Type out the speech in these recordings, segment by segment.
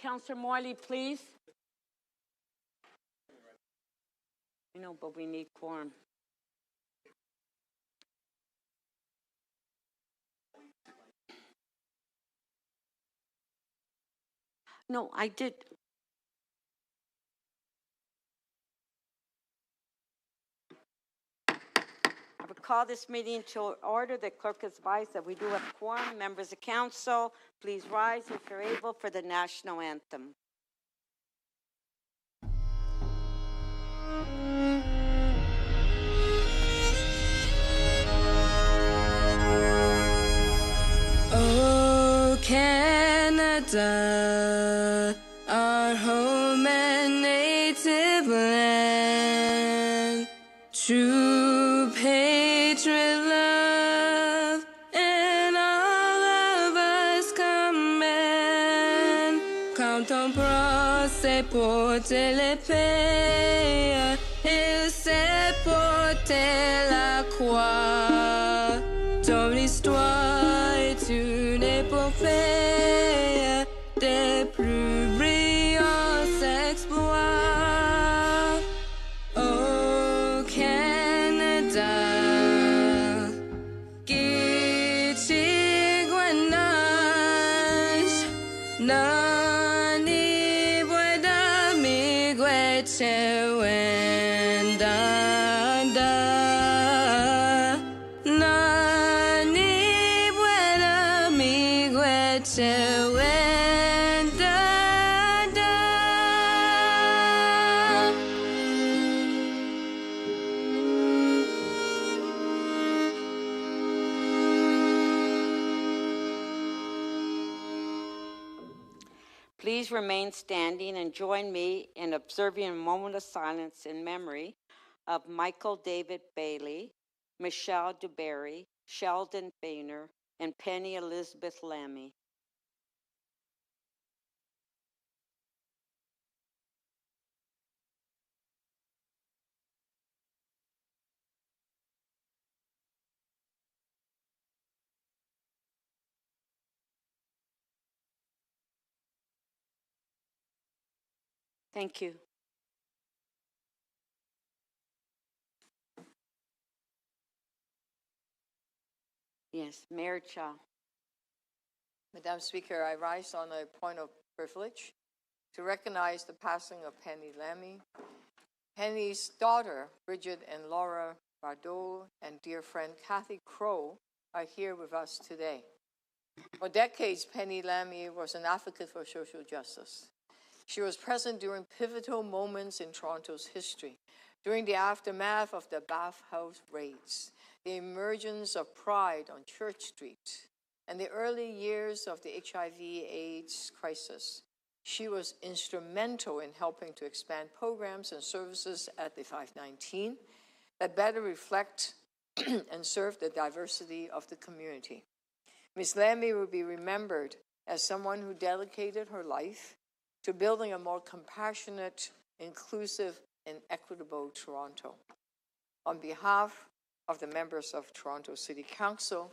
Councillor Morley, please. No, but we need quorum. No, I did. I would call this meeting to order. The clerk has advised that we do have quorum. Members of council, please rise if you're able for the national anthem. Oh, Canada, our home and native land, true patriot love, and all of us command. Quand on procès porter l'épée, il sait porter la croix. Dans l'histoire est une épopée des plus brillants exploits. Au Canada, Gichiguanash, Nani Bueda Miguetewenda. Please remain standing and join me in observing a moment of silence in memory of Michael David Bailey, Michelle DeBerry, Sheldon Boehner, and Penny Elizabeth Lammy. Thank you. Yes, Mayor Chow. Madam Speaker, I rise on a point of privilege to recognize the passing of Penny Lammy. Penny's daughter, Bridget and Laura Bardot, and dear friend Kathy Crow are here with us today. For decades, Penny Lammy was an advocate for social justice. She was present during pivotal moments in Toronto's history, during the aftermath of the bathhouse raids, the emergence of Pride on Church Street, and the early years of the HIV/AIDS crisis. She was instrumental in helping to expand programs and services at the 519 that better reflect and serve the diversity of the community. Ms. Lammy will be remembered as someone who dedicated her life to building a more compassionate, inclusive, and equitable Toronto. On behalf of the members of Toronto City Council,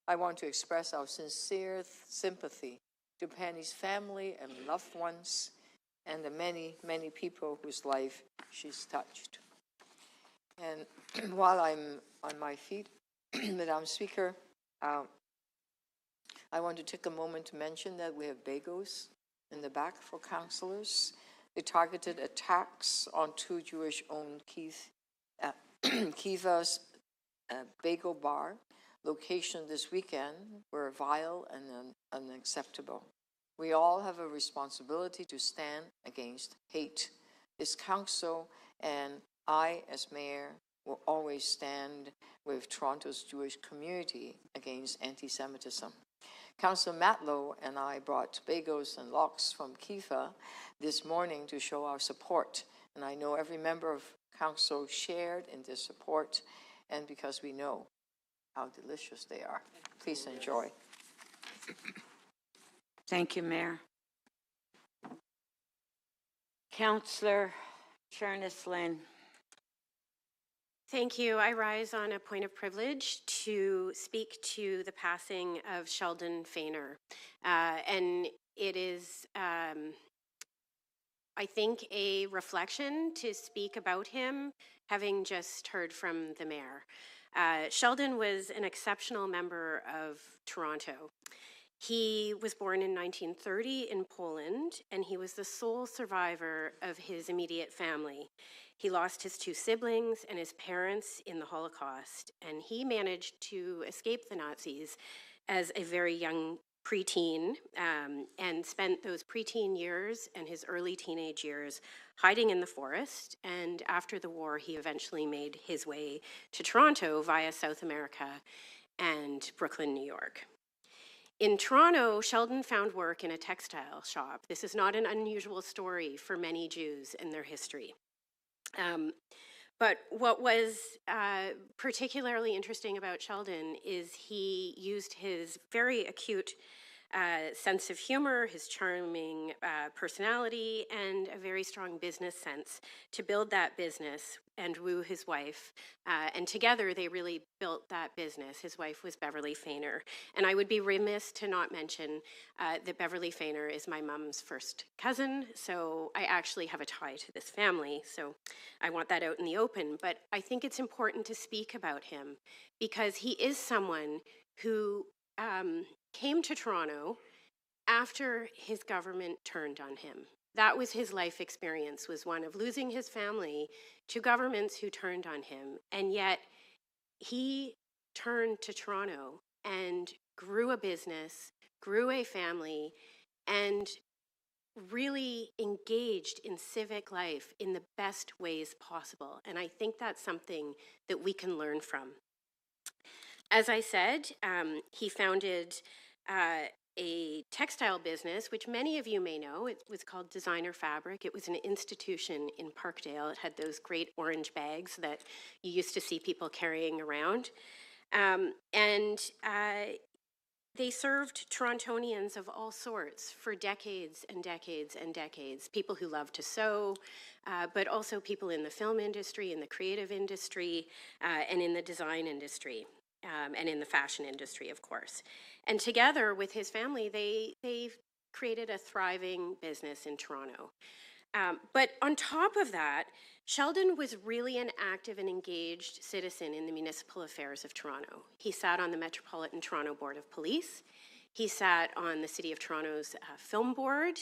I want to express our sincere sympathy to Penny's family and loved ones and the many, many people whose life she's touched. And while I'm on my feet, Madam Speaker, I want to take a moment to mention that we have bagels in the back for councillors. The targeted attacks on two Jewish-owned Kiva's bagel bar location this weekend were vile and unacceptable. We all have a responsibility to stand against hate. This council and I, as mayor, will always stand with Toronto's Jewish community against anti-Semitism. Councillor Matlow and I brought bagels and lox from Kiva this morning to show our support. And I know every member of council shared in this support, and because we know how delicious they are. Please enjoy. Thank you, Mayor. Councillor Chernis Lynn. Thank you. I rise on a point of privilege to speak to the passing of Sheldon Boehner. And It is, I think, a reflection to speak about him, having just heard from the mayor. Sheldon was an exceptional member of Toronto. He was born in 1930 in Poland, and he was the sole survivor of his immediate family. He lost his 2 siblings and his parents in the Holocaust, and he managed to escape the Nazis as a very young preteen, and spent those preteen years and his early teenage years hiding in the forest. And after the war, he eventually made his way to Toronto via South America and Brooklyn, New York. In Toronto, Sheldon found work in a textile shop. This is not an unusual story for many Jews in their history. But what was particularly interesting about Sheldon is he used his very acute sense of humor, his charming personality, and a very strong business sense to build that business and woo his wife. And together they really built that business. His wife was Beverly Fainer. And I would be remiss to not mention that Beverly Fainer is my mom's first cousin. So I actually have a tie to this family. So I want that out in the open. But I think it's important to speak about him because he is someone who came to Toronto after his government turned on him. That was his life experience, was one of losing his family to governments who turned on him. And yet he turned to Toronto and grew a business, grew a family, and really engaged in civic life in the best ways possible. And I think that's something that we can learn from. As I said, he founded a textile business, which many of you may know. It was called Designer Fabric. It was an institution in Parkdale. It had those great orange bags that you used to see people carrying around. They served Torontonians of all sorts for decades and decades and decades. People who love to sew, but also people in the film industry, in the creative industry, and in the design industry. And in the fashion industry, of course. And together with his family, they created a thriving business in Toronto. But on top of that, Sheldon was really an active and engaged citizen in the municipal affairs of Toronto. He sat on the Metropolitan Toronto Board of Police. He sat on the City of Toronto's film board,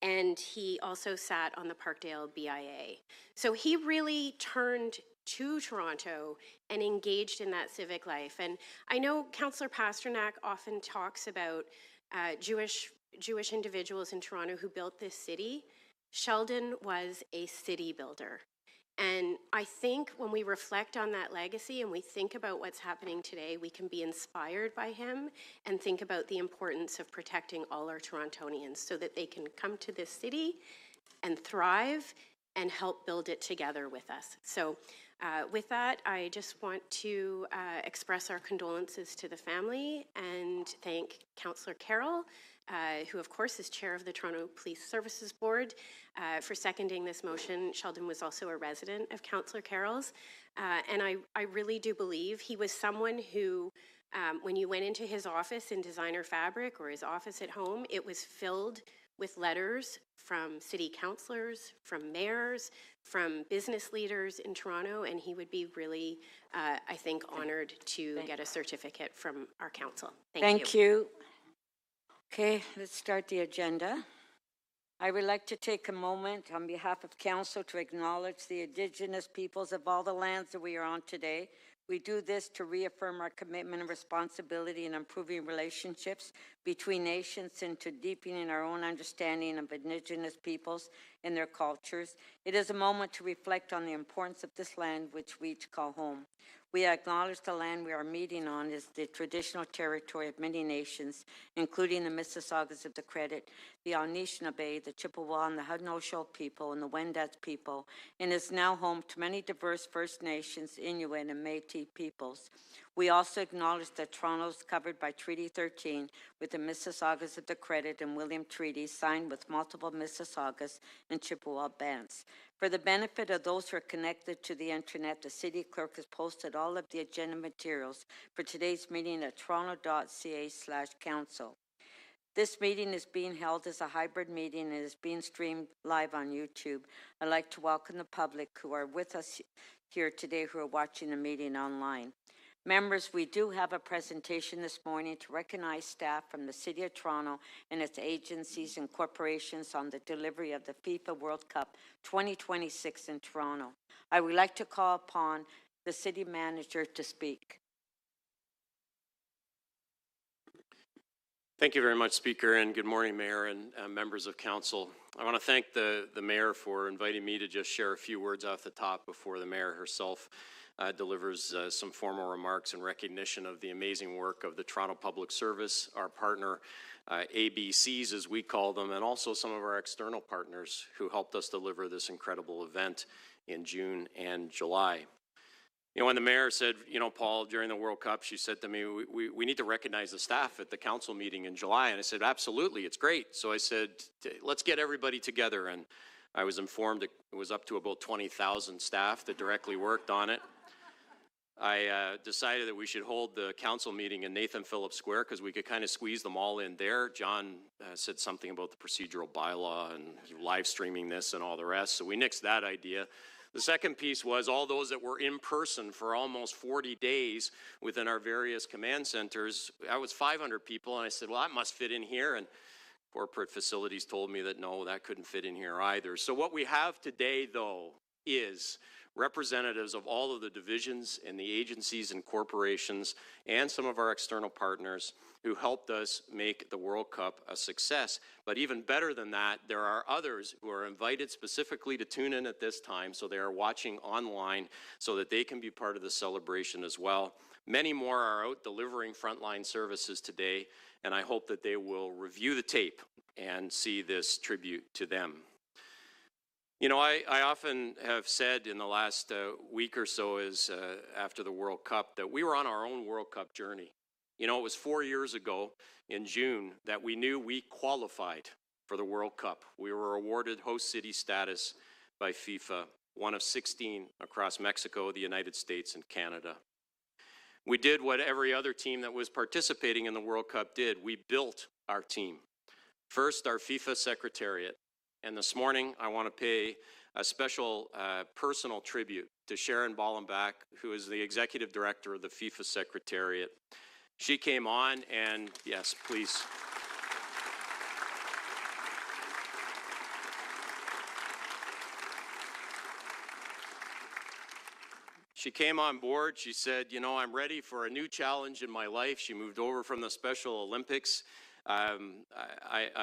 and he also sat on the Parkdale BIA. So he really turned to Toronto and engaged in that civic life. And I know Councillor Pasternak often talks about Jewish individuals in Toronto who built this city. Sheldon was a city builder. And I think when we reflect on that legacy and we think about what's happening today, we can be inspired by him and think about the importance of protecting all our Torontonians so that they can come to this city and thrive and help build it together with us. So with that, I just want to express our condolences to the family and thank Councillor Carroll, who of course is chair of the Toronto Police Services Board, for seconding this motion. Sheldon was also a resident of Councillor Carroll's, and I really do believe he was someone who, when you went into his office in Designer Fabric or his office at home, it was filled with letters from city councillors, from mayors, from business leaders in Toronto, and he would be really, I think, honored to get a certificate from our council. Thank you. Okay, let's start the agenda. I would like to take a moment on behalf of Council to acknowledge the Indigenous peoples of all the lands that we are on today. We do this to reaffirm our commitment and responsibility in improving relationships between nations and to deepening our own understanding of Indigenous peoples and their cultures. It is a moment to reflect on the importance of this land which we each call home. We acknowledge the land we are meeting on is the traditional territory of many nations, including the Mississaugas of the Credit, the Anishinaabe, the Chippewa, and the Haudenosaunee people, and the Wendat people, and is now home to many diverse First Nations, Inuit, and Métis peoples. We also acknowledge that Toronto is covered by Treaty 13 with the Mississaugas of the Credit and William Treaty signed with multiple Mississaugas and Chippewa bands. For the benefit of those who are connected to the internet, the City Clerk has posted all of the agenda materials for today's meeting at Toronto.ca/council. This meeting is being held as a hybrid meeting and is being streamed live on YouTube. I'd like to welcome the public who are with us here today who are watching the meeting online. Members, we do have a presentation this morning to recognize staff from the City of Toronto and its agencies and corporations on the delivery of the FIFA World Cup 2026 in Toronto. I would like to call upon the City Manager to speak. Thank you very much, Speaker, and good morning, Mayor and members of Council. I want to thank the Mayor for inviting me to just share a few words off the top before the Mayor herself delivers some formal remarks in recognition of the amazing work of the Toronto Public Service, our partner ABCs as we call them, and also some of our external partners who helped us deliver this incredible event in June and July. You know, when the Mayor said, you know, Paul, during the World Cup, she said to me, we need to recognize the staff at the council meeting in July. And I said, absolutely, it's great. So I said, let's get everybody together. And I was informed it was up to about 20,000 staff that directly worked on it. I decided that we should hold the council meeting in Nathan Phillips Square because we could kind of squeeze them all in there. John said something about the procedural bylaw and live streaming this and all the rest. So we nixed that idea. The second piece was all those that were in person for almost 40 days within our various command centers. I was 500 people, and I said, well, that must fit in here. And corporate facilities told me that, no, that couldn't fit in here either. So what we have today, though, is representatives of all of the divisions and the agencies and corporations and some of our external partners who helped us make the World Cup a success. But even better than that, there are others who are invited specifically to tune in at this time, so they are watching online so that they can be part of the celebration as well. Many more are out delivering frontline services today, and I hope that they will review the tape and see this tribute to them. You know, I often have said in the last week or so after the World Cup that we were on our own World Cup journey. You know, it was 4 years ago in June that we knew we qualified for the World Cup. We were awarded host city status by FIFA, one of 16 across Mexico, the United States, and Canada. We did what every other team that was participating in the World Cup did. We built our team. First, our FIFA Secretariat. And this morning, I want to pay a special personal tribute to Sharon Ballenbach, who is the Executive Director of the FIFA Secretariat. She came on, and yes, please. She came on board. She said, you know, I'm ready for a new challenge in my life. She moved over from the Special Olympics. I'm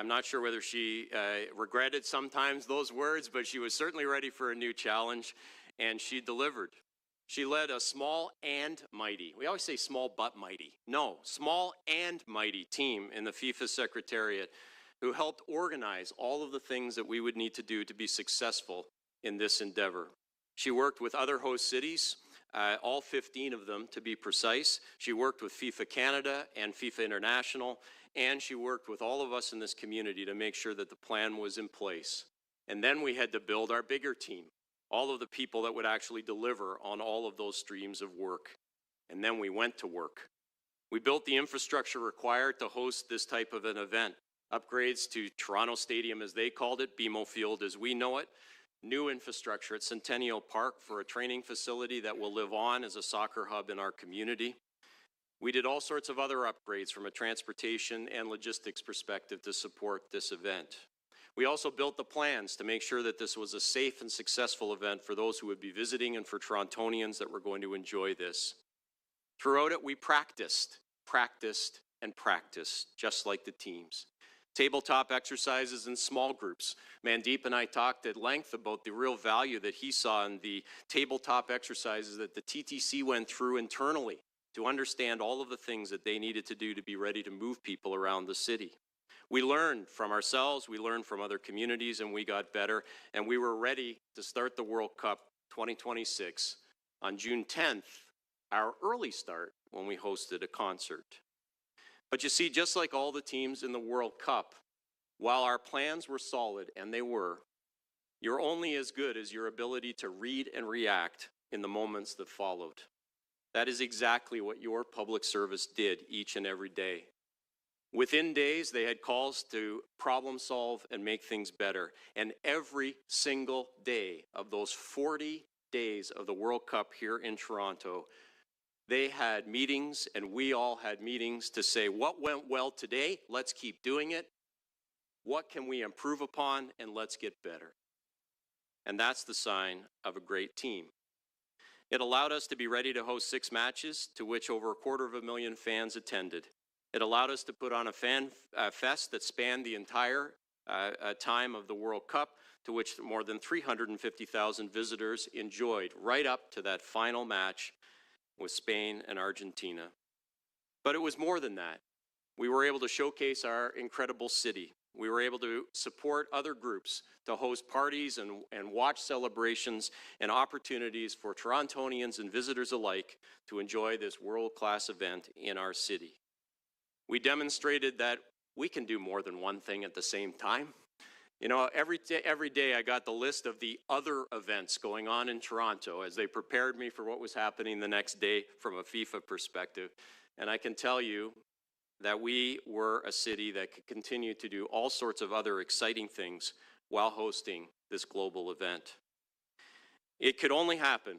not sure whether she regretted sometimes those words, but she was certainly ready for a new challenge, and she delivered. She led a small and mighty, we always say small but mighty, no, small and mighty team in the FIFA Secretariat who helped organize all of the things that we would need to do to be successful in this endeavor. She worked with other host cities, all 15 of them to be precise. She worked with FIFA Canada and FIFA International, and she worked with all of us in this community to make sure that the plan was in place. And then we had to build our bigger team, all of the people that would actually deliver on all of those streams of work. And then we went to work. We built the infrastructure required to host this type of an event. Upgrades to Toronto Stadium, as they called it, BMO Field as we know it, new infrastructure at Centennial Park for a training facility that will live on as a soccer hub in our community. We did all sorts of other upgrades from a transportation and logistics perspective to support this event. We also built the plans to make sure that this was a safe and successful event for those who would be visiting and for Torontonians that were going to enjoy this. Throughout it, we practiced, and practiced, just like the teams. Tabletop exercises in small groups. Mandeep and I talked at length about the real value that he saw in the tabletop exercises that the TTC went through internally to understand all of the things that they needed to do to be ready to move people around the city. We learned from ourselves, we learned from other communities, and we got better, and we were ready to start the World Cup 2026 on June 10th, our early start when we hosted a concert. But you see, just like all the teams in the World Cup, while our plans were solid, and they were, you're only as good as your ability to read and react in the moments that followed. That is exactly what your public service did each and every day. Within days, they had calls to problem solve and make things better. And every single day of those 40 days of the World Cup here in Toronto, they had meetings and we all had meetings to say, what went well today? Let's keep doing it. What can we improve upon? And let's get better. And that's the sign of a great team. It allowed us to be ready to host 6 matches, to which over 250,000 fans attended. It allowed us to put on a fan fest that spanned the entire time of the World Cup, to which more than 350,000 visitors enjoyed right up to that final match with Spain and Argentina. But it was more than that. We were able to showcase our incredible city. We were able to support other groups to host parties and watch celebrations and opportunities for Torontonians and visitors alike to enjoy this world-class event in our city. We demonstrated that we can do more than one thing at the same time. You know, every day I got the list of the other events going on in Toronto as they prepared me for what was happening the next day from a FIFA perspective. And I can tell you that we were a city that could continue to do all sorts of other exciting things while hosting this global event. It could only happen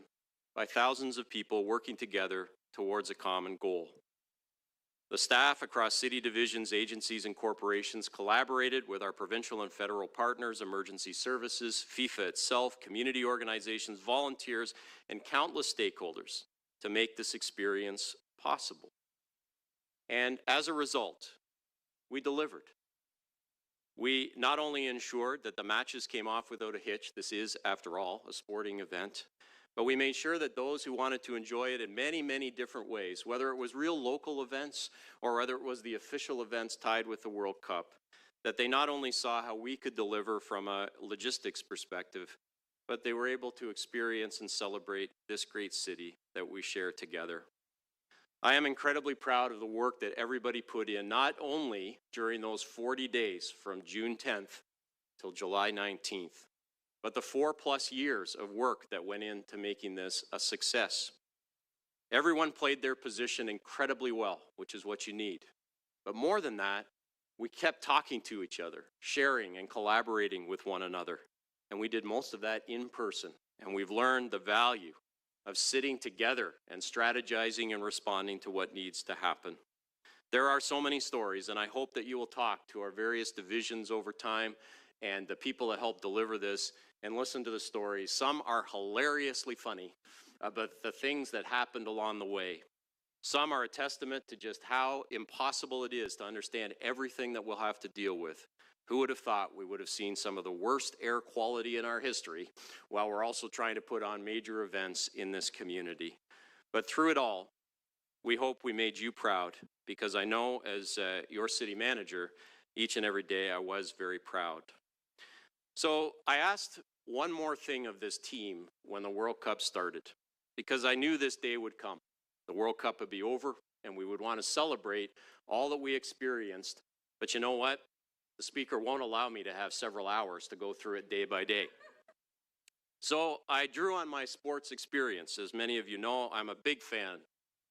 by thousands of people working together towards a common goal. The staff across city divisions, agencies, and corporations collaborated with our provincial and federal partners, emergency services, FIFA itself, community organizations, volunteers, and countless stakeholders to make this experience possible. And as a result, we delivered. We not only ensured that the matches came off without a hitch, this is, after all, a sporting event, but we made sure that those who wanted to enjoy it in many, many different ways, whether it was real local events or whether it was the official events tied with the World Cup, that they not only saw how we could deliver from a logistics perspective, but they were able to experience and celebrate this great city that we share together. I am incredibly proud of the work that everybody put in, not only during those 40 days from June 10th till July 19th, but the 4+ years of work that went into making this a success. Everyone played their position incredibly well, which is what you need. But more than that, we kept talking to each other, sharing and collaborating with one another. And we did most of that in person. And we've learned the value of sitting together and strategizing and responding to what needs to happen. There are so many stories, and I hope that you will talk to our various divisions over time and the people that helped deliver this and listen to the stories. Some are hilariously funny, but the things that happened along the way. Some are a testament to just how impossible it is to understand everything that we'll have to deal with. Who would have thought we would have seen some of the worst air quality in our history while we're also trying to put on major events in this community? But through it all, we hope we made you proud, because I know as your city manager, each and every day I was very proud. So I asked one more thing of this team when the World Cup started, because I knew this day would come. The World Cup would be over and we would want to celebrate all that we experienced. But you know what? The speaker won't allow me to have several hours to go through it day by day. So I drew on my sports experience. As many of you know, I'm a big fan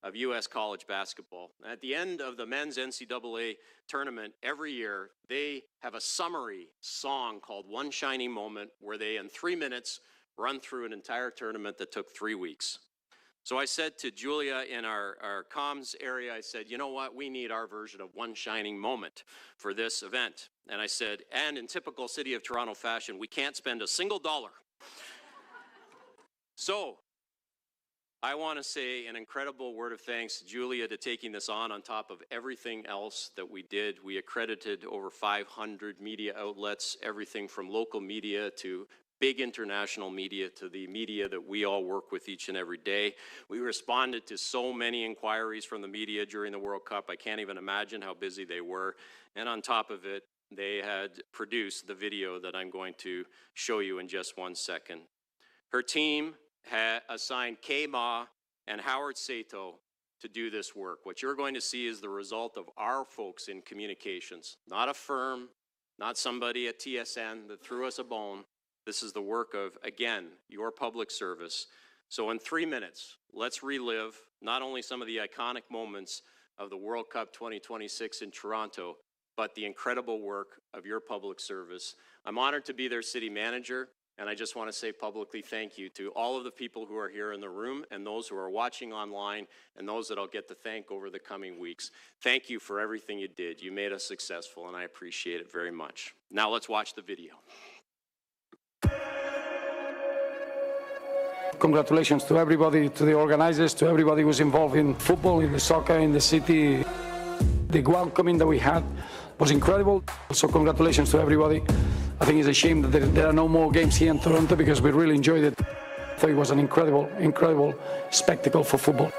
of U.S. college basketball. At the end of the men's NCAA tournament every year, they have a summary song called One Shining Moment, where they, in 3 minutes, run through an entire tournament that took 3 weeks. So I said to Julia in our comms area, I said, you know what, we need our version of One Shining Moment for this event. And I said, and in typical City of Toronto fashion, we can't spend a single dollar. So I want to say an incredible word of thanks to Julia to taking this on top of everything else that we did. We accredited over 500 media outlets, everything from local media to big international media to the media that we all work with each and every day. We responded to so many inquiries from the media during the World Cup. I can't even imagine how busy they were. And on top of it, they had produced the video that I'm going to show you in just 1 second. Her team had assigned Kay Ma and Howard Sato to do this work. What you're going to see is the result of our folks in communications, not a firm, not somebody at TSN that threw us a bone. This is the work of, again, your public service. So in 3 minutes, let's relive not only some of the iconic moments of the World Cup 2026 in Toronto, but the incredible work of your public service. I'm honored to be their city manager, and I just want to say publicly thank you to all of the people who are here in the room and those who are watching online and those that I'll get to thank over the coming weeks. Thank you for everything you did. You made us successful, and I appreciate it very much. Now let's watch the video. Congratulations to everybody, to the organizers, to everybody who's involved in football, in the soccer, in the city. The welcoming that we had was incredible. So congratulations to everybody. I think it's a shame that there are no more games here in Toronto because we really enjoyed it. I thought it was an incredible spectacle for football.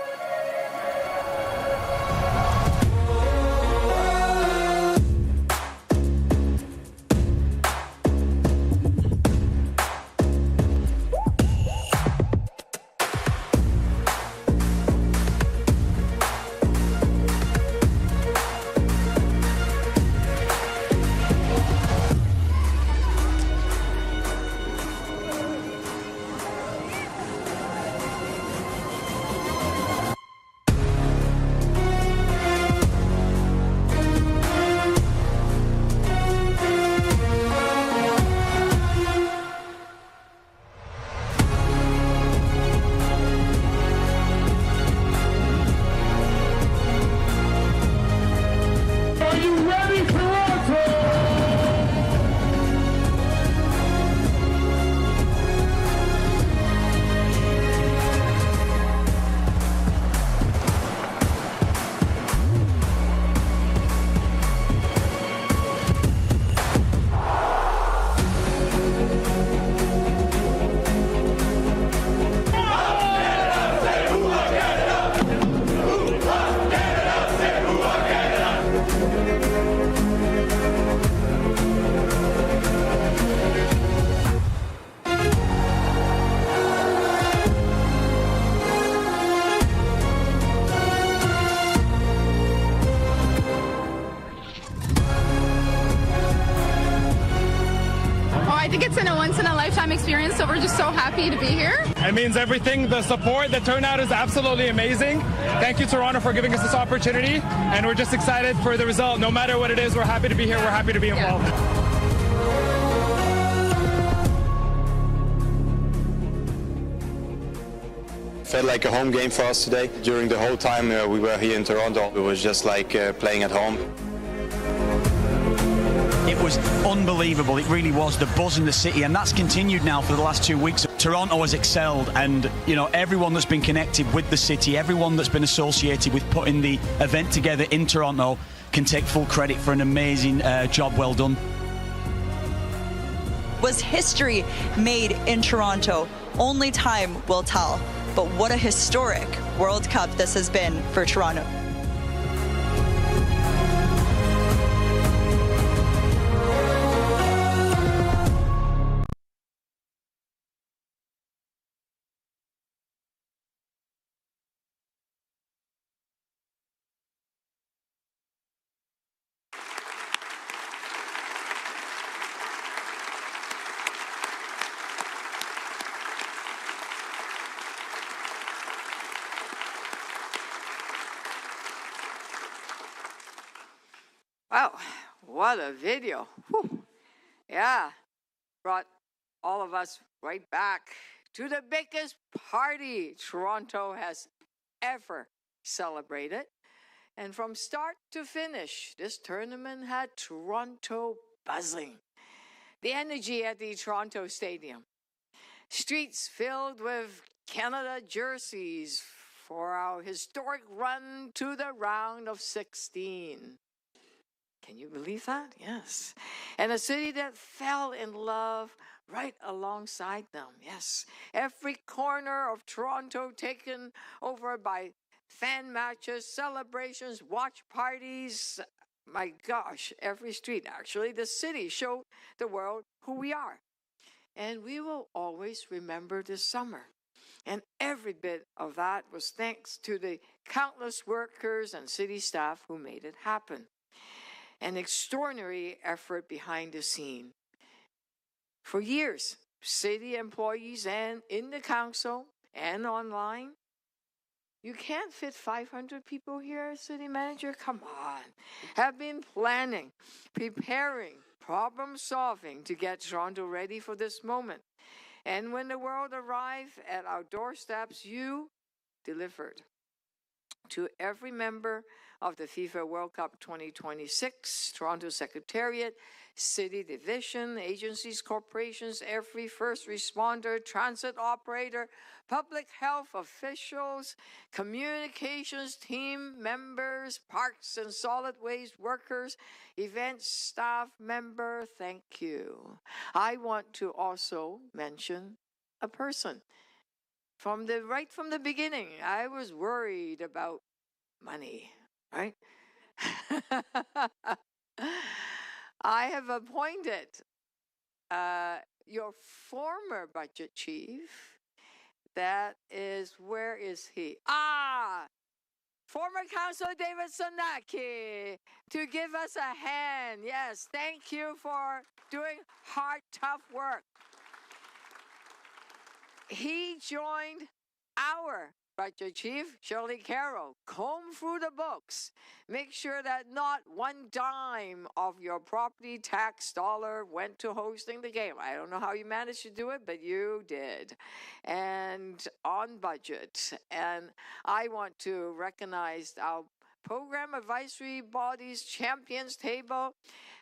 Experience, so we're just so happy to be here. It means everything. The support, the turnout is absolutely amazing. Thank you, Toronto, for giving us this opportunity, and we're just excited for the result. No matter what it is, we're happy to be here. We're happy to be involved. Felt like a home game for us today. During the whole time we were here in Toronto, it was just like playing at home. It was unbelievable. It really was. The buzz in the city, and that's continued now for the last 2 weeks. Toronto has excelled, and everyone that's been connected with the city, everyone that's been associated with putting the event together in Toronto can take full credit for an amazing job well done. Was history made in Toronto? Only time will tell. But what a historic World Cup this has been for Toronto. Wow, what a video. Whew. Yeah, brought all of us right back to the biggest party Toronto has ever celebrated. And from start to finish, this tournament had Toronto buzzing. The energy at the Toronto Stadium. Streets filled with Canada jerseys for our historic run to the round of 16. Can you believe that? Yes. And a city that fell in love right alongside them. Yes. Every corner of Toronto taken over by fan matches, celebrations, watch parties. My gosh, every street. Actually, the city showed the world who we are. And we will always remember this summer. And every bit of that was thanks to the countless workers and city staff who made it happen. An extraordinary effort behind the scene. For years, city employees and in the council and online You can't fit 500 people here, City Manager? Come on. Have been planning, preparing, problem solving to get Toronto ready for this moment. And when the world arrived at our doorsteps, you delivered. To every member of the FIFA World Cup 2026, Toronto Secretariat, City Division, agencies, corporations, every first responder, transit operator, public health officials, communications team members, parks and solid waste workers, events staff member, thank you. I want to also mention a person. Right from the beginning, I was worried about money, right? I have appointed your former budget chief. That is, where is he? Former Councillor David Sanaki to give us a hand. Yes, thank you for doing hard, tough work. He joined our budget chief, Shirley Carroll, comb through the books. Make sure that not one dime of your property tax dollar went to hosting the game. I don't know how you managed to do it, but you did. And on budget. And I want to recognize our program advisory bodies, champions table,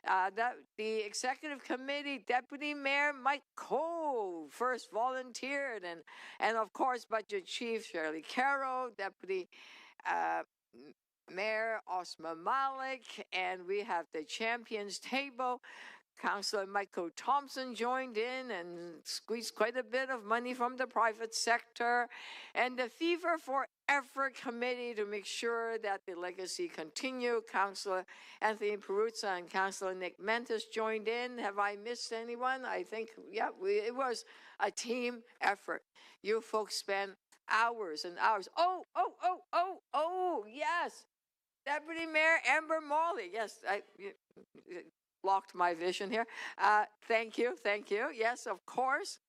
that the executive committee, Deputy Mayor Mike Cole first volunteered, and of course Budget Chief Shirley Carroll, Deputy Mayor Osma Malik, and we have the champions table. Councillor Michael Thompson joined in and squeezed quite a bit of money from the private sector. And the FIFA Forever Committee to make sure that the legacy continue. Councillor Anthony Peruzza and Councillor Nick Mentis joined in. Have I missed anyone? I think, yeah, it was a team effort. You folks spent hours and hours. Oh, yes. Deputy Mayor Amber Morley. Yes, blocked my vision here. Thank you. Yes, of course.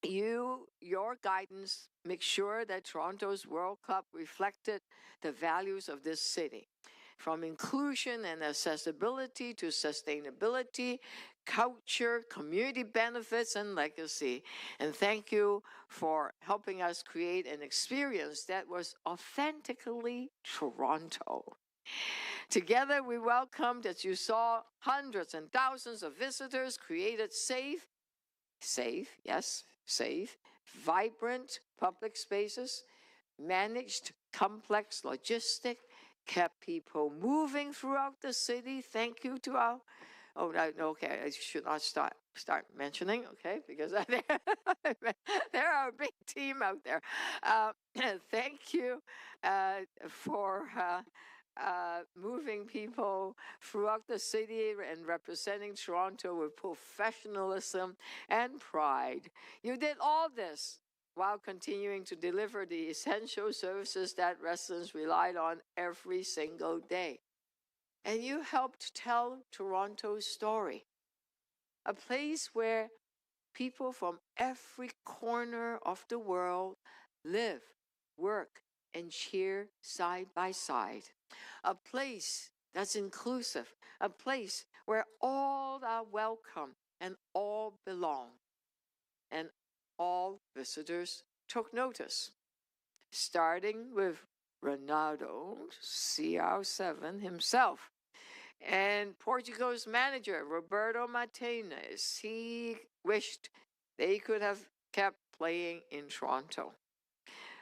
Your guidance makes sure that Toronto's World Cup reflected the values of this city, from inclusion and accessibility to sustainability, culture, community benefits, and legacy. And thank you for helping us create an experience that was authentically Toronto. Together, we welcomed, as you saw, hundreds and thousands of visitors, created safe, vibrant public spaces, managed complex logistics, kept people moving throughout the city. Thank you to our, okay, I should not start mentioning, okay, because they're our big team out there. Thank you for moving people throughout the city and representing Toronto with professionalism and pride. You did all this while continuing to deliver the essential services that residents relied on every single day. And you helped tell Toronto's story, a place where people from every corner of the world live, work, and cheer side by side. A place that's inclusive, a place where all are welcome and all belong. And all visitors took notice, starting with Ronaldo, CR7 himself, and Portugal's manager, Roberto Martinez. He wished they could have kept playing in Toronto.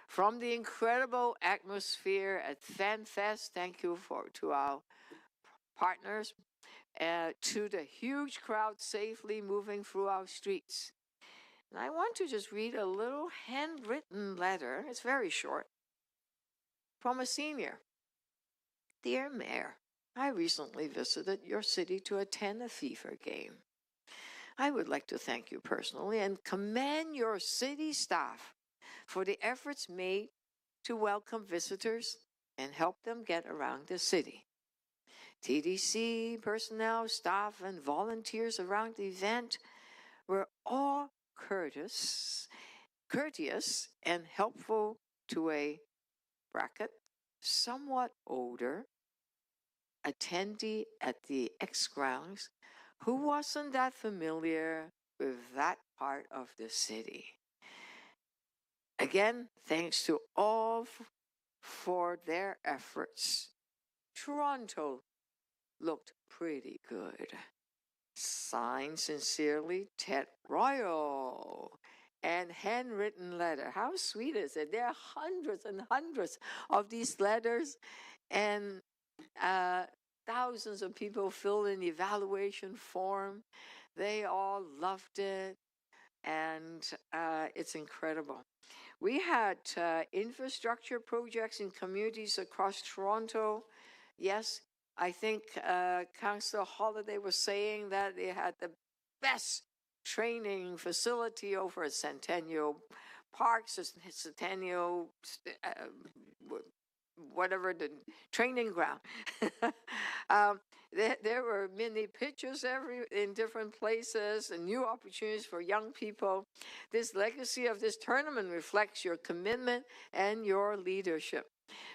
From the incredible atmosphere at FanFest, thank you to our partners, to the huge crowd safely moving through our streets. And I want to just read a little handwritten letter, it's very short, from a senior. Dear Mayor, I recently visited your city to attend a FIFA game. I would like to thank you personally and commend your city staff for the efforts made to welcome visitors and help them get around the city. TDC personnel, staff, and volunteers around the event were all courteous and helpful to a bracket, somewhat older attendee at the X Grounds who wasn't that familiar with that part of the city. Again, thanks to all for their efforts. Toronto looked pretty good. Signed sincerely, Ted Royal. And handwritten letter. How sweet is it? There are hundreds and hundreds of these letters, and thousands of people filled in the evaluation form. They all loved it, and it's incredible. We had infrastructure projects in communities across Toronto. Yes, I think Councillor Holiday was saying that they had the best training facility over at Centennial Park, Centennial, whatever the training ground. There were many pitches in different places and new opportunities for young people. This legacy of this tournament reflects your commitment and your leadership.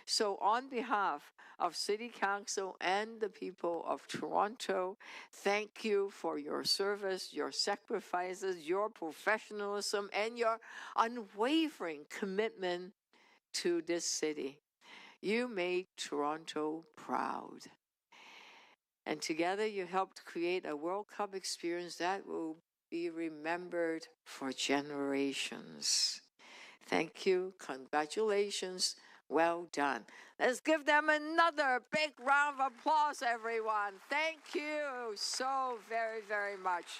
So on behalf of City Council and the people of Toronto, thank you for your service, your sacrifices, your professionalism, and your unwavering commitment to this city. You made Toronto proud. And together you helped create a World Cup experience that will be remembered for generations. Thank you. Congratulations. Well done. Let's give them another big round of applause, everyone. Thank you so very, very much.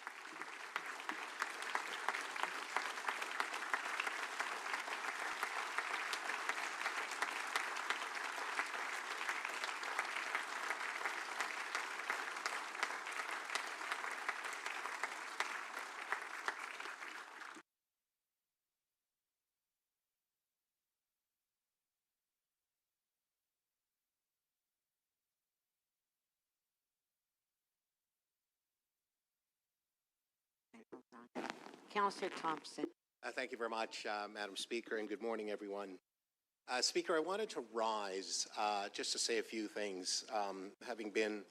Councillor Thompson. Thank you very much, Madam Speaker, and good morning, everyone. Speaker, I wanted to rise just to say a few things. Having been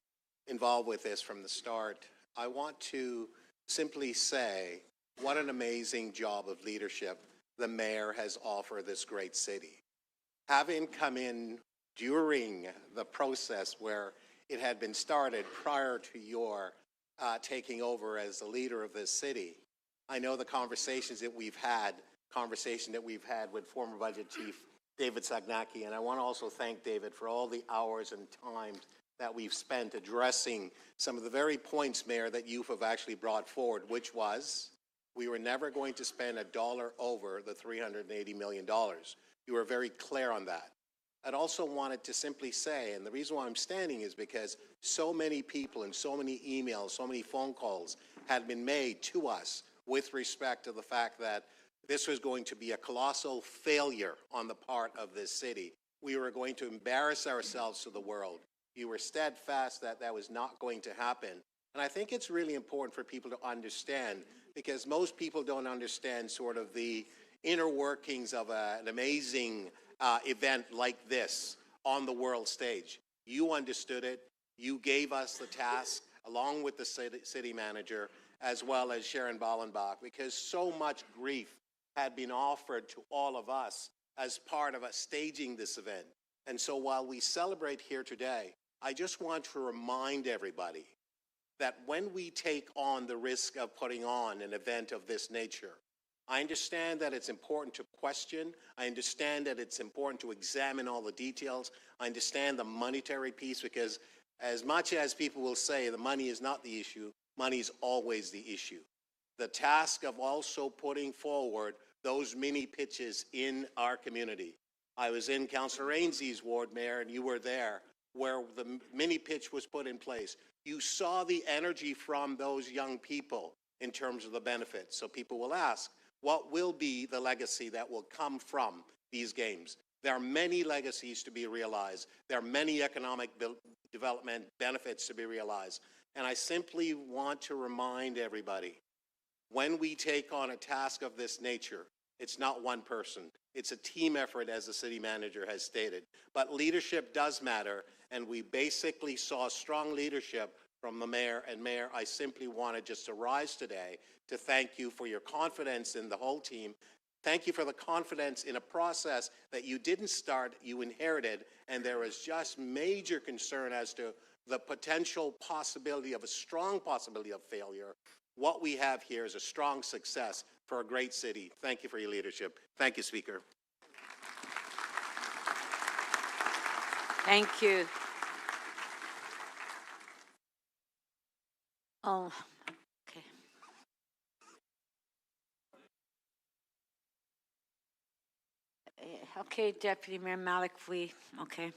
involved with this from the start, I want to simply say what an amazing job of leadership the mayor has offered this great city. Having come in during the process where it had been started prior to your taking over as the leader of this city, I know the conversations that we've had with former Budget Chief David Sagnacki, and I want to also thank David for all the hours and times that we've spent addressing some of the very points, Mayor, that you have actually brought forward, which was we were never going to spend a dollar over the $380 million. You were very clear on that. I'd also wanted to simply say, and the reason why I'm standing is because so many people and so many emails, so many phone calls had been made to us with respect to the fact that this was going to be a colossal failure on the part of this city. We were going to embarrass ourselves to the world. You were steadfast that that was not going to happen. And I think it's really important for people to understand, because most people don't understand sort of the inner workings of an amazing event like this on the world stage. You understood it. You gave us the task, along with the city manager, as well as Sharon Ballenbach, because so much grief had been offered to all of us as part of us staging this event. And so while we celebrate here today, I just want to remind everybody that when we take on the risk of putting on an event of this nature, I understand that it's important to question. I understand that it's important to examine all the details. I understand the monetary piece, because as much as people will say the money is not the issue, money is always the issue. The task of also putting forward those mini pitches in our community. I was in Councillor Ainsley's ward, Mayor, and you were there, where the mini pitch was put in place. You saw the energy from those young people in terms of the benefits. So people will ask, what will be the legacy that will come from these games? There are many legacies to be realized. There are many economic development benefits to be realized. And I simply want to remind everybody, when we take on a task of this nature, it's not one person. It's a team effort, as the city manager has stated. But leadership does matter, and we basically saw strong leadership from the mayor. And Mayor, I simply wanted just to rise today to thank you for your confidence in the whole team. Thank you for the confidence in a process that you didn't start, you inherited, and there was just major concern as to the potential possibility of a strong possibility of failure. What we have here is a strong success for a great city. Thank you for your leadership. Thank you, Speaker. Thank you. Oh, okay. Okay, Deputy Mayor Malik, okay.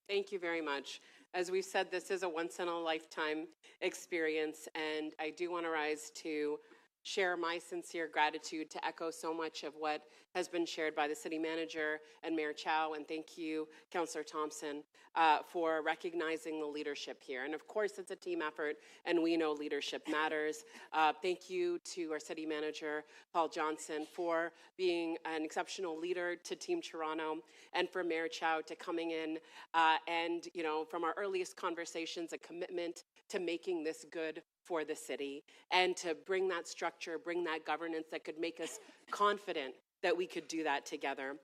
Thank you very much. As we've said, this is a once-in-a-lifetime experience, and I do want to rise to share my sincere gratitude to echo so much of what has been shared by the city manager and Mayor Chow, and thank you, Councillor Thompson, for recognizing the leadership here. And of course, it's a team effort, and we know leadership matters. Thank you to our city manager, Paul Johnson, for being an exceptional leader to Team Toronto, and for Mayor Chow to coming in and, you know, from our earliest conversations, a commitment to making this good for the city and to bring that structure, bring that governance that could make us confident that we could do that together.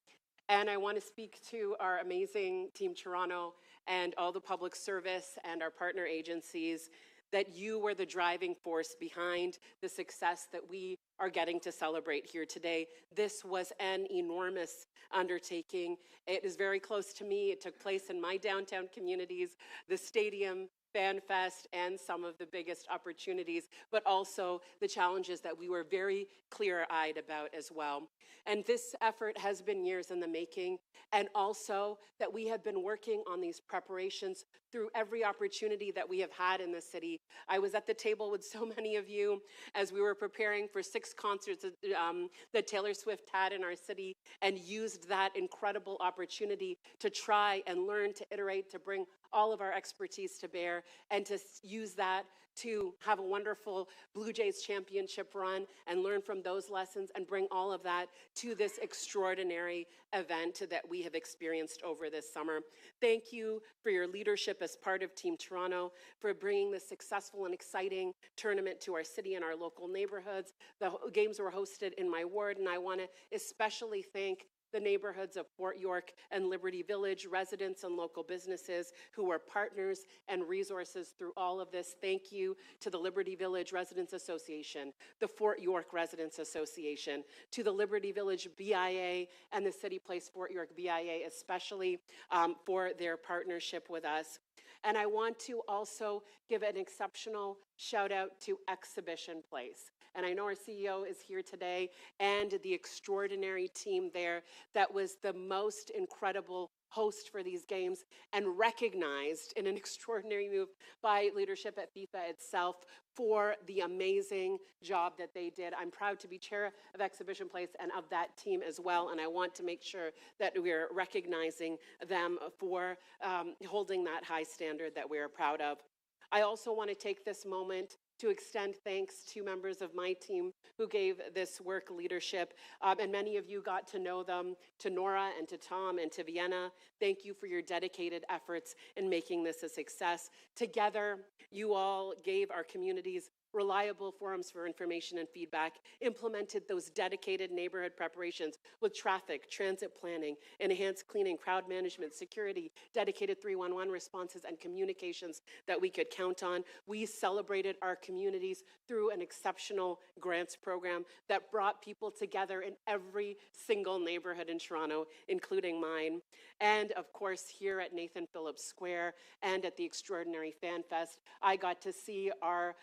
And I want to speak to our amazing Team Toronto and all the public service and our partner agencies that you were the driving force behind the success that we are getting to celebrate here today. This was an enormous undertaking. It is very close to me. It took place in my downtown communities, the stadium, Fan Fest, and some of the biggest opportunities, but also the challenges that we were very clear-eyed about as well. And this effort has been years in the making, and also that we have been working on these preparations through every opportunity that we have had in the city. I was at the table with so many of you as we were preparing for 6 concerts that Taylor Swift had in our city, and used that incredible opportunity to try and learn, to iterate, to bring all of our expertise to bear, and to use that to have a wonderful Blue Jays championship run and learn from those lessons and bring all of that to this extraordinary event that we have experienced over this summer. Thank you for your leadership as part of Team Toronto, for bringing this successful and exciting tournament to our city and our local neighborhoods. The games were hosted in my ward, and I want to especially thank the neighborhoods of Fort York and Liberty Village, residents and local businesses who were partners and resources through all of this. Thank you to the Liberty Village Residents Association, the Fort York Residents Association, to the Liberty Village BIA and the City Place Fort York BIA, especially for their partnership with us. And I want to also give an exceptional shout out to Exhibition Place. And I know our CEO is here today, and the extraordinary team there that was the most incredible host for these games, and recognized in an extraordinary move by leadership at FIFA itself for the amazing job that they did. I'm proud to be chair of Exhibition Place and of that team as well, and I want to make sure that we're recognizing them for holding that high standard that we're proud of. I also want to take this moment to extend thanks to members of my team who gave this work leadership, and many of you got to know them, to Nora and to Tom and to Vienna. Thank you for your dedicated efforts in making this a success. Together, you all gave our communities reliable forums for information and feedback, implemented those dedicated neighborhood preparations with traffic, transit planning, enhanced cleaning, crowd management, security, dedicated 311 responses, and communications that we could count on. We celebrated our communities through an exceptional grants program that brought people together in every single neighborhood in Toronto, including mine. And of course, here at Nathan Phillips Square and at the extraordinary Fan Fest, I got to see our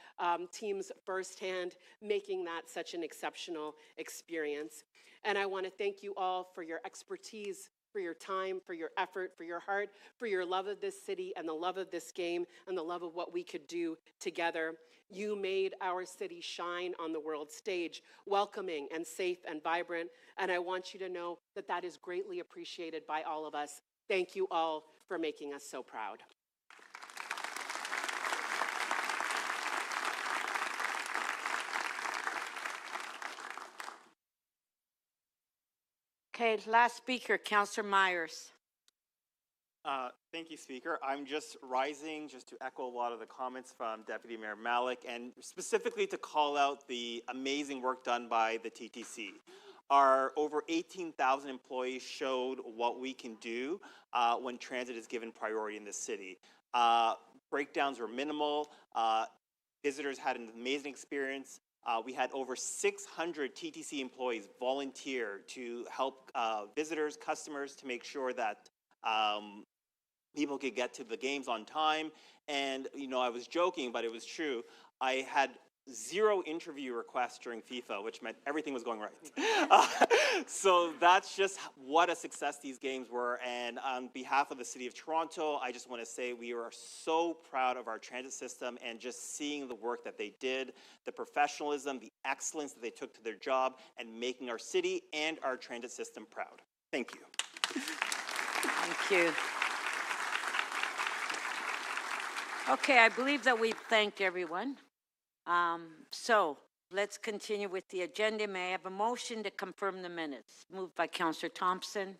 teams firsthand, making that such an exceptional experience. And I want to thank you all for your expertise, for your time, for your effort, for your heart, for your love of this city and the love of this game and the love of what we could do together. You made our city shine on the world stage, welcoming and safe and vibrant. And I want you to know that that is greatly appreciated by all of us. Thank you all for making us so proud. Okay, last speaker, Councillor Myers. Thank you, Speaker. I'm just rising just to echo a lot of the comments from Deputy Mayor Malik and specifically to call out the amazing work done by the TTC. Our over 18,000 employees showed what we can do when transit is given priority in this city. Breakdowns were minimal. Visitors had an amazing experience. We had over 600 TTC employees volunteer to help visitors, customers, to make sure that people could get to the games on time. And, you know, I was joking, but it was true. I had 0 interview requests during FIFA, which meant everything was going right. So that's just what a success these games were. And on behalf of the City of Toronto, I just want to say we are so proud of our transit system and just seeing the work that they did, the professionalism, the excellence that they took to their job, and making our city and our transit system proud. Thank you. Thank you. Okay, I believe that we've thanked everyone. So let's continue with the agenda. May I have a motion to confirm the minutes? Moved by Councillor Thompson.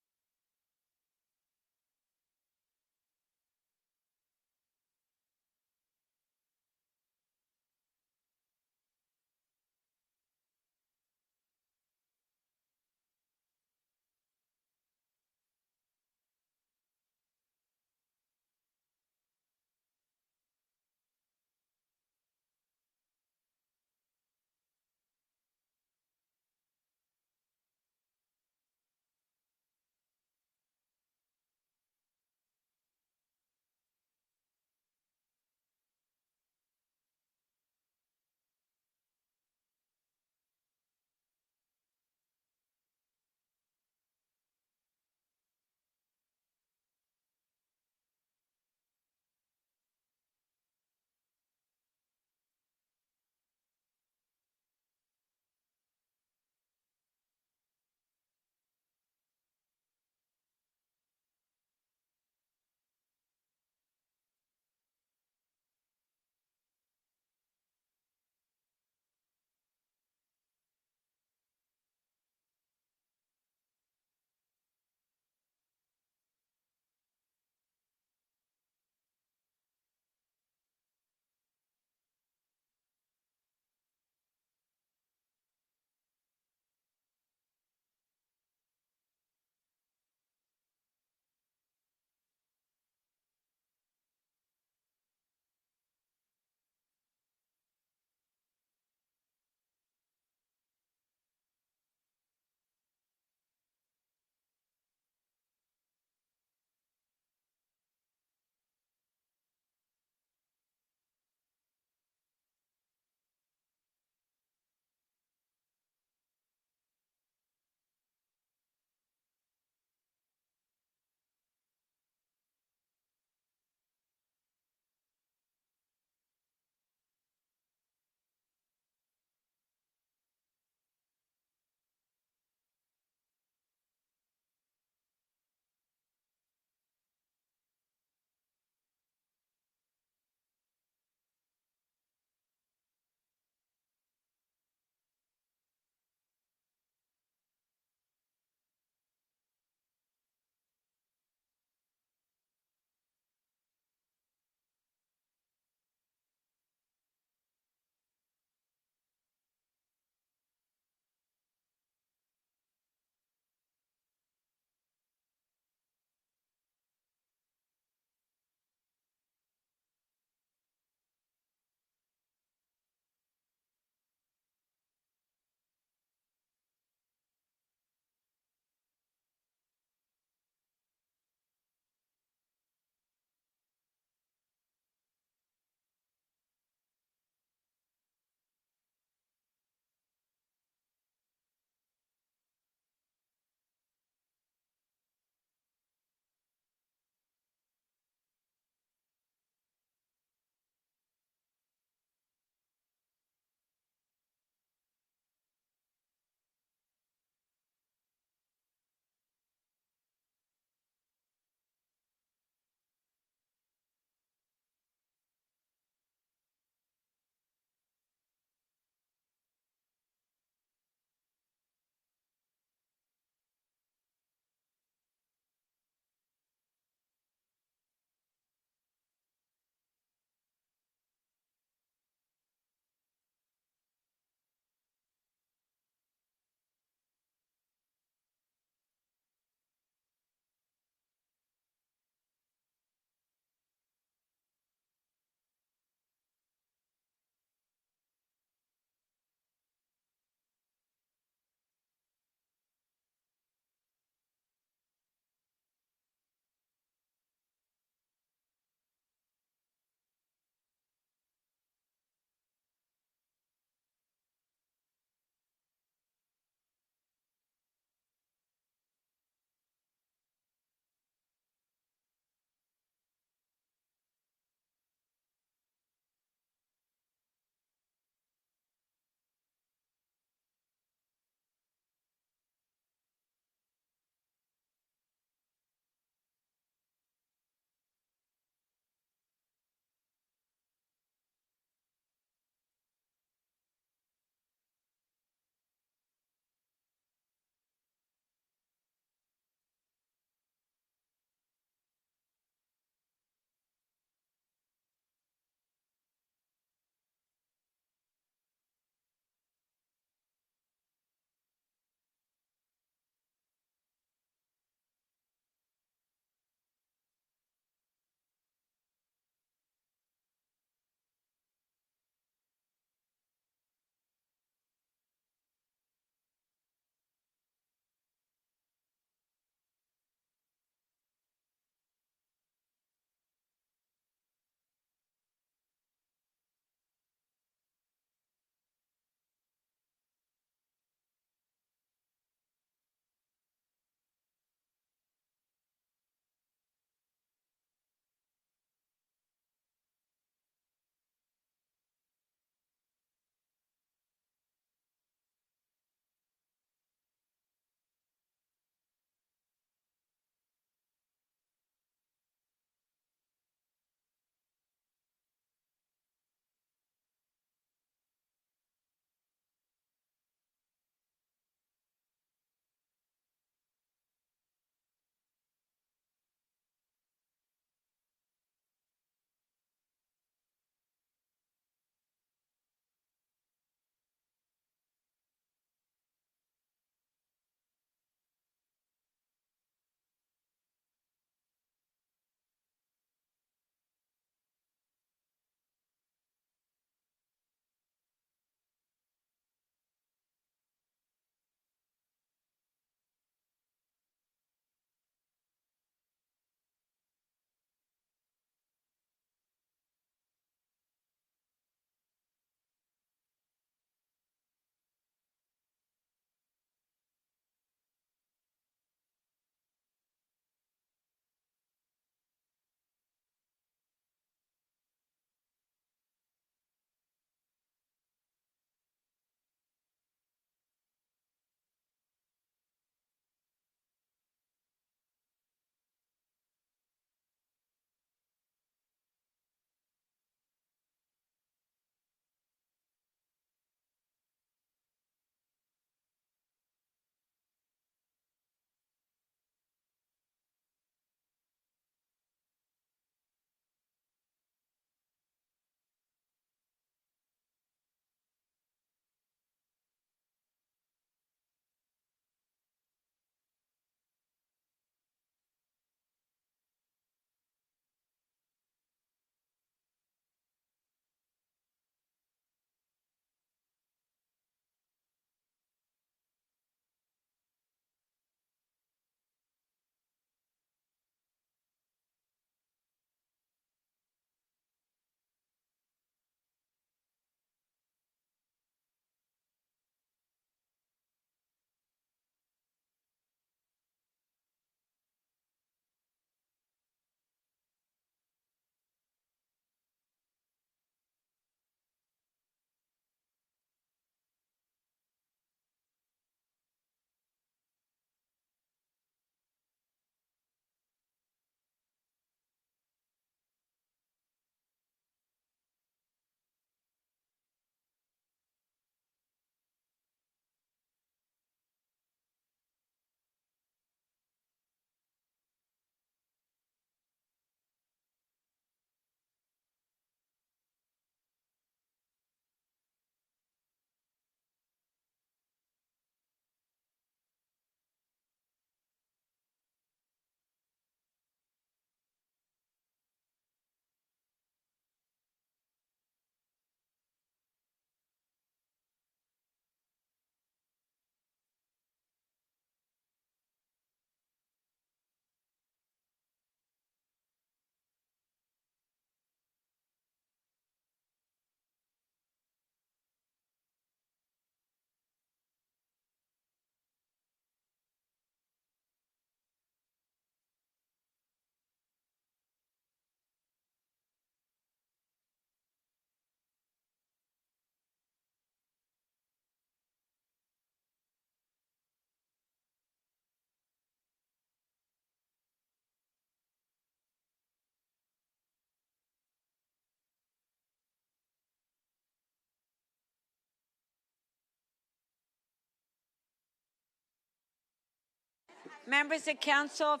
Members of council,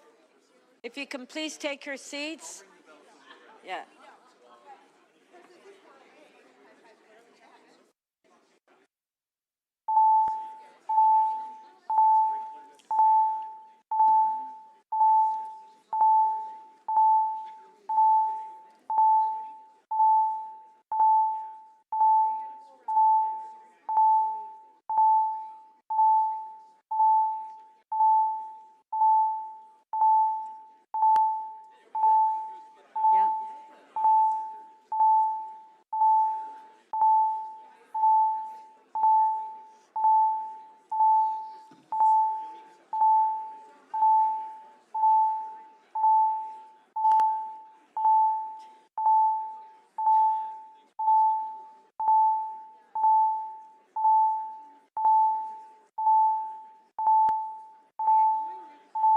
if you can please take your seats. Yeah. Yeah.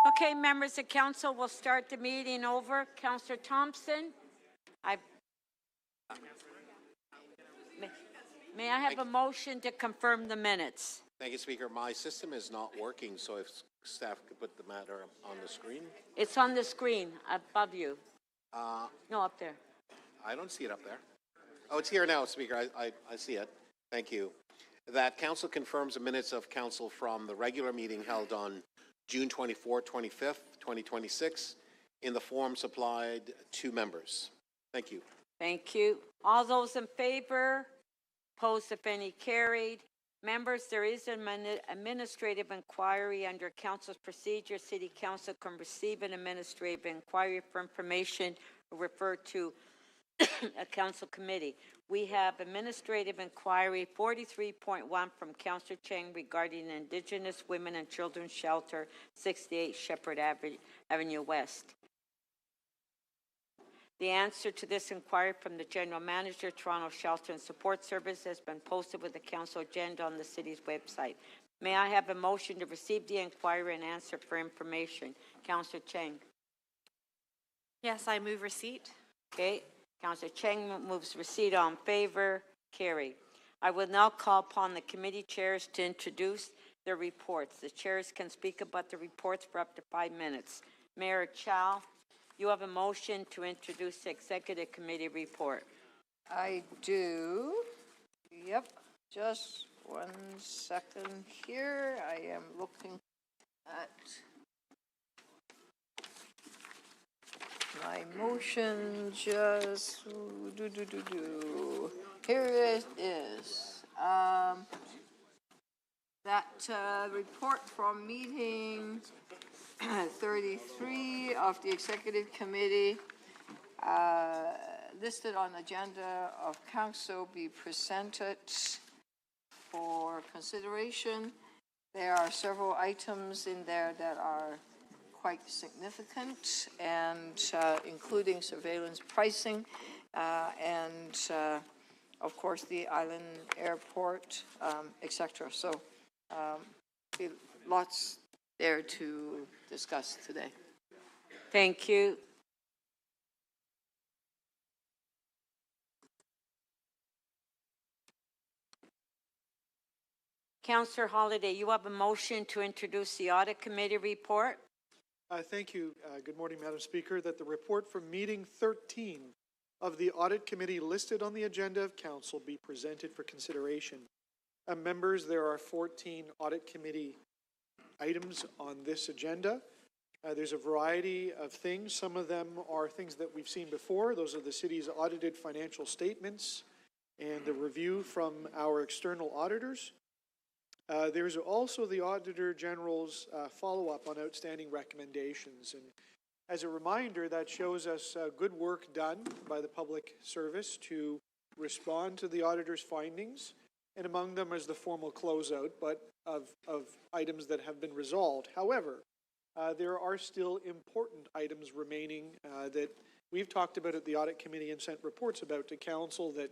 Okay, members of council, we'll start the meeting over. Councillor Thompson, may I have a motion to confirm the minutes? Thank you, Speaker. My system is not working, so if staff could put the matter on the screen. It's on the screen above you. No, up there. I don't see it up there. Oh, it's here now, Speaker. I see it. Thank you. That Council confirms the minutes of Council from the regular meeting held on June 24, 25th, 2026, in the form supplied to members. Thank you. Thank you. All those in favor? Opposed, if any, carried. Members, there is an administrative inquiry under Council's procedure. City Council can receive an administrative inquiry for information referred to a council committee. We have administrative inquiry 43.1 from Councillor Cheng regarding Indigenous Women and Children's Shelter, 68 Shepherd Avenue West. The answer to this inquiry from the General Manager, Toronto Shelter and Support Service, has been posted with the council agenda on the city's website. May I have a motion to receive the inquiry and answer for information? Councillor Cheng. Yes, I move receipt. Okay. Councillor Cheng moves receipt. On favor. Carried. I will now call upon the committee chairs to introduce their reports. The chairs can speak about the reports for up to 5 minutes. Mayor Chow, you have a motion to introduce the executive committee report. I do. Yep. Just 1 second here. I am looking at my motion. Just Here it is. That report from meeting 33 of the Executive Committee listed on agenda of Council be presented for consideration. There are several items in there that are quite significant, and including surveillance pricing and of course the island airport, etc. So lots there to discuss today. Thank you. Councillor Holliday, you have a motion to introduce the Audit Committee report. Thank you. Good morning, Madam Speaker. That the report from meeting 13 of the Audit Committee listed on the agenda of Council be presented for consideration. Members, there are 14 Audit Committee items on this agenda. There's a variety of things. Some of them are things that we've seen before. Those are the city's audited financial statements and the review from our external auditors. There's also the Auditor General's follow-up on outstanding recommendations. And as a reminder, that shows us good work done by the public service to respond to the auditor's findings. And among them is the formal closeout, but of items that have been resolved. However, there are still important items remaining that we've talked about at the Audit Committee and sent reports about to Council that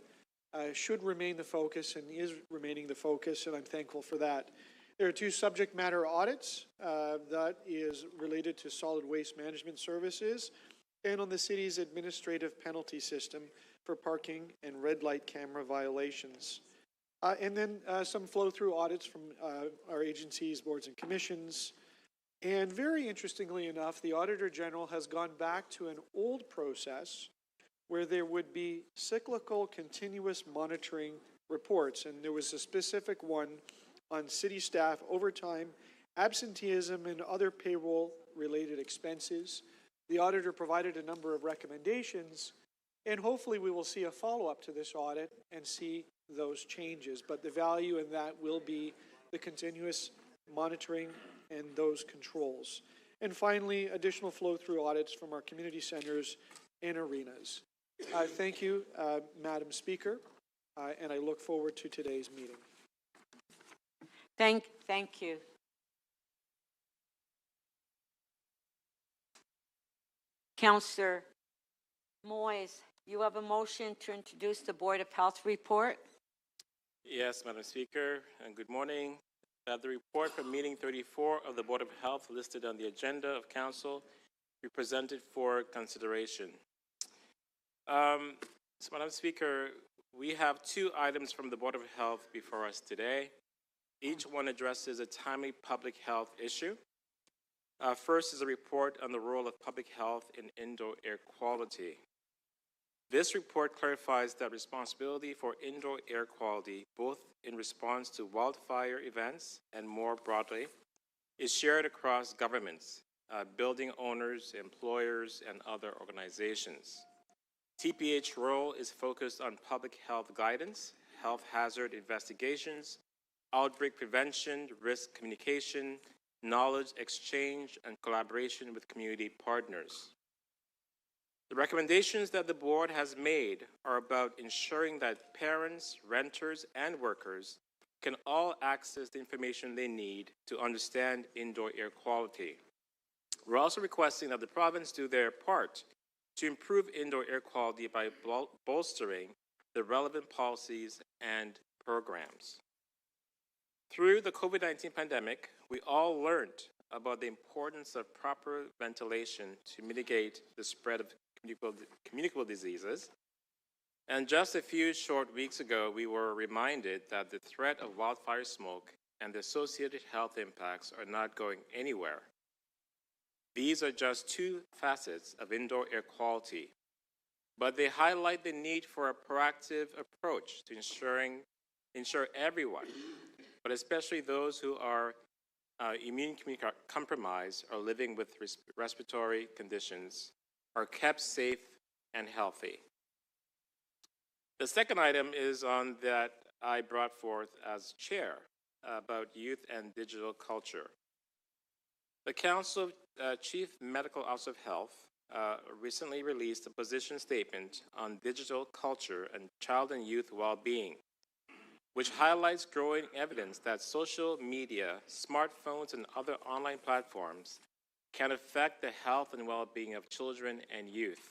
should remain the focus and is remaining the focus, and I'm thankful for that. There are 2 subject matter audits that is related to solid waste management services and on the city's administrative penalty system for parking and red light camera violations. And then some flow-through audits from our agencies, boards and commissions, And very interestingly enough, the Auditor General has gone back to an old process where there would be cyclical continuous monitoring reports. And there was a specific one on city staff overtime, absenteeism, and other payroll-related expenses. The auditor provided a number of recommendations, and hopefully we will see a follow-up to this audit and see those changes. But the value in that will be the continuous monitoring and those controls. And finally, additional flow-through audits from our community centers and arenas. Thank you, Madam Speaker, and I look forward to today's meeting. Thank you. Councillor Moyes, you have a motion to introduce the Board of Health report. Yes, Madam Speaker, and good morning. The report from meeting 34 of the Board of Health listed on the agenda of Council be presented for consideration. So, Madam Speaker, we have 2 items from the Board of Health before us today. Each one addresses a timely public health issue. First is a report on the role of public health in indoor air quality. This report clarifies that responsibility for indoor air quality, both in response to wildfire events and more broadly, is shared across governments, building owners, employers, and other organizations. TPH role is focused on public health guidance, health hazard investigations, outbreak prevention, risk communication, knowledge exchange, and collaboration with community partners. The recommendations that the board has made are about ensuring that parents, renters, and workers can all access the information they need to understand indoor air quality. We're also requesting that the province do their part to improve indoor air quality by bolstering the relevant policies and programs. Through the COVID-19 pandemic, we all learned about the importance of proper ventilation to mitigate the spread of communicable diseases. And just a few short weeks ago, we were reminded that the threat of wildfire smoke and the associated health impacts are not going anywhere. These are just 2 facets of indoor air quality, but they highlight the need for a proactive approach to ensure everyone, but especially those who are immune compromised or living with respiratory conditions, are kept safe and healthy. The second item is on that I brought forth as chair about youth and digital culture. The Council Chief Medical Officer of Health recently released a position statement on digital culture and child and youth well-being, which highlights growing evidence that social media, smartphones, and other online platforms can affect the health and well-being of children and youth.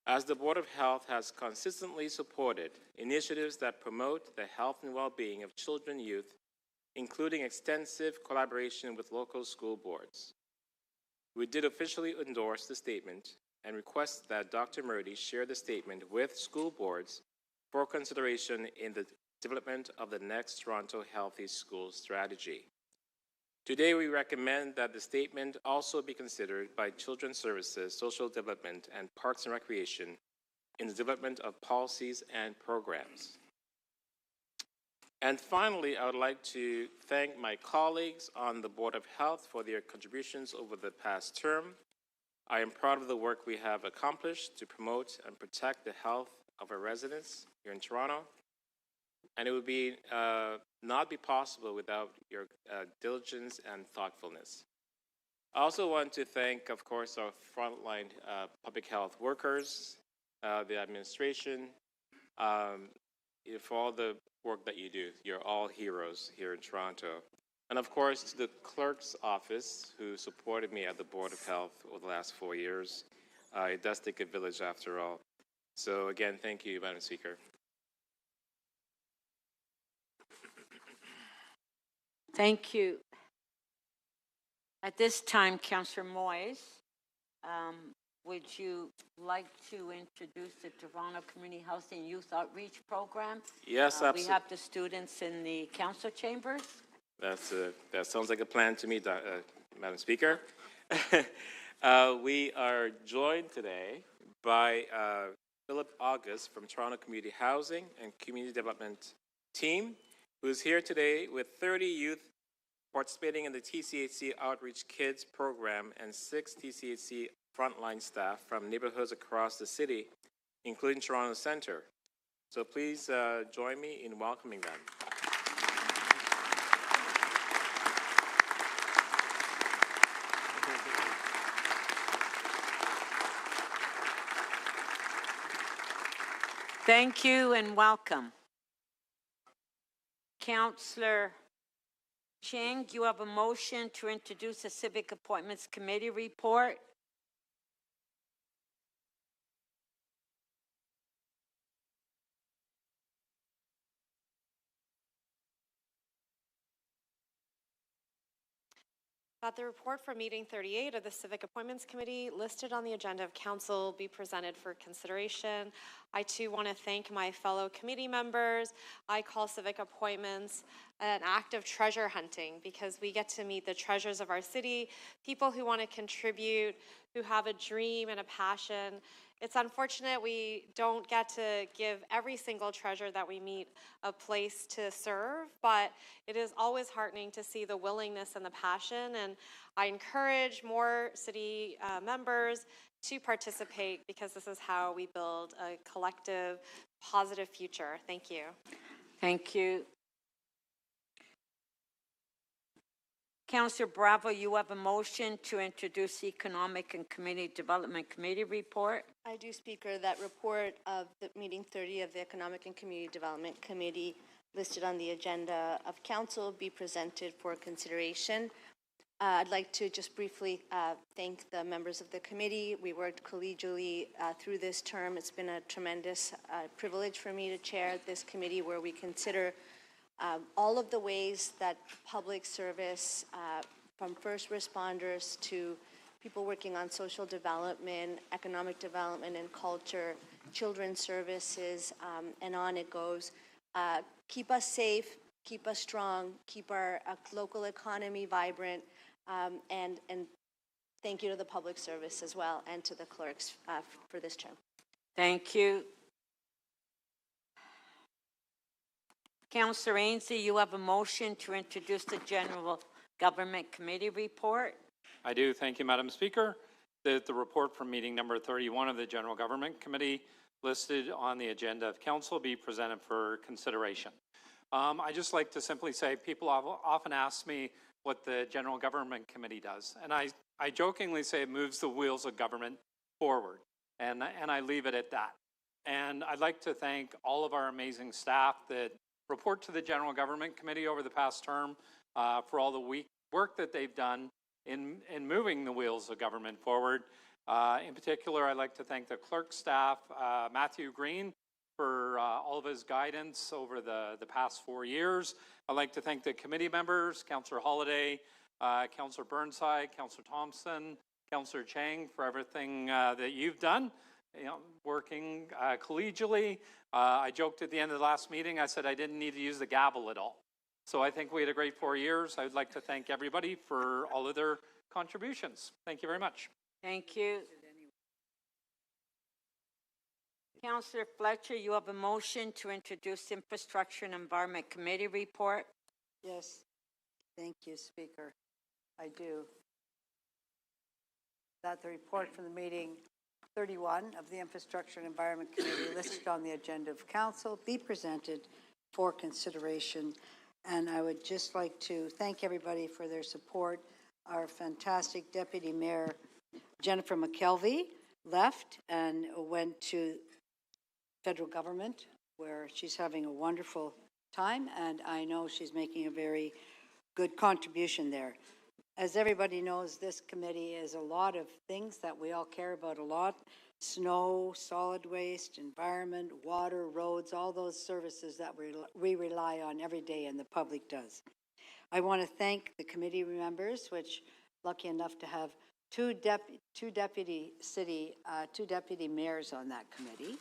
As the Board of Health has consistently supported initiatives that promote the health and well-being of children and youth, including extensive collaboration with local school boards. We did officially endorse the statement and request that Dr. Murdy share the statement with school boards for consideration in the development of the next Toronto Healthy Schools strategy. Today, we recommend that the statement also be considered by Children's Services, Social Development, and Parks and Recreation in the development of policies and programs. And finally, I would like to thank my colleagues on the Board of Health for their contributions over the past term. I am proud of the work we have accomplished to promote and protect the health of our residents here in Toronto. And it would be not be possible without your diligence and thoughtfulness. I also want to thank, of course, our frontline public health workers, the administration, for all the work that you do. You're all heroes here in Toronto. And of course, to the clerk's office who supported me at the Board of Health over the last 4 years. It does take a village after all. So again, thank you, Madam Speaker. Thank you. At this time, Councillor Moyes, would you like to introduce the Toronto Community Health and Youth Outreach Program? Yes, absolutely. We have the students in the council chambers. That sounds like a plan to me, Madam Speaker. We are joined today by Philip August from Toronto Community Housing and Community Development Team, who is here today with 30 youth participating in the TCHC Outreach Kids program and 6 TCHC frontline staff from neighborhoods across the city, including Toronto Centre. So please join me in welcoming them. Thank you and welcome. Councillor Cheng, you have a motion to introduce the Civic Appointments Committee report. That the report for meeting 38 of the Civic Appointments Committee listed on the agenda of Council be presented for consideration. I too want to thank my fellow committee members. I call Civic Appointments an act of treasure hunting because we get to meet the treasures of our city, people who want to contribute, who have a dream and a passion. It's unfortunate we don't get to give every single treasure that we meet a place to serve, but it is always heartening to see the willingness and the passion, and I encourage more city members to participate because this is how we build a collective, positive future. Thank you. Thank you. Councillor Bravo, you have a motion to introduce the Economic and Community Development Committee report. I do, Speaker. That report of the meeting 30 of the Economic and Community Development Committee listed on the agenda of Council be presented for consideration. I'd like to just briefly thank the members of the committee. We worked collegially through this term. It's been a tremendous privilege for me to chair this committee where we consider all of the ways that public service, from first responders to people working on social development, economic development and culture, children's services, and on it goes, keep us safe, keep us strong, keep our local economy vibrant, and thank you to the public service as well and to the clerks for this term. Thank you. Councillor Ainsley, you have a motion to introduce the General Government Committee report. I do. Thank you, Madam Speaker. The report from meeting number 31 of the General Government Committee listed on the agenda of Council be presented for consideration. I just like to simply say people often ask me what the General Government Committee does, and I jokingly say it moves the wheels of government forward, and I leave it at that. And I'd like to thank all of our amazing staff that report to the General Government Committee over the past term for all the work that they've done in moving the wheels of government forward. In particular, I'd like to thank the clerk staff, Matthew Green, for all of his guidance over the past 4 years. I'd like to thank the committee members, Councillor Holliday, Councillor Burnside, Councillor Thompson, Councillor Chang, for everything that you've done, working collegially. I joked at the end of the last meeting, I said I didn't need to use the gavel at all. So I think we had a great 4 years. I would like to thank everybody for all of their contributions. Thank you very much. Thank you. Councillor Fletcher, you have a motion to introduce Infrastructure and Environment Committee report. Yes, thank you, Speaker. I do. That the report from the meeting 31 of the Infrastructure and Environment Committee listed on the agenda of Council be presented for consideration. And I would just like to thank everybody for their support. Our fantastic Deputy Mayor, Jennifer McKelvey, left and went to federal government where she's having a wonderful time, and I know she's making a very good contribution there. As everybody knows, this committee is a lot of things that we all care about a lot. Snow, solid waste, environment, water, roads, all those services that we rely on every day and the public does. I want to thank the committee members, which lucky enough to have two deputy mayors on that committee,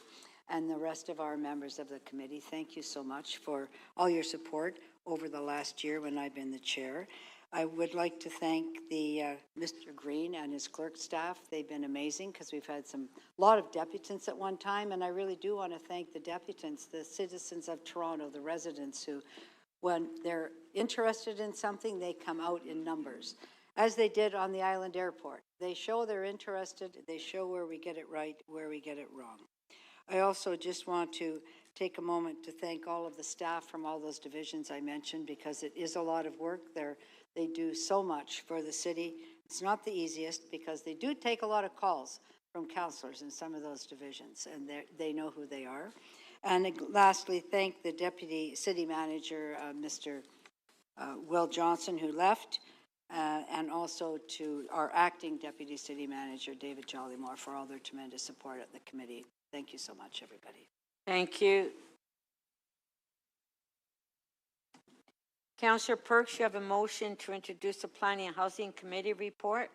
and the rest of our members of the committee. Thank you so much for all your support over the last year when I've been the chair. I would like to thank the Mr. Green and his clerk staff. They've been amazing because we've had a lot of deputants at one time, and I really do want to thank the deputants, the citizens of Toronto, the residents who, when they're interested in something, they come out in numbers, as they did on the Island Airport. They show they're interested, they show where we get it right, where we get it wrong. I also just want to take a moment to thank all of the staff from all those divisions I mentioned, because it is a lot of work. They do so much for the city. It's not the easiest because they do take a lot of calls from councillors in some of those divisions, and they know who they are. And lastly, thank the Deputy City Manager, Mr. Will Johnson, who left, and also to our acting Deputy City Manager, David Jollymore, for all their tremendous support at the committee. Thank you so much, everybody. Thank you. Councillor Perks, you have a motion to introduce the Planning and Housing Committee report.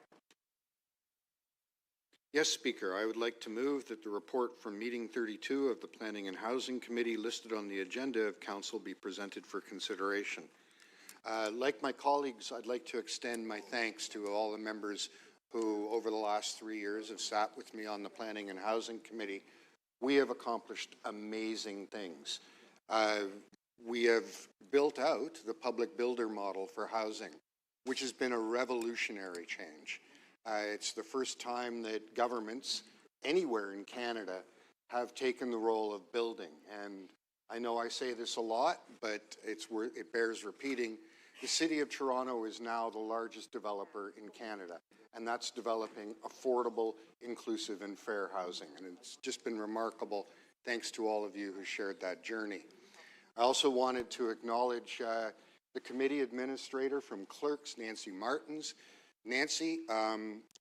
Yes, Speaker. I would like to move that the report from meeting 32 of the Planning and Housing Committee listed on the agenda of Council be presented for consideration. Like my colleagues, I'd like to extend my thanks to all the members who, over the last 3 years, have sat with me on the Planning and Housing Committee. We have accomplished amazing things. We have built out the public builder model for housing, which has been a revolutionary change. It's the first time that governments anywhere in Canada have taken the role of building. And I know I say this a lot, but it bears repeating. The City of Toronto is now the largest developer in Canada, and that's developing affordable, inclusive, and fair housing. And it's just been remarkable, thanks to all of you who shared that journey. I also wanted to acknowledge the committee administrator from Clerks, Nancy Martins. Nancy,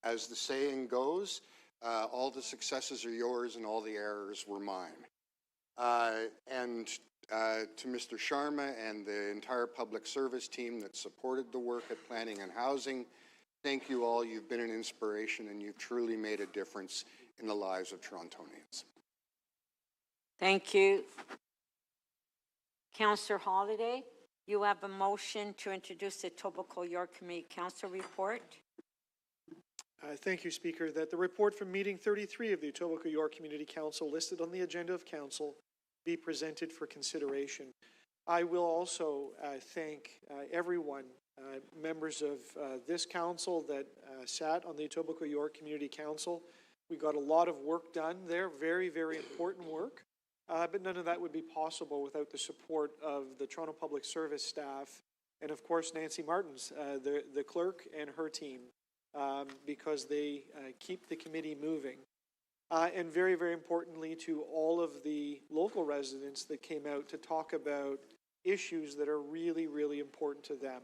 as the saying goes, all the successes are yours and all the errors were mine. And to Mr. Sharma and the entire public service team that supported the work at Planning and Housing, thank you all. You've been an inspiration and you've truly made a difference in the lives of Torontonians. Thank you. Councillor Holiday, you have a motion to introduce the Etobicoke York Community Council report. Thank you, Speaker. That the report from meeting 33 of the Etobicoke York Community Council listed on the agenda of Council be presented for consideration. I will also thank everyone, members of this council that sat on the Etobicoke York Community Council. We got a lot of work done there, very, very important work. But none of that would be possible without the support of the Toronto Public Service staff and, of course, Nancy Martins, the clerk, and her team, because they keep the committee moving. And very, very importantly, to all of the local residents that came out to talk about issues that are really, really important to them.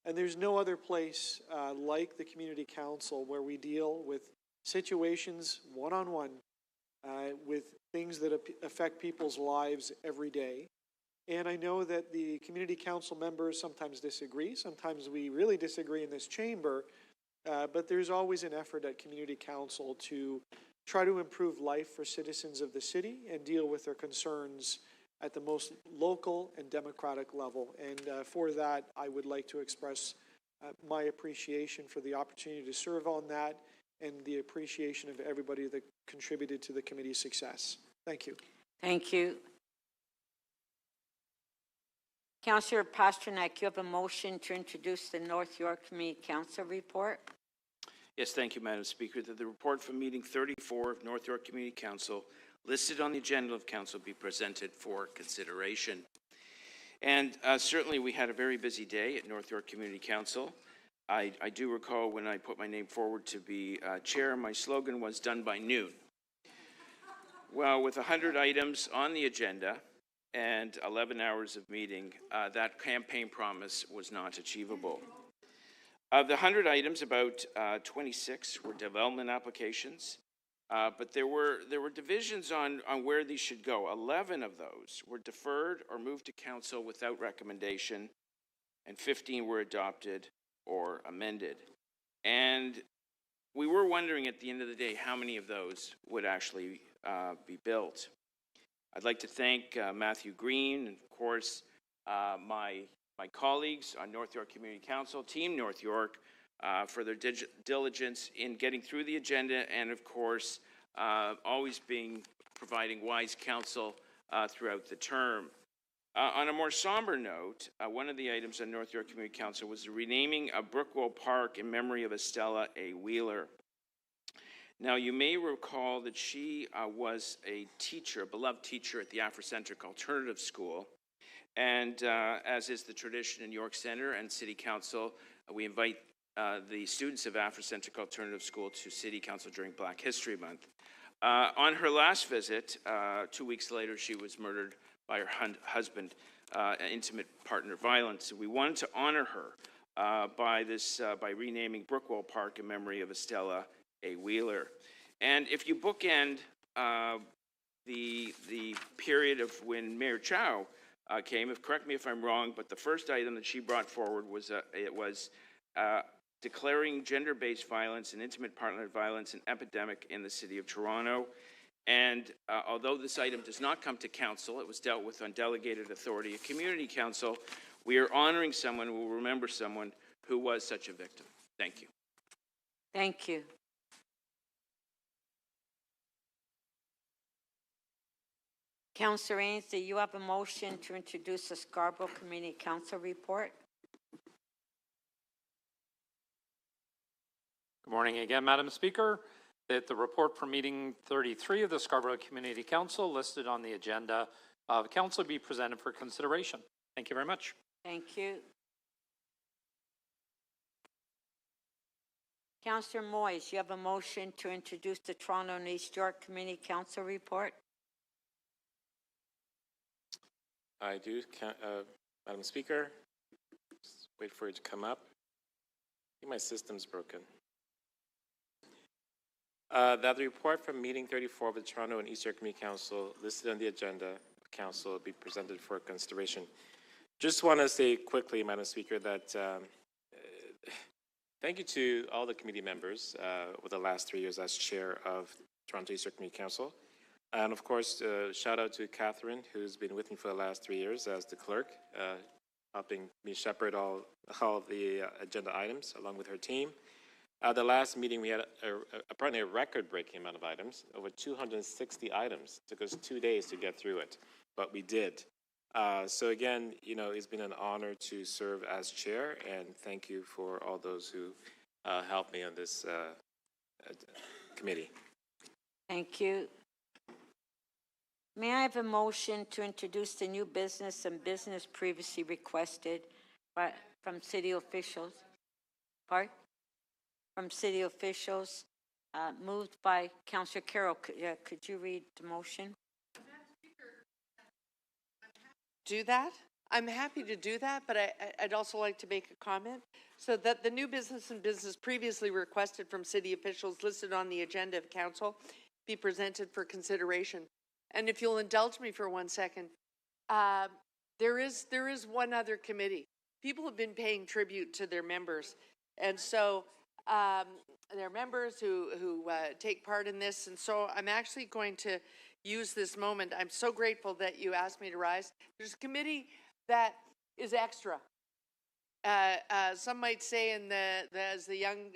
And there's no other place like the Community Council where we deal with situations one-on-one with things that affect people's lives every day. And I know that the Community Council members sometimes disagree. Sometimes we really disagree in this chamber. But there's always an effort at Community Council to try to improve life for citizens of the city and deal with their concerns at the most local and democratic level. And for that, I would like to express my appreciation for the opportunity to serve on that and the appreciation of everybody that contributed to the committee's success. Thank you. Thank you. Councillor Pasternak, you have a motion to introduce the North York Community Council report. Yes, thank you, Madam Speaker. That the report from meeting 34 of North York Community Council listed on the agenda of Council be presented for consideration. And certainly we had a very busy day at North York Community Council. I do recall when I put my name forward to be chair, my slogan was "Done by noon." Well, with 100 items on the agenda and 11 hours of meeting, that campaign promise was not achievable. Of the 100 items, about 26 were development applications, but there were divisions on where these should go. 11 of those were deferred or moved to council without recommendation, and 15 were adopted or amended. And we were wondering at the end of the day how many of those would actually be built. I'd like to thank Matthew Green and, of course, my my colleagues on North York Community Council, Team North York, for their diligence in getting through the agenda, and of course, always providing wise counsel throughout the term. On a more somber note, one of the items on North York Community Council was the renaming of Brookwell Park in memory of Estella A. Wheeler. Now, you may recall that she was a teacher, a beloved teacher at the Afrocentric Alternative School. And as is the tradition in York Centre and City Council, we invite the students of Afrocentric Alternative School to City Council during Black History Month. On her last visit, 2 weeks later, she was murdered by her husband, intimate partner violence. We wanted to honor her by renaming Brookwell Park in memory of Estella A. Wheeler. And if you bookend the period of when Mayor Chow came, correct me if I'm wrong, but the first item that she brought forward was declaring gender-based violence and intimate partner violence an epidemic in the City of Toronto. And although this item does not come to council, it was dealt with on delegated authority at Community Council, we are honoring someone who will remember someone who was such a victim. Thank you. Thank you. Councillor Ains, do you have a motion to introduce the Scarborough Community Council report? Good morning again, Madam Speaker. That the report from meeting 33 of the Scarborough Community Council listed on the agenda of council be presented for consideration. Thank you very much. Thank you. Councillor Moyes, you have a motion to introduce the Toronto and East York Community Council report? I do, Madam Speaker. Just wait for it to come up. I think my system's broken. That the report from meeting 34 of the Toronto and East York Community Council listed on the agenda of council be presented for consideration. Just want to say quickly, Madam Speaker, that thank you to all the committee members over the last 3 years as chair of Toronto East York Community Council. And of course, shout out to Catherine, who's been with me for the last 3 years as the clerk, helping me shepherd all of the agenda items along with her team. The last meeting, we had apparently a record-breaking amount of items, over 260 items. It took us 2 days to get through it, but we did. So again, you know, it's been an honor to serve as chair, and thank you for all those who helped me on this committee. Thank you. May I have a motion to introduce the new business and business previously requested from city officials? Pardon? From city officials, moved by Councillor Carroll. Could you read the motion? Do that? I'm happy to do that, but I'd also like to make a comment. So that the new business and business previously requested from city officials listed on the agenda of council be presented for consideration. And if you'll indulge me for 1 second, there is one other committee. People have been paying tribute to their members, and so their members who take part in this. And so I'm actually going to use this moment. I'm so grateful that you asked me to rise. There's a committee that is extra. Some might say, as the young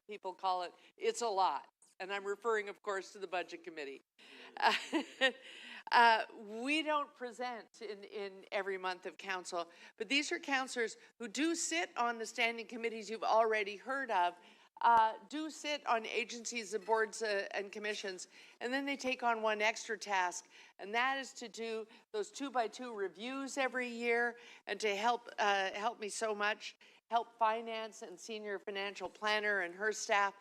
people call it, it's a lot. And I'm referring, of course, to the Budget Committee. We don't present in every month of council, but these are councillors who do sit on the standing committees you've already heard of, do sit on agencies and boards and commissions, and then they take on one extra task, and that is to do those 2x2 reviews every year, and to help me so much, help finance and senior financial planner and her staff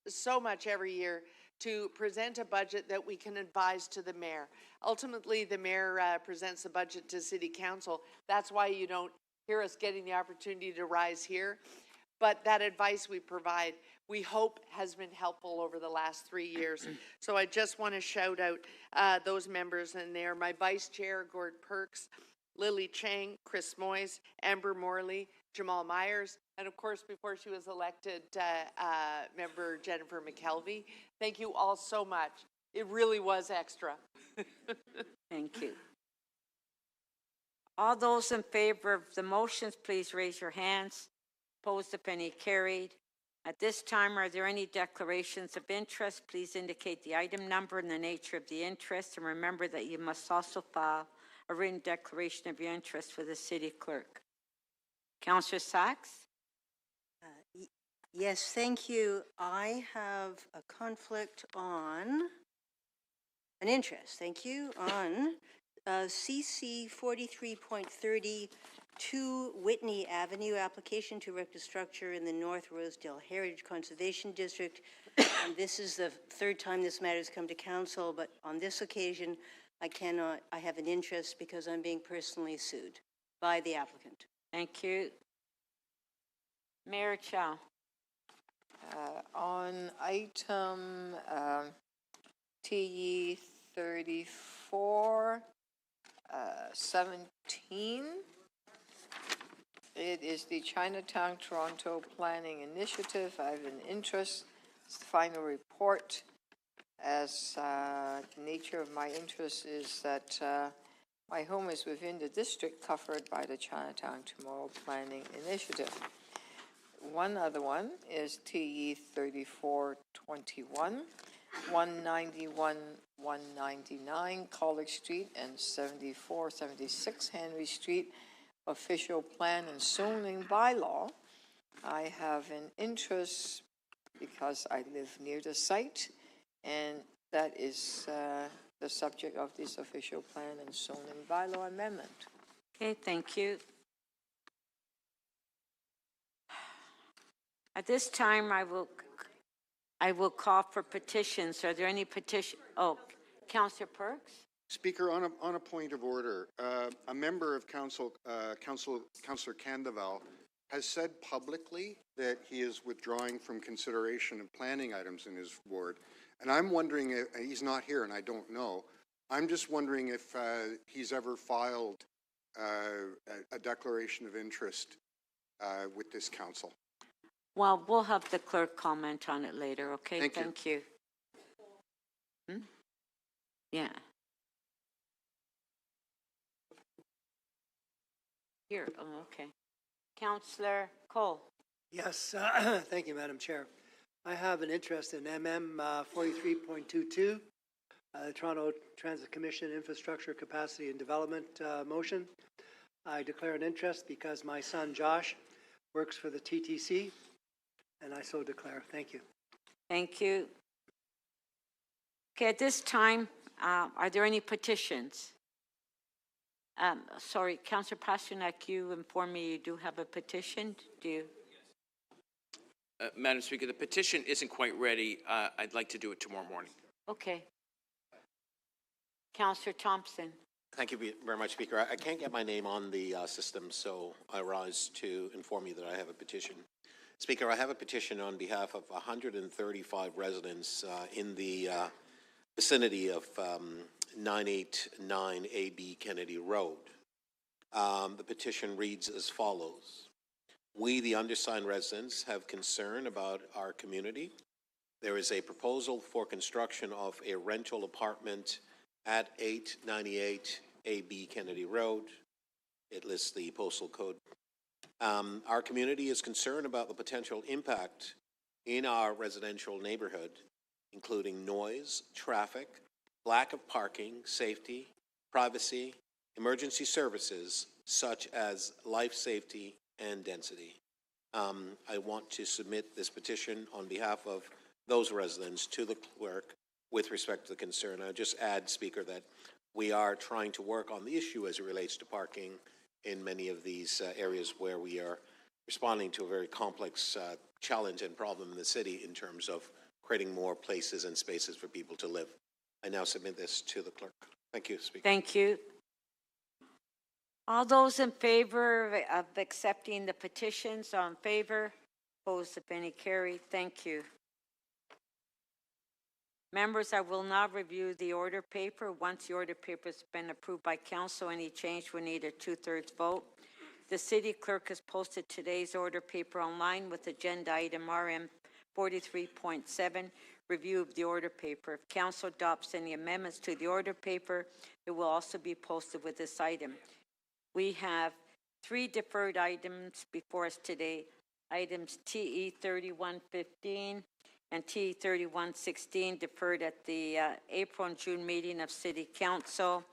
so much every year to present a budget that we can advise to the mayor. Ultimately, the mayor presents the budget to city council. That's why you don't hear us getting the opportunity to rise here. But that advice we provide, we hope, has been helpful over the last 3 years. So I just want to shout out those members, and they are my vice chair, Gord Perks, Lily Chang, Chris Moyes, Amber Morley, Jamal Myers, and of course, before she was elected, member Jennifer McKelvey. Thank you all so much. It really was extra. Thank you. All those in favor of the motions, please raise your hands. Opposed, if any, carried. At this time, are there any declarations of interest? Please indicate the item number and the nature of the interest, and remember that you must also file a written declaration of your interest for the city clerk. Councillor Sachs? Yes, thank you. I have a conflict on, an interest, thank you, on CC 43.30 2 Whitney Avenue, application to erect a structure in the North Rosedale Heritage Conservation District. And this is the third time this matter has come to council, but on this occasion, I have an interest because I'm being personally sued by the applicant. Thank you. Mayor Chow. On item TE 34, 17, it is the Chinatown Toronto Planning Initiative. I have an interest. It's the final report. As the nature of my interest is that my home is within the district covered by the Chinatown Tomorrow Planning Initiative. One other one is TE 3421, 191, 199 College Street and 7476 Henry Street, official plan and zoning bylaw. I have an interest because I live near the site, and that is the subject of this official plan and zoning bylaw amendment. Okay, thank you. At this time, I will call for petitions. Are there any petitions? Oh, Councillor Perks? Speaker, on a point of order, a member of Councillor Candeval has said publicly that he is withdrawing from consideration of planning items in his ward. And I'm wondering if he's not here, and I don't know. I'm just wondering if he's ever filed a declaration of interest with this council. Well, we'll have the clerk comment on it later, okay? Thank you. Hmm? Yeah. Here, oh, okay. Councillor Cole. Yes, thank you, Madam Chair. I have an interest in MM 43.22, the Toronto Transit Commission Infrastructure Capacity and Development motion. I declare an interest because my son Josh works for the TTC, and I so declare. Thank you. Thank you. Okay, at this time, are there any petitions? Sorry, Councillor Pasternak, you informed me you do have a petition. Do you? Madam Speaker, the petition isn't quite ready. I'd like to do it tomorrow morning. Okay. Councillor Thompson. Thank you very much, Speaker. I can't get my name on the system, so I rise to inform you that I have a petition. Speaker, I have a petition on behalf of 135 residents in the vicinity of 989 AB Kennedy Road. The petition reads as follows. We, the undersigned residents, have concern about our community. There is a proposal for construction of a rental apartment at 898 AB Kennedy Road. It lists the postal code. Our community is concerned about the potential impact in our residential neighborhood, including noise, traffic, lack of parking, safety, privacy, emergency services, such as life safety and density. I want to submit this petition on behalf of those residents to the clerk with respect to the concern. I'll just add, Speaker, that we are trying to work on the issue as it relates to parking in many of these areas where we are responding to a very complex challenge and problem in the city in terms of creating more places and spaces for people to live. I now submit this to the clerk. Thank you, Speaker. Thank you. All those in favor of accepting the petitions, are in favor. Opposed, if any, carried. Thank you. Members, I will now review the order paper. Once the order paper has been approved by council, any change will need a 2/3 vote. The city clerk has posted today's order paper online with agenda item RM 43.7, review of the order paper. If council adopts any amendments to the order paper, it will also be posted with this item. We have 3 deferred items before us today. Items TE 3115 and TE 3116 deferred at the April and June meeting of City Council.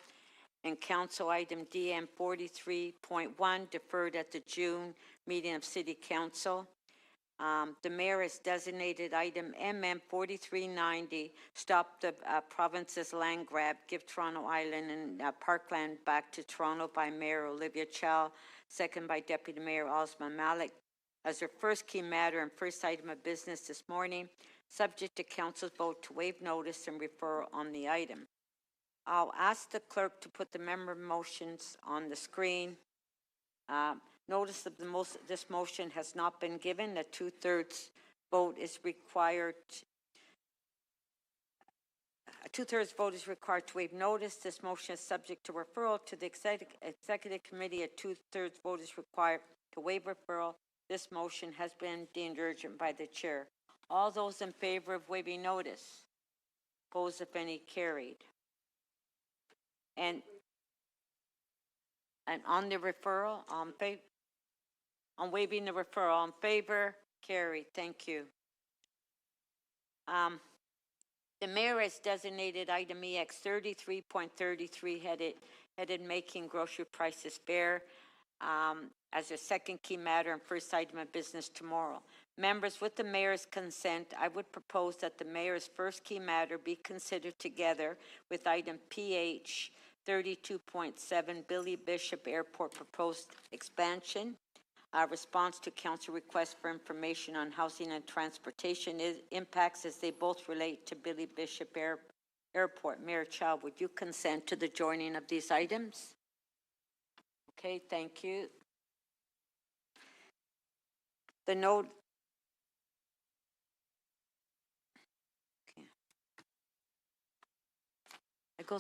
And Council Item DM 43.1 deferred at the June meeting of City Council. The mayor has designated item MM 4390, stop the province's land grab, give Toronto Island and Parkland back to Toronto by Mayor Olivia Chow, second by Deputy Mayor Osman Malik, as their first key matter and first item of business this morning, subject to council's vote to waive notice and refer on the item. I'll ask the clerk to put the member motions on the screen. Notice of this motion has not been given. A 2/3 vote is required. A 2/3 vote is required to waive notice. This motion is subject to referral to the executive committee. A 2/3 vote is required to waive referral. This motion has been deemed urgent by the chair. All those in favor of waiving notice? Opposed, if any, carried. And on the referral, on waiving the referral, in favor, carried. Thank you. The mayor has designated item EX 33.33 headed making grocery prices fair as a second key matter and first item of business tomorrow. Members, with the mayor's consent, I would propose that the mayor's first key matter be considered together with item PH 32.7 Billy Bishop Airport proposed expansion. Response to council request for information on housing and transportation impacts as they both relate to Billy Bishop Airport. Mayor Chow, would you consent to the joining of these items? Okay, thank you. The note. Okay. I go.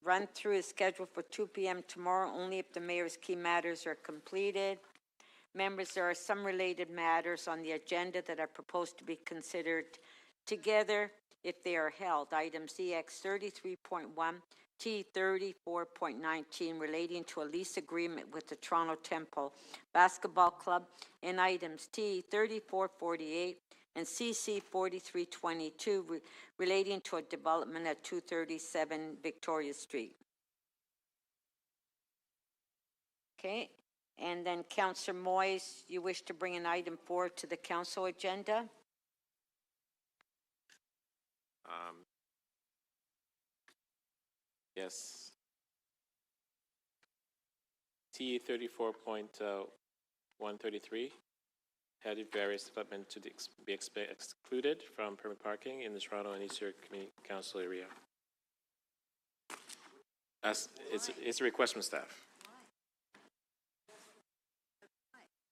Run through is scheduled for 2 p.m. tomorrow only if the mayor's key matters are completed. Members, there are some related matters on the agenda that are proposed to be considered together if they are held. Items EX 33.1, T 34.19 relating to a lease agreement with the Toronto Temple Basketball Club, and items T 3448 and CC 4322 relating to a development at 237 Victoria Street. Okay, and then Councillor Moyes, you wish to bring an item 4 to the council agenda? Yes. T 34.133. Headed various development to be excluded from permit parking in the Toronto and Eastern Community Council area. It's a request from staff.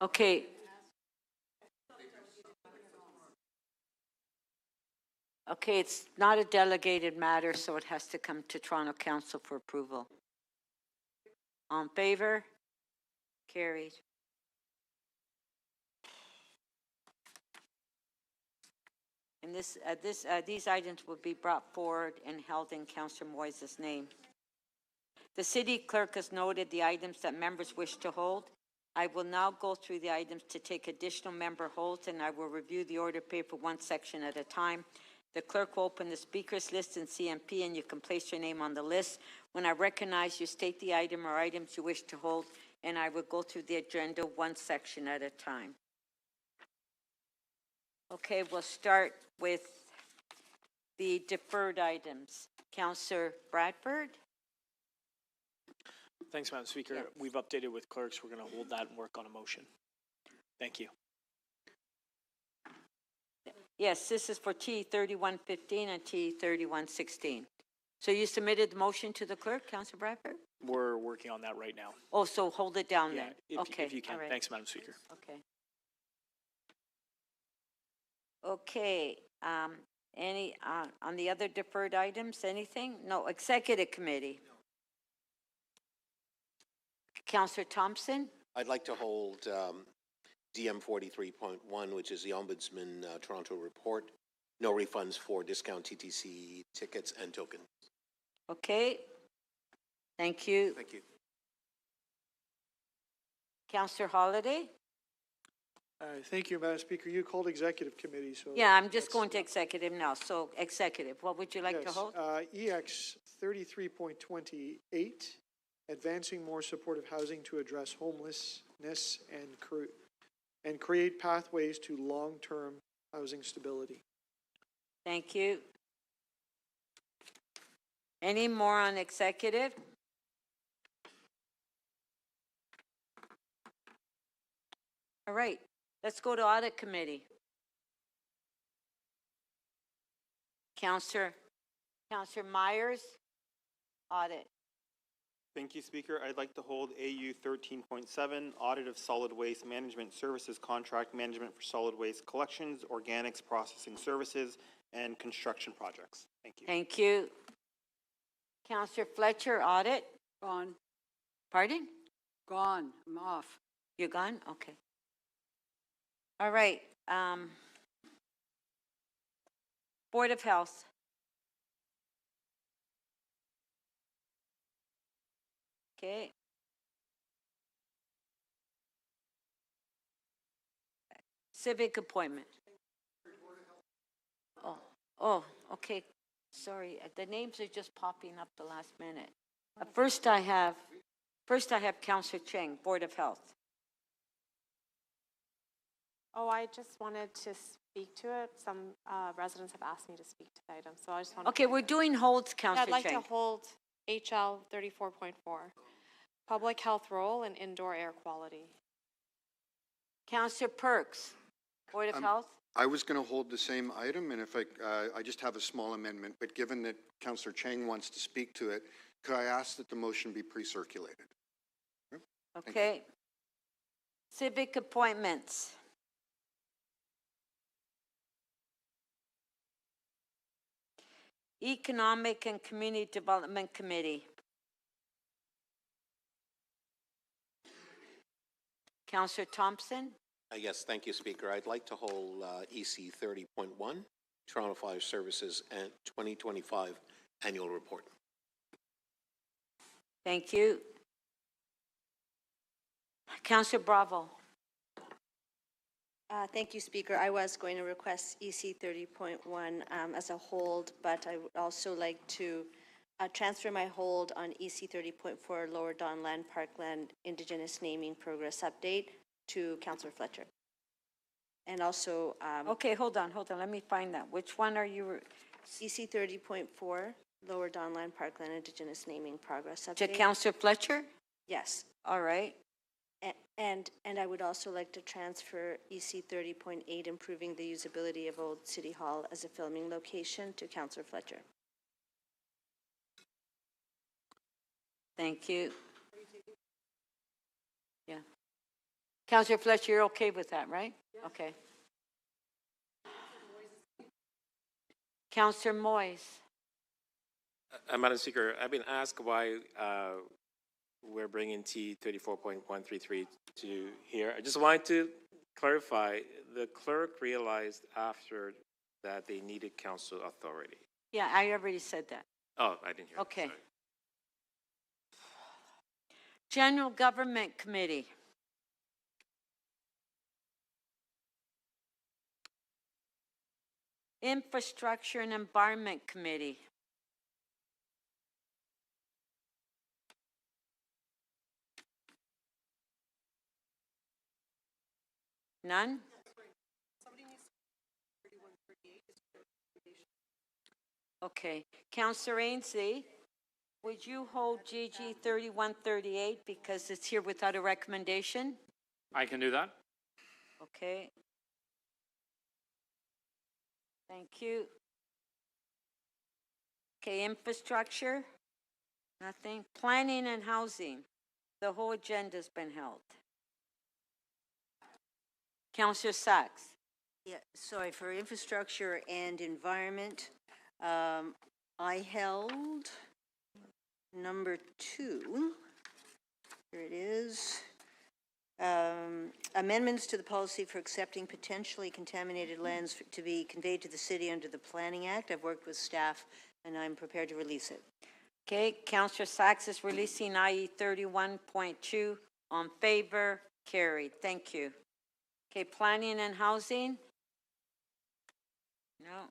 Okay. Okay, it's not a delegated matter, so it has to come to Toronto Council for approval. On favor? Carried. And these items will be brought forward and held in Councillor Moyes' name. The city clerk has noted the items that members wish to hold. I will now go through the items to take additional member holds, and I will review the order paper one section at a time. The clerk will open the speakers list in CMP, and you can place your name on the list. When I recognize you, state the item or items you wish to hold, and I will go through the agenda one section at a time. Okay, we'll start with the deferred items. Councillor Bradford. Thanks, Madam Speaker. Yes. We've updated with clerks. We're going to hold that and work on a motion. Thank you. Yes, this is for T 3115 and T 3116. So you submitted the motion to the clerk, Councillor Bradford? We're working on that right now. Oh, so hold it down then. Okay. If you can. Right. Thanks, Madam Speaker. Okay. Okay. Any on the other deferred items? Anything? No. Executive Committee. Councillor Thompson. I'd like to hold DM 43.1, which is the Ombudsman Toronto report. no refunds for discount TTC tickets and tokens. Okay. Thank you. Thank you. Councillor Holiday? Thank you, Madam Speaker. You called executive committee, so. Yeah, I'm just that's- going to executive now. So executive, what would you like to Yes, hold? EX 33.28, advancing more supportive housing to address homelessness and create pathways to long-term housing stability. Thank you. Any more on executive? All right, let's go to audit committee. Councillor Myers, audit. Thank you, Speaker. I'd like to hold AU 13.7, Audit of Solid Waste Management Services Contract Management for Solid Waste Collections, Organics Processing Services, and Construction Projects. Thank you. Thank you. Councillor Fletcher, audit. Gone. Pardon? Gone. I'm off. You're gone? Okay. All right. Board of Health. Okay. Civic appointment. Oh, okay. Sorry, the names are just popping up the last minute. First I have Councillor Cheng, Board of Health. Oh, I just wanted to speak to it. Some residents have asked me to speak to the item, so I just want to. Okay, we're doing holds, Yeah, Councillor I'd Cheng. like to hold HL 34.4, public health role and indoor air quality. Councillor Perks, Board of Health. I was going to hold the same item, and if I just have a small amendment, but given that Councillor Chang wants to speak to it, could I ask that the motion be pre-circulated? Okay. Civic appointments. Economic and Community Development Committee. Councillor Thompson. Yes, thank you, Speaker. I'd like to hold EC 30.1, Toronto Fire Services and 2025 Annual Report. Thank you. Councillor Bravo. Thank you, Speaker. I was going to request EC 30.1 as a hold, but I would also like to transfer my hold on EC 30.4 Lower Don Land Parkland Indigenous Naming Progress Update to Councillor Fletcher. And also... okay, hold on. Let me find that. Which one are you... EC 30.4 Lower Don Land Parkland Indigenous Naming Progress Update. To Councillor Fletcher? Yes. All right. And I would also like to transfer EC 30.8, improving the usability of Old City Hall as a filming location, to Councillor Fletcher. Thank you. Yeah. Councillor Fletcher, you're okay with that, right? Yeah. Okay. Councillor Moyes. Madam Speaker, I've been asked why we're bringing T 34.133 to here. I just wanted to clarify, the clerk realized after that they needed council authority. Yeah, I already said that. Oh, I didn't hear. Okay. Sorry. General Government Committee. Infrastructure and Environment Committee. None? Okay. Councillor Ainsley, would you hold GG 3138 because it's here without a recommendation? I can do that. Okay. Thank you. Okay, infrastructure? Nothing. Planning and housing? The whole agenda's been held. Councillor Sachs? Yeah, sorry, for infrastructure and environment, I held number 2. Here it is. Amendments to the policy for accepting potentially contaminated lands to be conveyed to the city under the Planning Act. I've worked with staff and I'm prepared to release it. Okay, Councillor Sachs is releasing IE 31.2. On favor, carried. Thank you. Okay, planning and housing? No.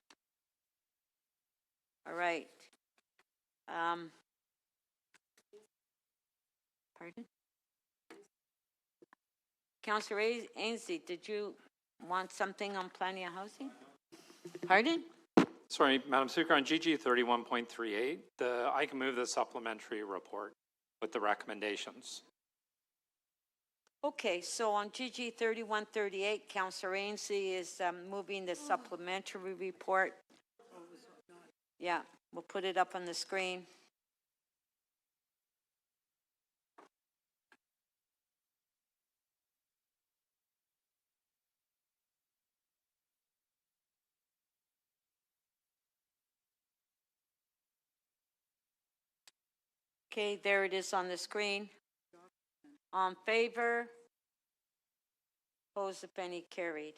All right. Pardon? Councillor Ainsley, did you want something on planning and housing? Pardon? Sorry, Madam Speaker, on GG 31.38, I can move the supplementary report with the recommendations. Okay, so on GG 3138, Councillor Ainsley is moving the supplementary report. Yeah, we'll put it up on the screen. Okay, there it is on the screen. On favor? Opposed, if any, carried.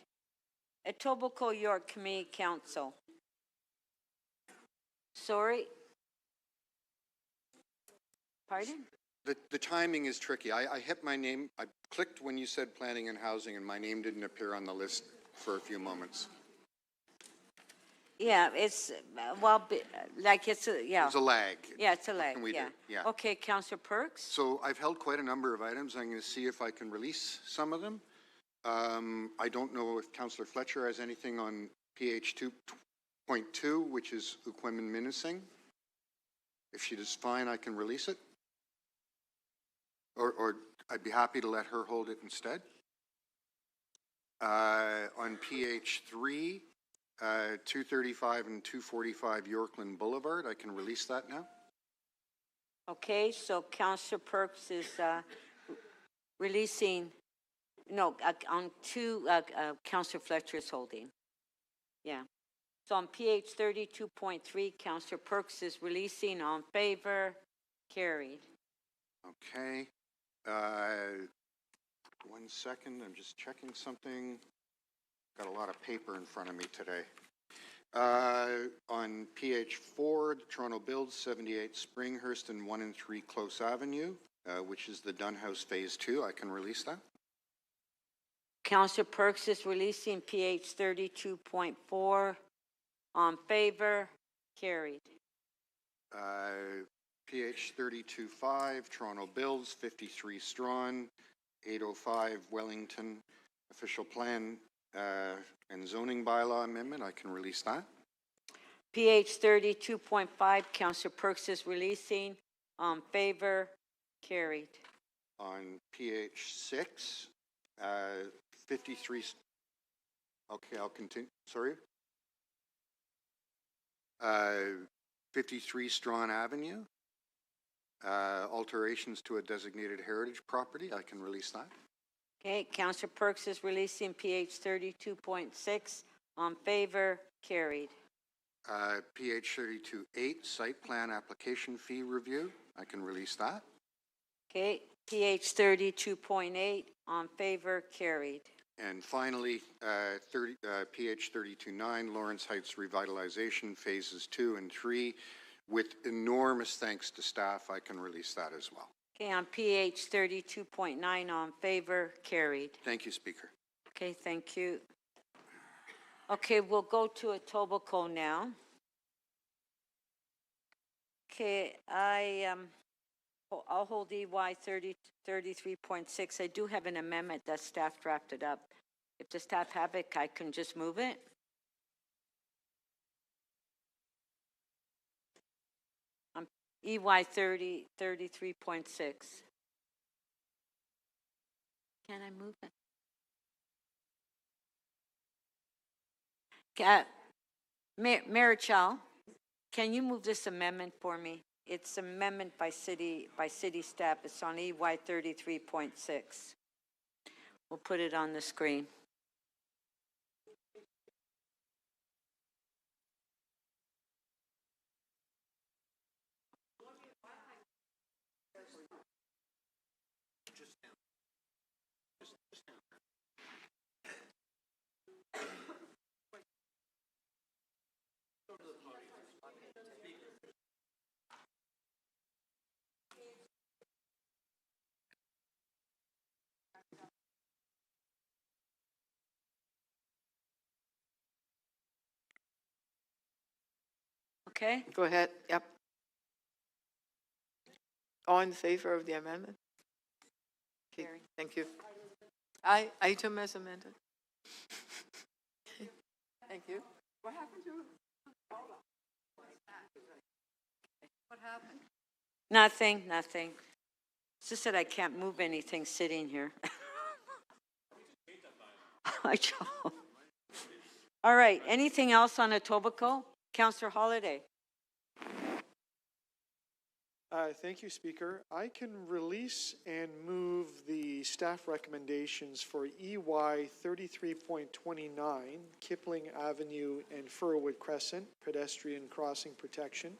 Etobicoke York Community Council. Sorry? Pardon? The timing is tricky. I hit my name, I clicked when you said planning and housing, and my name didn't appear on the list for a few moments. Yeah, it's, well, like it's a, yeah. There's a lag. Yeah, it's a lag, Can we do? yeah. Yeah. Okay, Councillor Perks? So I've held quite a number of items. I'm going to see if I can release some of them. I don't know if Councillor Fletcher has anything on PH 2.2, which is Uquemin Minising. If she does fine, I can release it. Or I'd be happy to let her hold it instead. On PH 3, 235 and 245 Yorkland Boulevard, I can release that now. Okay, so Councillor Perks is releasing, no, on two, Councillor Fletcher is holding. Yeah. So on PH 32.3, Councillor Perks is releasing. On favor, carried. Okay. 1 second, I'm just checking something. Got a lot of paper in front of me today. On PH 4, the Toronto Builds 78 Springhurst and 1 and 3 Close Avenue, which is the Dunhouse Phase 2. I can release that. Councillor Perks is releasing PH 32.4. On favor, carried. PH 32.5, Toronto Builds 53 Strawn, 805 Wellington, official plan and zoning bylaw amendment. I can release that. PH 32.5, Councillor Perks is releasing. On favor, carried. On PH 6, 53, okay, I'll continue, sorry. 53 Strawn Avenue, alterations to a designated heritage property. I can release that. Okay, Councillor Perks is releasing PH 32.6. On favor, carried. PH 32.8, site plan application fee review. I can release that. Okay, PH 32.8. On favor, carried. And finally, PH 32.9, Lawrence Heights Revitalization Phases 2 and 3. With enormous thanks to staff, I can release that as well. Okay, on PH 32.9, on favor, carried. Thank you, Speaker. Okay, thank you. Okay, we'll go to Etobicoke now. Okay, I'll hold EY 33.6. I do have an amendment that staff drafted up. If the staff have it, I can just move it. EY 33.6. Can I move it? Mayor Chow, can you move this amendment for me? It's amendment by city staff. It's on EY 33.6. We'll put it on the screen. Okay? Go ahead. Yep. All in favor of the amendment? Okay, thank you. Item as amended. Thank you. What happened to What happened? Nothing, nothing. It's just that I can't move anything sitting here. I know. All right, anything else on Etobicoke? Councillor Holiday. Thank you, Speaker. I can release and move the staff recommendations for EY 33.29, Kipling Avenue and Furwood Crescent, pedestrian crossing protection.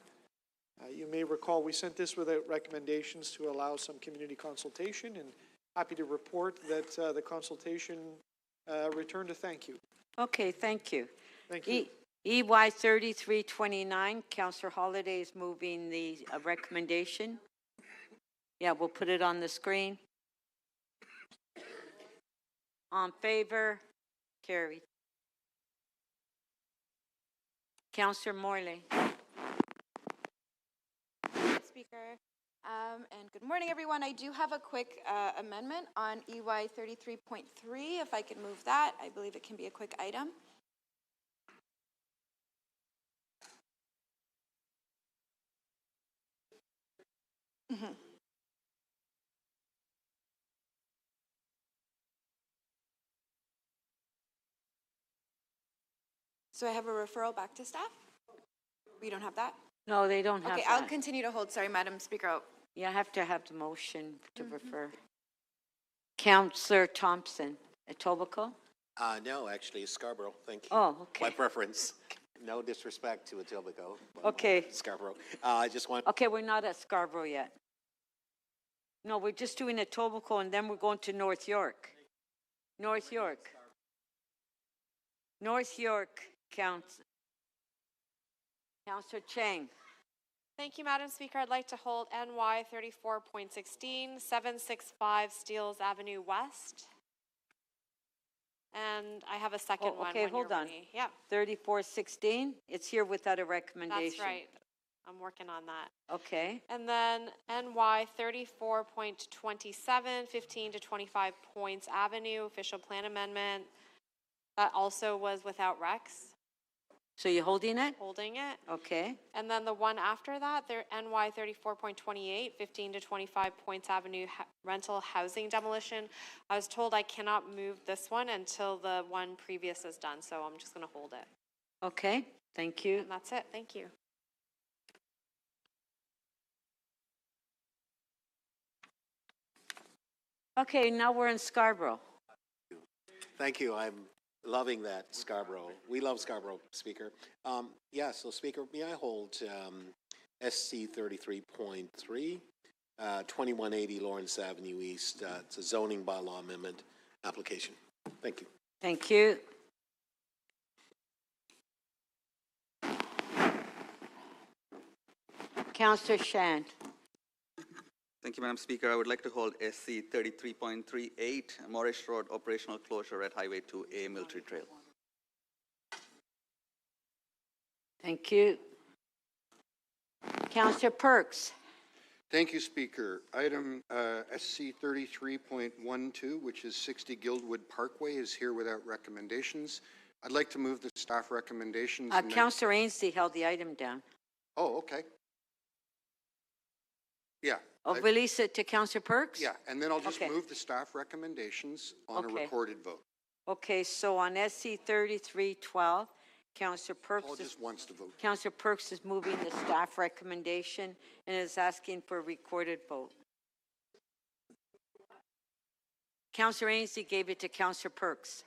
You may recall we sent this with recommendations to allow some community consultation, and happy to report that the consultation returned a thank you. Okay, thank you. Thank you. EY 3329, Councillor Holiday is moving the recommendation. Yeah, we'll put it on the screen. On favor? Carried. Councillor Morley. Speaker, and good morning, everyone. I do have a quick amendment on EY 33.3. If I could move that, I believe it can be a quick item. So I have a referral back to staff? We don't have that? No, they don't have Okay, that. I'll continue to hold. Sorry, Madam Speaker. You have to have the motion to refer. Councillor Thompson, Etobicoke? No, actually, Scarborough, thank you. Oh, okay. My preference. No disrespect to Etobicoke. but Okay. Scarborough. I just want. Okay, we're not at Scarborough yet. No, we're just doing Etobicoke and then we're going to North York. North York. North York, Councillor Chang. Thank you, Madam Speaker. I'd like to hold NY 34.16, 765 Steeles Avenue West. And I have a second one. Okay, when hold you're on. ready. Yep, 3416, it's here without a recommendation. that's right. I'm working on that. Okay, And then NY 34.27, 15 to 25 Points Avenue, official plan amendment. That also was without Rex, so you're holding it? holding it. Okay, And then the one after that, they're NY 34.28, 15 to 25 Points Avenue rental housing demolition. I was told I cannot move this one until the one previous is done, so I'm just going to hold it. okay, thank you. And that's it. Thank you. Okay, now we're in Scarborough. Thank you. I'm loving that Scarborough. We love Scarborough, Speaker. Yeah, so Speaker, may I hold SC 33.3, 2180 Lawrence Avenue East. It's a zoning bylaw amendment application. Thank you. Thank you. Councillor Shand. Thank you, Madam Speaker. I would like to hold SC 33.38, Morris Road operational closure at Highway 2A Military Trail. Thank you. Councillor Perks. Thank you, Speaker. Item SC 33.12, which is 60 Guildwood Parkway, is here without recommendations. I'd like to move the staff recommendations. Councillor Ainsley held the item down. Oh, okay. Yeah. I'll release it to Councillor Perks? Yeah, and then I'll just Okay. move the staff recommendations on a Okay. recorded vote. Okay, so on SC 3312, Councillor Perks Paul is, just wants to vote. Councillor Perks is moving the staff recommendation and is asking for a recorded vote. Councillor Ainsley gave it to Councillor Perks.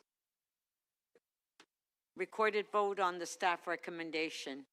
Recorded vote on the staff recommendation.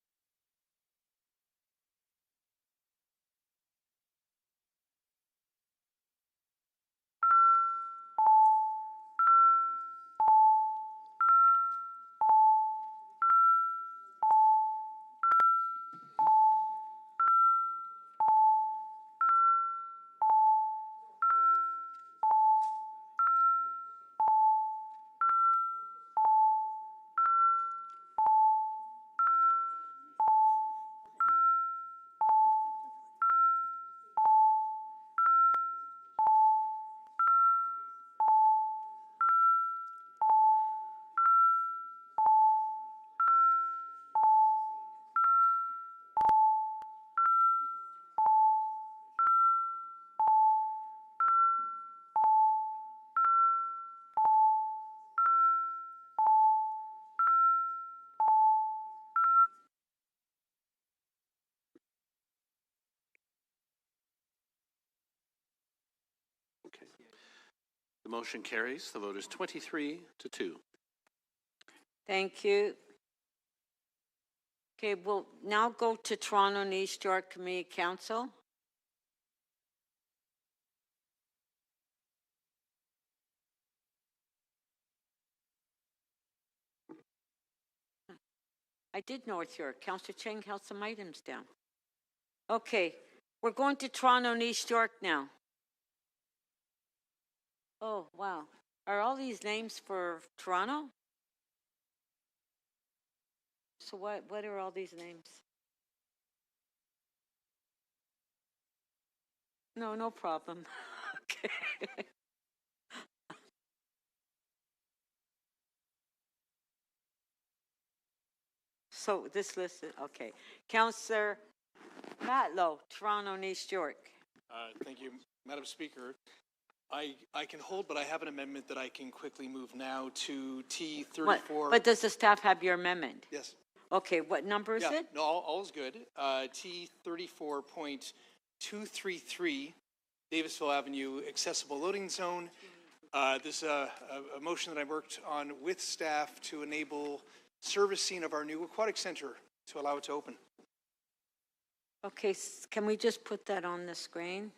The motion carries. The vote is 23-2. Thank you. Okay, we'll now go to Toronto and East York Community Council. I did North York. Councillor Cheng held some items down. Okay, we're going to Toronto and East York now. Oh, wow. Are all these names for Toronto? So what are all these names? No, no problem. Okay. So this list is, okay. Councillor Matlow, Toronto and East York. Thank you, Madam Speaker. I can hold, but I have an amendment that I can quickly move now to T34. But does the staff have your amendment? Yes. Okay, what number is it? No, all is good. T34.233, Davisville Avenue Accessible Loading Zone. This is a motion that I worked on with staff to enable servicing of our new aquatic center to allow it to open. Okay, can we just put that on the screen?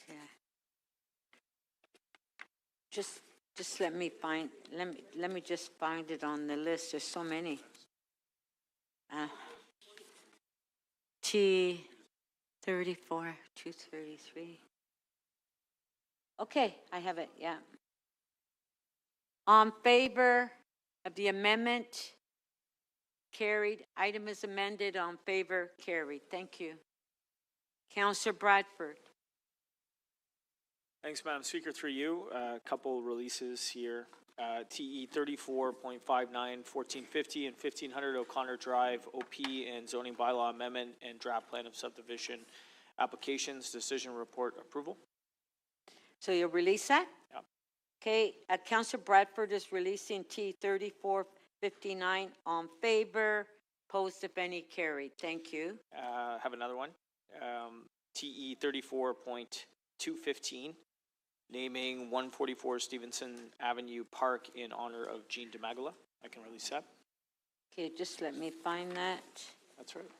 Okay. Just let me just find it on the list. There's so many. T34, 233. Okay, I have it, yeah. On favor of the amendment, carried. Item is amended. On favor, carried. Thank you. Councillor Bradford. Thanks, Madam Speaker. Through you, a couple releases here. TE 34.59, 1450 and 1500 O'Connor Drive, OP and zoning bylaw amendment and draft plan of subdivision applications, decision report approval. So you'll release that? Yeah. Okay, Councillor Bradford is releasing T 3459 on favor, opposed if any, carried. Thank you. Have another one. TE 34.215, naming 144 Stevenson Avenue Park in honor of Jean DeMagala. I can release that. Okay, just let me find that. That's right.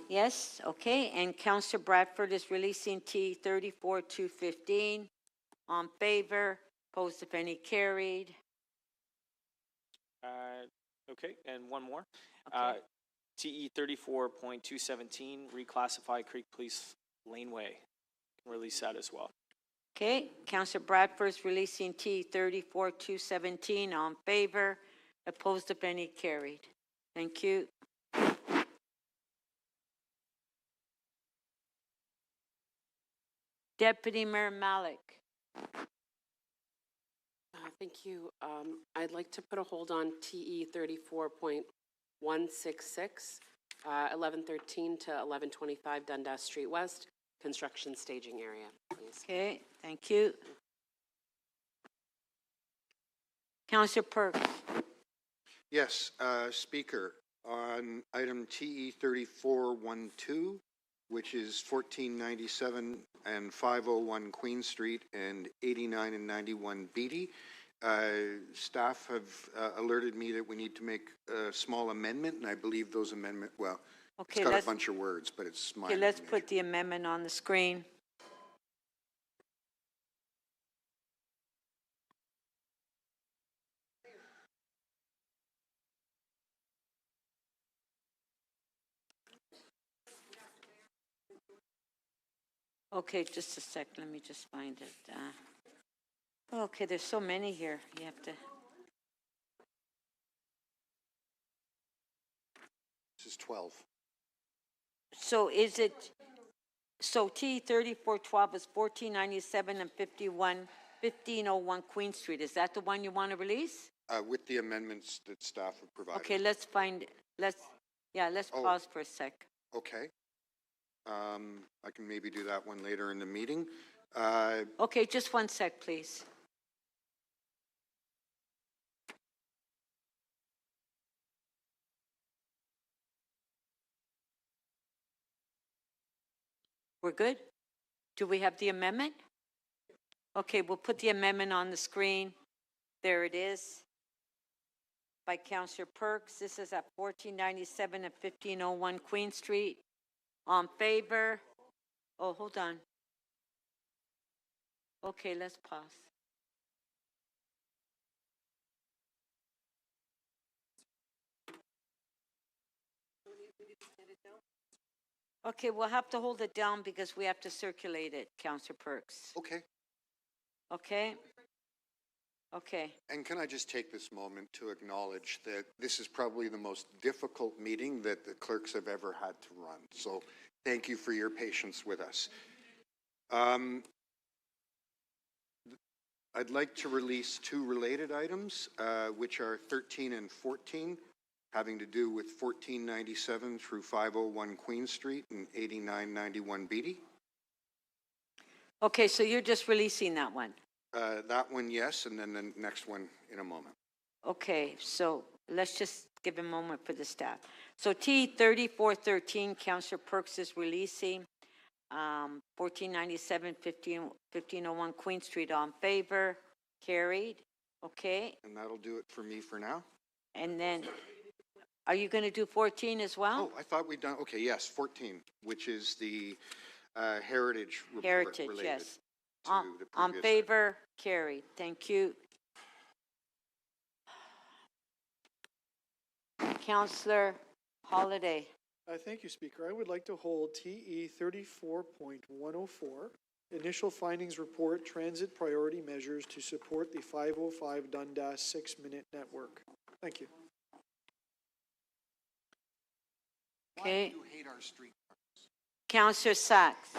Yes, okay, and Councillor Bradford is releasing T 34.215 on favor, opposed if any, carried. Okay, and one more. Okay. TE 34.217, reclassify Creek Police Laneway. Can release that as well. Okay, Councillor Bradford is releasing T 34.217 on favor, opposed if any, carried. Thank you. Deputy Mayor Malik. Thank you. I'd like to put a hold on TE 34.166, 1113 to 1125 Dundas Street West, construction staging area, please. Okay, thank you. Councillor Perks. Yes, Speaker, on item TE 3412, which is 1497 and 501 Queen Street and 89 and 91 Beatty, staff have alerted me that we need to make a small amendment, and I believe those amendment, well, Okay, it's got a bunch of words, but it's my Okay, let's put the amendment on the screen. Okay, just a sec. Let me just find it. Okay, there's so many here. You have to. This is 12. So is it? So T 3412 is 1497 and 1501 Queen Street. Is that the one you want to release? With the amendments that staff have provided. Okay, let's pause for a sec. Okay. I can maybe do that one later in the meeting. Okay, just one sec, please. We're good? Do we have the amendment? Okay, we'll put the amendment on the screen. There it is. By Councillor Perks. This is at 1497 and 1501 Queen Street. On favor? Oh, hold on. Okay, let's pause. Okay, we'll have to hold it down because we have to circulate it, Councillor Perks. Okay. Okay? Okay. And can I just take this moment to acknowledge that this is probably the most difficult meeting that the clerks have ever had to run. So thank you for your patience with us. I'd like to release two related items, which are 13 and 14, having to do with 1497 through 501 Queen Street and 8991 Beatty. Okay, so you're just releasing that one. That one, yes, and then the next one in a moment. Okay, so let's just give a moment for the staff. So T 3413, Councillor Perks is releasing. 1497, 1501 Queen Street on favor, carried. Okay. And that'll do it for me for now. And then, are you going to do 14 as well? Oh, I thought we'd done, okay, yes, 14, which is the heritage report Heritage, related yes. to the On previous favor, carried. Thank you. Councillor Holiday. Thank you, Speaker. I would like to hold TE 34.104, Initial Findings Report, Transit Priority Measures to Support the 505 Dundas 6-Minute Network. Thank you. Okay. Why do you hate our street cars? Councillor Sachs.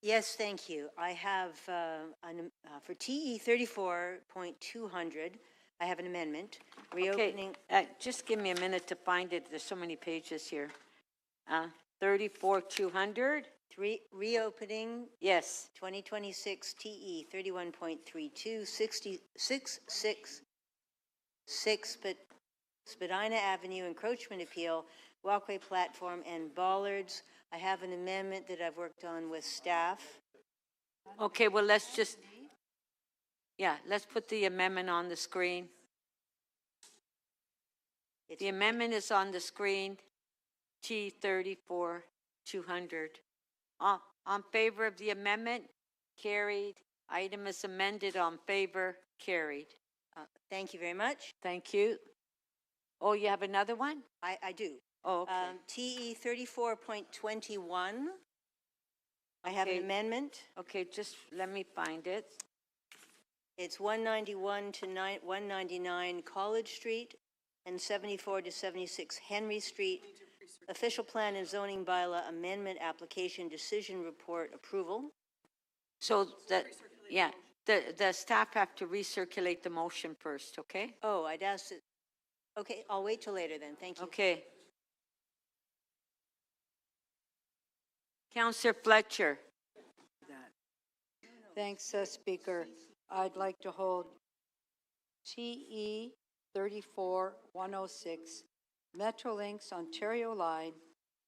Yes, thank you. I have, for TE 34.200, I have an amendment, reopening. Okay, just give me a minute to find it. There's so many pages here. 34,200. Reopening. Yes. 2026 TE 31.32, 666 Spadina Avenue encroachment appeal, walkway platform and bollards. I have an amendment that I've worked on with staff. Okay, well, let's just, yeah, let's put the amendment on the screen. The amendment is on the screen, T 34,200. On favor of the amendment, carried. Item is amended, on favor, carried. Thank you very much. Thank you. Oh, you have another one? I do. Oh, okay. TE 34.21. I have an amendment. Okay, just let me find it. It's 191 to 199 College Street and 74 to 76 Henry Street. Official plan and zoning bylaw amendment application decision report approval. So that, yeah, the staff have to recirculate the motion first, okay? Oh, I'd asked it. Okay, I'll wait till later then. Thank you. Okay. Councillor Fletcher. Thanks, Speaker. I'd like to hold TE 34-106, Metrolinx Ontario Line,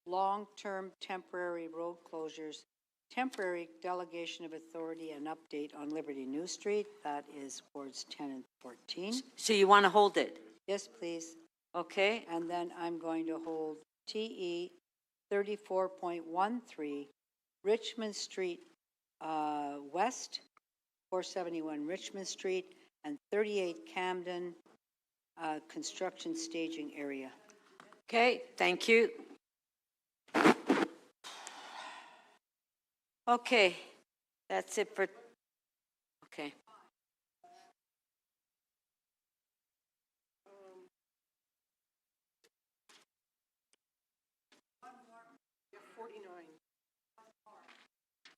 long-term temporary road closures, temporary delegation of authority and update on Liberty New Street. That is wards 10 and 14. So you want to hold it? Yes, please. Okay. And then I'm going to hold TE 34.13, Richmond Street West, 471 Richmond Street, and 38 Camden construction staging area. Okay, thank you. Okay, that's it for, okay.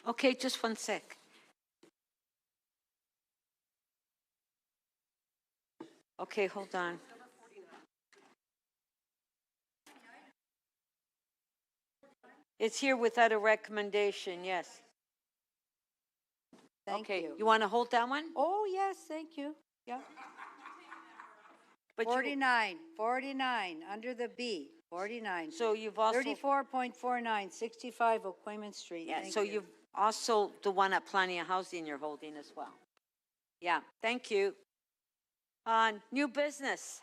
Okay, just one sec. Okay, hold on. It's here without a recommendation, yes. Thank okay, you. You want to hold that one? Oh, yes, thank you. Yeah. But 49, under the B, 49. So you've also. 34.49, 65 Oquaman Street. Yeah, Thank so you. you've also, the one at Planning and Housing you're holding as well. Yeah, thank you. New business.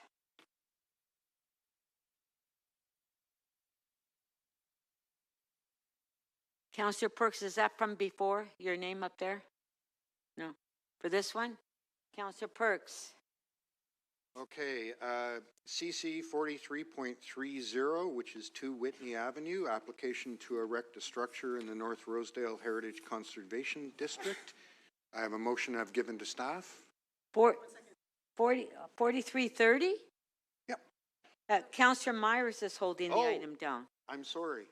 Councillor Perks, is that from before, your name up there? No. For this one? Councillor Perks. Okay, CC 43.30, which is 2 Whitney Avenue, application to erect a structure in the North Rosedale Heritage Conservation District. I have a motion I've given to staff. 4330? Yep. Councillor Myers is holding the item down. I'm sorry.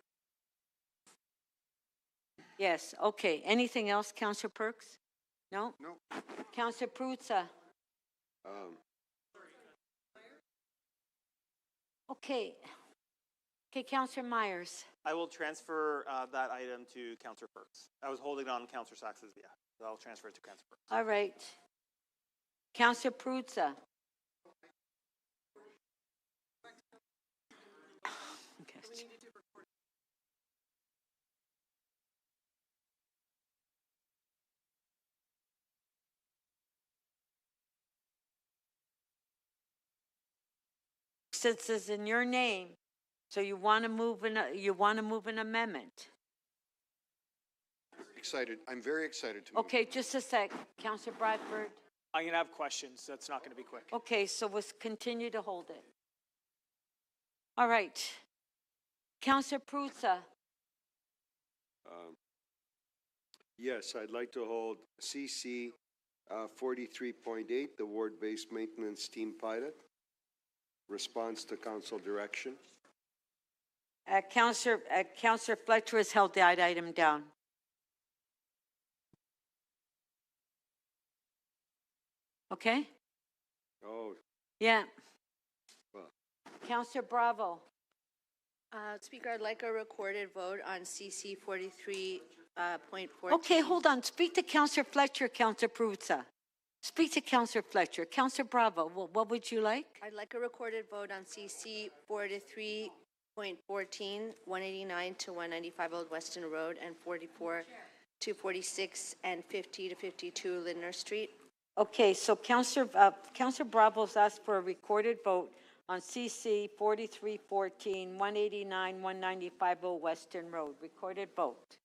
Yes, okay. Anything else, Councillor Perks? No? No. Councillor Prutza? Okay. Okay, Councillor Myers. I will transfer that item to Councillor Perks. I was holding on Councillor Sax's behalf, so I'll transfer it to Councillor Perks. All right. Councillor Prutza? Okay. Since it's in your name, so you want to move an amendment. Excited. I'm very excited to move. Okay, just a sec. Councillor Bradford. I'm going to have questions. That's not going to be quick. Okay, so we'll continue to hold it. All right. Councillor Prutza. Yes, I'd like to hold CC 43.8, the ward-based maintenance team pilot. Response to council direction. Councillor Fletcher has held that item down. Okay? Oh. Yeah. Well. Councillor Bravo. Speaker, I'd like a recorded vote on CC 43.14. Okay, hold on. Speak to Councillor Fletcher, Councillor Prutza. Speak to Councillor Fletcher. Councillor Bravo, what would you like? I'd like a recorded vote on CC 43.14, 189 to 195 Old Weston Road, and 44 to 46 and 50 to 52 Lindner Street. Okay, so Councillor Bravo's asked for a recorded vote on CC 4314, 189, 195 Old Western Road. Recorded vote.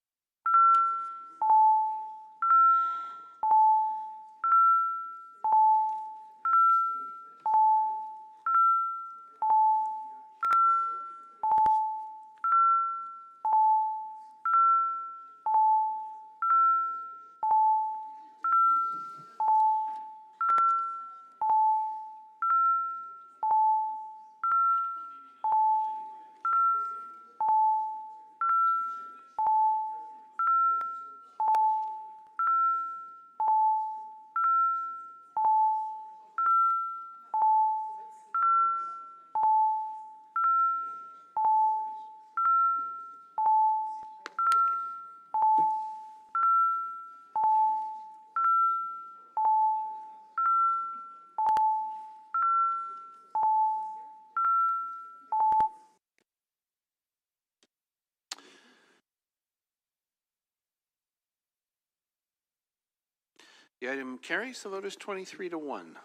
The item carries. The vote is 23 to 1.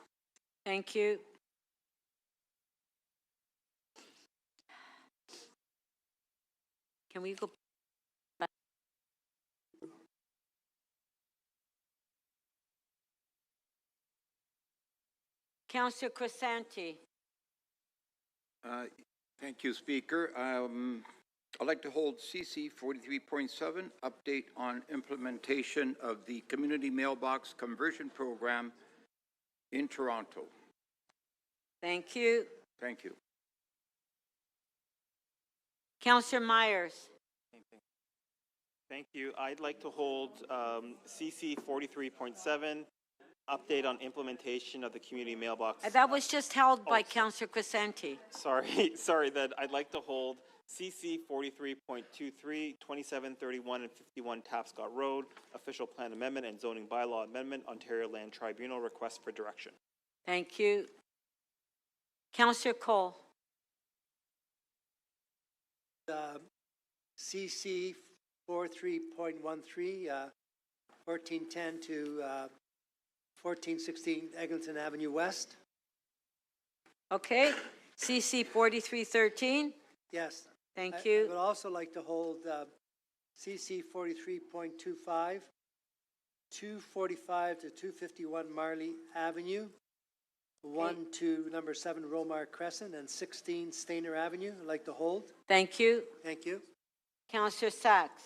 Thank you. Can we go back? Councillor Crisanti. Thank you, Speaker. I'd like to hold CC 43.7, update on implementation of the Community Mailbox Conversion Program in Toronto. Thank you. Thank you. Councillor Myers. Thank you. I'd like to hold CC 43.7, update on implementation of the community mailbox. That was just held by Councillor Crisanti. Sorry, that I'd like to hold CC 43.23, 2731 and 51 Tapscott Road, official plan amendment and zoning bylaw amendment, Ontario Land Tribunal, request for direction. Thank you. Councillor Cole. CC 43.13, 1410 to 1416 Eglinton Avenue West. Okay, CC 4313. Yes. Thank you. I would also like to hold CC 43.25, 245 to 251 Marley Avenue, 1 to number 7 Romar Crescent, and 16 Stainer Avenue. I'd like to hold. Thank you. Thank you. Councillor Sachs.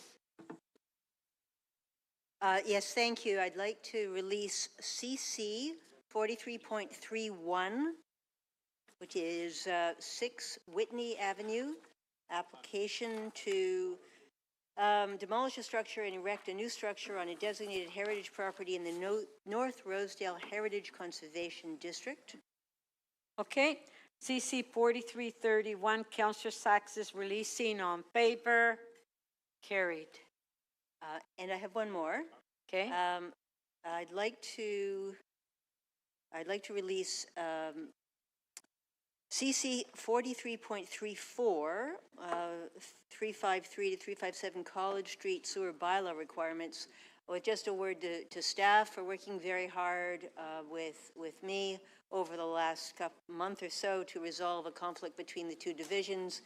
Yes, thank you. I'd like to release CC 43.31, which is 6 Whitney Avenue, application to demolish a structure and erect a new structure on a designated heritage property in the North Rosedale Heritage Conservation District. Okay, CC 4331, Councillor Sachs is releasing. On favor? Carried. And I have one more. Okay. I'd like to release CC 43.34, 353 to 357 College Street sewer bylaw requirements. With just a word to staff for working very hard with me over the last month or so to resolve a conflict between the two divisions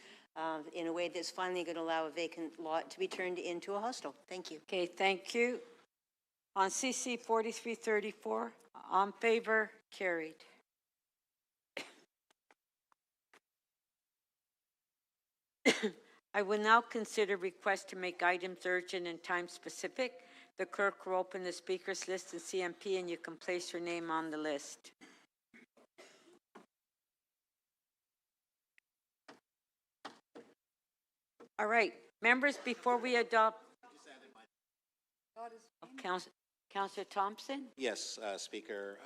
in a way that's finally going to allow a vacant lot to be turned into a hostel. Thank you. Okay, thank you. On CC 4334, on favor? Carried. I will now consider requests to make items urgent and time specific. The clerk will open the speakers list in CMP and you can place your name on the list. All right, members, before we adopt, Councillor Thompson? Yes, Speaker.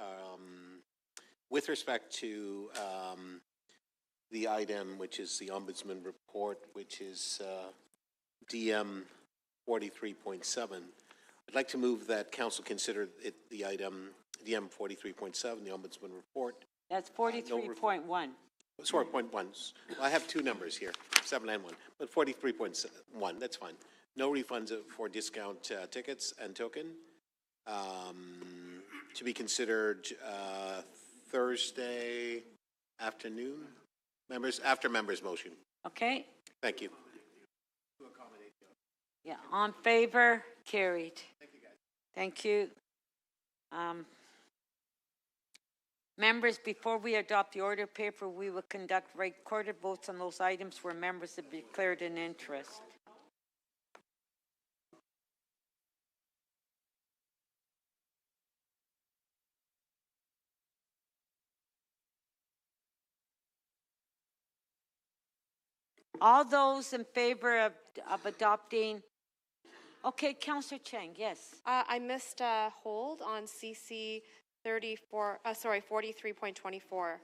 With respect to the item, which is the Ombudsman report, which is DM 43.7, I'd like to move that Council consider the item DM 43.7, the Ombudsman report. That's 43.1. Sorry, .1. Well, I have two numbers here, 7 and 1, but 43.1, that's fine. No refunds for discount tickets and token. To be considered Thursday afternoon, after members' motion. Okay. Thank you. Yeah, on favor? Carried. Thank you, guys. Thank you. Members, before we adopt the order paper, we will conduct recorded votes on those items where members have declared an interest. All those in favor of adopting, okay, Councillor Chang, yes. I missed a hold on CC 43.24,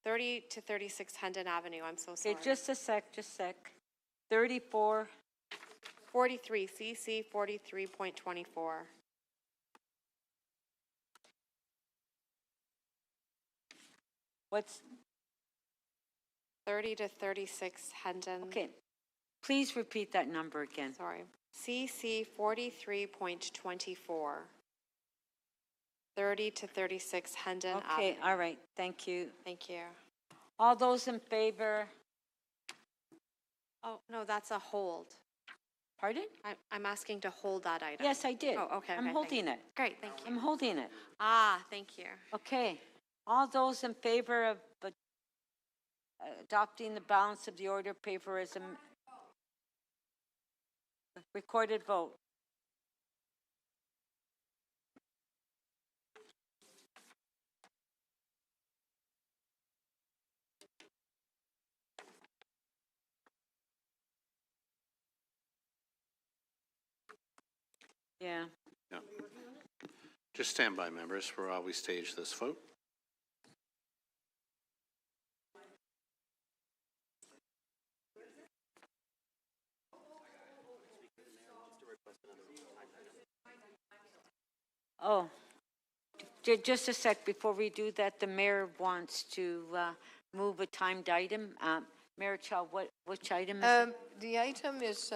30 to 36 Hendon Avenue. I'm so sorry. Okay, just a sec. 34. 43, CC 43.24. What's 30 to 36 Hendon. Okay, please repeat that number again. Sorry. CC 43.24. 30 to 36 Hendon Avenue. Okay, all right, thank you. Thank you. All those in favor? Oh, no, that's a hold. Pardon? I'm asking to hold that item. Yes, I did. Oh, okay. I'm holding it. Great, thank you. I'm holding it. Ah, thank you. Okay, all those in favor of adopting the balance of the order paper as a recorded vote? Yeah. No. Just stand by, members, for while we stage this vote. Oh, just a sec before we do that. The mayor wants to move a timed item. Mayor Chow, which item is it? The item is,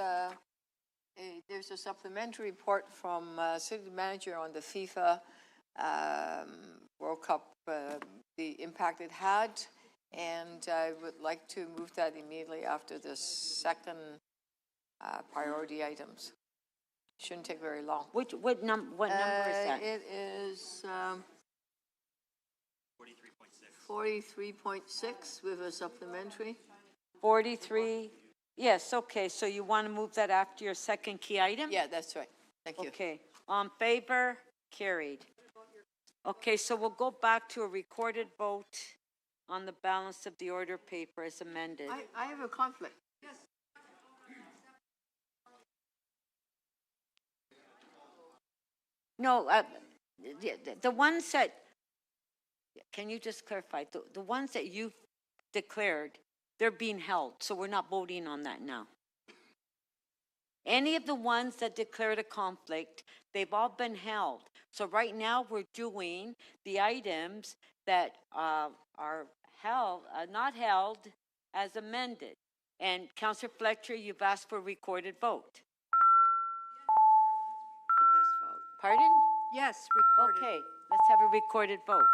there's a supplementary report from city manager on the FIFA World Cup, the impact it had, and I would like to move that immediately after the second priority items. Shouldn't take very long. What number is that? It is 43.6 with a supplementary. 43, yes, okay, so you want to move that after your second key item? Yeah, that's right. Thank you. Okay, on favor, carried. Okay, so we'll go back to a recorded vote on the balance of the order paper as amended. I have a conflict. No, the ones that, can you just clarify, the ones that you've declared, they're being held, so we're not voting on that now. Any of the ones that declared a conflict, they've all been held. So right now we're doing the items that are held, not held as amended. And Councillor Fletcher, you've asked for a recorded vote. Pardon? Yes, recorded. Okay, let's have a recorded vote.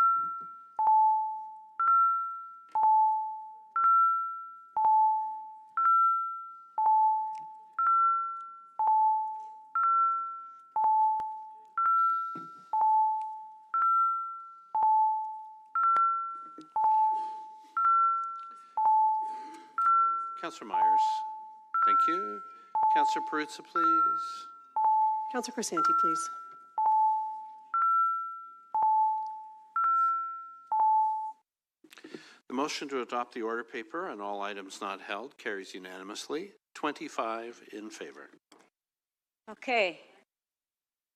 Councillor Myers, thank you. Councillor Perruzza, please. Councillor Crisanti, please. The motion to adopt the order paper and all items not held carries unanimously. 25 in favor. Okay.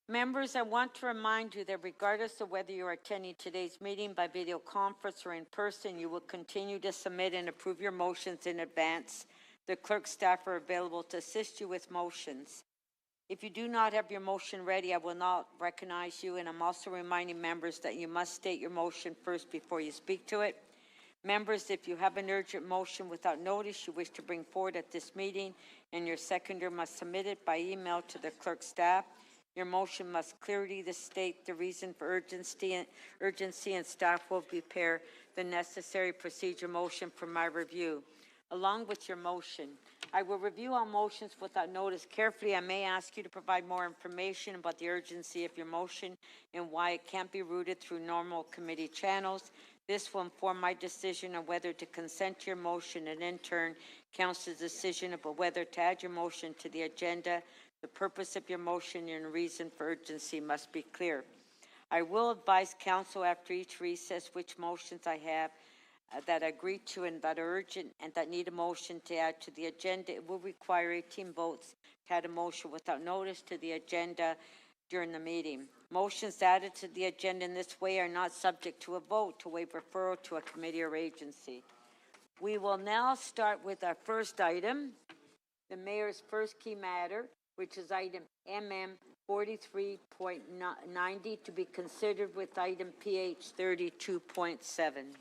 Members, I want to remind you that regardless of whether you are attending today's meeting by video conference or in person, you will continue to submit and approve your motions in advance. The clerk staff are available to assist you with motions. If you do not have your motion ready, I will not recognize you, and I'm also reminding members that you must state your motion first before you speak to it. Members, if you have an urgent motion without notice you wish to bring forward at this meeting, and your seconder must submit it by email to the clerk staff, your motion must clearly state the reason for urgency, and staff will prepare the necessary procedure motion for my review. Along with your motion, I will review all motions without notice carefully. I may ask you to provide more information about the urgency of your motion and why it can't be routed through normal committee channels. This will inform my decision on whether to consent to your motion and in turn council's decision about whether to add your motion to the agenda. The purpose of your motion and reason for urgency must be clear. I will advise council after each recess which motions I have that I agree to and that are urgent and that need a motion to add to the agenda. It will require 18 votes to add a motion without notice to the agenda during the meeting. Motions added to the agenda in this way are not subject to a vote to waive referral to a committee or agency. We will now start with our first item, the mayor's first key matter, which is item MM 43.90 to be considered with item PH 32.7.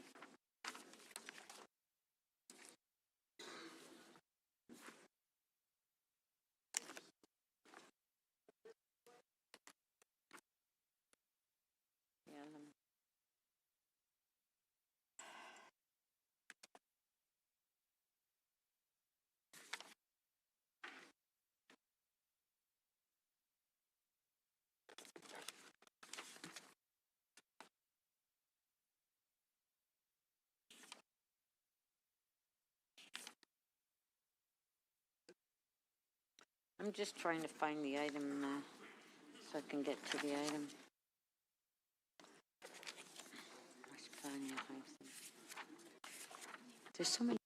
I'm just trying to find the item so I can get to the item. There's so many.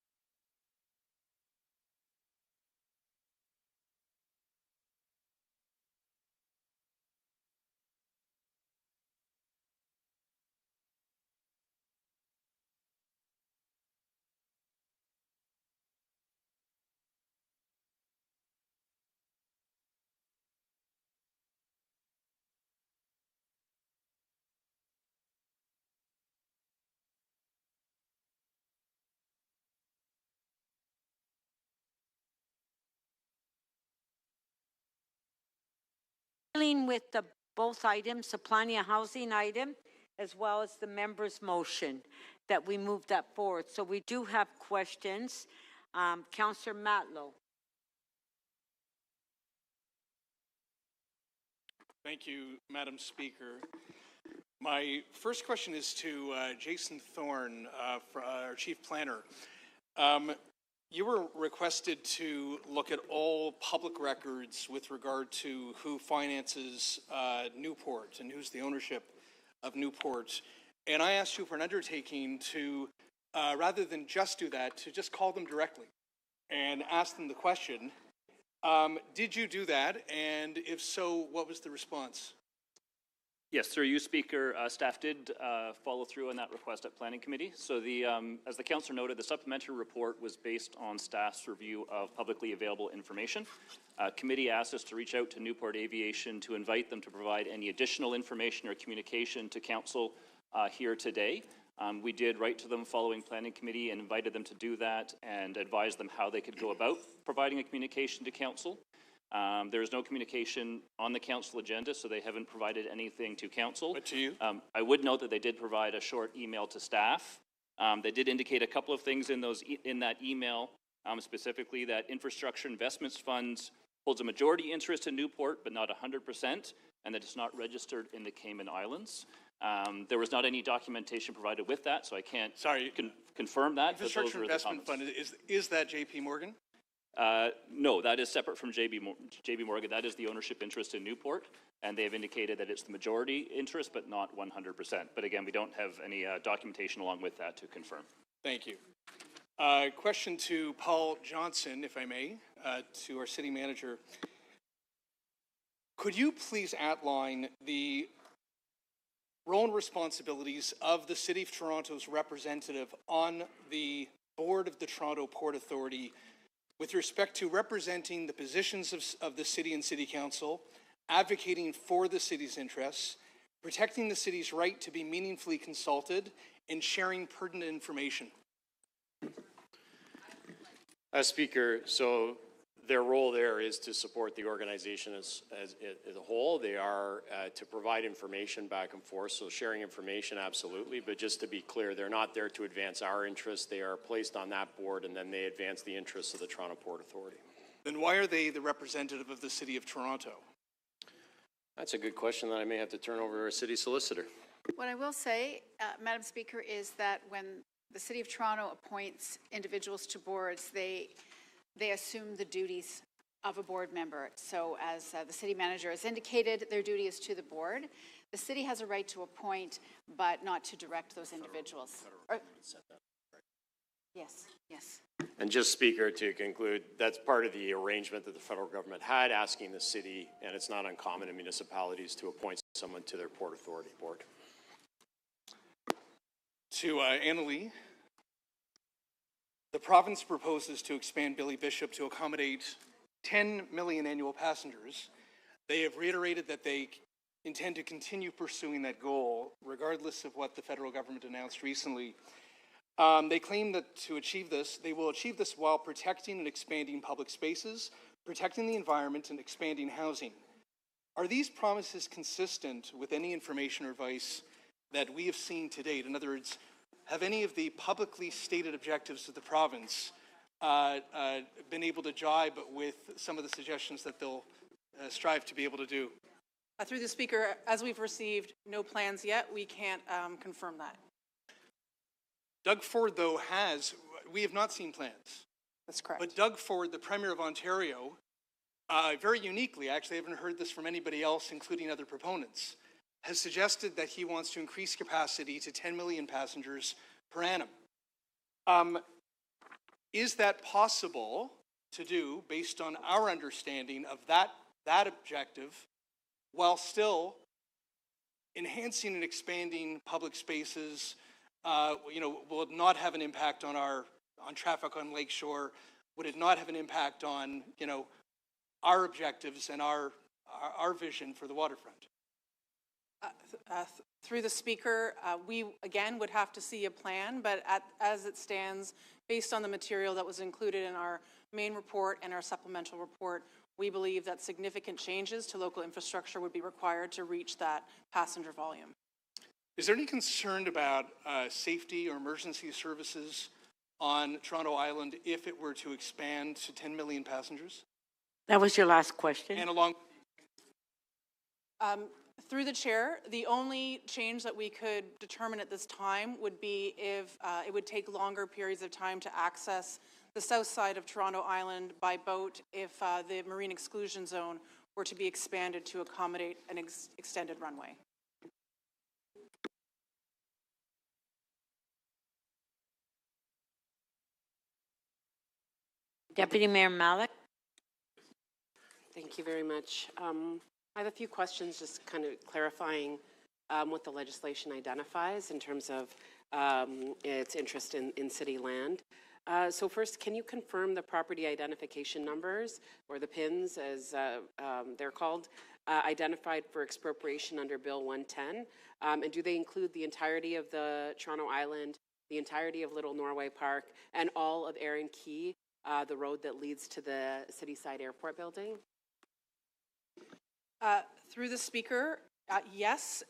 dealing with the both items, the planning and housing item, as well as the member's motion, that we move that forward. So we do have questions. Councillor Matlow. Thank you, Madam Speaker. My first question is to Jason Thorne, our Chief Planner. You were requested to look at all public records with regard to who finances Newport and who's the ownership of Newport. And I asked you for an undertaking to, rather than just do that, to just call them directly and ask them the question. Did you do that? And if so, what was the response? Yes, through you, Speaker, staff did follow through on that request at Planning Committee. So as the councillor noted, the supplementary report was based on staff's review of publicly available information. Committee asked us to reach out to Newport Aviation to invite them to provide any additional information or communication to council here today. We did write to them following Planning Committee and invited them to do that and advised them how they could go about providing a communication to council. There is no communication on the council agenda, so they haven't provided anything to council. But to you? I would note that they did provide a short email to staff. They did indicate a couple of things in that email, specifically that Infrastructure Investments Funds holds a majority interest in Newport, but not 100%, and that it's not registered in the Cayman Islands. There was not any documentation provided with that, so I can't confirm that. Infrastructure Investment Fund, is that JP Morgan? No, that is separate from JB Morgan. That is the ownership interest in Newport, and they have indicated that it's the majority interest, but not 100%. But again, we don't have any documentation along with that to confirm. Thank you. Question to Paul Johnson, if I may, to our city manager. Could you please outline the role and responsibilities of the City of Toronto's representative on the board of the Toronto Port Authority with respect to representing the positions of the city and city council, advocating for the city's interests, protecting the city's right to be meaningfully consulted, and sharing pertinent information? Speaker, so their role there is to support the organization as a whole. They are to provide information back and forth, so sharing information, absolutely. But just to be clear, they're not there to advance our interests. They are placed on that board, and then they advance the interests of the Toronto Port Authority. Then why are they the representative of the City of Toronto? That's a good question that I may have to turn over to our city solicitor. What I will say, Madam Speaker, is that when the City of Toronto appoints individuals to boards, they assume the duties of a board member. So as the city manager has indicated, their duty is to the board. The city has a right to appoint, but not to direct those individuals. Yes, yes. And just, Speaker, to conclude, that's part of the arrangement that the federal government had, asking the city, and it's not uncommon in municipalities, to appoint someone to their Port Authority board. To Annalee, the province proposes to expand Billy Bishop to accommodate 10 million annual passengers. They have reiterated that they intend to continue pursuing that goal, regardless of what the federal government announced recently. They claim that to achieve this, they will achieve this while protecting and expanding public spaces, protecting the environment, and expanding housing. Are these promises consistent with any information or advice that we have seen to date? In other words, have any of the publicly stated objectives of the province been able to jibe with some of the suggestions that they'll strive to be able to do? Through the Speaker, as we've received no plans yet, we can't confirm that. Doug Ford, though, we have not seen plans. That's correct. But Doug Ford, the Premier of Ontario, very uniquely, actually I haven't heard this from anybody else, including other proponents, has suggested that he wants to increase capacity to 10 million passengers per annum. Is that possible to do based on our understanding of that objective, while still enhancing and expanding public spaces? Will it not have an impact on traffic on Lakeshore? Would it not have an impact on our objectives and our vision for the waterfront? Through the Speaker, we again would have to see a plan, but as it stands, based on the material that was included in our main report and our supplemental report, we believe that significant changes to local infrastructure would be required to reach that passenger volume. Is there any concern about safety or emergency services on Toronto Island if it were to expand to 10 million passengers? That was your last question? And along Through the chair, the only change that we could determine at this time would be if it would take longer periods of time to access the south side of Toronto Island by boat if the marine exclusion zone were to be expanded to accommodate an extended runway. Deputy Mayor Malik? Thank you very much. I have a few questions, just kind of clarifying what the legislation identifies in terms of its interest in city land. So first, can you confirm the property identification numbers, or the PINs as they're called, identified for expropriation under Bill 110? And do they include the entirety of the Toronto Island, the entirety of Little Norway Park, and all of Erin Quay, the road that leads to the Cityside Airport building? Through the speaker, yes.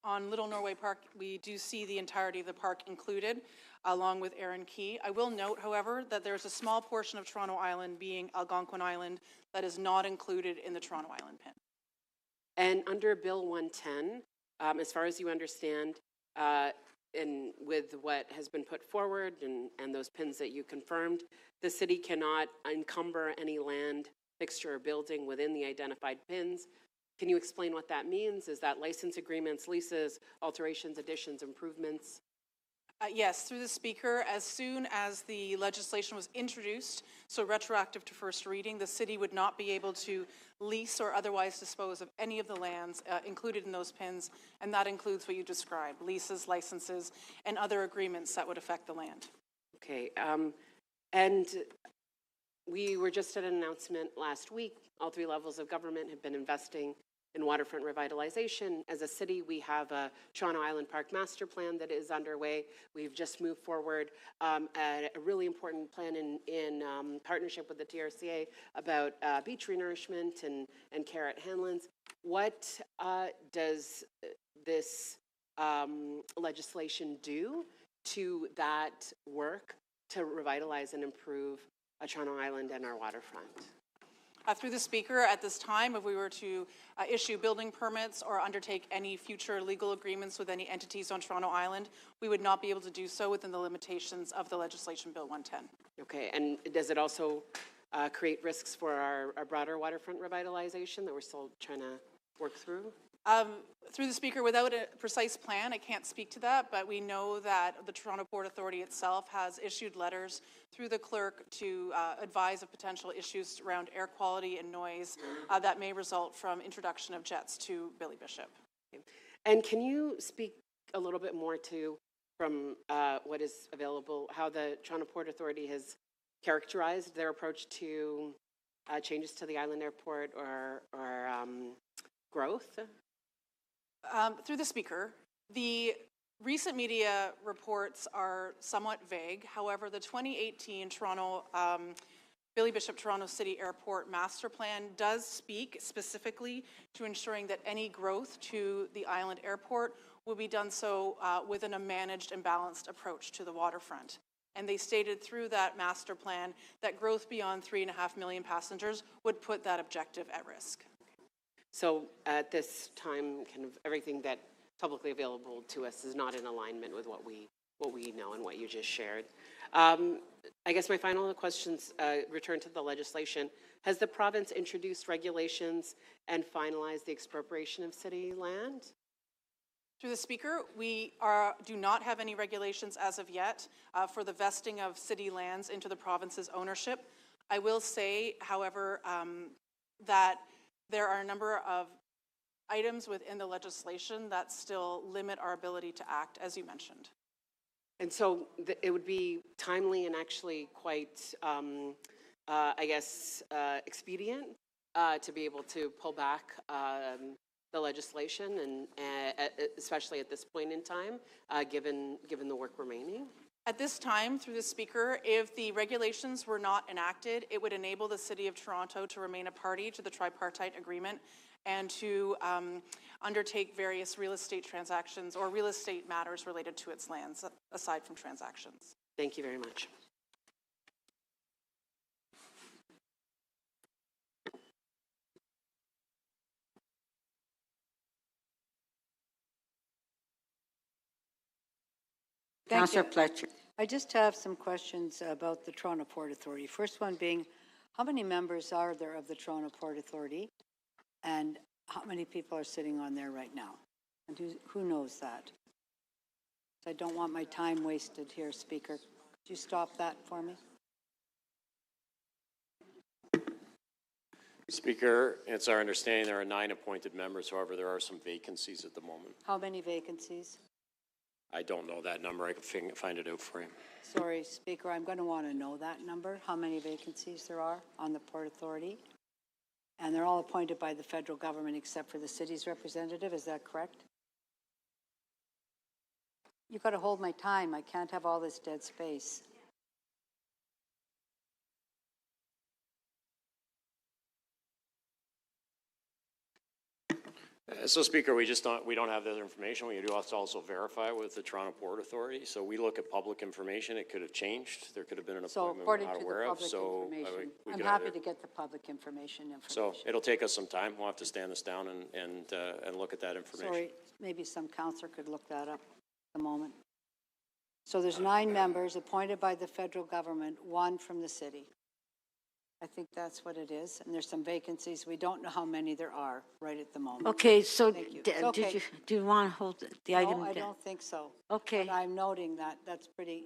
On Little Norway Park, we do see the entirety of the park included, along with Erin Quay. I will note, however, that there's a small portion of Toronto Island, being Algonquin Island, that is not included in the Toronto Island PIN. And under Bill 110, as far as you understand, and with what has been put forward and those PINs that you confirmed, the city cannot encumber any land, fixture, or building within the identified PINs. Can you explain what that means? Is that license agreements, leases, alterations, additions, improvements? Yes, through the speaker, as soon as the legislation was introduced, so retroactive to first reading, the city would not be able to lease or otherwise dispose of any of the lands included in those PINs, and that includes what you described, leases, licenses, and other agreements that would affect the land. Okay, and we were just at an announcement last week. All three levels of government have been investing in waterfront revitalization. As a city, we have a Toronto Island Park Master Plan that is underway. We've just moved forward a really important plan in partnership with the TRCA about beach renourishment and care at Hanlan's. What does this legislation do to that work to revitalize and improve Toronto Island and our waterfront? Through the speaker, at this time, if we were to issue building permits or undertake any future legal agreements with any entities on Toronto Island, we would not be able to do so within the limitations of the legislation Bill 110. Okay, and does it also create risks for our broader waterfront revitalization that we're still trying to work through? Through the speaker, without a precise plan, I can't speak to that, but we know that the Toronto Port Authority itself has issued letters through the clerk to advise of potential issues around air quality and noise that may result from introduction of jets to Billy Bishop. Okay. And can you speak a little bit more to, from what is available, how the Toronto Port Authority has characterized their approach to changes to the island airport or growth? Through the speaker, the recent media reports are somewhat vague. However, the 2018 Toronto Billy Bishop Toronto City Airport Master Plan does speak specifically to ensuring that any growth to the island airport will be done so within a managed and balanced approach to the waterfront. And they stated through that master plan that growth beyond 3.5 million passengers would put that objective at risk. So at this time, kind of everything that's publicly available to us is not in alignment with what we know and what you just shared. I guess my final questions return to the legislation. Has the province introduced regulations and finalized the expropriation of city land? Through the speaker, we do not have any regulations as of yet for the vesting of city lands into the province's ownership. I will say, however, that there are a number of items within the legislation that still limit our ability to act, as you mentioned. And so it would be timely and actually quite, I guess, expedient to be able to pull back the legislation, and especially at this point in time, given the work remaining. At this time, through the Speaker, if the regulations were not enacted, it would enable the City of Toronto to remain a party to the tripartite agreement and to undertake various real estate transactions or real estate matters related to its lands, aside from transactions. Thank you very much. Councillor Fletcher. I just have some questions about the Toronto Port Authority. First one being, how many members are there of the Toronto Port Authority? And how many people are sitting on there right now? And who knows that? I don't want my time wasted here, Speaker. Could you stop that for me? Speaker, it's our understanding there are 9 appointed members. However, there are some vacancies at the moment. How many vacancies? I don't know that number. I can find it out for you. Sorry, Speaker, I'm going to want to know that number, how many vacancies there are on the Port Authority. And they're all appointed by the federal government except for the city's representative, is that correct? You've got to hold my time. I can't have all this dead space. So, Speaker, we don't have that information. We do have to also verify with the Toronto Port Authority. So we look at public information. It could have changed. There could have been an appointment we're not aware of. So I'm happy to get the public information. So it'll take us some time. We'll have to stand this down and look at that information. Sorry, maybe some councillor could look that up at the moment. So there's 9 members appointed by the federal government, 1 from the city. I think that's what it is. And there's some vacancies. We don't know how many there are right at the moment. Okay, so Thank you. do you want to hold the item No, I down? don't think so. Okay. But I'm noting that that's pretty,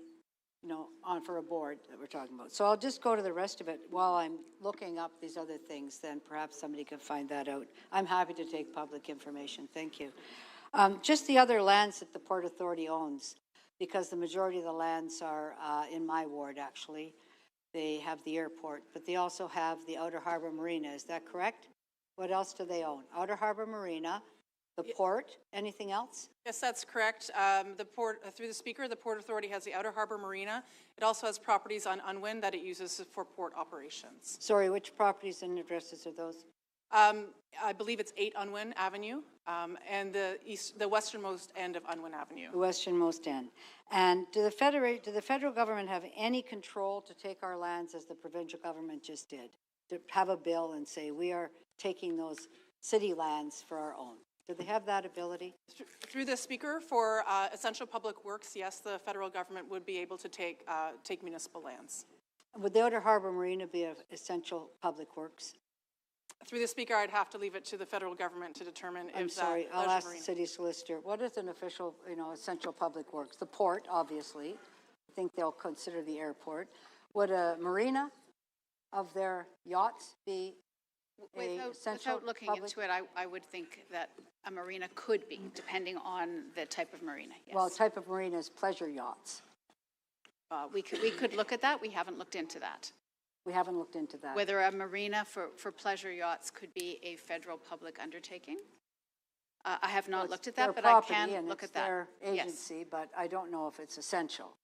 on for a board that we're talking about. So I'll just go to the rest of it while I'm looking up these other things. Then perhaps somebody can find that out. I'm happy to take public information. Thank you. Just the other lands that the Port Authority owns, because the majority of the lands are in my ward, actually. They have the airport, but they also have the Outer Harbor Marina. Is that correct? What else do they own? Outer Harbor Marina, the port, anything else? Yes, that's correct. The port, through the Speaker, the Port Authority has the Outer Harbor Marina. It also has properties on Unwin that it uses for port operations. Sorry, which properties and addresses are those? I believe it's 8 Unwin Avenue and the westernmost end of Unwin Avenue. The westernmost end. And do the federal government have any control to take our lands as the provincial government just did? To have a bill and say, we are taking those city lands for our own? Do they have that ability? Through the Speaker, for essential public works, yes, the federal government would be able to take municipal lands. Would the Outer Harbor Marina be of essential public works? Through the Speaker, I'd have to leave it to the federal government to determine if I'm sorry, I'll ask the marina. city solicitor. What is an official, essential public works? The port, obviously. I think they'll consider the airport. Would a marina of their yachts be Without looking into it, I would think that a marina could be, depending on the type of marina, yes. Well, type of marina is pleasure yachts. We could look at that. We haven't looked into that. We haven't looked into that. Whether a marina for pleasure yachts could be a federal public undertaking. I have not looked at that, but I can look at that. Their agency, but I don't know if it's essential.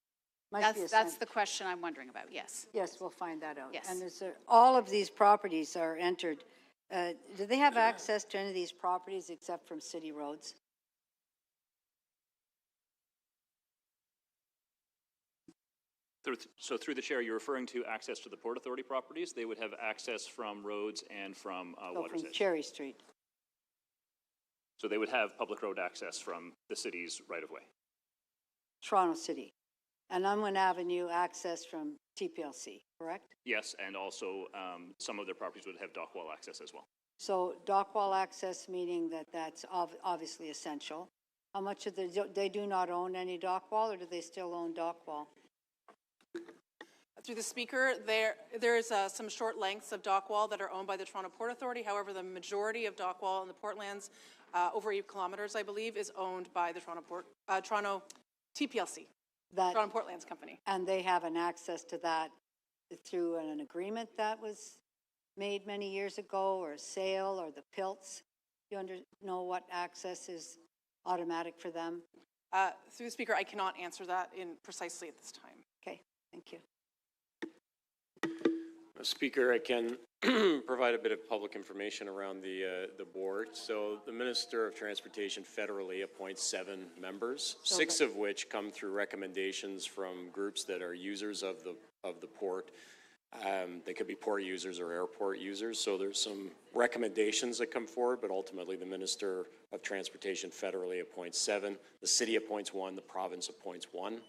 That's the question I'm wondering about, yes. Yes, we'll find that out. Yes. And all of these properties are entered. Do they have access to any of these properties except from city roads? So through the chair, you're referring to access to the Port Authority properties? They would have access from roads and from water's From edge. Cherry Street. So they would have public road access from the city's right-of-way. Toronto City. And Unwin Avenue access from TPLC, correct? Yes, and also some of their properties would have dock wall access as well. So dock wall access, meaning that's obviously essential. How much of they do not own any dock wall, or do they still own dock wall? Through the Speaker, there's some short lengths of dock wall that are owned by the Toronto Port Authority. However, the majority of dock wall in the Portlands, over 8 kilometers, I believe, is owned by the Toronto TPLC, Toronto Portlands Company. And they have an access to that through an agreement that was made many years ago, or a sale, or the PILTs. You know what access is automatic for them? Through the Speaker, I cannot answer that precisely at this time. Okay, thank you. Speaker, I can provide a bit of public information around the board. So the Minister of Transportation federally appoints 7 members, 6 of which come through recommendations from groups that are users of the port. They could be port users or airport users. So there's some recommendations that come forward, but ultimately the Minister of Transportation federally appoints 7. The city appoints 1, the province appoints 1.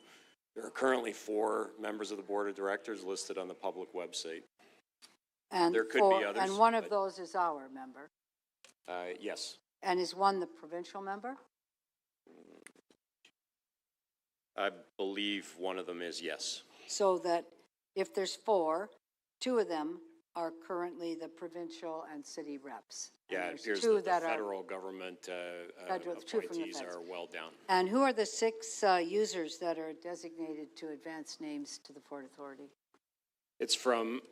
There are currently 4 members of the Board of Directors listed on the public website. And there could be others. And one of those is our member. Yes. And is one the provincial member? I believe one of them is yes. So that if there's 4, 2 of them are currently the provincial and city reps. Yeah, it appears 2 that the that federal government Federal, 2 from the appointees feds. are well down. And who are the 6 users that are designated to advance names to the Port Authority? It's from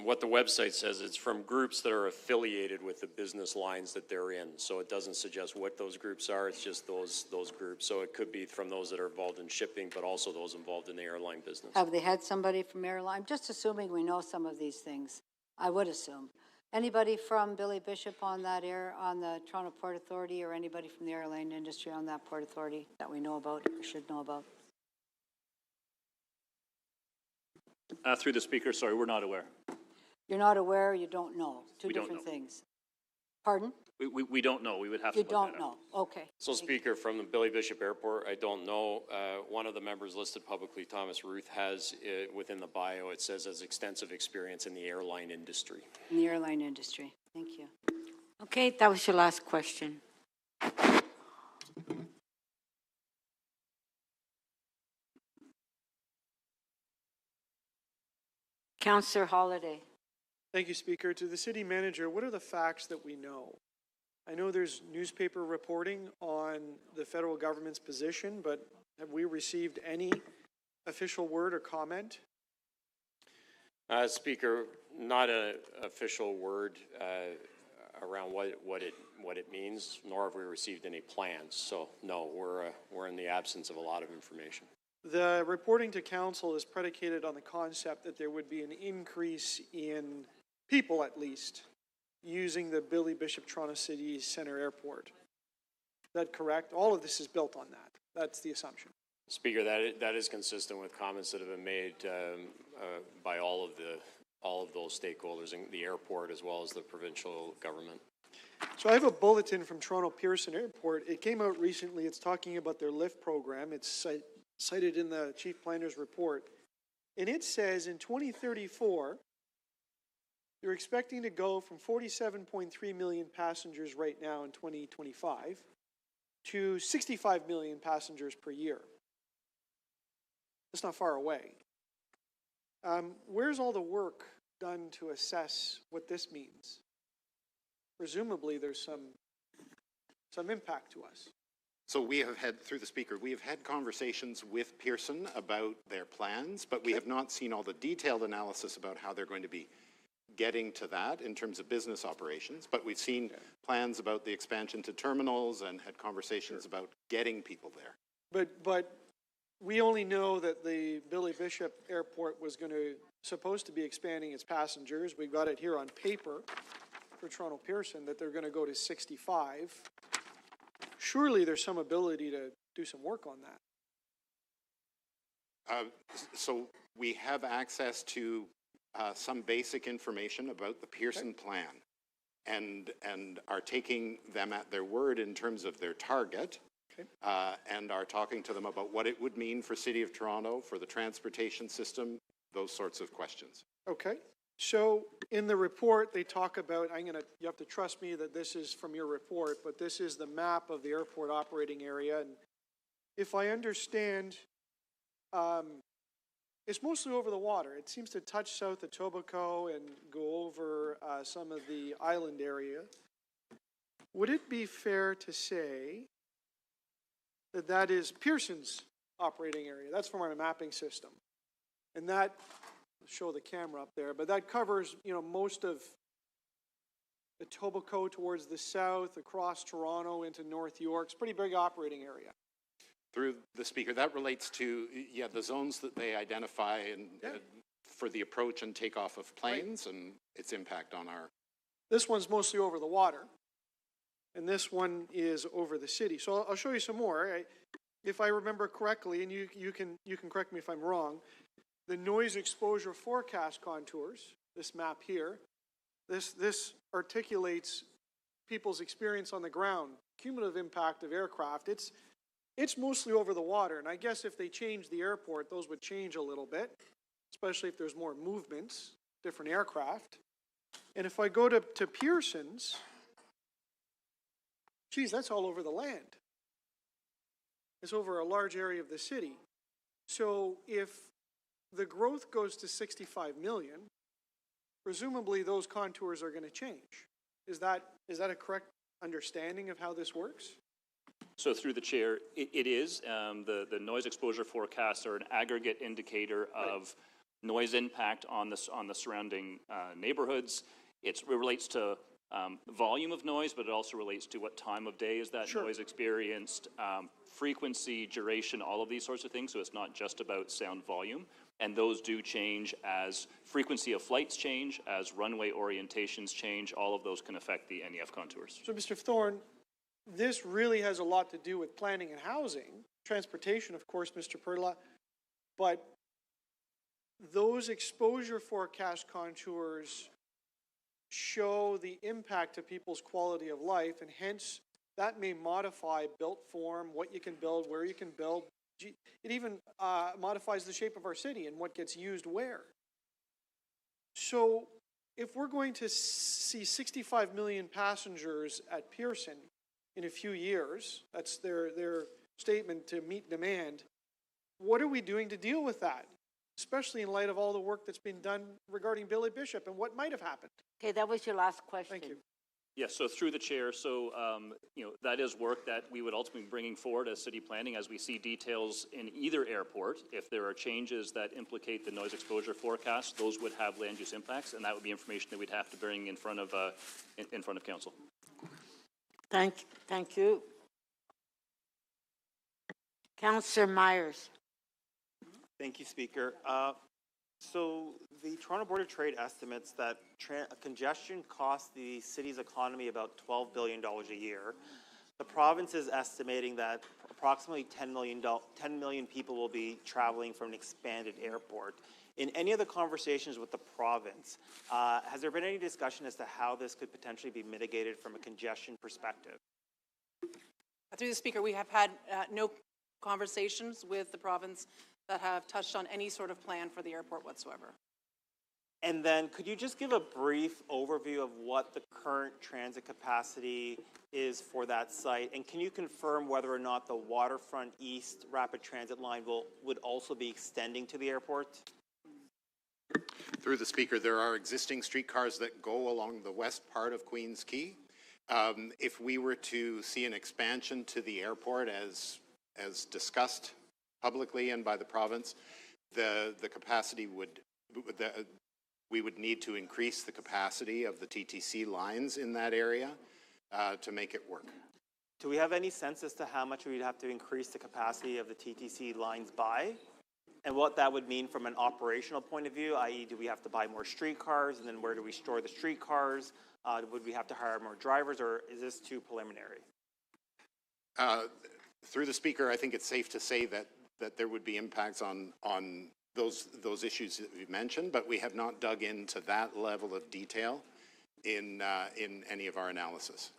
what the website says. It's from groups that are affiliated with the business lines that they're in. So it doesn't suggest what those groups are. It's just those groups. So it could be from those that are involved in shipping, but also those involved in the airline business. Have they had somebody from airline? I'm just assuming we know some of these things. I would assume. Anybody from Billy Bishop on the Toronto Port Authority, or anybody from the airline industry on that Port Authority that we know about or should know about? Through the Speaker, sorry, we're not aware. You're not aware, you don't know. Two We don't different know. things. Pardon? We don't know. We would have to You look don't that know. up. Okay. So Speaker, from the Billy Bishop Airport, I don't know. One of the members listed publicly, Thomas Ruth, has within the bio, it says has extensive experience in the airline industry. In the airline industry. Thank you. Okay, that was your last question. Councillor Holiday. Thank you, Speaker. To the city manager, what are the facts that we know? I know there's newspaper reporting on the federal government's position, but have we received any official word or comment? Speaker, not an official word around what it means, nor have we received any plans. So no, we're in the absence of a lot of information. The reporting to council is predicated on the concept that there would be an increase in people, at least, using the Billy Bishop Toronto City Centre Airport. Is that correct? All of this is built on that. That's the assumption. Speaker, that is consistent with comments that have been made by all of those stakeholders in the airport as well as the provincial government. So I have a bulletin from Toronto Pearson Airport. It came out recently. It's talking about their lift program. It's cited in the Chief Planner's report. And it says in 2034, they're expecting to go from 47.3 million passengers right now in 2025 to 65 million passengers per year. That's not far away. Where's all the work done to assess what this means? Presumably there's some impact to us. So we have had, through the Speaker, we have had conversations with Pearson about their plans, but we have not seen all the detailed analysis about how they're going to be getting to that in terms of business operations. But we've seen plans about the expansion to terminals and had conversations about getting people there. But we only know that the Billy Bishop Airport was supposed to be expanding its passengers. We got it here on paper for Toronto Pearson that they're going to go to 65. Surely there's some ability to do some work on that. So we have access to some basic information about the Pearson plan and are taking them at their word in terms of their target and are talking to them about what it would mean for City of Toronto, for the transportation system, those sorts of questions. Okay. So in the report, they talk about, you have to trust me that this is from your report, but this is the map of the airport operating area. And if I understand, it's mostly over the water. It seems to touch south of Etobicoke and go over some of the island area. Would it be fair to say that that is Pearson's operating area? That's from our mapping system. And that, show the camera up there, but that covers, most of Etobicoke towards the south, across Toronto into North York. It's a pretty big operating area. Through the Speaker, that relates to, yeah, the zones that they identify and for the approach and takeoff of planes and its impact on our... This one's mostly over the water, and this one is over the city. So I'll show you some more. If I remember correctly, and you can correct me if I'm wrong, the noise exposure forecast contours, this map here, this articulates people's experience on the ground, cumulative impact of aircraft. It's mostly over the water, and I guess if they change the airport, those would change a little bit, especially if there's more movements, different aircraft. And if I go to Pearson's, geez, that's all over the land. It's over a large area of the city. So if the growth goes to 65 million, presumably those contours are going to change. Is that a correct understanding of how this works? So through the chair, it is. The noise exposure forecasts are an aggregate indicator of noise impact on the surrounding neighborhoods. It relates to volume of noise, but it also relates to what time of day is that noise experienced, frequency, duration, all of these sorts of things. So it's not just about sound volume. And those do change as frequency of flights change, as runway orientations change. All of those can affect the NEF contours. So Mr. Thorne, this really has a lot to do with planning and housing, transportation, of course, Mr. Perla, but those exposure forecast contours show the impact of people's quality of life, and hence that may modify built form, what you can build, where you can build. It even modifies the shape of our city and what gets used where. So if we're going to see 65 million passengers at Pearson in a few years, that's their statement to meet demand, what are we doing to deal with that? Especially in light of all the work that's been done regarding Billy Bishop and what might have happened. Okay, that was your last question. Thank you. Yes, so through the chair, so that is work that we would ultimately be bringing forward as city planning as we see details in either airport. If there are changes that implicate the noise exposure forecast, those would have land use impacts, and that would be information that we'd have to bring in front of council. Thank you. Councillor Myers. Thank you, Speaker. So the Toronto Board of Trade estimates that congestion costs the city's economy about $12 billion a year. The province is estimating that approximately 10 million people will be traveling from an expanded airport. In any of the conversations with the province, has there been any discussion as to how this could potentially be mitigated from a congestion perspective? Through the Speaker, we have had no conversations with the province that have touched on any sort of plan for the airport whatsoever. And then could you just give a brief overview of what the current transit capacity is for that site? And can you confirm whether or not the Waterfront East Rapid Transit line would also be extending to the airport? Through the Speaker, there are existing streetcars that go along the west part of Queens Quay. If we were to see an expansion to the airport as discussed publicly and by the province, the capacity we would need to increase the capacity of the TTC lines in that area to make it work. Do we have any sense as to how much we'd have to increase the capacity of the TTC lines by? And what that would mean from an operational point of view, i.e. do we have to buy more streetcars, and then where do we store the streetcars? Would we have to hire more drivers, or is this too preliminary? Through the Speaker, I think it's safe to say that there would be impacts on those issues that you mentioned, but we have not dug into that level of detail in any of our analysis.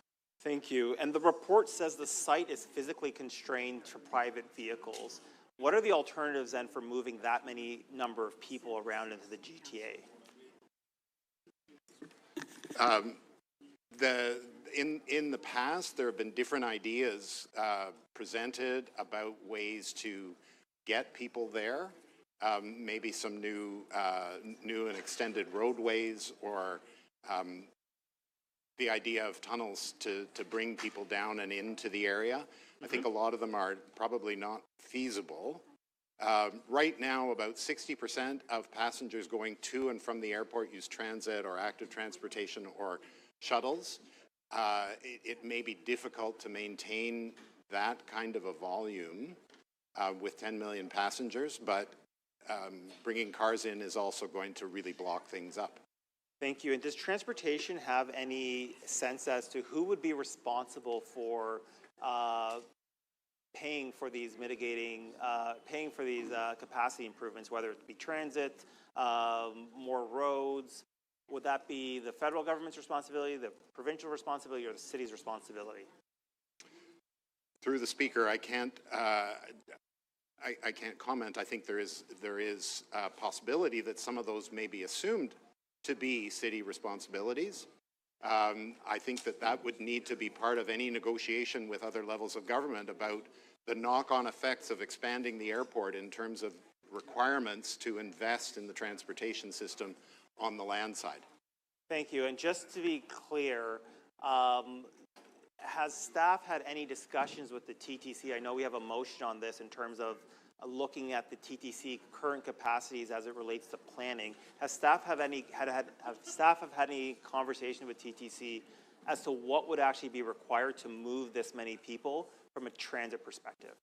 Thank you. And the report says the site is physically constrained to private vehicles. What are the alternatives then for moving that many number of people around into the GTA? In the past, there have been different ideas presented about ways to get people there. Maybe some new and extended roadways, or the idea of tunnels to bring people down and into the area. I think a lot of them are probably not feasible. Right now, about 60% of passengers going to and from the airport use transit or active transportation or shuttles. It may be difficult to maintain that kind of a volume with 10 million passengers, but bringing cars in is also going to really block things up. Thank you. And does transportation have any sense as to who would be responsible for paying for these capacity improvements, whether it be transit, more roads? Would that be the federal government's responsibility, the provincial responsibility, or the city's responsibility? Through the speaker, I can't comment. I think there is a possibility that some of those may be assumed to be city responsibilities. I think that would need to be part of any negotiation with other levels of government about the knock-on effects of expanding the airport in terms of requirements to invest in the transportation system on the land side. Thank you. And just to be clear, has staff had any discussions with the TTC? I know we have a motion on this in terms of looking at the TTC current capacities as it relates to planning. Has staff have any conversation with TTC as to what would actually be required to move this many people from a transit perspective?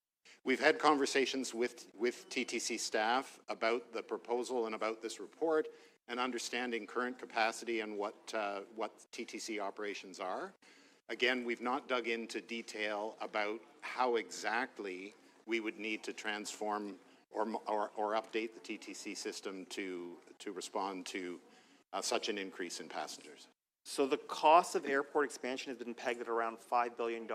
We've had conversations with TTC staff about the proposal and about this report and understanding current capacity and what TTC operations are. Again, we've not dug into detail about how exactly we would need to transform or update the TTC system to respond to such an increase in passengers. So the cost of airport expansion has been pegged at around $5 billion.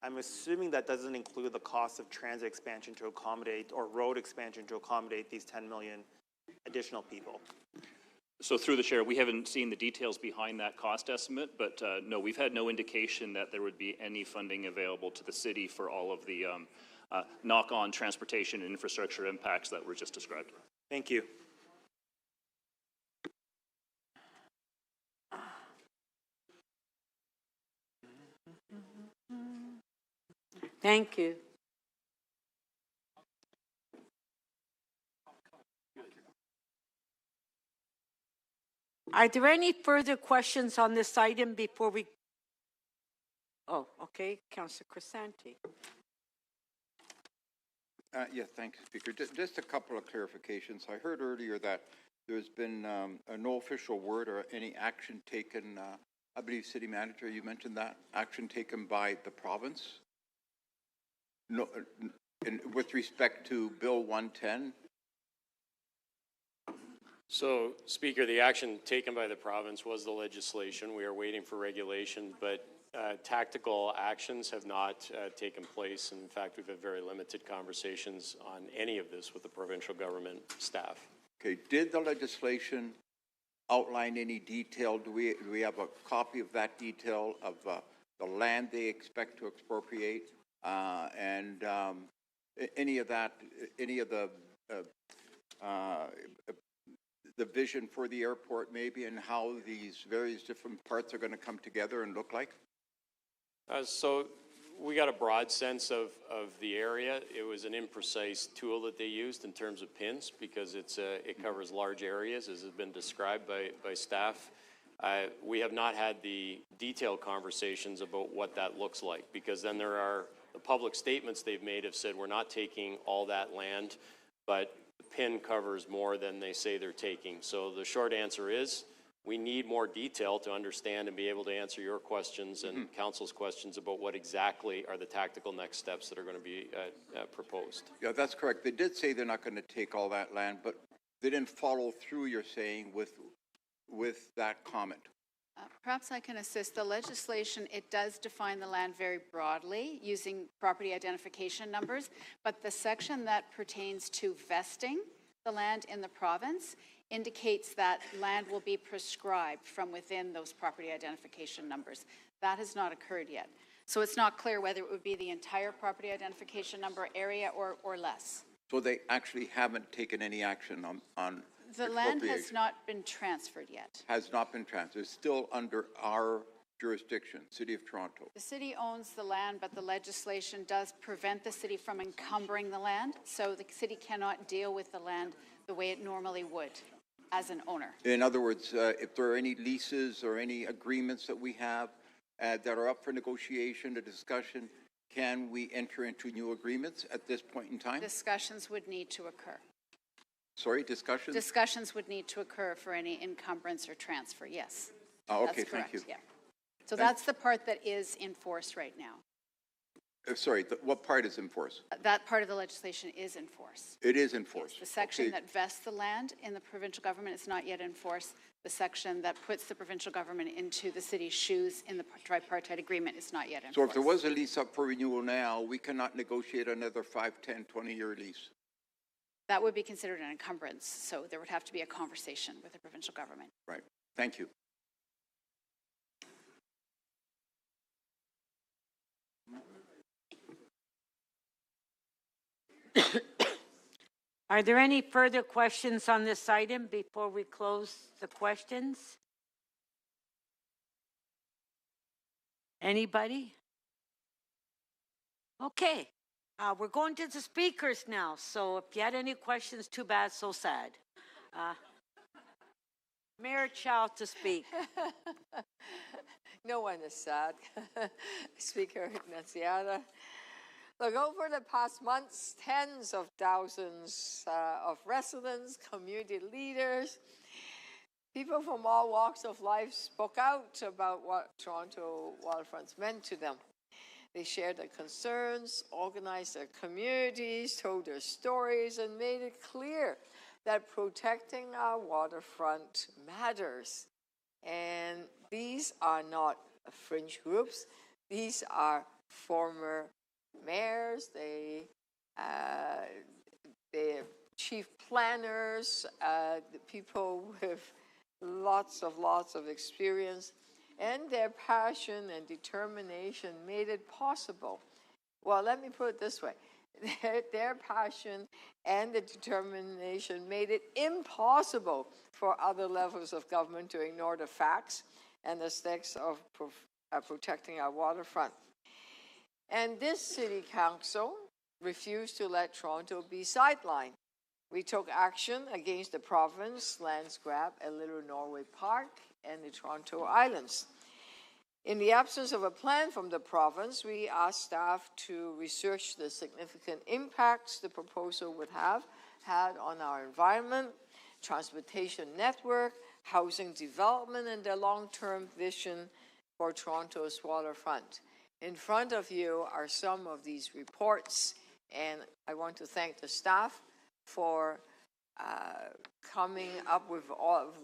I'm assuming that doesn't include the cost of transit expansion to accommodate, or road expansion to accommodate these 10 million additional people. So through the chair, we haven't seen the details behind that cost estimate, but no, we've had no indication that there would be any funding available to the city for all of the knock-on transportation and infrastructure impacts that were just described. Thank you. Thank you. Are there any further questions on this item before we? Oh, okay, Councillor Crisanti. Yes, thank you, Speaker. Just a couple of clarifications. I heard earlier that there's been no official word or any action taken. I believe, City Manager, you mentioned that action taken by the province. No, with respect to Bill 110. So, Speaker, the action taken by the province was the legislation. We are waiting for regulation, but tactical actions have not taken place. In fact, we've had very limited conversations on any of this with the provincial government staff. Okay, did the legislation outline any detail? Do we have a copy of that detail of the land they expect to expropriate and any of that, any of the vision for the airport maybe, and how these various different parts are going to come together and look like? So we got a broad sense of the area. It was an imprecise tool that they used in terms of pins because it covers large areas, as has been described by staff. We have not had the detailed conversations about what that looks like, because then there are the public statements they've made have said we're not taking all that land, but the PIN covers more than they say they're taking. So the short answer is we need more detail to understand and be able to answer your questions and council's questions about what exactly are the tactical next steps that are going to be proposed. Yeah, that's correct. They did say they're not going to take all that land, but they didn't follow through, you're saying, with that comment. Perhaps I can assist. The legislation, it does define the land very broadly using property identification numbers, but the section that pertains to vesting the land in the province indicates that land will be prescribed from within those property identification numbers. That has not occurred yet. So it's not clear whether it would be the entire property identification number area or less. So they actually haven't taken any action on the land has not been transferred yet. Has not been transferred. It's still under our jurisdiction, City of Toronto. The city owns the land, but the legislation does prevent the city from encumbering the land, so the city cannot deal with the land the way it normally would as an owner. In other words, if there are any leases or any agreements that we have that are up for negotiation or discussion, can we enter into new agreements at this point in time? Discussions would need to occur. Sorry, discussions? Discussions would need to occur for any encumbrance or transfer, yes. Oh, okay, That's thank you. correct, yeah. So that's the part that is in force right now. Sorry, what part is in force? That part of the legislation is in force. It is in force. The section Okay. that vests the land in the provincial government is not yet in force. The section that puts the provincial government into the city's shoes in the tripartite agreement is not yet in So force. if there was a lease up for renewal now, we cannot negotiate another 5, 10, 20-year lease? That would be considered an encumbrance, so there would have to be a conversation with the provincial government. Right. Thank you. Are there any further questions on this item before we close the questions? Anybody? Okay, we're going to the speakers now, so if you had any questions, too bad, so sad. Mayor Chow to speak. No one is sad. Speaker Naciada. Look, over the past months, tens of thousands of residents, community leaders, people from all walks of life spoke out about what Toronto waterfronts meant to them. They shared their concerns, organized their communities, told their stories, and made it clear that protecting our waterfront matters. And these are not fringe groups. These are former mayors, they're chief planners, the people with lots of experience, and their passion and determination made it possible. Well, let me put it this way. Their passion and the determination made it impossible for other levels of government to ignore the facts and the stakes of protecting our waterfront. And this city council refused to let Toronto be sidelined. We took action against the province lands grab at Little Norway Park and the Toronto Islands. In the absence of a plan from the province, we asked staff to research the significant impacts the proposal would have had on our environment, transportation network, housing development, and the long-term vision for Toronto's waterfront. In front of you are some of these reports, and I want to thank the staff for coming up with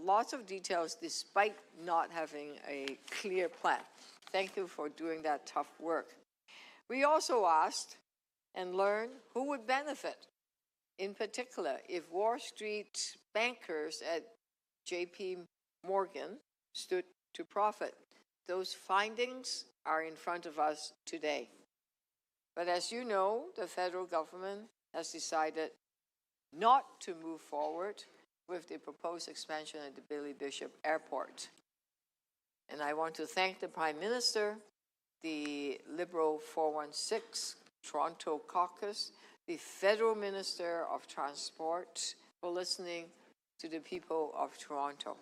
lots of details despite not having a clear plan. Thank you for doing that tough work. We also asked and learned who would benefit. In particular, if Wall Street bankers at JP Morgan stood to profit. Those findings are in front of us today. But as you know, the federal government has decided not to move forward with the proposed expansion at the Billy Bishop Airport. And I want to thank the Prime Minister, the Liberal 416 Toronto caucus, the Federal Minister of Transport for listening to the people of Toronto.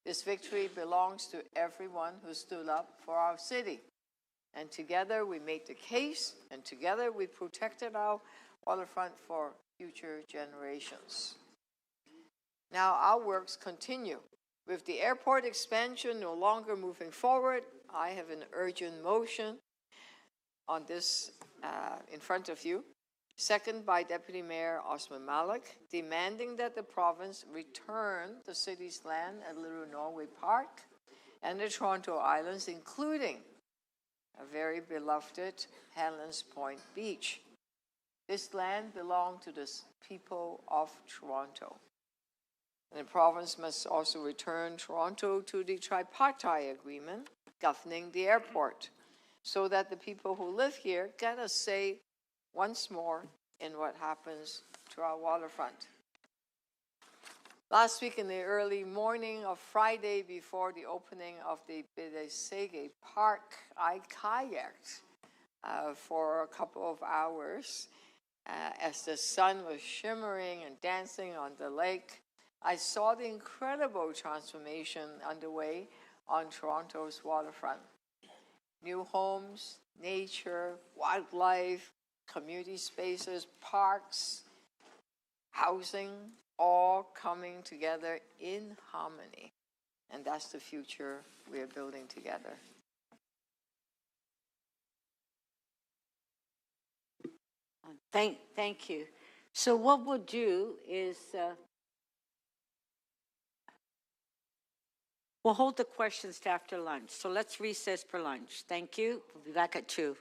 This victory belongs to everyone who stood up for our city. And together we made the case, and together we protected our waterfront for future generations. Now our works continue. With the airport expansion no longer moving forward, I have an urgent motion on this in front of you, seconded by Deputy Mayor Osman Malik, demanding that the province return the city's land at Little Norway Park and the Toronto Islands, including a very beloved Hanlan's Point Beach. This land belonged to the people of Toronto. And the province must also return Toronto to the tripartite agreement governing the airport, so that the people who live here get a say once more in what happens to our waterfront. Last week in the early morning of Friday before the opening of the Bidesege Park, I kayaked for a couple of hours as the sun was shimmering and dancing on the lake. I saw the incredible transformation underway on Toronto's waterfront. New homes, nature, wildlife, community spaces, parks, housing, all coming together in harmony. And that's the future we are building together. Thank you. So what we'll do is we'll hold the questions to after lunch. So let's recess for lunch. Thank you. We'll be back at 2.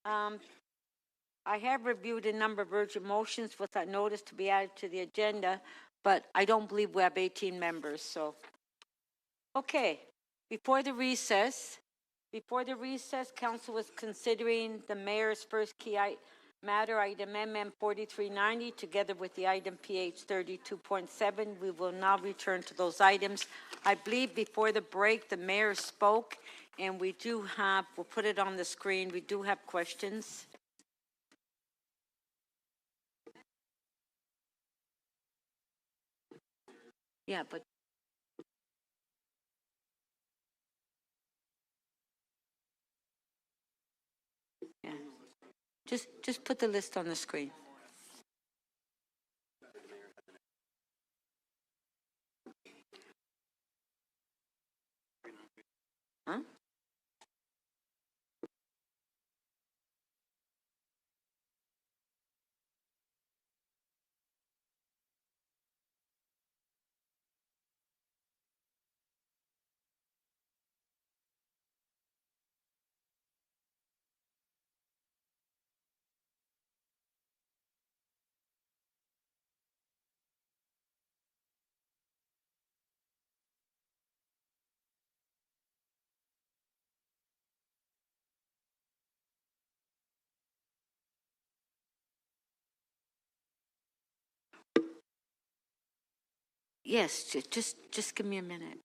I have reviewed a number of urgent motions with that notice to be added to the agenda, but I don't believe we have 18 members, so. Okay, before the recess, council was considering the mayor's first key matter, item MM 4390, together with the item PH 32.7. We will now return to those items. I believe before the break, the mayor spoke, and we do have, we'll put it on the screen, we do have questions. Yeah, but yeah. Just put the list on the screen. Huh? Yes, just give me a minute.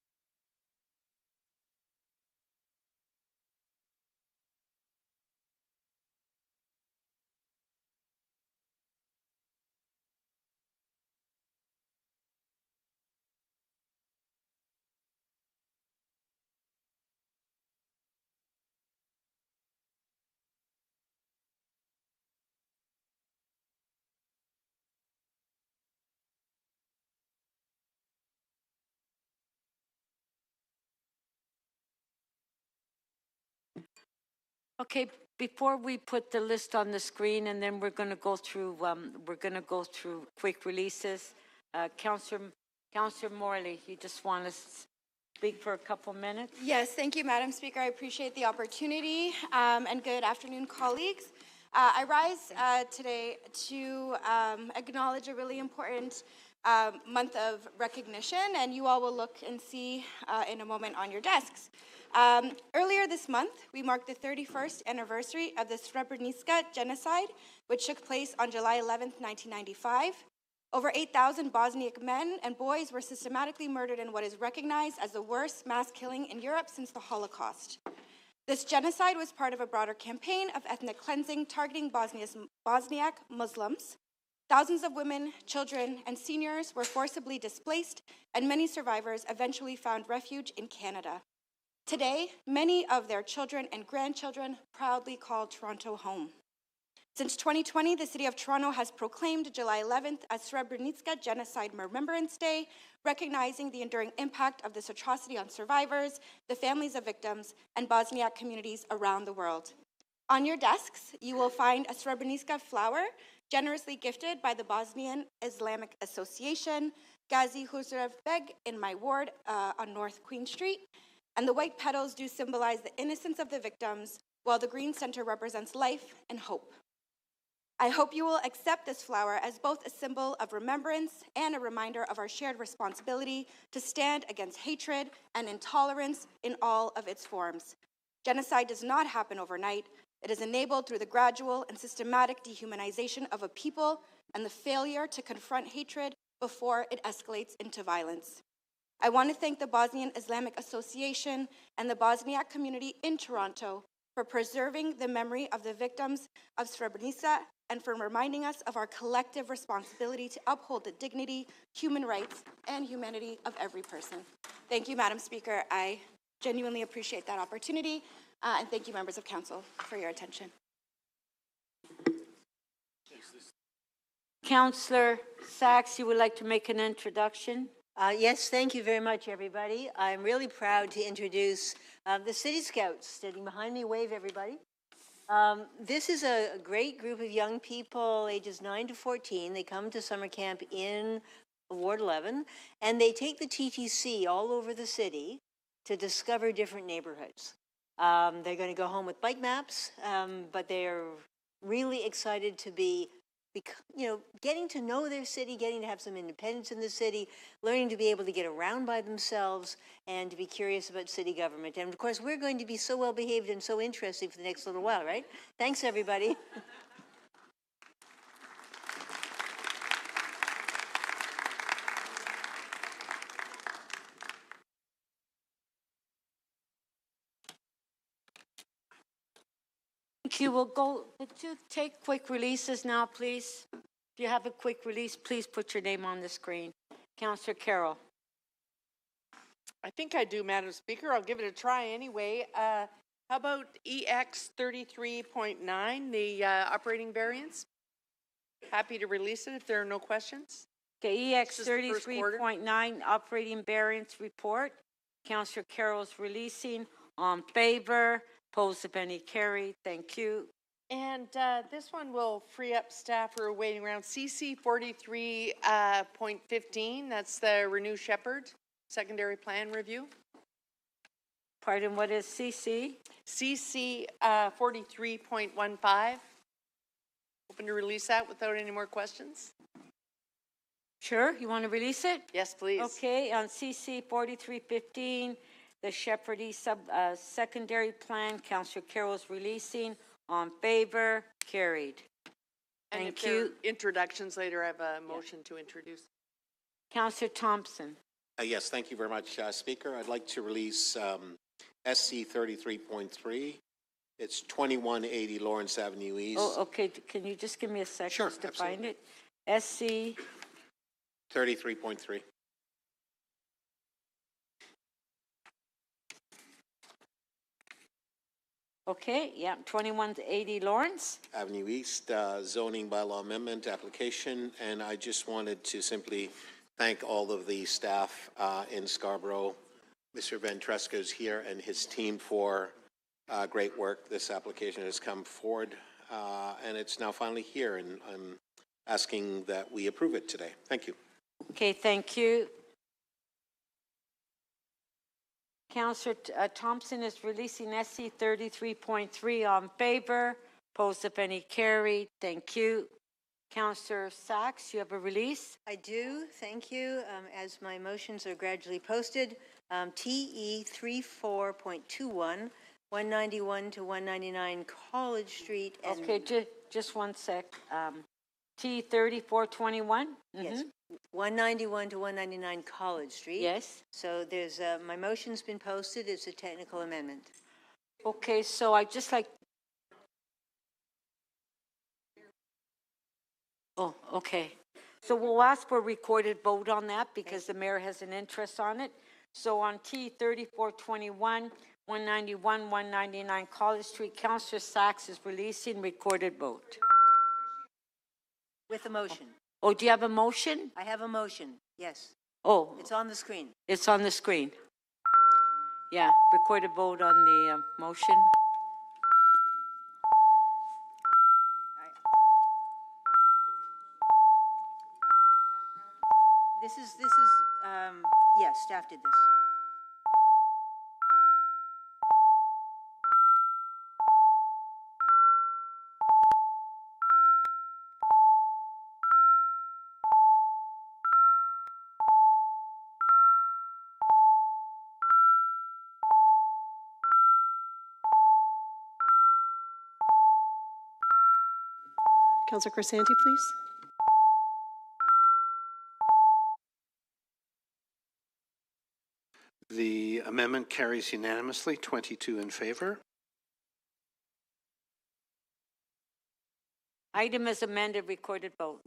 Okay, before we put the list on the screen, and then we're going to go through quick releases. Councillor Morley, you just want to speak for a couple minutes? Yes, thank you, Madam Speaker. I appreciate the opportunity, and good afternoon, colleagues. I rise today to acknowledge a really important month of recognition, and you all will look and see in a moment on your desks. Earlier this month, we marked the 31st anniversary of the Srebrenica genocide, which took place on July 11th, 1995. Over 8,000 Bosniak men and boys were systematically murdered in what is recognized as the worst mass killing in Europe since the Holocaust. This genocide was part of a broader campaign of ethnic cleansing targeting Bosniak Muslims. Thousands of women, children, and seniors were forcibly displaced, and many survivors eventually found refuge in Canada. Today, many of their children and grandchildren proudly call Toronto home. Since 2020, the City of Toronto has proclaimed July 11th as Srebrenica Genocide Remembrance Day, recognizing the enduring impact of this atrocity on survivors, the families of victims, and Bosniak communities around the world. On your desks, you will find a Srebrenica flower generously gifted by the Bosnian Islamic Association, Gazi Huzrev Beg in my ward on North Queen Street. And the white petals do symbolize the innocence of the victims, while the green center represents life and hope. I hope you will accept this flower as both a symbol of remembrance and a reminder of our shared responsibility to stand against hatred and intolerance in all of its forms. Genocide does not happen overnight. It is enabled through the gradual and systematic dehumanization of a people and the failure to confront hatred before it escalates into violence. I want to thank the Bosnian Islamic Association and the Bosniak community in Toronto for preserving the memory of the victims of Srebrenica and for reminding us of our collective responsibility to uphold the dignity, human rights, and humanity of every person. Thank you, Madam Speaker. I genuinely appreciate that opportunity, and thank you, members of council, for your attention. Councillor Sachs, you would like to make an introduction? Yes, thank you very much, everybody. I'm really proud to introduce the City Scouts sitting behind me. Wave, everybody. This is a great group of young people, ages 9 to 14. They come to summer camp in Ward 11, and they take the TTC all over the city to discover different neighborhoods. They're going to go home with bike maps, but they're really excited to be, getting to know their city, getting to have some independence in the city, learning to be able to get around by themselves, and to be curious about city government. And of course, we're going to be so well behaved and so interesting for the next little while, right? Thanks, everybody. Thank you. We'll go, would you take quick releases now, please? If you have a quick release, please put your name on the screen. Councillor Carroll. I think I do, Madam Speaker. I'll give it a try anyway. How about EX 33.9, the operating variance? Happy to release it if there are no questions. Okay, EX 33.9 operating variance report. Councillor Carroll's releasing. On favor. Opposed, if any, carried. Thank you. And this one will free up staff who are waiting around. CC 43.15, that's the Renew Shepherd secondary plan review. Pardon, what is CC? CC 43.15. Open to release that without any more questions. Sure, you want to release it? Yes, please. Okay, on CC 4315, the Shepherd secondary plan, Councillor Carroll's releasing. On favor, carried. And Thank if there are you. introductions later, I have a motion to introduce. Councillor Thompson. Yes, thank you very much, Speaker. I'd like to release SC 33.3. It's 2180 Lawrence Avenue East. Oh, okay. Can you just give me a second Sure, to absolutely. find it? SC 33.3. Okay, yeah, 2180 Lawrence. Avenue East, zoning bylaw amendment application, and I just wanted to simply thank all of the staff in Scarborough. Mr. Ventresca is here and his team for great work. This application has come forward, and it's now finally here, and I'm asking that we approve it today. Thank you. Okay, thank you. Councillor Thompson is releasing SC 33.3 on favor. Opposed, if any, carried. Thank you. Councillor Sachs, you have a release? I do, thank you. As my motions are gradually posted, TE 34.21, 191 to 199 College Street. And Okay, just one sec. T 3421? Yes, 191 to 199 College Street. Yes. So there's, my motion's been posted, it's a technical amendment. Okay, so I just like. Oh, okay. So we'll ask for a recorded vote on that because the mayor has an interest on it. So on T 3421, 191, 199 College Street, Councillor Sachs is releasing recorded vote. With a motion. Oh, do you have a motion? I have a motion, yes. Oh. It's on the screen. It's on the screen. Yeah, recorded vote on the motion. This is, yes, staff did this. Councillor Crisanti, please. The amendment carries unanimously, 22 in favor. Item is amended, recorded vote.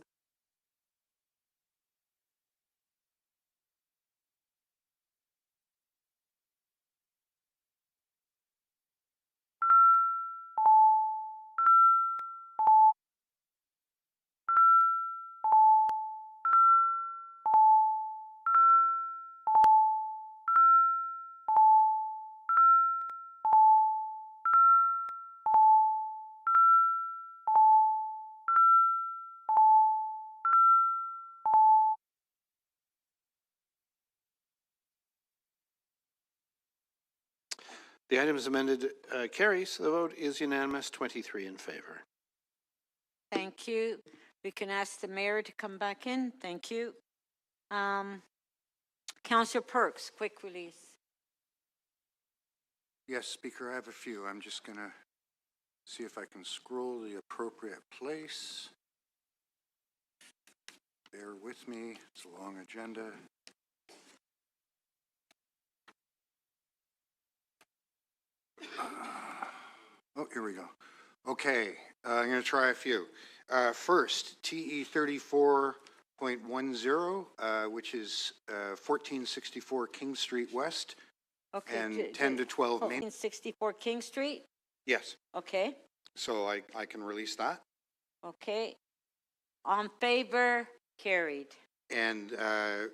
The item is amended, carries. The vote is unanimous, 23 in favor. Thank you. We can ask the mayor to come back in. Thank you. Councillor Perks, quick release. Yes, Speaker, I have a few. I'm just going to see if I can scroll the appropriate place. Bear with me. It's a long agenda. Oh, here we go. Okay, I'm going to try a few. First, TE 34.10, which is 1464 King Street West, Okay. and 10 to 12 Main. 1464 King Street. Yes, Okay. so I can release that. Okay. On favor, carried. And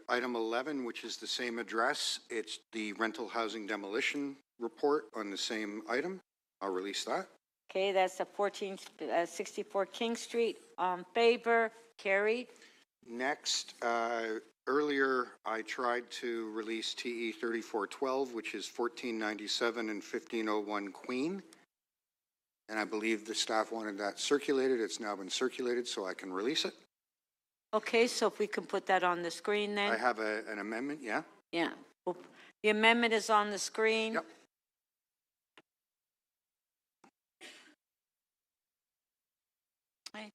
item 11, which is the same address, it's the rental housing demolition report on the same item. I'll release that. Okay, that's the 1464 King Street. On favor, carried. Next, earlier I tried to release TE 3412, which is 1497 and 1501 Queen. And I believe the staff wanted that circulated. It's now been circulated, so I can release it. Okay, so if we can put that on the screen then. I have an amendment, yeah? Yeah. The amendment is on the screen. Yep. Okay.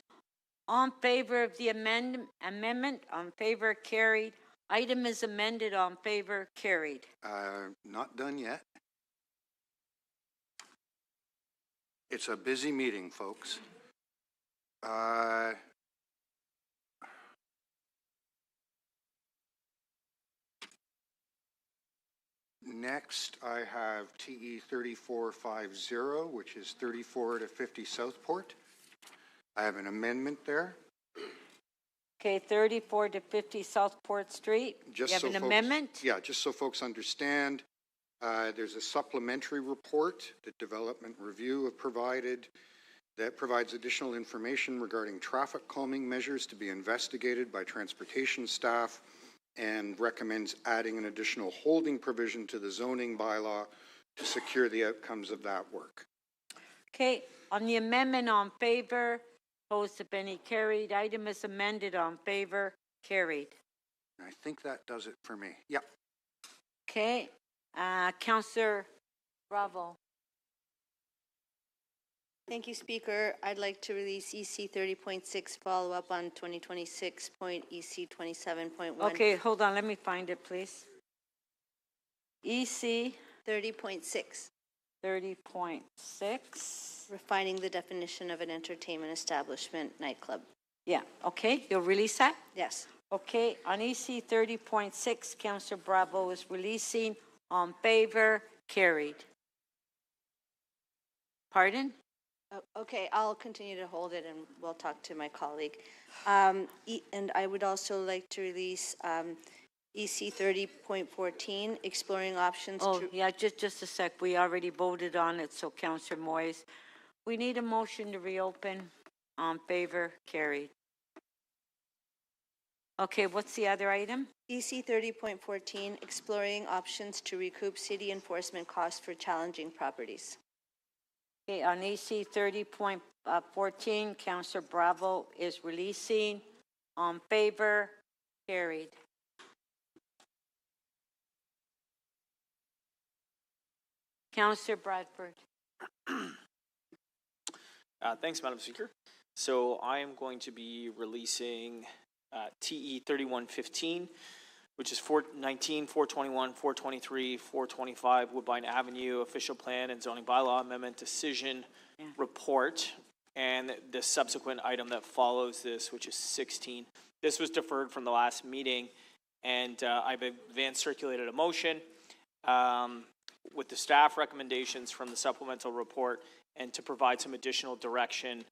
On favor of the amendment, on favor, carried. Item is amended, on favor, carried. Not done yet. It's a busy meeting, folks. Next, I have TE 3450, which is 34 to 50 Southport. I have an amendment there. Okay, 34 to 50 Southport Street. Just you have so an folks, amendment? Yeah, just so folks understand, there's a supplementary report that Development Review have provided that provides additional information regarding traffic calming measures to be investigated by transportation staff and recommends adding an additional holding provision to the zoning bylaw to secure the outcomes of that work. Okay, on the amendment, on favor, opposed to Benny, carried. Item is amended, on favor, carried. I think that does it for me. Yep. Okay, Councillor Bravo. Thank you, Speaker. I'd like to release EC 30.6 follow-up on 2026.EC 27.1. Okay, hold on, let me find it, please. EC 30.6. 30.6. Refining the definition of an entertainment establishment nightclub. Yeah, okay, you'll release that? Yes. Okay, on EC 30.6, Councillor Bravo is releasing, on favor, carried. Pardon? Okay, I'll continue to hold it and we'll talk to my colleague. And I would also like to release EC 30.14, exploring options. Oh, yeah, just a sec. We already voted on it, so Councillor Moyes. We need a motion to reopen. On favor, carried. Okay, what's the other item? EC 30.14, exploring options to recoup city enforcement costs for challenging properties. Okay, on EC 30.14, Councillor Bravo is releasing. On favor, carried. Councillor Bradford. Thanks, Madam Speaker. So I am going to be releasing TE 3115, which is 419, 421, 423, 425 Woodbine Avenue Official Plan and Zoning Bylaw Amendment Decision Report, and the subsequent item that follows this, which is 16. This was deferred from the last meeting, and I've advance circulated a motion with the staff recommendations from the supplemental report and to provide some additional direction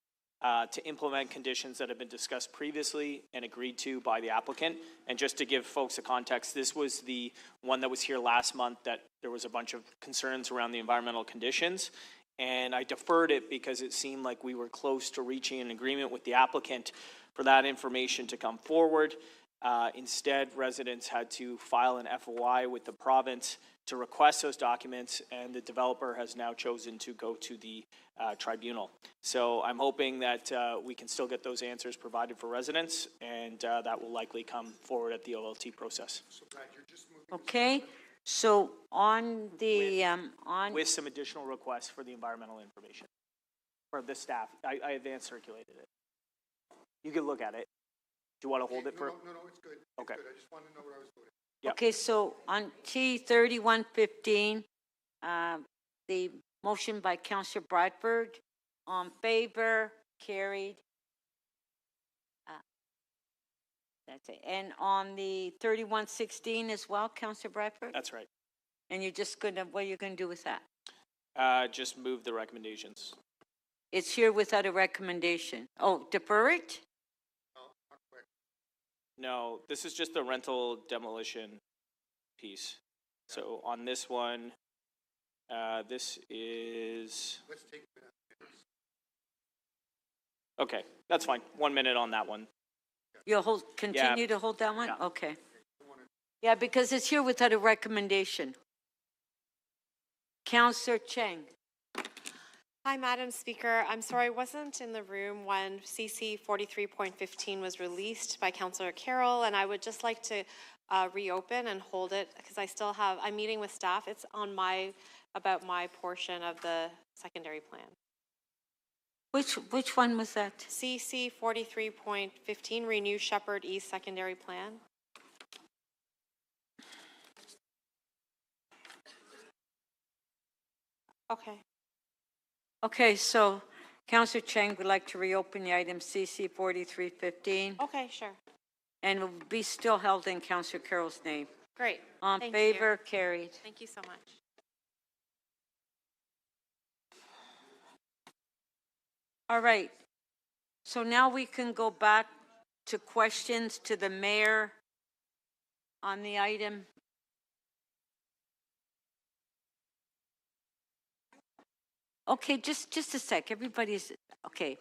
to implement conditions that have been discussed previously and agreed to by the applicant. And just to give folks a context, this was the one that was here last month that there was a bunch of concerns around the environmental conditions. And I deferred it because it seemed like we were close to reaching an agreement with the applicant for that information to come forward. Instead, residents had to file an FOI with the province to request those documents, and the developer has now chosen to go to the tribunal. So I'm hoping that we can still get those answers provided for residents, and that will likely come forward at the OLT process. Okay, so on the, With some additional requests for the environmental information for the staff. I advance circulated it. You can look at it. Do you want to hold it for? No, it's good. Okay. It's good. I just want to know what I was voting. Yep. okay, so on T 3115, the motion by Councillor Bradford, on favor, carried. That's it. And on the 3116 as well, Councillor Bradford? That's right. And you're just gonna, what are you gonna do with that? Just move the recommendations. It's here without a recommendation. Oh, defer it? No, this is just the rental demolition piece. So on this one, this is, Let's take that. okay, that's fine. 1 minute on that one. You'll continue to hold that one? Yeah. Okay. Yeah, because it's here without a recommendation. Councillor Cheng. Hi, Madam Speaker. I'm sorry I wasn't in the room when CC 43.15 was released by Councillor Carroll, and I would just like to reopen and hold it because I still have, I'm meeting with staff. It's on about my portion of the secondary plan. Which one was that? CC 43.15, Renew Shepherd East Secondary Plan. Okay. Okay, so Councillor Cheng would like to reopen the item CC 4315. Okay, sure. And it will be still held in Councillor Carroll's name. Great. On Thank favor, you. carried. Thank you so much. All right. So now we can go back to questions to the mayor on the item. Okay, just a sec. Everybody's, okay.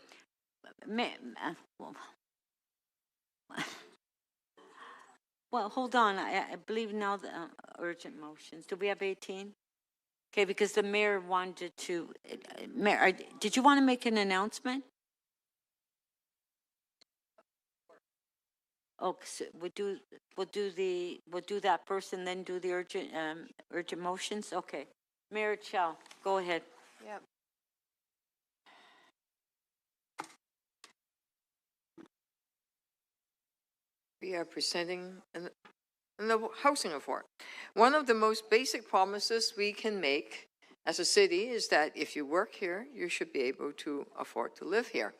Well, hold on. I believe now the urgent motions. Do we have 18? Okay, because the mayor wanted to, Mayor, did you want to make an announcement? Oh, so we'll do that first and then do the urgent motions? Okay. Mayor Chow, go ahead. Yep. We are presenting the housing report. One of the most basic promises we can make as a city is that if you work here, you should be able to afford to live here.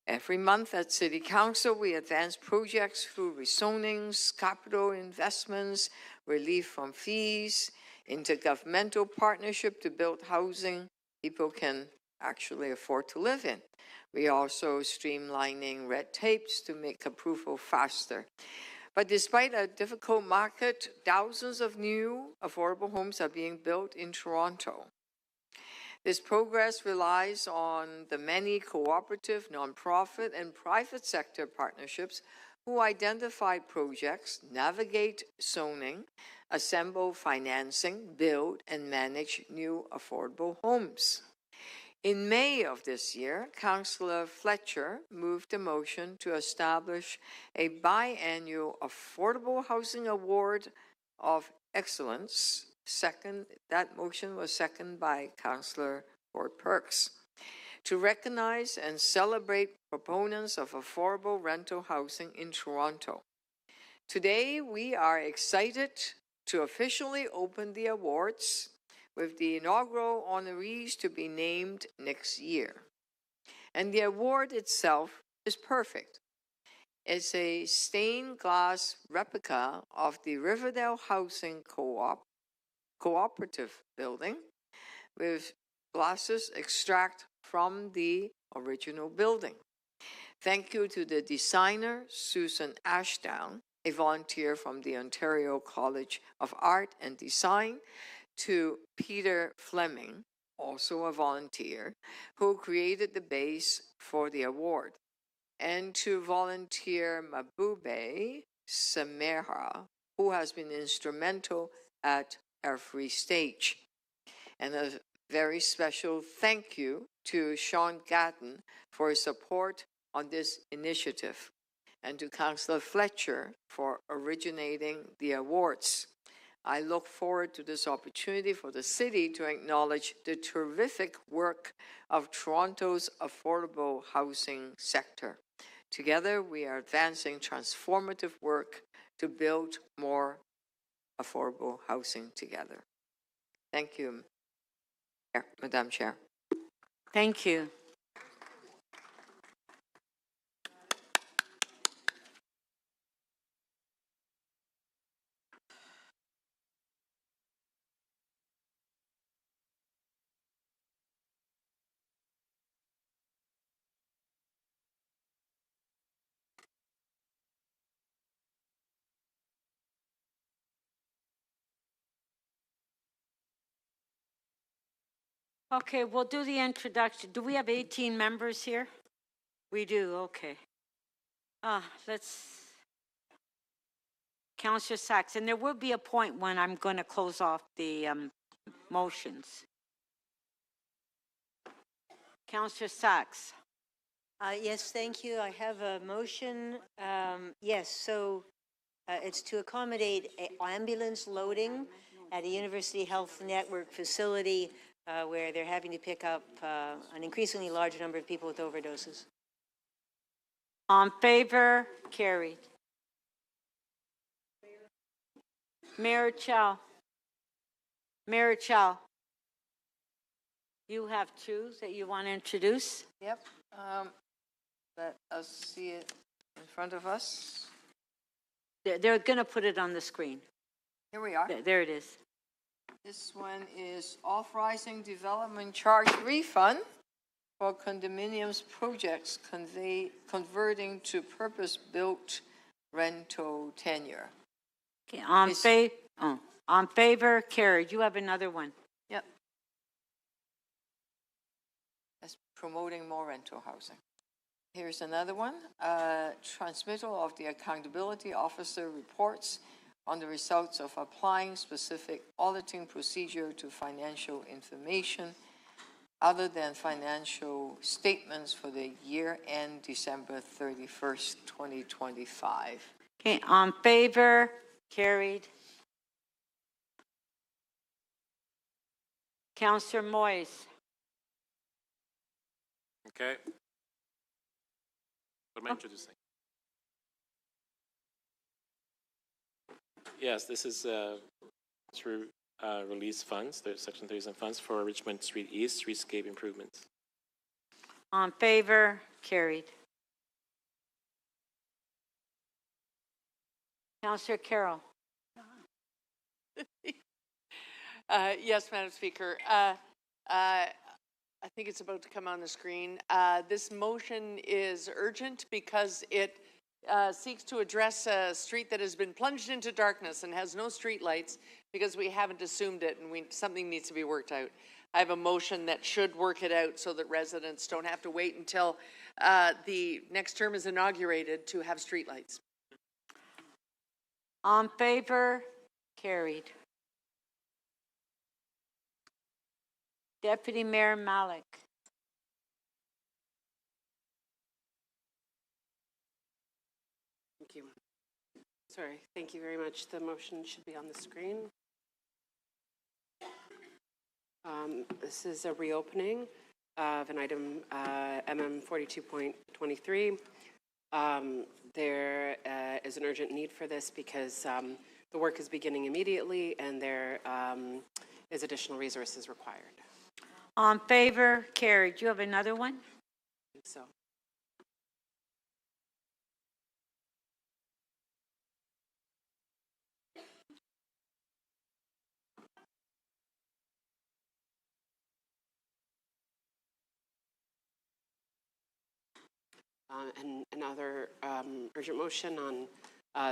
Every month at City Council, we advance projects through rezonings, capital investments, relief from fees, intergovernmental partnership to build housing people can actually afford to live in. We are also streamlining red tapes to make approval faster. But despite a difficult market, thousands of new affordable homes are being built in Toronto. This progress relies on the many cooperative, nonprofit, and private sector partnerships who identify projects, navigate zoning, assemble financing, build, and manage new affordable homes. In May of this year, Councillor Fletcher moved a motion to establish a biannual Affordable Housing Award of Excellence. That motion was seconded by Councillor Ford Perks to recognize and celebrate proponents of affordable rental housing in Toronto. Today, we are excited to officially open the awards, with the inaugural honorees to be named next year. And the award itself is perfect. It's a stained glass replica of the Riverdale Housing Cooperative building, with glasses extract from the original building. Thank you to the designer, Susan Ashdown, a volunteer from the Ontario College of Art and Design, to Peter Fleming, also a volunteer, who created the base for the award, and to volunteer Mabube Semeja, who has been instrumental at every stage. And a very special thank you to Sean Gatton for his support on this initiative, and to Councillor Fletcher for originating the awards. I look forward to this opportunity for the city to acknowledge the terrific work of Toronto's affordable housing sector. Together, we are advancing transformative work to build more affordable housing together. Thank you, Madam Chair. Thank you. Okay, we'll do the introduction. Do we have 18 members here? We do, okay. Councillor Sachs, and there will be a point when I'm going to close off the motions. Councillor Sachs. Yes, thank you. I have a motion. Yes, so it's to accommodate ambulance loading at a University Health Network facility where they're having to pick up an increasingly large number of people with overdoses. On favor, carried. Mayor Chow. Mayor Chow. You have two that you want to introduce? Yep. Let us see it in front of us. They're going to put it on the screen. Here we are. There it is. This one is authorizing development charge refund for condominiums projects converting to purpose-built rental tenure. Okay, on favor, carried. You have another one. Yep. That's promoting more rental housing. Here's another one. Transmittal of the accountability officer reports on the results of applying specific auditing procedure to financial information other than financial statements for the year end December 31st, 2025. Okay, on favor, carried. Councillor Moyes. Okay. What am I introducing? Yes, this is to release funds, there's Section 37 funds for Richmond Street East streetscape improvements. On favor, carried. Councillor Carroll. Yes, Madam Speaker. I think it's about to come on the screen. This motion is urgent because it seeks to address a street that has been plunged into darkness and has no street lights because we haven't assumed it, and something needs to be worked out. I have a motion that should work it out so that residents don't have to wait until the next term is inaugurated to have street lights. On favor, carried. Deputy Mayor Malik. Thank you. Sorry, thank you very much. The motion should be on the screen. This is a reopening of an item MM 42.23. There is an urgent need for this because the work is beginning immediately and there is additional resources required. On favor, carried. You have another one? I think so. And another urgent motion on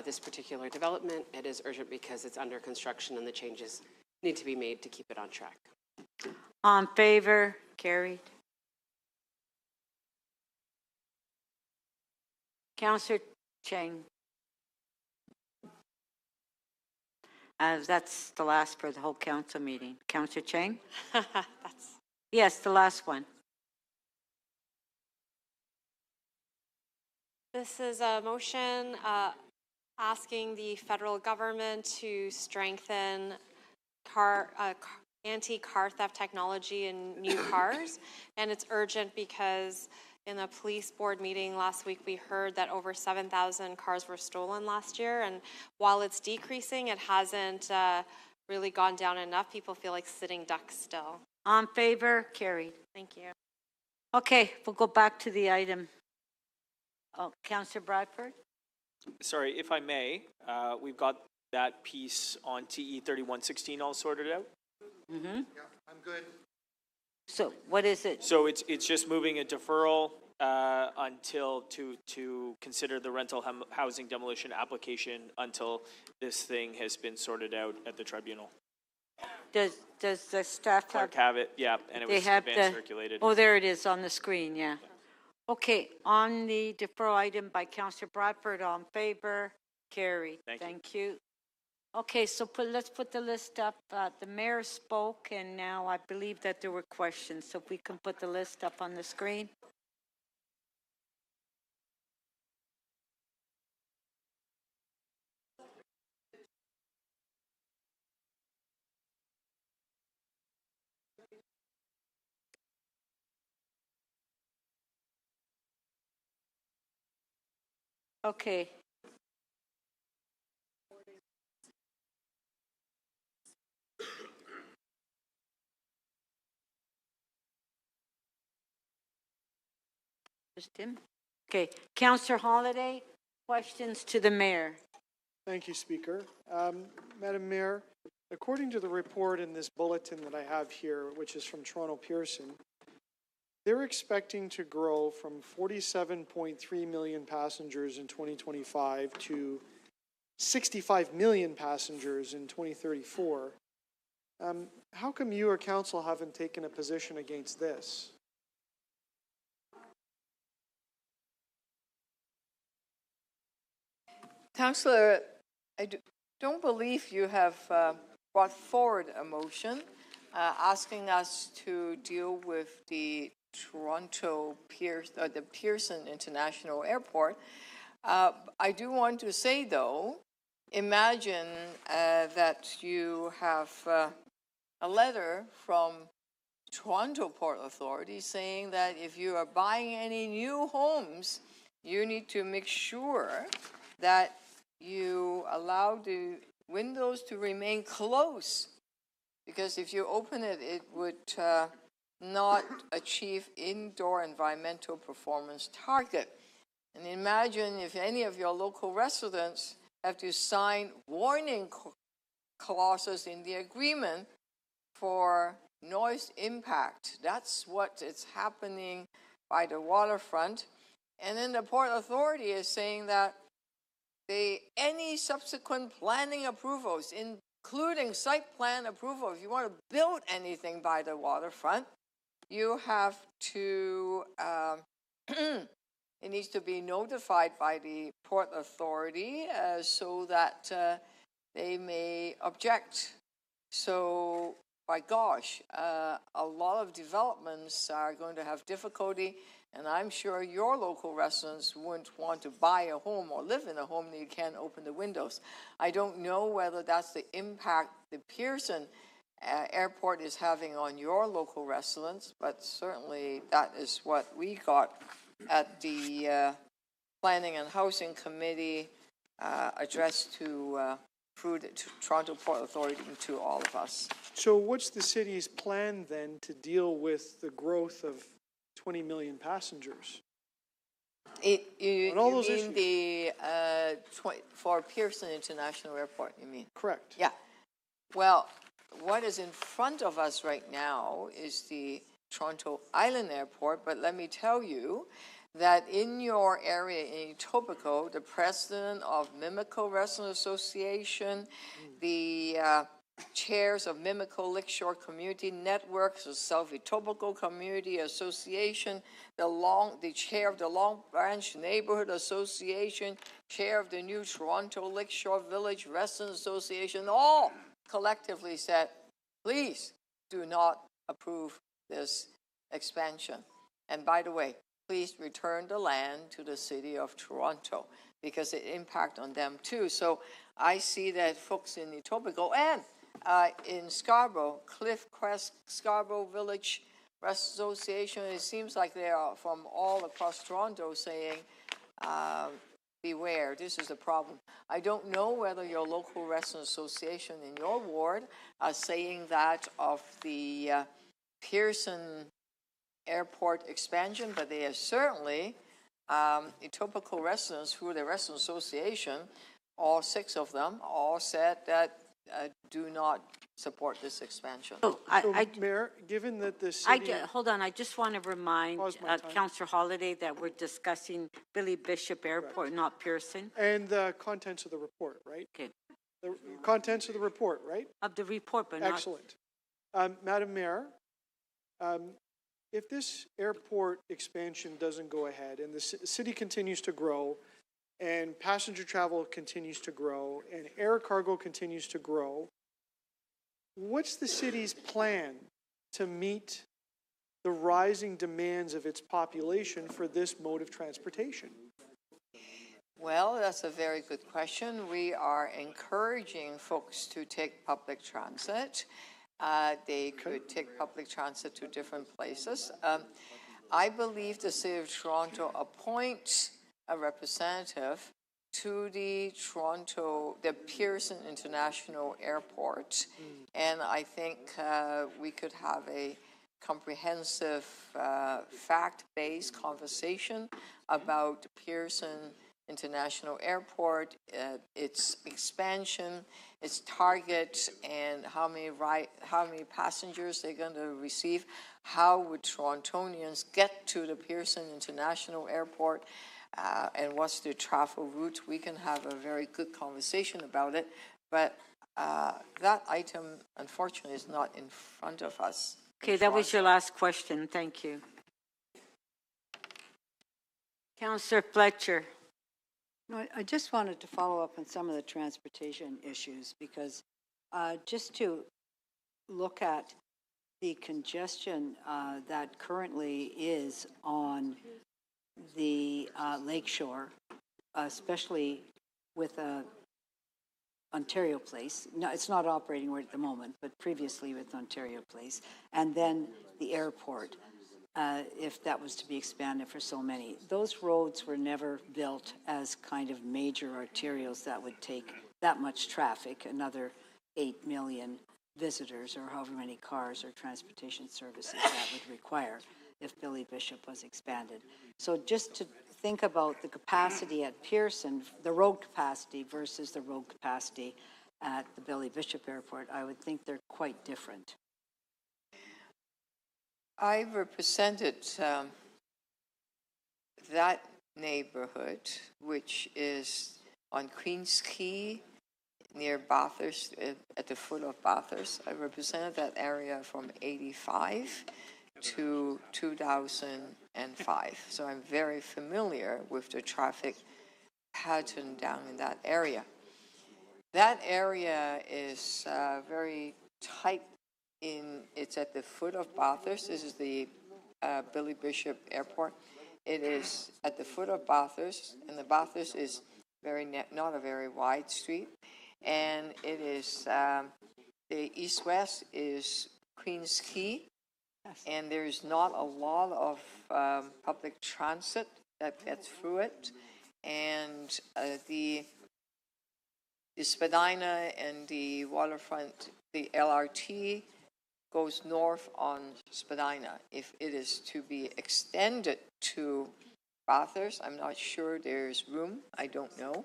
this particular development. It is urgent because it's under construction and the changes need to be made to keep it on track. On favor, carried. Councillor Cheng. That's the last for the whole council meeting. Councillor Chang? That's Yes, the last one. This is a motion asking the federal government to strengthen anti-car theft technology in new cars. And it's urgent because in the police board meeting last week, we heard that over 7,000 cars were stolen last year. And while it's decreasing, it hasn't really gone down enough. People feel like sitting ducks still. On favor? Carried. Thank you. Okay, we'll go back to the item. Oh, Councillor Bradford? Sorry, if I may, we've got that piece on TE 3116 all sorted out. Mm-hmm. Yeah, I'm good. So what is it? So it's just moving a deferral until to consider the rental housing demolition application until this thing has been sorted out at the tribunal. Does the staff Clark have it? Yeah, and it was advance circulated. Oh, there it is on the screen, yeah. Okay, on the deferral item by Councillor Bradford, on favor, carried. Thank you. Okay, so let's put the list up. The mayor spoke, and now I believe that there were questions. So if we can put the list up on the screen. Okay. Just him. Okay, Councillor Holiday, questions to the mayor. Thank you, Speaker. Madam Mayor, according to the report in this bulletin that I have here, which is from Toronto Pearson, they're expecting to grow from 47.3 million passengers in 2025 to 65 million passengers in 2034. How come you or council haven't taken a position against this? Councillor, I don't believe you have brought forward a motion asking us to deal with the the Pearson International Airport. I do want to say, though, imagine that you have a letter from Toronto Port Authority saying that if you are buying any new homes, you need to make sure that you allow the windows to remain closed, because if you open it, it would not achieve indoor environmental performance target. And imagine if any of your local residents have to sign warning clauses in the agreement for noise impact. That's what is happening by the waterfront. And then the Port Authority is saying that any subsequent planning approvals, including site plan approval, if you want to build anything by the waterfront, you have to, it needs to be notified by the Port Authority so that they may object. So, by gosh, a lot of developments are going to have difficulty, and I'm sure your local residents wouldn't want to buy a home or live in a home that you can't open the windows. I don't know whether that's the impact the Pearson airport is having on your local residents, but certainly that is what we got at the Planning and Housing Committee addressed to through the Toronto Port Authority to all of us. So what's the city's plan then to deal with the growth of 20 million passengers? You mean the for Pearson International Airport, you mean? Correct. Yeah. Well, what is in front of us right now is the Toronto Island Airport, but let me tell you that in your area in Etobicoke, the president of Mimico Resident Association, the chairs of Mimico Lakeshore Community Networks, the South Etobicoke Community Association, the chair of the Long Branch Neighborhood Association, chair of the New Toronto Lakeshore Village Residents Association, all collectively said, please do not approve this expansion. And by the way, please return the land to the city of Toronto because it impacts on them too. So I see that folks in Etobicoke and in Scarborough, Cliff Crest, Scarborough Village Rest Association, it seems like they are from all across Toronto saying, beware, this is a problem. I don't know whether your local resident association in your ward are saying that of the Pearson Airport expansion, but they are certainly Etobicoke residents through the resident association, all 6 of them, all said that do not support this expansion. Oh, Mayor, given that the city... hold on, I just want to remind Councillor Holiday that we're discussing Billy Bishop Airport, not Pearson. And the contents of the report, right? Okay. The contents of the report, right? Of the report, but not... Excellent. Madam Mayor, if this airport expansion doesn't go ahead and the city continues to grow and passenger travel continues to grow and air cargo continues to grow, what's the city's plan to meet the rising demands of its population for this mode of transportation? Well, that's a very good question. We are encouraging folks to take public transit. They could take public transit to different places. I believe the City of Toronto appoints a representative to the Pearson International Airport. And I think we could have a comprehensive fact-based conversation about Pearson International Airport, its expansion, its target, and how many passengers they're going to receive. How would Torontonians get to the Pearson International Airport, and what's the travel route? We can have a very good conversation about it, but that item, unfortunately, is not in front of us. Okay, that was your last question. Thank you. Councillor Fletcher. No, I just wanted to follow up on some of the transportation issues because just to look at the congestion that currently is on the lakeshore, especially with Ontario Place. No, it's not operating right at the moment, but previously with Ontario Place, and then the airport. If that was to be expanded for so many. Those roads were never built as kind of major arterials that would take that much traffic, another 8 million visitors or however many cars or transportation services that would require if Billy Bishop was expanded. So just to think about the capacity at Pearson, the road capacity versus the road capacity at the Billy Bishop Airport, I would think they're quite different. I represented that neighborhood, which is on Queens Quay, near Bathurst, at the foot of Bathurst. I represented that area from 85 to 2005. So I'm very familiar with the traffic pattern down in that area. That area is very tight. It's at the foot of Bathurst. This is the Billy Bishop Airport. It is at the foot of Bathurst, and the Bathurst is not a very wide street. And it is, the east-west is Queens Quay, and there's not a lot of public transit that gets through it. And the Spadina and the waterfront, the LRT, goes north on Spadina. If it is to be extended to Bathurst, I'm not sure there's room, I don't know.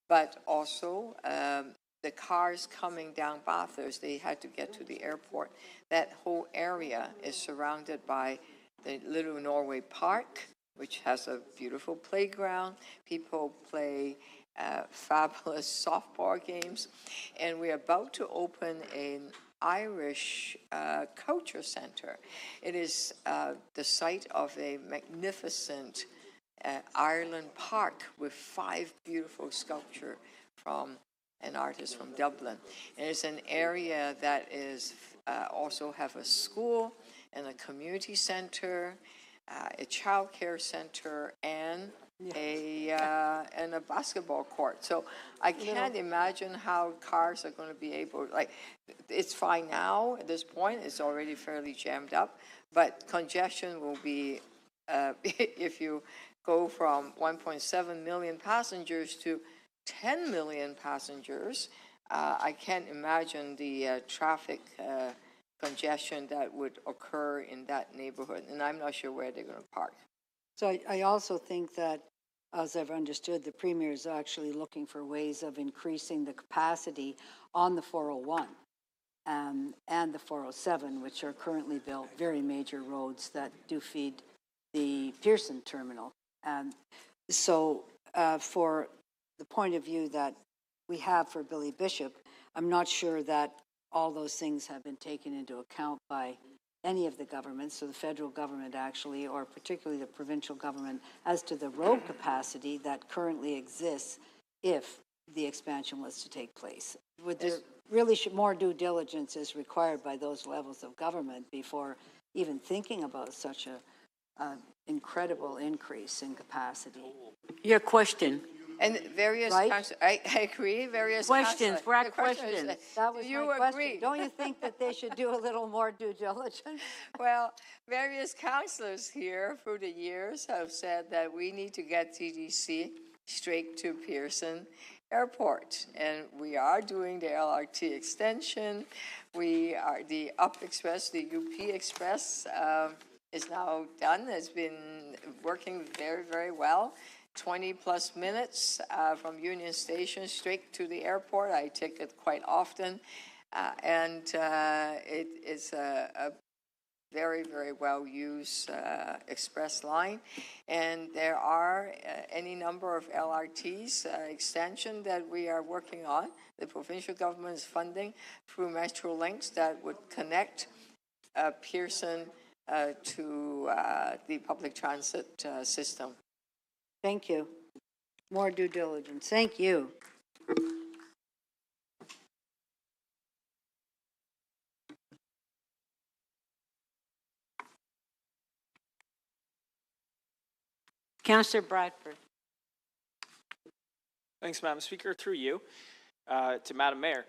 But also, the cars coming down Bathurst, they had to get to the airport. That whole area is surrounded by the Little Norway Park, which has a beautiful playground. People play fabulous softball games, and we're about to open an Irish culture center. It is the site of a magnificent Ireland park with 5 beautiful sculptures from an artist from Dublin. And it's an area that is also have a school and a community center, a child care center, and a basketball court. So I can't imagine how cars are going to be able, like, it's fine now at this point, it's already fairly jammed up, but congestion will be, if you go from 1.7 million passengers to 10 million passengers, I can't imagine the traffic congestion that would occur in that neighborhood, and I'm not sure where they're going to park. So I also think that, as I've understood, the Premier is actually looking for ways of increasing the capacity on the 401 and the 407, which are currently built, very major roads that do feed the Pearson terminal. So for the point of view that we have for Billy Bishop, I'm not sure that all those things have been taken into account by any of the governments, so the federal government actually, or particularly the provincial government, as to the road capacity that currently exists if the expansion was to take place. Would there really more due diligence is required by those levels of government before even thinking about such a incredible increase in capacity? Your question. And various council, I agree, various questions. council, We're at the question is, questions. That was you my question. agree? Don't you think that they should do a little more due diligence? Well, various councillors here through the years have said that we need to get TTC straight to Pearson Airport, and we are doing the LRT extension. We are the Up Express, the UP Express is now done. It's been working very, very well. 20 plus minutes from Union Station straight to the airport. I take it quite often. And it is a very, very well used express line. And there are any number of LRTs extension that we are working on. The provincial government is funding through Metrolinks that would connect Pearson to the public transit system. Thank you. More due diligence. Thank you. Councillor Bradford. Thanks, Madam Speaker. Through you to Madam Mayor.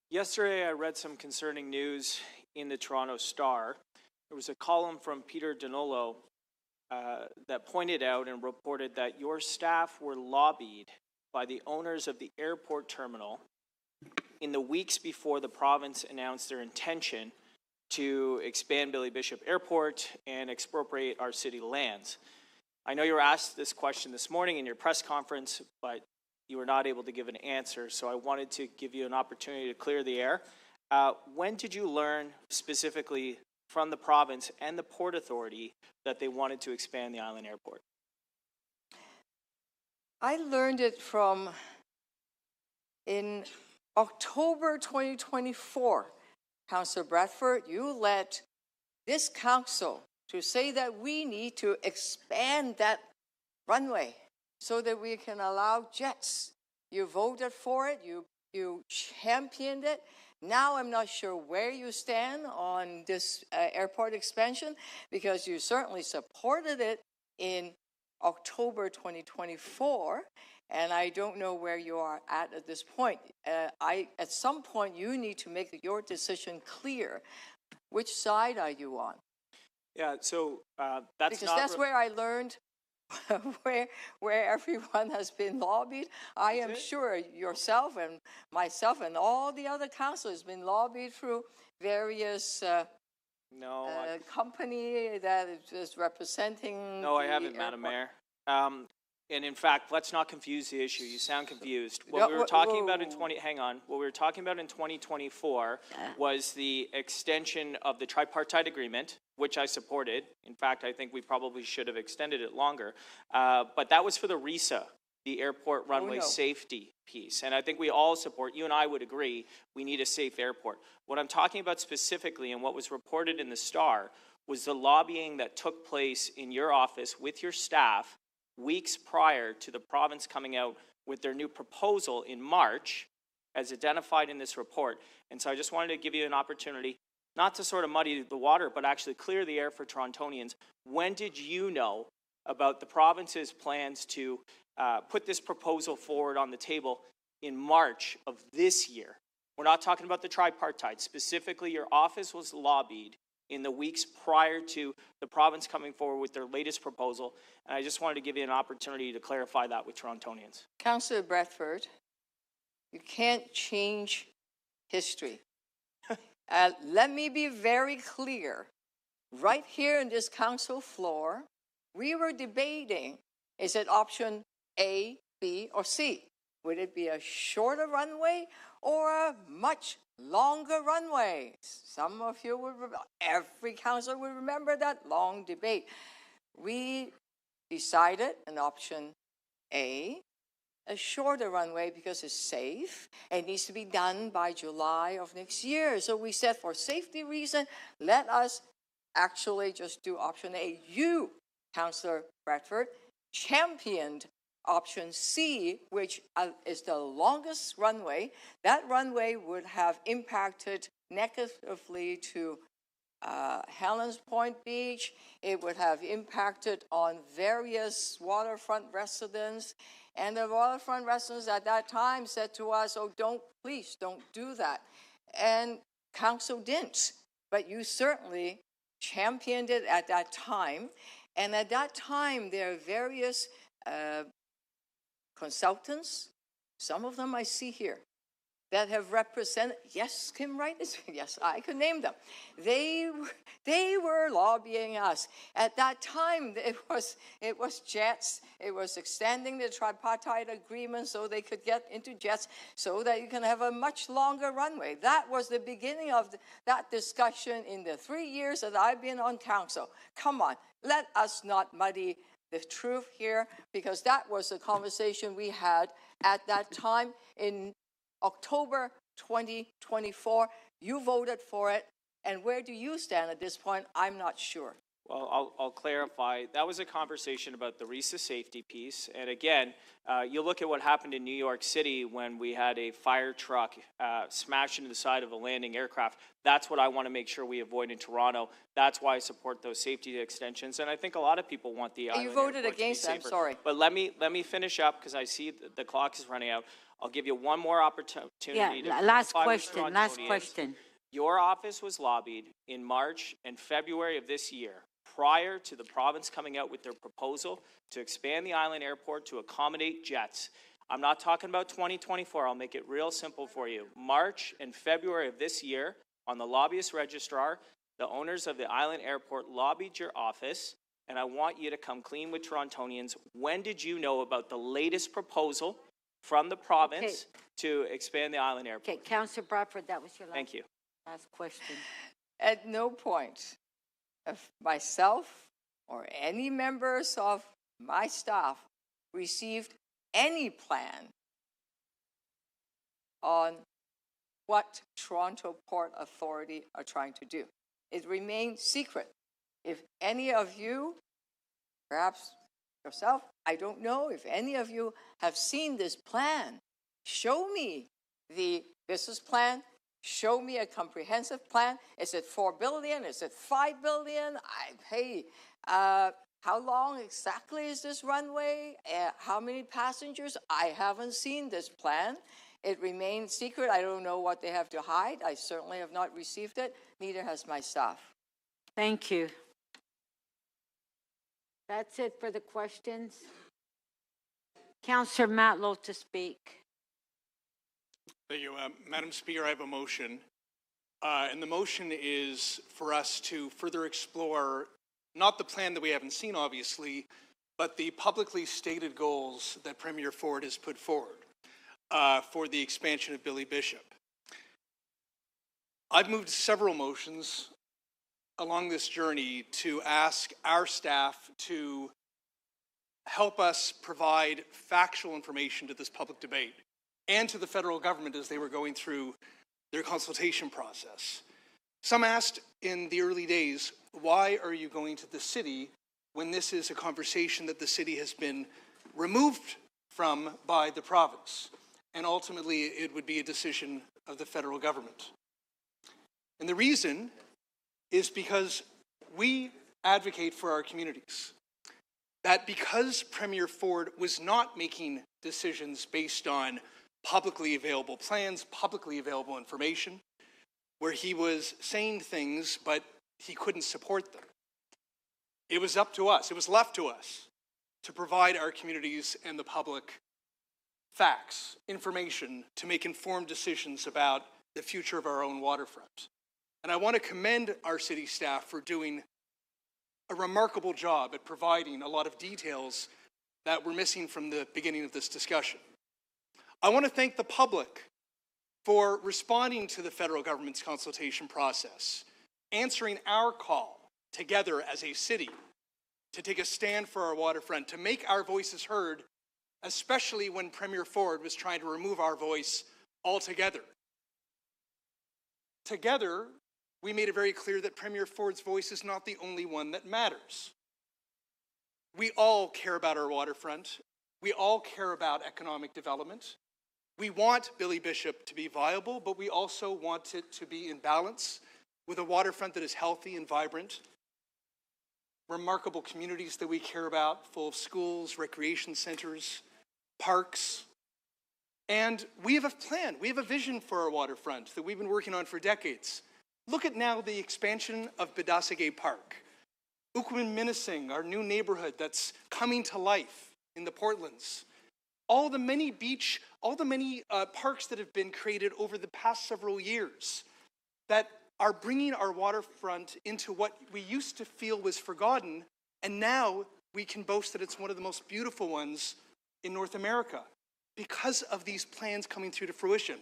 Yesterday, I read some concerning news in the Toronto Star. There was a column from Peter Donolo that pointed out and reported that your staff were lobbied by the owners of the airport terminal in the weeks before the province announced their intention to expand Billy Bishop Airport and expropriate our city lands. I know you were asked this question this morning in your press conference, but you were not able to give an answer, so I wanted to give you an opportunity to clear the air. When did you learn specifically from the province and the Port Authority that they wanted to expand the island airport? I learned it from in October 2024. Councillor Bradford, you led this council to say that we need to expand that runway so that we can allow jets. You voted for it, you championed it. Now I'm not sure where you stand on this airport expansion, because you certainly supported it in October 2024, and I don't know where you are at this point. At some point, you need to make your decision clear. Which side are you on? Yeah, so that's because that's where I learned where everyone has been lobbied. I am sure yourself and myself and all the other councillors been lobbied through various company that is representing. No, I haven't, Madam Mayor. And in fact, let's not confuse the issue. You sound confused. What we were talking about in what we were talking about in 2024 was the extension of the tripartite agreement, which I supported. In fact, I think we probably should have extended it longer. But that was for the RISA, the airport runway safety piece. And I think we all support, you and I would agree, we need a safe airport. What I'm talking about specifically and what was reported in the Star was the lobbying that took place in your office with your staff weeks prior to the province coming out with their new proposal in March, as identified in this report. And so I just wanted to give you an opportunity, not to sort of muddy the water, but actually clear the air for Torontonians. When did you know about the province's plans to put this proposal forward on the table in March of this year? We're not talking about the tripartite. Specifically, your office was lobbied in the weeks prior to the province coming forward with their latest proposal. And I just wanted to give you an opportunity to clarify that with Torontonians. Councillor Bradford, you can't change history. Let me be very clear. Right here in this council floor, we were debating, is it option A, B, or C? Would it be a shorter runway or a much longer runway? Some of you would remember, every councillor would remember that long debate. We decided an option A, a shorter runway because it's safe and needs to be done by July of next year. So we said for safety reason, let us actually just do option A. You, Councillor Bradford, championed option C, which is the longest runway. That runway would have impacted negatively to Helens Point Beach. It would have impacted on various waterfront residents. And the waterfront residents at that time said to us, oh, please don't do that. And council didn't, but you certainly championed it at that time. And at that time, there are various consultants, some of them I see here, that have represented, yes, Kim Wright is, yes, I could name them. They were lobbying us. At that time, it was jets. It was extending the tripartite agreement so they could get into jets so that you can have a much longer runway. That was the beginning of that discussion in the 3 years that I've been on council. Come on, let us not muddy the truth here, because that was the conversation we had at that time in October 2024, you voted for it, and where do you stand at this point? I'm not sure. Well, I'll clarify. That was a conversation about the RISA safety piece. And again, you look at what happened in New York City when we had a fire truck smash into the side of a landing aircraft. That's what I want to make sure we avoid in Toronto. That's why I support those safety extensions. And I think a lot of people want the island You voted airport against to be it, safer. I'm sorry. But let me finish up, because I see the clock is running out. I'll give you one more opportunity. Yeah, to last clarify with question. Torontonians. Your office was lobbied in March and February of this year, prior to the province coming out with their proposal to expand the island airport to accommodate jets. I'm not talking about 2024. I'll make it real simple for you. March and February of this year, on the lobbyist registrar, the owners of the island airport lobbied your office, and I want you to come clean with Torontonians. When did you know about the latest proposal from the province to expand the island airport? Okay, Councillor Bradford, that was your Thank you. last question. At no point of myself or any members of my staff received any plan on what Toronto Port Authority are trying to do. It remained secret. If any of you, perhaps yourself, I don't know, if any of you have seen this plan, show me the business plan. Show me a comprehensive plan. Is it 4 billion? Is it 5 billion? How long exactly is this runway? How many passengers? I haven't seen this plan. It remains secret. I don't know what they have to hide. I certainly have not received it. Neither has my staff. Thank you. That's it for the questions. Councillor Matlow to speak. Thank you. Madam Speaker, I have a motion. And the motion is for us to further explore not the plan that we haven't seen, obviously, but the publicly stated goals that Premier Ford has put forward for the expansion of Billy Bishop. I've moved several motions along this journey to ask our staff to help us provide factual information to this public debate and to the federal government as they were going through their consultation process. Some asked in the early days, why are you going to the city when this is a conversation that the city has been removed from by the province? And ultimately, it would be a decision of the federal government. And the reason is because we advocate for our communities. That because Premier Ford was not making decisions based on publicly available plans, publicly available information, where he was saying things, but he couldn't support them. It was up to us, it was left to us to provide our communities and the public facts, information, to make informed decisions about the future of our own waterfront. And I want to commend our city staff for doing a remarkable job at providing a lot of details that were missing from the beginning of this discussion. I want to thank the public for responding to the federal government's consultation process, answering our call together as a city to take a stand for our waterfront, to make our voices heard, especially when Premier Ford was trying to remove our voice altogether. Together, we made it very clear that Premier Ford's voice is not the only one that matters. We all care about our waterfront. We all care about economic development. We want Billy Bishop to be viable, but we also want it to be in balance with a waterfront that is healthy and vibrant, remarkable communities that we care about, full of schools, recreation centers, parks. And we have a plan, we have a vision for our waterfront that we've been working on for decades. Look at now the expansion of Bidasagay Park. Ukwiminminising, our new neighborhood that's coming to life in the Portlands. All the many parks that have been created over the past several years that are bringing our waterfront into what we used to feel was forgotten, and now we can boast that it's one of the most beautiful ones in North America because of these plans coming through to fruition.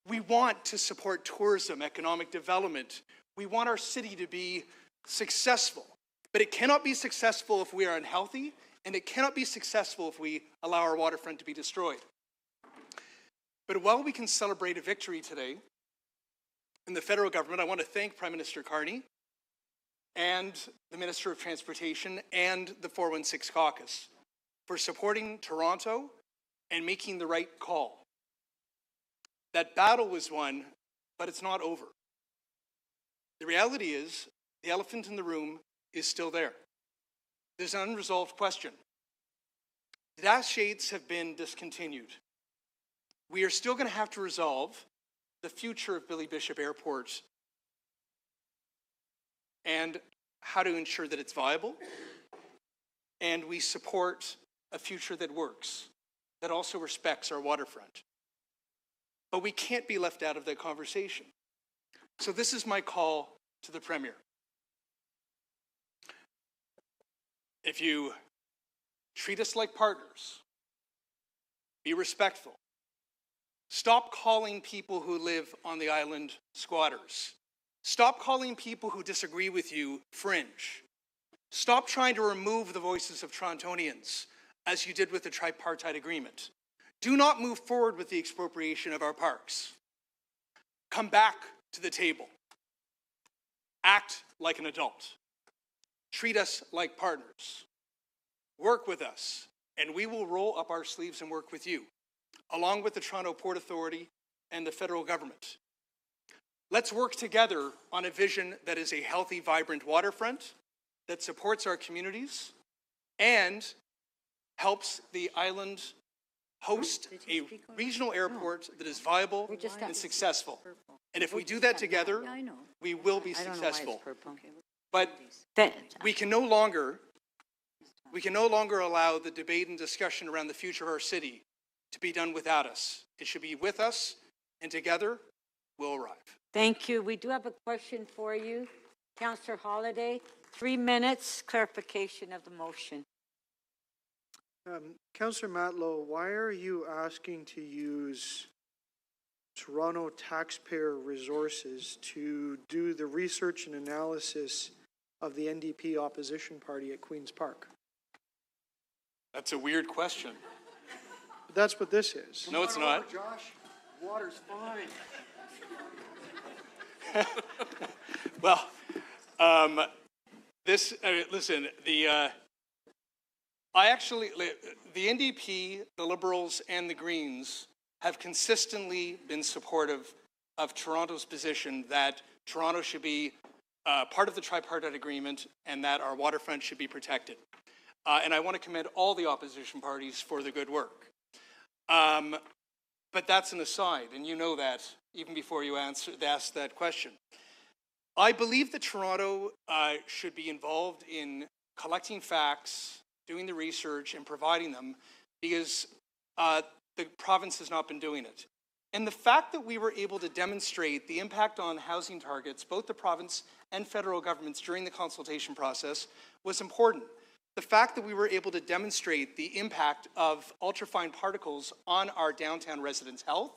We want to support tourism, economic development. We want our city to be successful, but it cannot be successful if we are unhealthy, and it cannot be successful if we allow our waterfront to be destroyed. But while we can celebrate a victory today in the federal government, I want to thank Prime Minister Carney and the Minister of Transportation and the 416 caucus for supporting Toronto and making the right call. That battle was won, but it's not over. The reality is, the elephant in the room is still there. There's an unresolved question. The dash shades have been discontinued. We are still going to have to resolve the future of Billy Bishop Airport and how to ensure that it's viable. And we support a future that works, that also respects our waterfront. But we can't be left out of that conversation. So this is my call to the Premier. If you treat us like partners, be respectful. Stop calling people who live on the island squatters. Stop calling people who disagree with you fringe. Stop trying to remove the voices of Torontonians, as you did with the tripartite agreement. Do not move forward with the expropriation of our parks. Come back to the table. Act like an adult. Treat us like partners. Work with us, and we will roll up our sleeves and work with you, along with the Toronto Port Authority and the federal government. Let's work together on a vision that is a healthy, vibrant waterfront that supports our communities and helps the island host a regional airport that is viable and successful. And if we do that together, we will be successful. But we can no longer allow the debate and discussion around the future of our city to be done without us. It should be with us, and together we'll arrive. Thank you. We do have a question for you. Councillor Holliday, 3 minutes, clarification of the motion. Councillor Matlow, why are you asking to use Toronto taxpayer resources to do the research and analysis of the NDP opposition party at Queen's Park? That's a weird question. That's what this is. No, it's not. Josh, water's fine. Well, listen, the NDP, the Liberals, and the Greens have consistently been supportive of Toronto's position that Toronto should be part of the tripartite agreement and that our waterfront should be protected. And I want to commend all the opposition parties for the good work. But that's an aside, and you know that even before you asked that question. I believe that Toronto should be involved in collecting facts, doing the research, and providing them, because the province has not been doing it. And the fact that we were able to demonstrate the impact on housing targets, both the province and federal governments during the consultation process, was important. The fact that we were able to demonstrate the impact of ultrafine particles on our downtown residents' health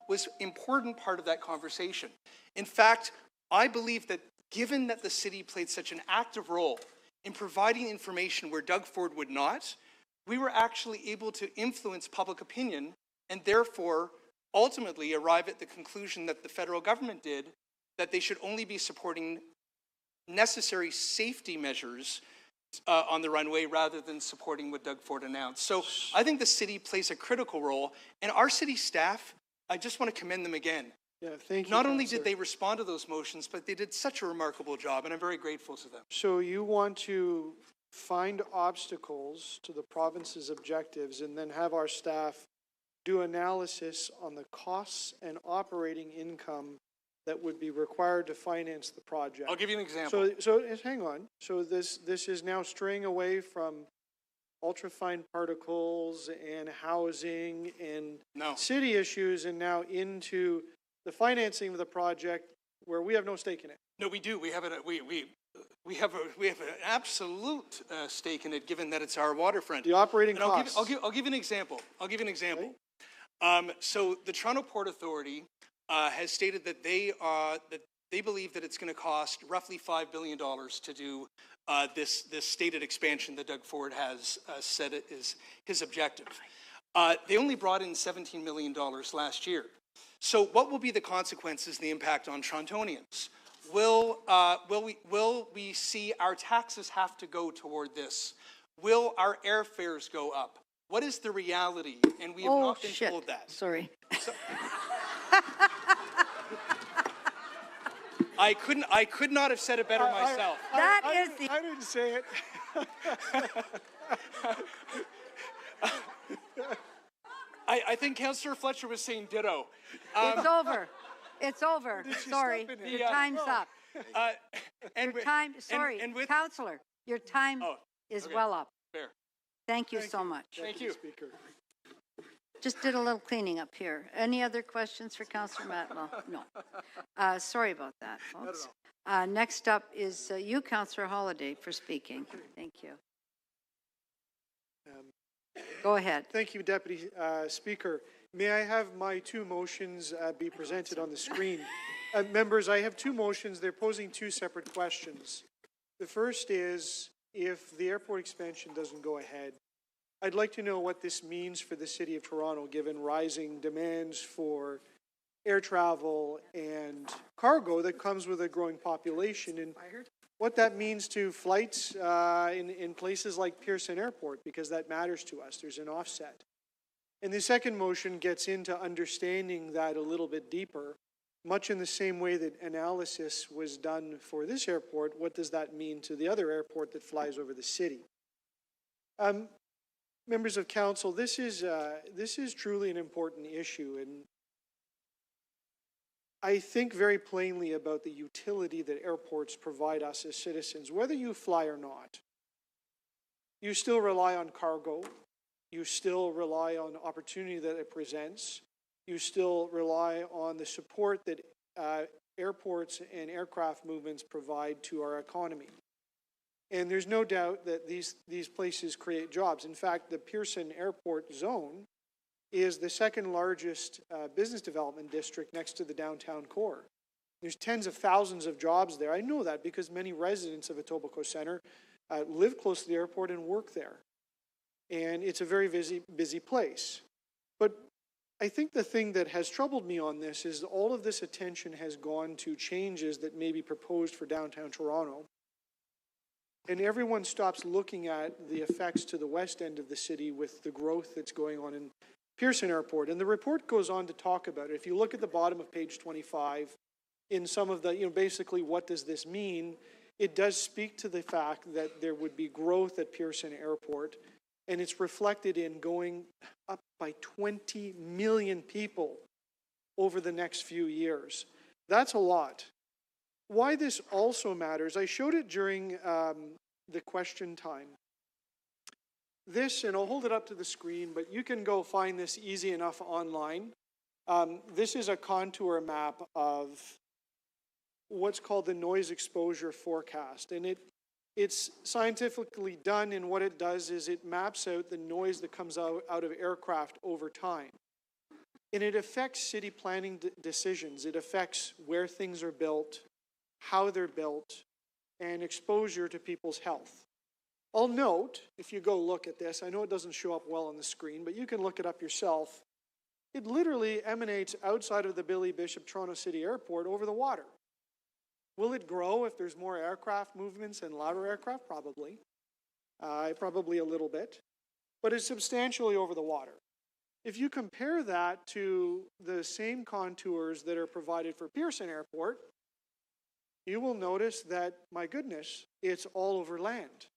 was an important part of that conversation. In fact, I believe that given that the city played such an active role in providing information where Doug Ford would not, we were actually able to influence public opinion and therefore ultimately arrive at the conclusion that the federal government did, that they should only be supporting necessary safety measures on the runway rather than supporting what Doug Ford announced. So I think the city plays a critical role, and our city staff, I just want to commend them again. Yeah, thank you. Not only did they respond to those motions, but they did such a remarkable job, and I'm very grateful to them. So you want to find obstacles to the province's objectives and then have our staff do analysis on the costs and operating income that would be required to finance the project. I'll give you an example. So hang on. So this is now straying away from ultrafine particles and housing and city issues, and now into the financing of the project where we have no stake in it. No, we do. We have an absolute stake in it, given that it's our waterfront. The operating and costs. I'll give an example. So the Toronto Port Authority has stated that they believe that it's going to cost roughly $5 billion to do this stated expansion that Doug Ford has said is his objective. They only brought in $17 million last year. So what will be the consequences, the impact on Torontonians? Will we see our taxes have to go toward this? Will our airfares go up? What is the reality? And we have not been told that. Sorry. So, I could not have said it better myself. I didn't say it. I think Councillor Fletcher was saying ditto. It's over. It's over. Sorry. Your time's up. Councillor, your time is well up. Fair. Thank you so much. Thank you. Speaker. Just did a little cleaning up here. Any other questions for Councillor Matlow? No. Sorry about that, folks. Next up is you, Councillor Holiday, for speaking. Thank you. Go ahead. Thank you, Deputy Speaker. May I have my two motions be presented on the screen? Members, I have two motions. They're posing two separate questions. The first is, if the airport expansion doesn't go ahead, I'd like to know what this means for the City of Toronto, given rising demands for air travel and cargo that comes with a growing population, and what that means to flights in places like Pearson Airport, because that matters to us. There's an offset. And the second motion gets into understanding that a little bit deeper, much in the same way that analysis was done for this airport. What does that mean to the other airport that flies over the city? Members of Council, this is truly an important issue, and I think very plainly about the utility that airports provide us as citizens. Whether you fly or not, you still rely on cargo, you still rely on opportunity that it presents, you still rely on the support that airports and aircraft movements provide to our economy. And there's no doubt that these places create jobs. In fact, the Pearson Airport zone is the second largest business development district next to the downtown core. There's tens of thousands of jobs there. I know that because many residents of Etobicoke Centre live close to the airport and work there. and it's a very busy place. But I think the thing that has troubled me on this is all of this attention has gone to changes that may be proposed for downtown Toronto. And everyone stops looking at the effects to the west end of the city with the growth that's going on in Pearson Airport. And the report goes on to talk about it. If you look at the bottom of page 25, in some of the, basically what does this mean, it does speak to the fact that there would be growth at Pearson Airport, and it's reflected in going up by 20 million people over the next few years. That's a lot. Why this also matters, I showed it during the question time. This, and I'll hold it up to the screen, but you can go find this easy enough online. This is a contour map of what's called the noise exposure forecast. And it's scientifically done, and what it does is it maps out the noise that comes out of aircraft over time. And it affects city planning decisions. It affects where things are built, how they're built, and exposure to people's health. I'll note, if you go look at this, I know it doesn't show up well on the screen, but you can look it up yourself. It literally emanates outside of the Billy Bishop Toronto City Airport over the water. Will it grow if there's more aircraft movements and louder aircraft? Probably. Probably a little bit. But it's substantially over the water. If you compare that to the same contours that are provided for Pearson Airport, you will notice that, my goodness, it's all over land.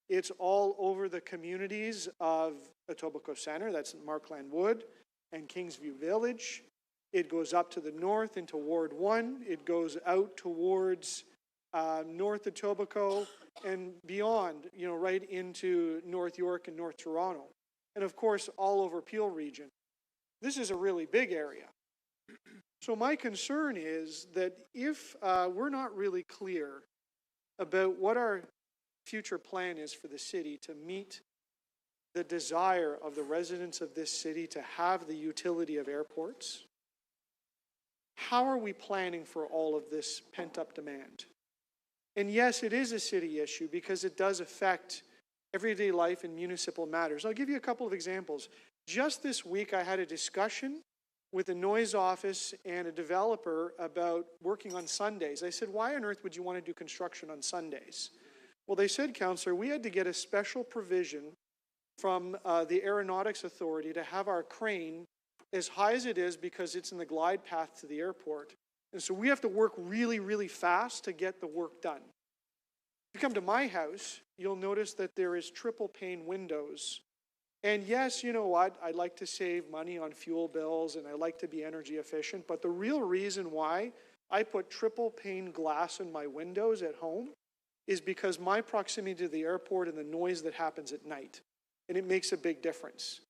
It's all over the communities of Etobicoke Centre, that's Markland Wood, and Kingsview Village. It goes up to the north into Ward 1. It goes out towards North Etobicoke and beyond, right into North York and North Toronto. And of course, all over Peel region. This is a really big area. So my concern is that if we're not really clear about what our future plan is for the city to meet the desire of the residents of this city to have the utility of airports, how are we planning for all of this pent-up demand? And yes, it is a city issue because it does affect everyday life and municipal matters. I'll give you a couple of examples. Just this week, I had a discussion with the noise office and a developer about working on Sundays. I said, why on earth would you want to do construction on Sundays? Well, they said, Councillor, we had to get a special provision from the Aeronautics Authority to have our crane as high as it is because it's in the glide path to the airport. And so we have to work really, really fast to get the work done. If you come to my house, you'll notice that there is triple pane windows. And yes, you know what? I like to save money on fuel bills and I like to be energy efficient, but the real reason why I put triple pane glass in my windows at home is because my proximity to the airport and the noise that happens at night. And it makes a big difference.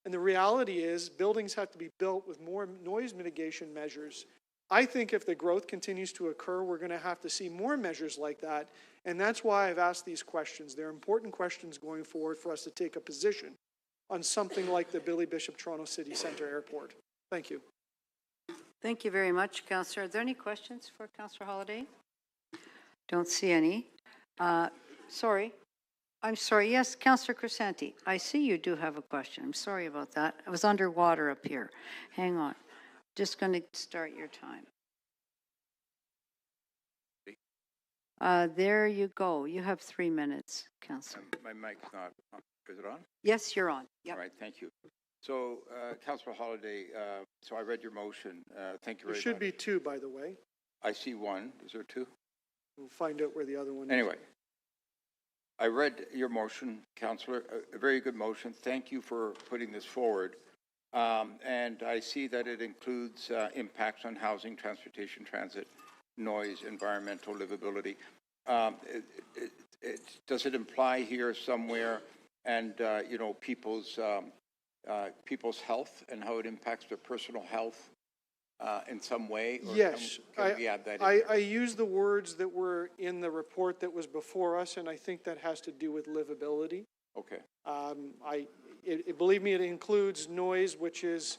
And the reality is buildings have to be built with more noise mitigation measures. I think if the growth continues to occur, we're going to have to see more measures like that. And that's why I've asked these questions. They're important questions going forward for us to take a position on something like the Billy Bishop Toronto City Centre Airport. Thank you. Thank you very much, Councillor. Are there any questions for Councillor Holyday? Don't see any. Sorry. I'm sorry. Yes, Councillor Crisanti. I see you do have a question. I'm sorry about that. I was underwater up here. Hang on. Just going to start your time. There you go. You have 3 minutes, Councillor. My mic's not on. Is it on? Yes, you're on. Yep. All right, thank you. So, Councillor Holyday, so I read your motion. Thank you very much. There should be two, by the way. I see one. Is there two? We'll find out where the other one is. Anyway, I read your motion, Councillor, a very good motion. Thank you for putting this forward. And I see that it includes impacts on housing, transportation, transit, noise, environmental livability. Does it imply here somewhere, and people's health and how it impacts their personal health in some way? Or yes, can we add that in I use the words that were in the report that was before us, and I think that has to do with livability. Okay. Believe me, it includes noise, which is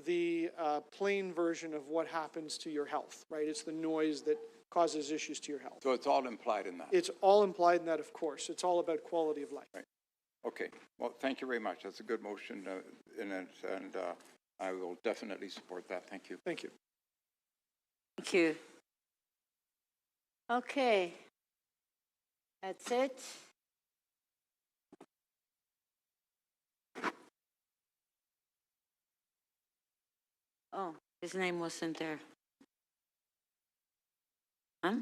the plain version of what happens to your health, right? It's the noise that causes issues to your health. So it's all implied in that? It's all implied in that, of course. It's all about quality of life. Right. Okay, well, thank you very much. That's a good motion, and I will definitely support that. Thank you. Thank you. Thank you. Okay. That's it. Oh, his name wasn't there. Huh?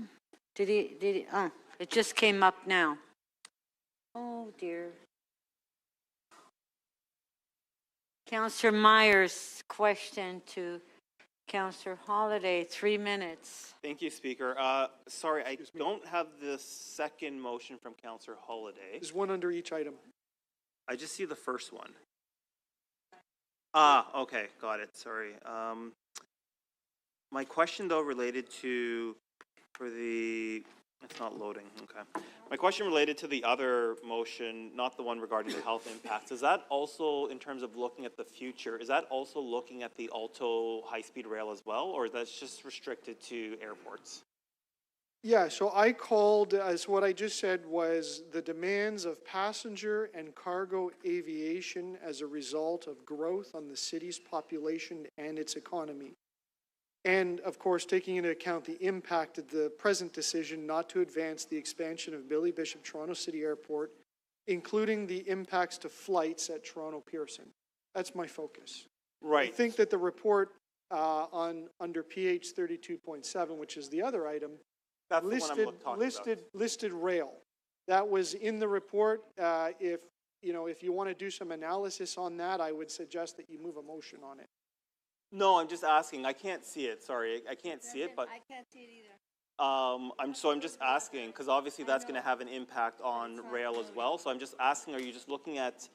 Did he, oh, it just came up now. Oh, dear. Councillor Myers' question to Councillor Holiday, 3 minutes. Thank you, Speaker. Sorry, I don't have the second motion from Councillor Holiday. There's one under each item. I just see the first one. Ah, okay, got it, sorry. My question, though, related to, it's not loading, okay. My question related to the other motion, not the one regarding the health impacts, is that also, in terms of looking at the future, is that also looking at the Alto high-speed rail as well, or that's just restricted to airports? Yeah, so I called, as what I just said was the demands of passenger and cargo aviation as a result of growth on the city's population and its economy. And of course, taking into account the impact of the present decision not to advance the expansion of Billy Bishop Toronto City Airport, including the impacts to flights at Toronto Pearson. That's my focus. Right. I think that the report under PH 32.7, which is the other item, That's the one I'm talking about. listed rail. That was in the report. If you want to do some analysis on that, I would suggest that you move a motion on it. No, I'm just asking. I can't see it. Sorry, I can't see it, but I can't see it either. I'm just asking because obviously that's going to have an impact on rail as well. So I'm just asking: are you just looking at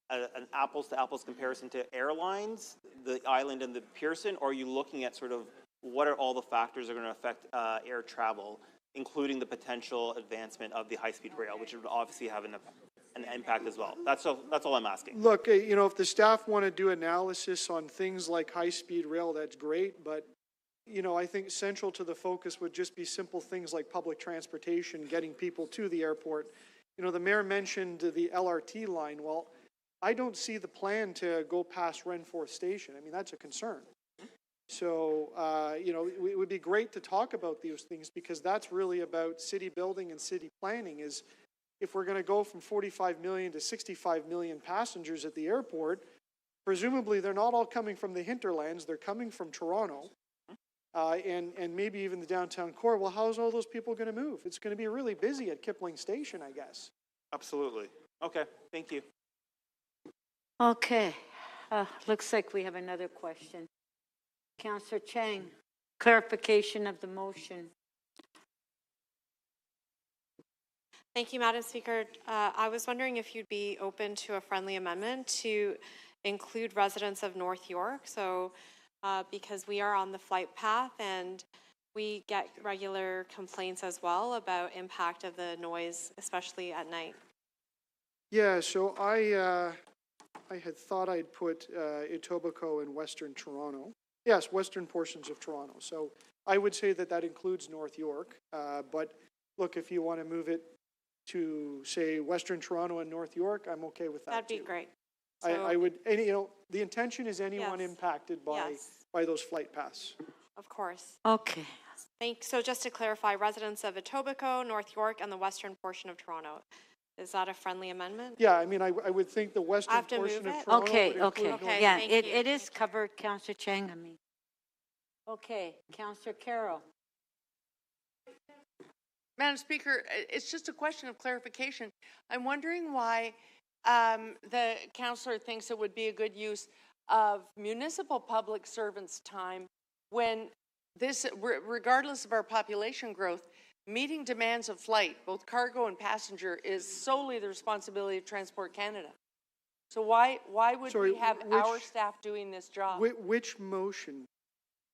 an apples-to-apples comparison to airlines, the island and the Pearson, or are you looking at sort of what are all the factors that are going to affect air travel, including the potential advancement of the high-speed rail, which would obviously have an impact as well? That's all I'm asking. Look, if the staff want to do analysis on things like high-speed rail, that's great, but I think central to the focus would just be simple things like public transportation, getting people to the airport. The mayor mentioned the LRT line. Well, I don't see the plan to go past Renforth Station. I mean, that's a concern. So, it would be great to talk about these things because that's really about city building and city planning is if we're going to go from 45 million to 65 million passengers at the airport, presumably they're not all coming from the hinterlands, they're coming from Toronto and maybe even the downtown core. Well, how's all those people going to move? It's going to be really busy at Kipling Station, I guess. Absolutely. Okay, thank you. Okay, looks like we have another question. Councillor Chang, clarification of the motion. Thank you, Madam Speaker. I was wondering if you'd be open to a friendly amendment to include residents of North York. So, because we are on the flight path and we get regular complaints as well about impact of the noise, especially at night. Yeah, so I had thought I'd put Etobicoke in Western Toronto. Yes, western portions of Toronto. So I would say that includes North York. But look, if you want to move it to, say, Western Toronto and North York, I'm okay with that. That'd be great. So, I would, the intention is anyone impacted by those flight paths. Of course. Okay. So just to clarify, residents of Etobicoke, North York, and the western portion of Toronto. Is that a friendly amendment? Yeah, I mean, I would think the western portion of Toronto Okay. Yeah, it is covered, Councillor Chang, Okay, Councillor Carroll. Madam Speaker, it's just a question of clarification. I'm wondering why the councillor thinks it would be a good use of municipal public servants' time when this, regardless of our population growth, meeting demands of flight, both cargo and passenger, is solely the responsibility of Transport Canada. So why would we have our staff doing this job? Which motion?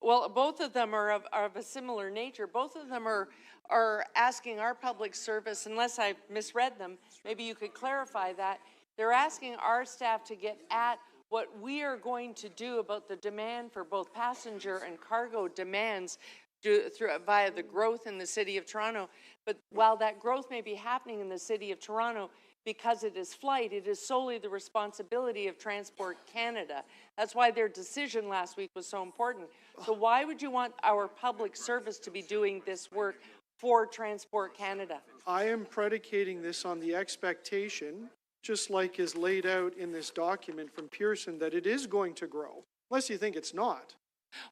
Well, both of them are of a similar nature. Both of them are asking our public service, unless I misread them, maybe you could clarify that. They're asking our staff to get at what we are going to do about the demand for both passenger and cargo demands via the growth in the City of Toronto. But while that growth may be happening in the City of Toronto, because it is flight, it is solely the responsibility of Transport Canada. That's why their decision last week was so important. So why would you want our public service to be doing this work for Transport Canada? I am predicating this on the expectation, just like is laid out in this document from Pearson, that it is going to grow, unless you think it's not.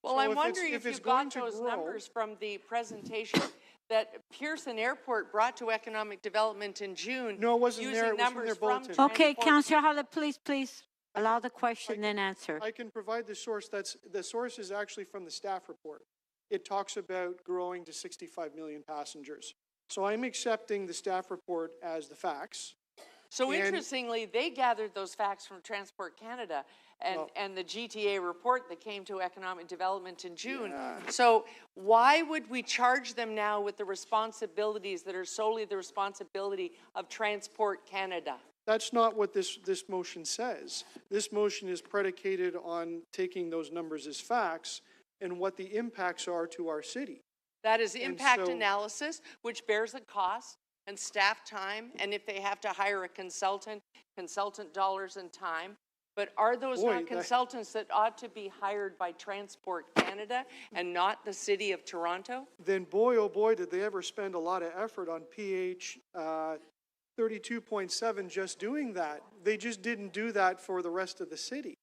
Well, So I'm if wondering it's if you going got to those grow- numbers from the presentation that Pearson Airport brought to Economic Development in June. No, it wasn't using there. It was from numbers their bulletin. Okay, Transport- Councillor Holler, please allow the question, then answer. I can provide the source. The source is actually from the staff report. It talks about growing to 65 million passengers. So I'm accepting the staff report as the facts. So And- interestingly, they gathered those facts from Transport Canada and the GTA report that came to Economic Development in June. So why would we charge them now with the responsibilities that are solely the responsibility of Transport Canada? That's not what this motion says. This motion is predicated on taking those numbers as facts and what the impacts are to our city. That is And impact so- analysis, which bears a cost and staff time, and if they have to hire a consultant dollars and time. But are those Boy, not that- consultants that ought to be hired by Transport Canada and not the City of Toronto? Then boy, oh boy, did they ever spend a lot of effort on PH 32.7 just doing that. They just didn't do that for the rest of the city.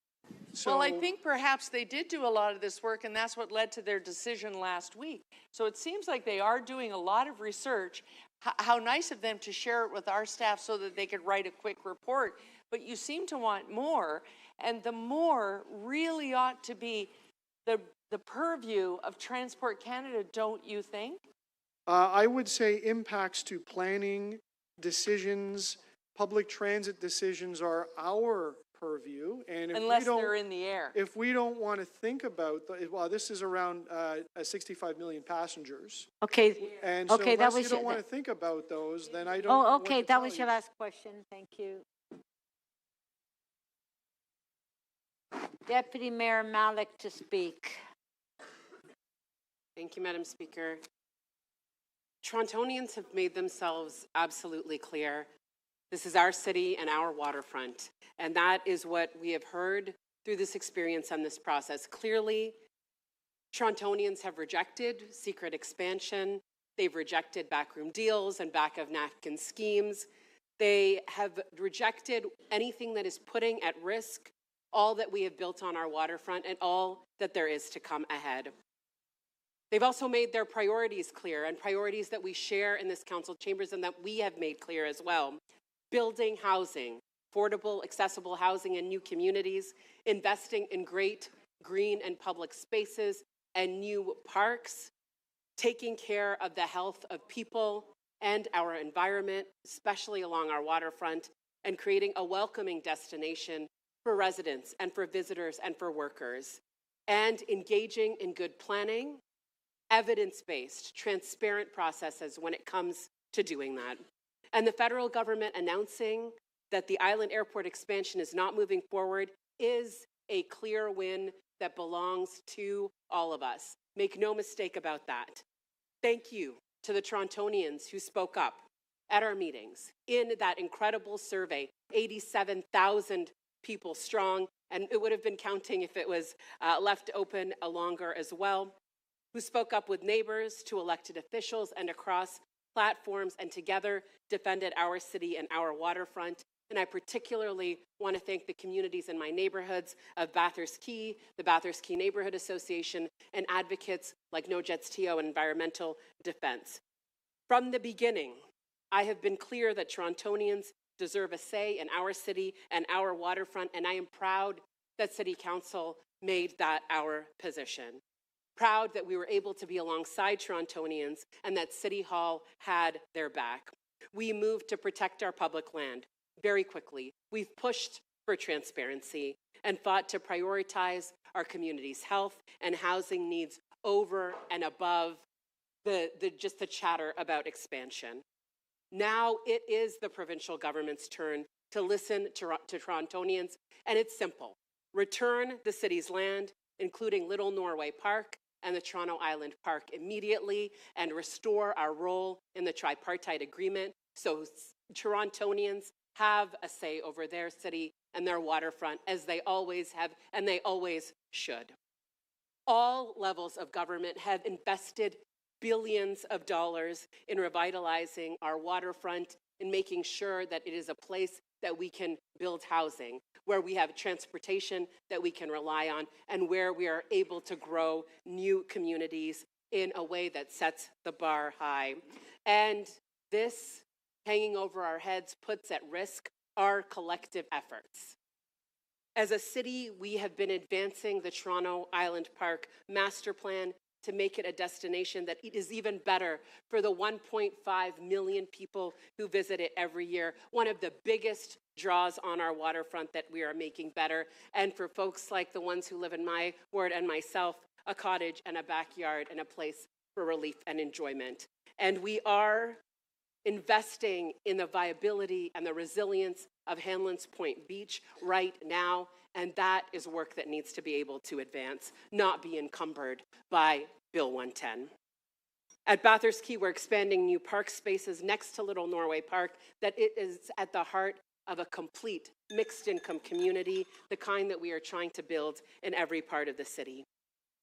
So, Well, I think perhaps they did do a lot of this work, and that's what led to their decision last week. So it seems like they are doing a lot of research. How nice of them to share it with our staff so that they could write a quick report. But you seem to want more, and the more really ought to be the purview of Transport Canada, don't you think? I would say impacts to planning decisions, public transit decisions are our purview. And if Unless we don't, they're in the air. If we don't want to think about, well, this is around 65 million passengers. Okay, And so okay, that unless you was don't your- want to think about those, then I don't know Oh, what okay, to that tell was you. your last question. Thank you. Deputy Mayor Malik to speak. Thank you, Madam Speaker. Torontonians have made themselves absolutely clear. This is our city and our waterfront, and that is what we have heard through this experience and this process. Clearly, Torontonians have rejected secret expansion. They've rejected backroom deals and back-of-napkin schemes. They have rejected anything that is putting at risk all that we have built on our waterfront and all that there is to come ahead. They've also made their priorities clear, and priorities that we share in this council chambers and that we have made clear as well. Building housing, affordable, accessible housing in new communities, investing in great green and public spaces and new parks, taking care of the health of people and our environment, especially along our waterfront, and creating a welcoming destination for residents and for visitors and for workers, and engaging in good planning, evidence-based, transparent processes when it comes to doing that. And the federal government announcing that the island airport expansion is not moving forward is a clear win that belongs to all of us. Make no mistake about that. Thank you to the Torontonians who spoke up at our meetings in that incredible survey, 87,000 people strong, and it would have been counting if it was left open longer as well, who spoke up with neighbors to elected officials and across platforms and together defended our city and our waterfront. And I particularly want to thank the communities in my neighborhoods of Bathurst Key, the Bathurst Key Neighborhood Association, and advocates like No Jets TO and Environmental Defense. From the beginning, I have been clear that Torontonians deserve a say in our city and our waterfront, and I am proud that City Council made that our position. Proud that we were able to be alongside Torontonians and that City Hall had their back. We moved to protect our public land very quickly. We've pushed for transparency and fought to prioritize our community's health and housing needs over and above just the chatter about expansion. Now it is the provincial government's turn to listen to Torontonians, and it's simple. Return the city's land, including Little Norway Park and the Toronto Island Park immediately, and restore our role in the tripartite agreement so Torontonians have a say over their city and their waterfront, as they always have and they always should. All levels of government have invested billions of dollars in revitalizing our waterfront and making sure that it is a place that we can build housing, where we have transportation that we can rely on, and where we are able to grow new communities in a way that sets the bar high. And this hanging over our heads puts at risk our collective efforts. As a city, we have been advancing the Toronto Island Park Master Plan to make it a destination that is even better for the 1.5 million people who visit it every year, one of the biggest draws on our waterfront that we are making better, and for folks like the ones who live in my ward and myself, a cottage and a backyard and a place for relief and enjoyment. And we are investing in the viability and the resilience of Hanlan's Point Beach right now, and that is work that needs to be able to advance, not be encumbered by Bill 110. At Bathurst Key, we're expanding new park spaces next to Little Norway Park, that it is at the heart of a complete mixed income community, the kind that we are trying to build in every part of the city.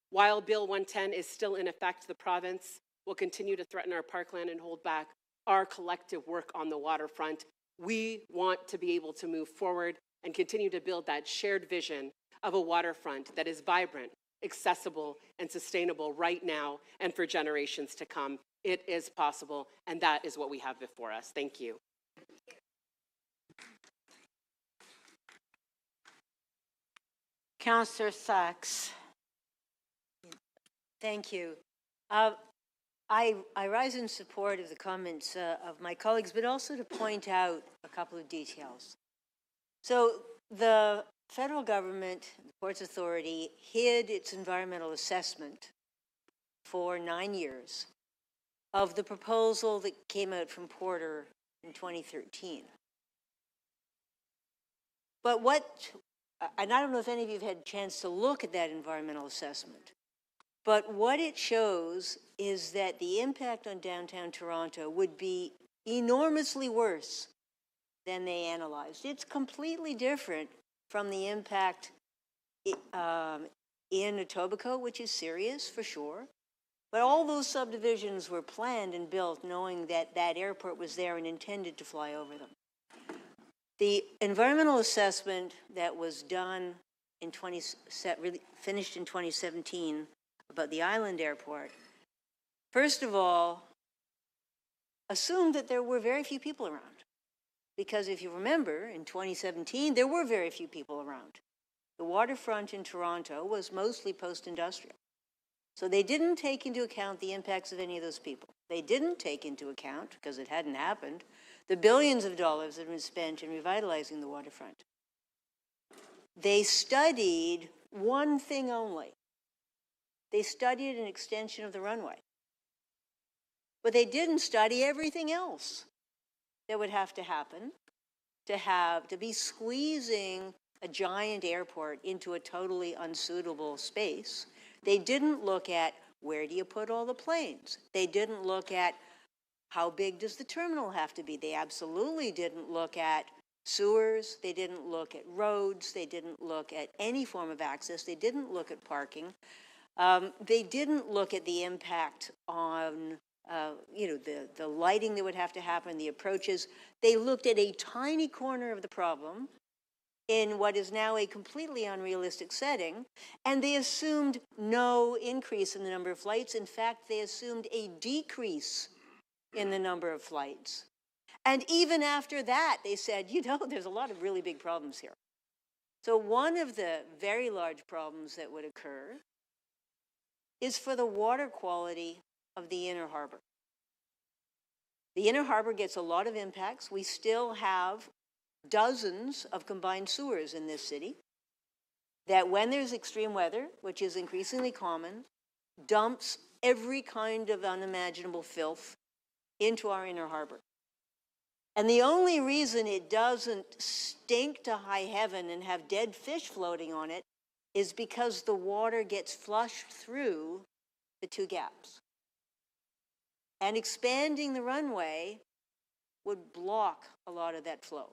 While Bill 110 is still in effect, the province will continue to threaten our parkland and hold back our collective work on the waterfront. We want to be able to move forward and continue to build that shared vision of a waterfront that is vibrant, accessible, and sustainable right now and for generations to come. It is possible, and that is what we have before us. Thank you. Councillor Sachs. Thank you. I rise in support of the comments of my colleagues, but also to point out a couple of details. So the federal government, the Ports Authority, hid its environmental assessment for 9 years of the proposal that came out from Porter in 2013. But and I don't know if any of you have had a chance to look at that environmental assessment, but what it shows is that the impact on downtown Toronto would be enormously worse than they analyzed. It's completely different from the impact in Etobicoke, which is serious for sure. But all those subdivisions were planned and built knowing that that airport was there and intended to fly over them. The environmental assessment that was done in finished in 2017 about the island airport, first of all, assumed that there were very few people around. Because if you remember, in 2017, there were very few people around. The waterfront in Toronto was mostly post-industrial. So they didn't take into account the impacts of any of those people. They didn't take into account, because it hadn't happened, the billions of dollars that have been spent in revitalizing the waterfront. They studied one thing only. They studied an extension of the runway. But they didn't study everything else that would have to happen to be squeezing a giant airport into a totally unsuitable space. They didn't look at where do you put all the planes. They didn't look at how big does the terminal have to be. They absolutely didn't look at sewers. They didn't look at roads. They didn't look at any form of access. They didn't look at parking. They didn't look at the impact on the lighting that would have to happen, the approaches. They looked at a tiny corner of the problem in what is now a completely unrealistic setting, and they assumed no increase in the number of flights. In fact, they assumed a decrease in the number of flights. And even after that, they said, there's a lot of really big problems here. So one of the very large problems that would occur is for the water quality of the inner harbor. The inner harbor gets a lot of impacts. We still have dozens of combined sewers in this city that when there's extreme weather, which is increasingly common, dumps every kind of unimaginable filth into our inner harbor. And the only reason it doesn't stink to high heaven and have dead fish floating on it is because the water gets flushed through the two gaps. And expanding the runway would block a lot of that flow.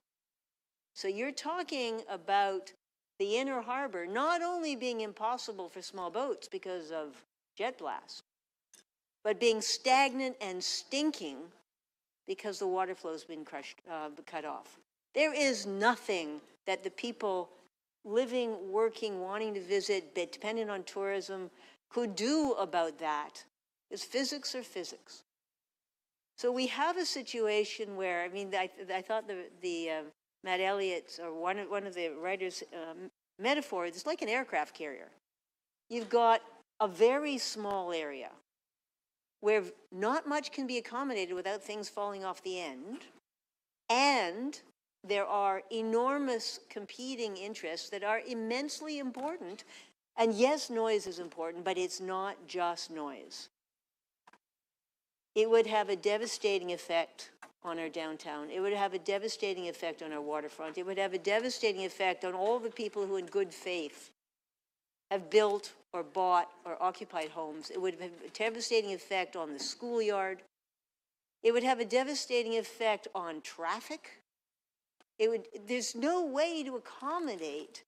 So you're talking about the inner harbor not only being impossible for small boats because of jet blast, but being stagnant and stinking because the water flow's been cut off. There is nothing that the people living, working, wanting to visit, but dependent on tourism, could do about that. Because physics are physics. So we have a situation where, I mean, I thought the Matt Elliott's, or one of the writers' metaphor is like an aircraft carrier. You've got a very small area where not much can be accommodated without things falling off the end, and there are enormous competing interests that are immensely important. And yes, noise is important, but it's not just noise. It would have a devastating effect on our downtown. It would have a devastating effect on our waterfront. It would have a devastating effect on all the people who in good faith have built or bought or occupied homes. It would have a devastating effect on the schoolyard. It would have a devastating effect on traffic. There's no way to accommodate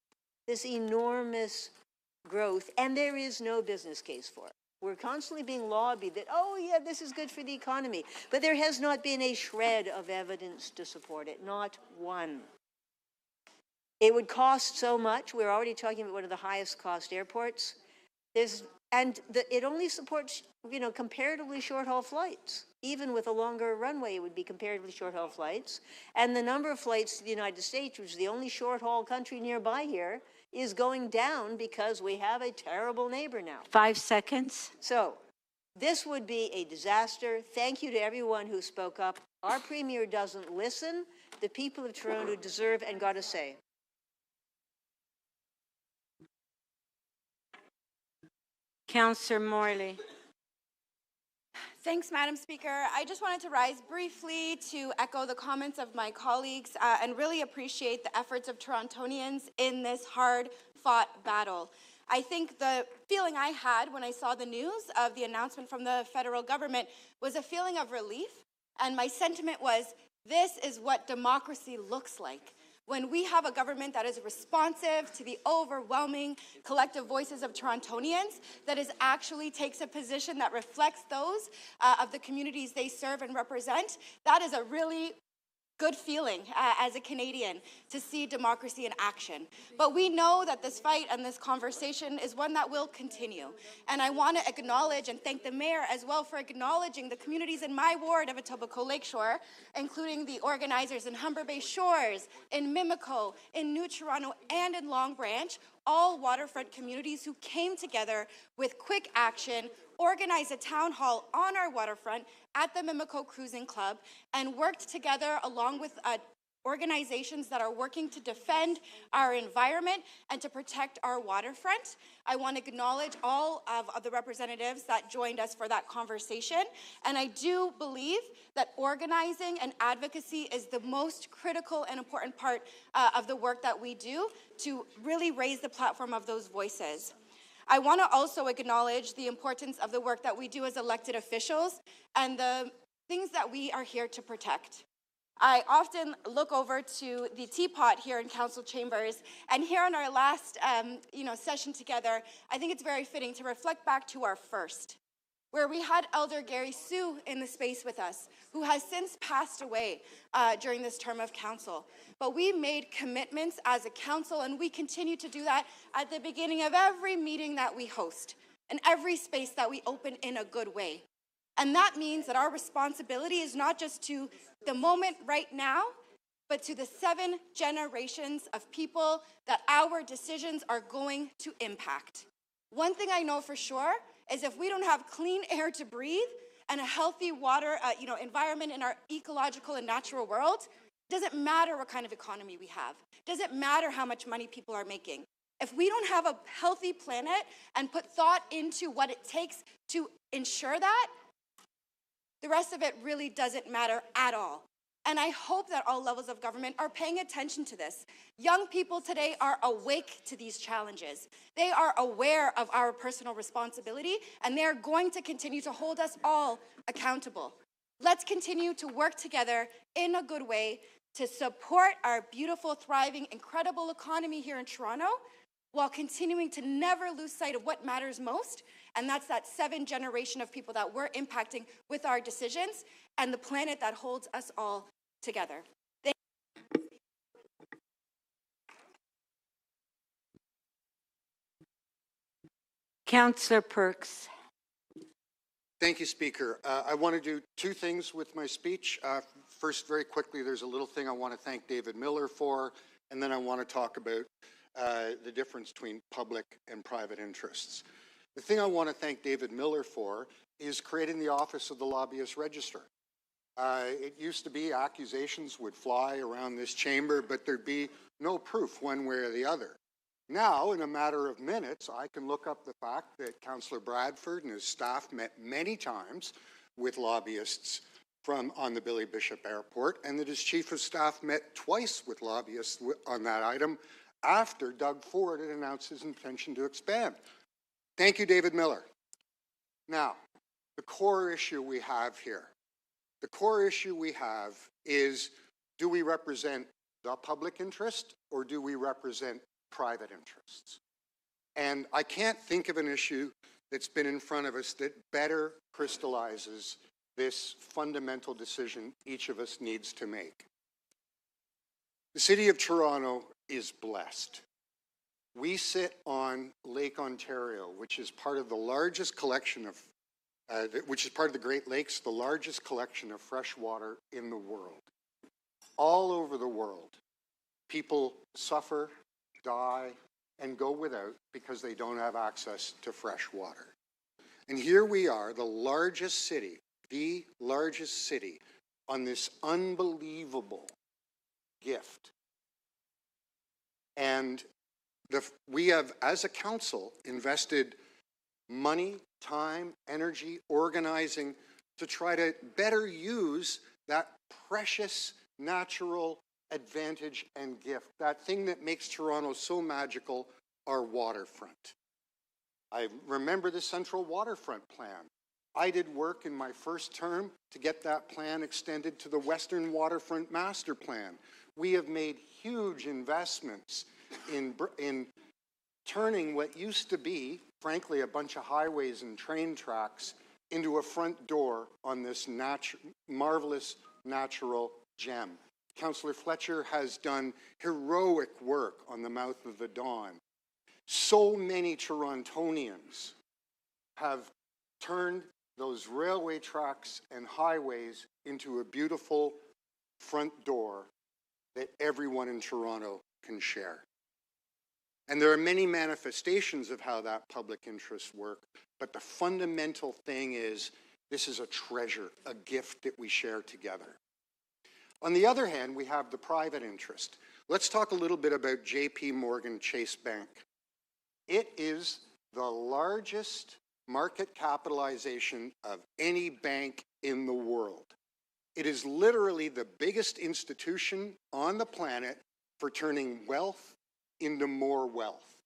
this enormous growth, and there is no business case for it. We're constantly being lobbied that, oh yeah, this is good for the economy, but there has not been a shred of evidence to support it, not one. It would cost so much. We're already talking about one of the highest cost airports. It only supports, comparatively short-haul flights. Even with a longer runway, it would be comparatively short-haul flights. And the number of flights to the United States, which is the only short-haul country nearby here, is going down because we have a terrible neighbor now. 5 seconds. So this would be a disaster. Thank you to everyone who spoke up. Our premier doesn't listen. The people of Toronto deserve and got a say. Councillor Morley. Thanks, Madam Speaker. I just wanted to rise briefly to echo the comments of my colleagues and really appreciate the efforts of Torontonians in this hard-fought battle. I think the feeling I had when I saw the news of the announcement from the federal government was a feeling of relief, and my sentiment was, this is what democracy looks like. When we have a government that is responsive to the overwhelming collective voices of Torontonians, that is actually takes a position that reflects those of the communities they serve and represent, that is a really good feeling as a Canadian to see democracy in action. But we know that this fight and this conversation is one that will continue. And I want to acknowledge and thank the Mayor as well for acknowledging the communities in my ward of Etobicoke Lakeshore, including the organizers in Humber Bay Shores, in Mimico, in New Toronto, and in Long Branch, all waterfront communities who came together with quick action, organized a town hall on our waterfront at the Mimico Cruising Club, and worked together along with organizations that are working to defend our environment and to protect our waterfront. I want to acknowledge all of the representatives that joined us for that conversation, and I do believe that organizing and advocacy is the most critical and important part of the work that we do to really raise the platform of those voices. I want to also acknowledge the importance of the work that we do as elected officials and the things that we are here to protect. I often look over to the teapot here in council chambers, and here in our last session together, I think it's very fitting to reflect back to our first, where we had Elder Gary Sue in the space with us, who has since passed away during this term of council. But we made commitments as a council, and we continue to do that at the beginning of every meeting that we host and every space that we open in a good way. And that means that our responsibility is not just to the moment right now, but to the 7 generations of people that our decisions are going to impact. One thing I know for sure is if we don't have clean air to breathe and a healthy water environment in our ecological and natural world, it doesn't matter what kind of economy we have. It doesn't matter how much money people are making. If we don't have a healthy planet and put thought into what it takes to ensure that, the rest of it really doesn't matter at all. And I hope that all levels of government are paying attention to this. Young people today are awake to these challenges. They are aware of our personal responsibility, and they are going to continue to hold us all accountable. Let's continue to work together in a good way to support our beautiful, thriving, incredible economy here in Toronto while continuing to never lose sight of what matters most, and that's that 7th generation of people that we're impacting with our decisions and the planet that holds us all together. Councillor Perks. Thank you, Speaker. I want to do two things with my speech. First, very quickly, there's a little thing I want to thank David Miller for, and then I want to talk about the difference between public and private interests. The thing I want to thank David Miller for is creating the Office of the Lobbyist Register. It used to be accusations would fly around this chamber, but there'd be no proof one way or the other. Now, in a matter of minutes, I can look up the fact that Councillor Bradford and his staff met many times with lobbyists on the Billy Bishop Airport, and that his chief of staff met twice with lobbyists on that item after Doug Ford had announced his intention to expand. Thank you, David Miller. Now, the core issue we have here. The core issue we have is, do we represent the public interest or do we represent private interests? And I can't think of an issue that's been in front of us that better crystallizes this fundamental decision each of us needs to make. The City of Toronto is blessed. We sit on Lake Ontario, which is part of the largest collection of, which is part of the Great Lakes, the largest collection of fresh water in the world. All over the world, people suffer, die, and go without because they don't have access to fresh water. And here we are, the largest city on this unbelievable gift. And we have, as a council, invested money, time, energy, organizing to try to better use that precious natural advantage and gift, that thing that makes Toronto so magical, our waterfront. I remember the Central Waterfront Plan. I did work in my first term to get that plan extended to the Western Waterfront Master Plan. We have made huge investments in turning what used to be, frankly, a bunch of highways and train tracks into a front door on this marvelous natural gem. Councillor Fletcher has done heroic work on the mouth of the Don. So many Torontonians have turned those railway tracks and highways into a beautiful front door that everyone in Toronto can share. And there are many manifestations of how that public interest works, but the fundamental thing is this is a treasure, a gift that we share together. On the other hand, we have the private interest. Let's talk a little bit about JP Morgan Chase Bank. It is the largest market capitalization of any bank in the world. It is literally the biggest institution on the planet for turning wealth into more wealth.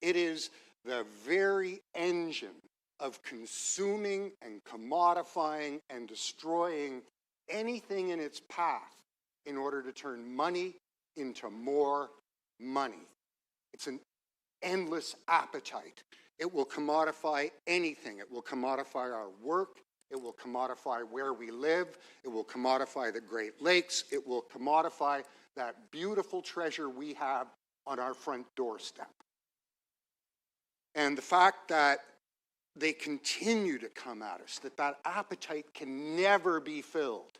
It is the very engine of consuming and commodifying and destroying anything in its path in order to turn money into more money. It's an endless appetite. It will commodify anything. It will commodify our work. It will commodify where we live. It will commodify the Great Lakes. It will commodify that beautiful treasure we have on our front doorstep. And the fact that they continue to come at us, that appetite can never be filled,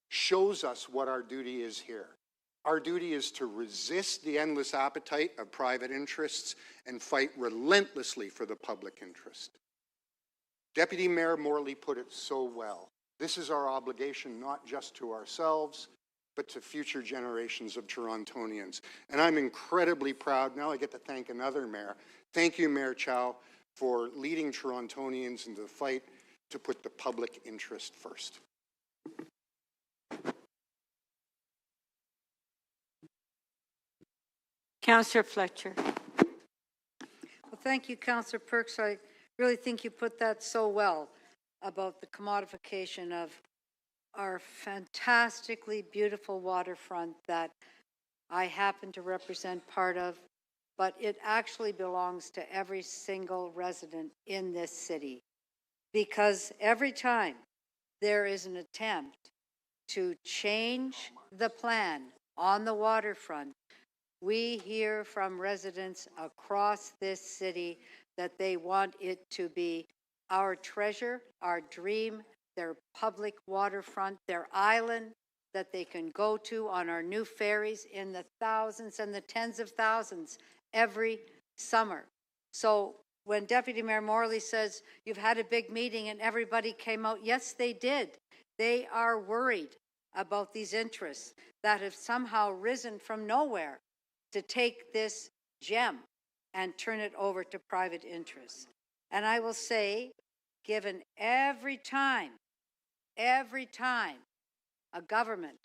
shows us what our duty is here. Our duty is to resist the endless appetite of private interests and fight relentlessly for the public interest. Deputy Mayor Morley put it so well. This is our obligation not just to ourselves, but to future generations of Torontonians. And I'm incredibly proud. Now I get to thank another mayor. Thank you, Mayor Chow, for leading Torontonians into the fight to put the public interest first. Councillor Fletcher. Well, thank you, Councillor Perks. I really think you put that so well about the commodification of our fantastically beautiful waterfront that I happen to represent part of, but it actually belongs to every single resident in this city. Because every time there is an attempt to change the plan on the waterfront, we hear from residents across this city that they want it to be our treasure, our dream, their public waterfront, their island that they can go to on our new ferries in the thousands and the tens of thousands every summer. So when Deputy Mayor Morley says you've had a big meeting and everybody came out, yes, they did. They are worried about these interests that have somehow risen from nowhere to take this gem and turn it over to private interests. And I will say, given every time a government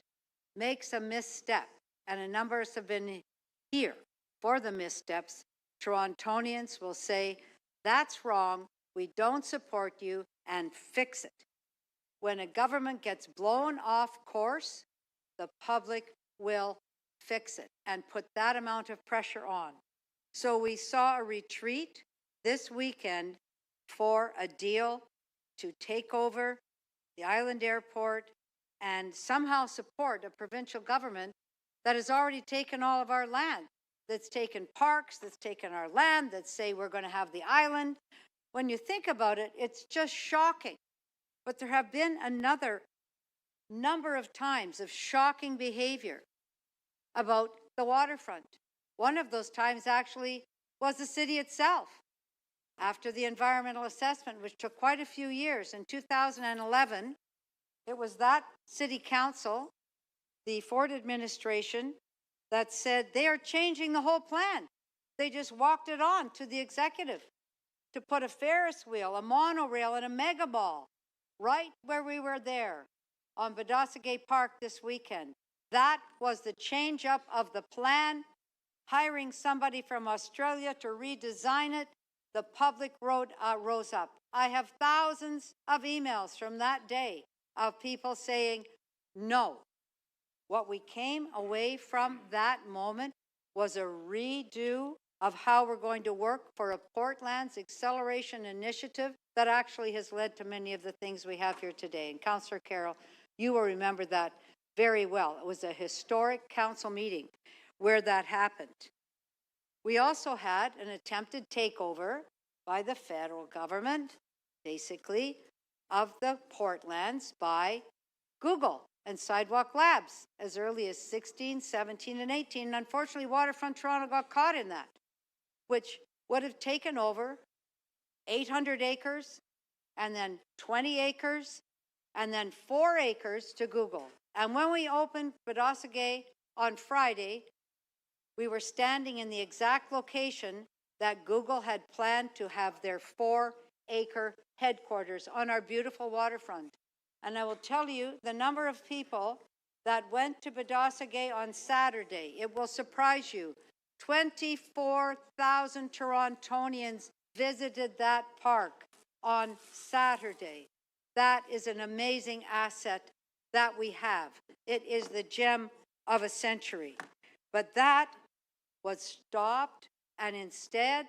makes a misstep, and a number of us have been here for the missteps, Torontonians will say, that's wrong, we don't support you, and fix it. When a government gets blown off course, the public will fix it and put that amount of pressure on. So we saw a retreat this weekend for a deal to take over the island airport and somehow support a provincial government that has already taken all of our land, that's taken parks, that's taken our land, that say we're going to have the island. When you think about it, it's just shocking. But there have been another number of times of shocking behavior about the waterfront. One of those times actually was the city itself. After the environmental assessment, which took quite a few years, in 2011, it was that city council, the Ford administration, that said they are changing the whole plan. They just walked it on to the executive to put a Ferris wheel, a monorail, and a mega mall right where we were there on Badosagay Park this weekend. That was the change up of the plan, hiring somebody from Australia to redesign it. The public rose up. I have thousands of emails from that day of people saying no. What we came away from that moment was a redo of how we're going to work for a Portlands acceleration initiative that actually has led to many of the things we have here today. And Councillor Carroll, you will remember that very well. It was a historic council meeting where that happened. We also had an attempted takeover by the federal government, basically, of the Portlands by Google and Sidewalk Labs as early as 16, 17, and 18. And unfortunately, Waterfront Toronto got caught in that, which would have taken over 800 acres and then 20 acres and then 4 acres to Google. And when we opened Badosagay on Friday, we were standing in the exact location that Google had planned to have their 4-acre headquarters on our beautiful waterfront. And I will tell you the number of people that went to Badosagay on Saturday. It will surprise you. 24,000 Torontonians visited that park on Saturday. That is an amazing asset that we have. It is the gem of a century. But that was stopped, and instead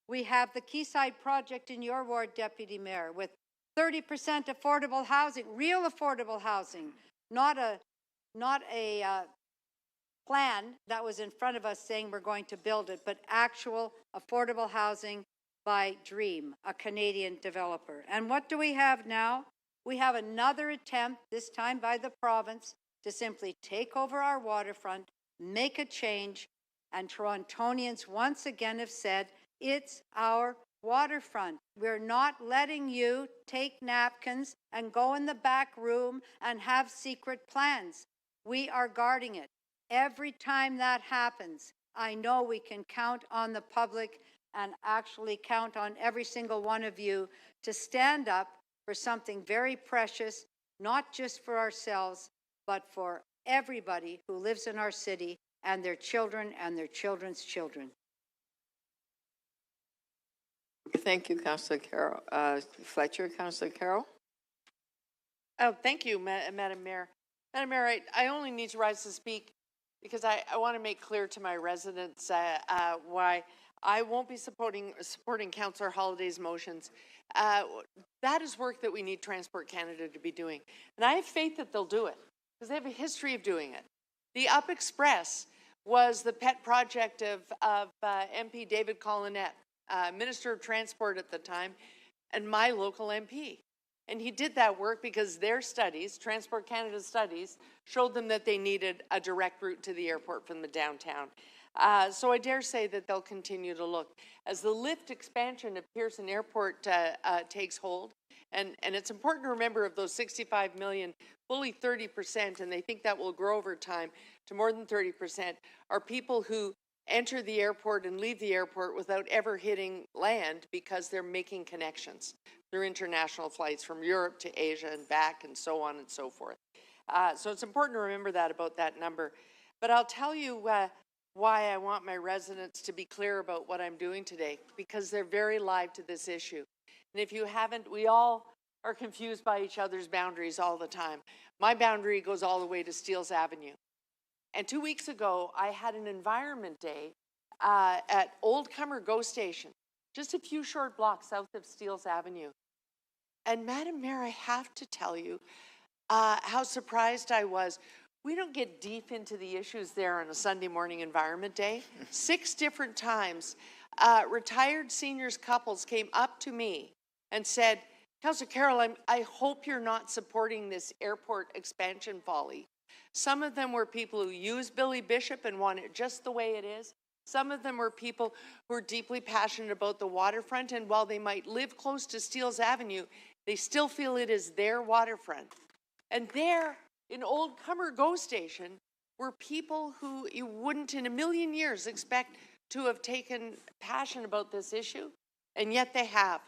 we have the Quayside project in your ward, Deputy Mayor, with 30% affordable housing, real affordable housing, not a plan that was in front of us saying we're going to build it, but actual affordable housing by Dream, a Canadian developer. And what do we have now? We have another attempt, this time by the province, to simply take over our waterfront, make a change, and Torontonians once again have said, it's our waterfront. We're not letting you take napkins and go in the back room and have secret plans. We are guarding it. Every time that happens, I know we can count on the public and actually count on every single one of you to stand up for something very precious, not just for ourselves, but for everybody who lives in our city and their children and their children's children. Thank you, Councillor Carroll. Fletcher, Councillor Carroll. Oh, thank you, Madam Mayor. Madam Mayor, I only need to rise to speak because I want to make clear to my residents why I won't be supporting Councillor Holliday's motions. That is work that we need Transport Canada to be doing. And I have faith that they'll do it because they have a history of doing it. The Up Express was the pet project of MP David Collinette, Minister of Transport at the time, and my local MP. And he did that work because their studies, Transport Canada's studies, showed them that they needed a direct route to the airport from the downtown. So I dare say that they'll continue to look. As the lift expansion of Pearson Airport takes hold, and it's important to remember of those 65 million, fully 30%, and they think that will grow over time to more than 30%, are people who enter the airport and leave the airport without ever hitting land because they're making connections through international flights from Europe to Asia and back and so on and so forth. So it's important to remember that about that number. But I'll tell you why I want my residents to be clear about what I'm doing today, because they're very live to this issue. And if you haven't, we all are confused by each other's boundaries all the time. My boundary goes all the way to Steeles Avenue. And 2 weeks ago, I had an environment day at Old Comer GO Station, just a few short blocks south of Steeles Avenue. And Madam Mayor, I have to tell you how surprised I was. We don't get deep into the issues there on a Sunday morning environment day. 6 different times, retired seniors couples came up to me and said, Councillor Carroll, I hope you're not supporting this airport expansion folly. Some of them were people who use Billy Bishop and want it just the way it is. Some of them were people who are deeply passionate about the waterfront, and while they might live close to Steeles Avenue, they still feel it is their waterfront. And there, in Old Comer GO Station, were people who you wouldn't in a million years expect to have taken passion about this issue, and yet they have.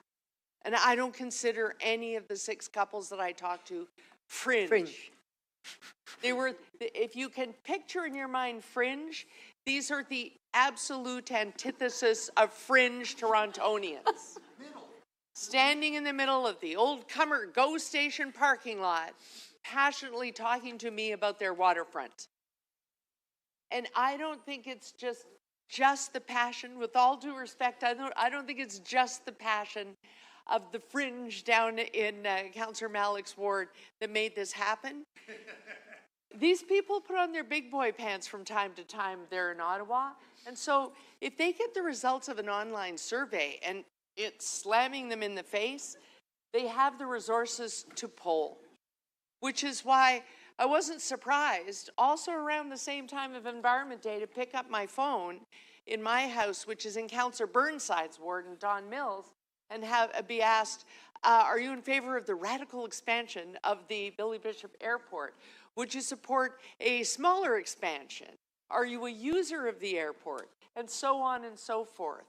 And I don't consider any of the 6 couples that I talked to fringe. They were, if you can picture in your mind fringe, these are the absolute antithesis of fringe Torontonians. Standing in the middle of the Old Comer GO Station parking lot, passionately talking to me about their waterfront. And I don't think it's just the passion, with all due respect, I don't think it's just the passion of the fringe down in Councillor Malik's ward that made this happen. These people put on their big boy pants from time to time there in Ottawa. And so if they get the results of an online survey and it's slamming them in the face, they have the resources to poll, which is why I wasn't surprised also around the same time of Environment Day to pick up my phone in my house, which is in Councillor Burnside's ward in Don Mills, and be asked, are you in favor of the radical expansion of the Billy Bishop Airport? Would you support a smaller expansion? Are you a user of the airport? And so on and so forth.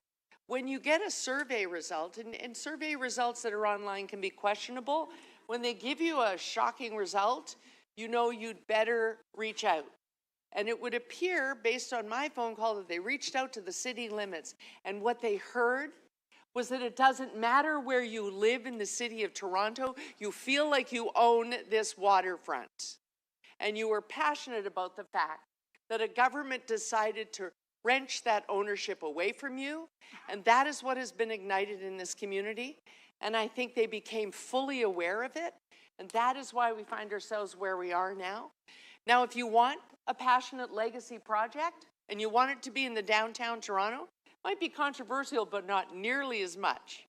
When you get a survey result, and survey results that are online can be questionable, when they give you a shocking result, you know you'd better reach out. And it would appear, based on my phone call, that they reached out to the city limits. And what they heard was that it doesn't matter where you live in the city of Toronto, you feel like you own this waterfront. And you were passionate about the fact that a government decided to wrench that ownership away from you, and that is what has been ignited in this community. And I think they became fully aware of it, and that is why we find ourselves where we are now. Now, if you want a passionate legacy project, and you want it to be in the downtown Toronto, might be controversial, but not nearly as much.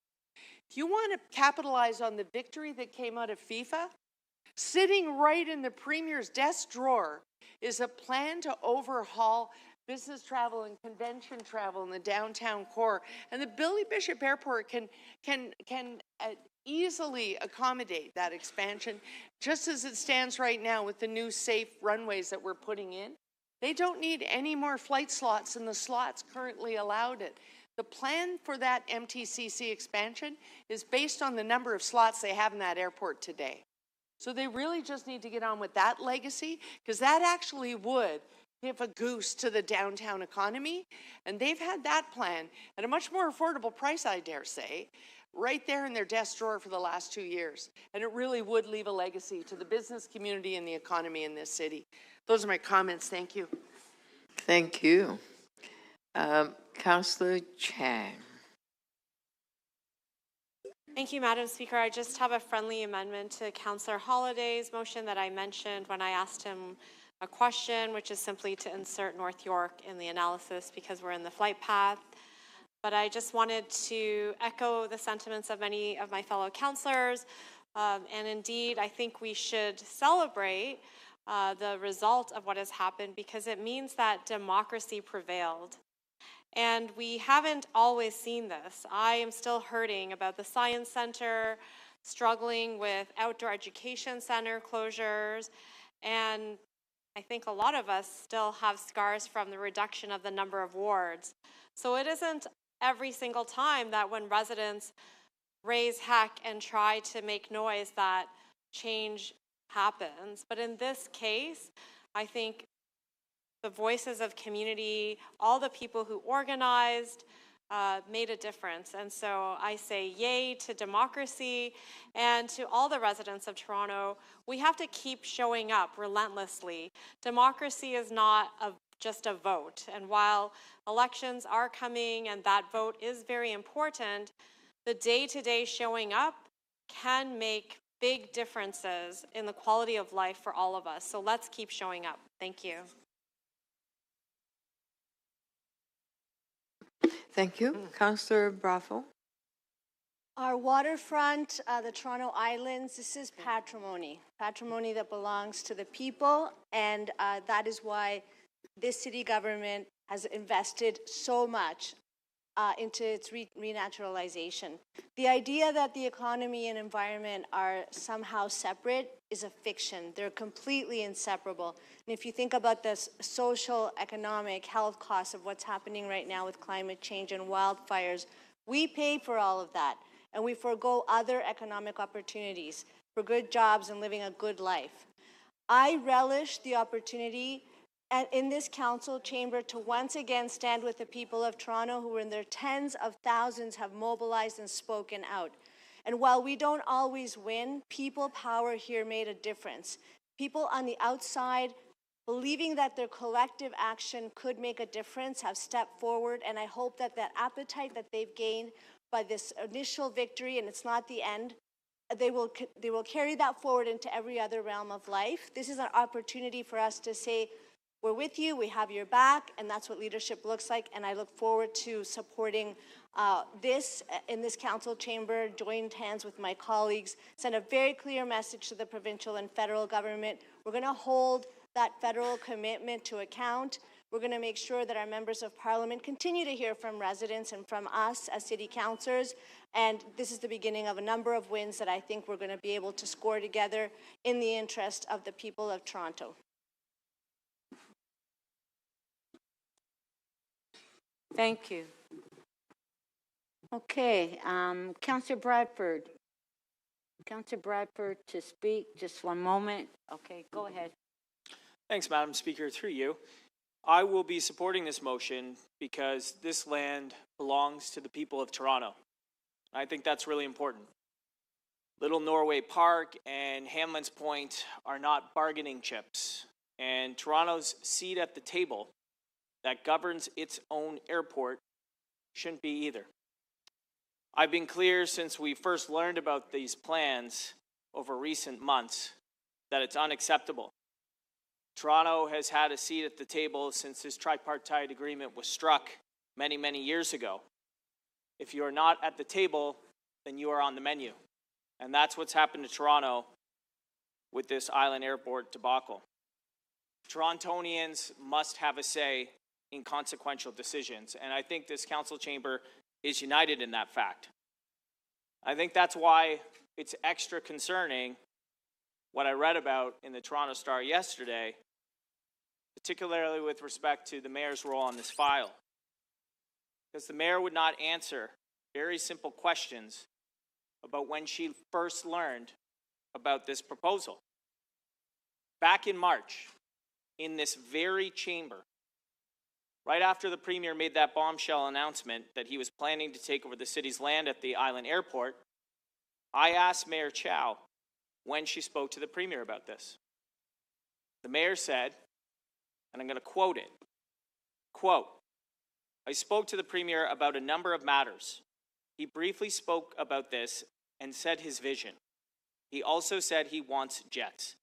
If you want to capitalize on the victory that came out of FIFA, sitting right in the Premier's desk drawer is a plan to overhaul business travel and convention travel in the downtown core. And the Billy Bishop Airport can easily accommodate that expansion, just as it stands right now with the new safe runways that we're putting in. They don't need any more flight slots than the slots currently allowed it. The plan for that MTCC expansion is based on the number of slots they have in that airport today. So they really just need to get on with that legacy, because that actually would give a goose to the downtown economy. And they've had that plan at a much more affordable price, I dare say, right there in their desk drawer for the last 2 years. And it really would leave a legacy to the business community and the economy in this city. Those are my comments. Thank you. Thank you. Councillor Chang. Thank you, Madam Speaker. I just have a friendly amendment to Councillor Holliday's motion that I mentioned when I asked him a question, which is simply to insert North York in the analysis because we're in the flight path. But I just wanted to echo the sentiments of many of my fellow councillors. And indeed, I think we should celebrate the result of what has happened because it means that democracy prevailed. And we haven't always seen this. I am still hurting about the Science Center, struggling with outdoor education center closures, and I think a lot of us still have scars from the reduction of the number of wards. So it isn't every single time that when residents raise heck and try to make noise that change happens. But in this case, I think the voices of community, all the people who organized, made a difference. And so I say yay to democracy, and to all the residents of Toronto, we have to keep showing up relentlessly. Democracy is not just a vote. And while elections are coming and that vote is very important, the day-to-day showing up can make big differences in the quality of life for all of us. So let's keep showing up. Thank you. Thank you. Councillor Bravo. Our waterfront, the Toronto Islands, this is patrimony. Patrimony that belongs to the people, and that is why this city government has invested so much into its renaturalization. The idea that the economy and environment are somehow separate is a fiction. They're completely inseparable. And if you think about the social, economic, health costs of what's happening right now with climate change and wildfires, we pay for all of that, and we forego other economic opportunities for good jobs and living a good life. I relish the opportunity in this council chamber to once again stand with the people of Toronto who in their tens of thousands have mobilized and spoken out. And while we don't always win, people power here made a difference. People on the outside, believing that their collective action could make a difference, have stepped forward, and I hope that that appetite that they've gained by this initial victory, and it's not the end, they will carry that forward into every other realm of life. This is an opportunity for us to say, we're with you, we have your back, and that's what leadership looks like, and I look forward to supporting this in this council chamber, joined hands with my colleagues, send a very clear message to the provincial and federal government. We're going to hold that federal commitment to account. We're going to make sure that our members of parliament continue to hear from residents and from us as city councillors, and this is the beginning of a number of wins that I think we're going to be able to score together in the interest of the people of Toronto. Thank you. Okay, Councillor Bradford. Councillor Bradford to speak, just one moment. Okay, go ahead. Thanks, Madam Speaker. Through you, I will be supporting this motion because this land belongs to the people of Toronto. I think that's really important. Little Norway Park and Hamlin's Point are not bargaining chips, and Toronto's seat at the table that governs its own airport shouldn't be either. I've been clear since we first learned about these plans over recent months that it's unacceptable. Toronto has had a seat at the table since this tripartite agreement was struck many, many years ago. If you are not at the table, then you are on the menu. And that's what's happened to Toronto with this island airport debacle. Torontonians must have a say in consequential decisions, and I think this council chamber is united in that fact. I think that's why it's extra concerning what I read about in the Toronto Star yesterday, particularly with respect to the mayor's role on this file. Because the mayor would not answer very simple questions about when she first learned about this proposal. Back in March, in this very chamber, Right after the Premier made that bombshell announcement that he was planning to take over the city's land at the Island Airport, I asked Mayor Chow when she spoke to the Premier about this. The Mayor said, and I'm going to quote it, quote, "I spoke to the Premier about a number of matters. He briefly spoke about this and said his vision. He also said he wants jets."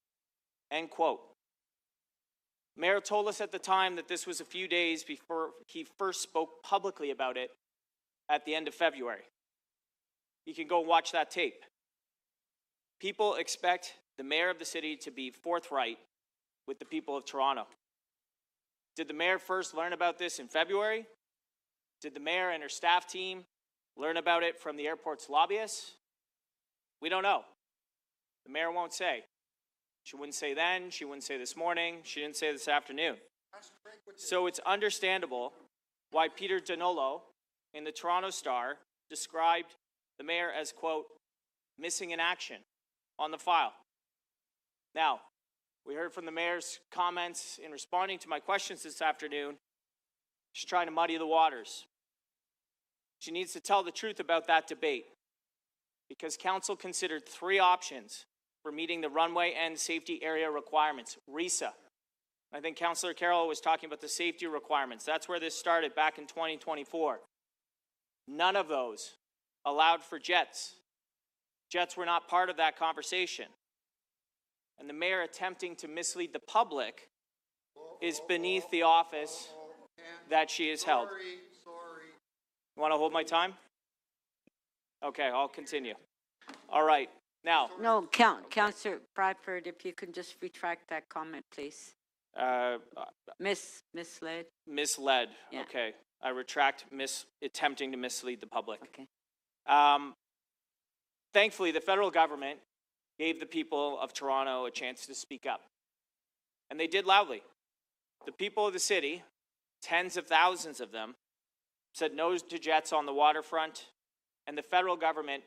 End quote. Mayor told us at the time that this was a few days before he first spoke publicly about it at the end of February. You can go watch that tape. People expect the mayor of the city to be forthright with the people of Toronto. Did the mayor first learn about this in February? Did the mayor and her staff team learn about it from the airport's lobbyists? We don't know. The mayor won't say. She wouldn't say then, she wouldn't say this morning, she didn't say this afternoon. So it's understandable why Peter Donolo in the Toronto Star described the mayor as, quote, missing in action on the file. Now, we heard from the mayor's comments in responding to my questions this afternoon. She's trying to muddy the waters. She needs to tell the truth about that debate, because council considered 3 options for meeting the runway and safety area requirements, RESA. I think Councillor Carroll was talking about the safety requirements. That's where this started back in 2024. None of those allowed for jets. Jets were not part of that conversation. And the mayor attempting to mislead the public is beneath the office that she has held. You want to hold my time? Okay, I'll continue. All right. Now. No, Councillor Bradford, if you can just retract that comment, please. Misled. Misled. Yeah. Okay. I retract attempting to mislead the public. Okay. Thankfully, the federal government gave the people of Toronto a chance to speak up. And they did loudly. The people of the city, tens of thousands of them, said no to jets on the waterfront, and the federal government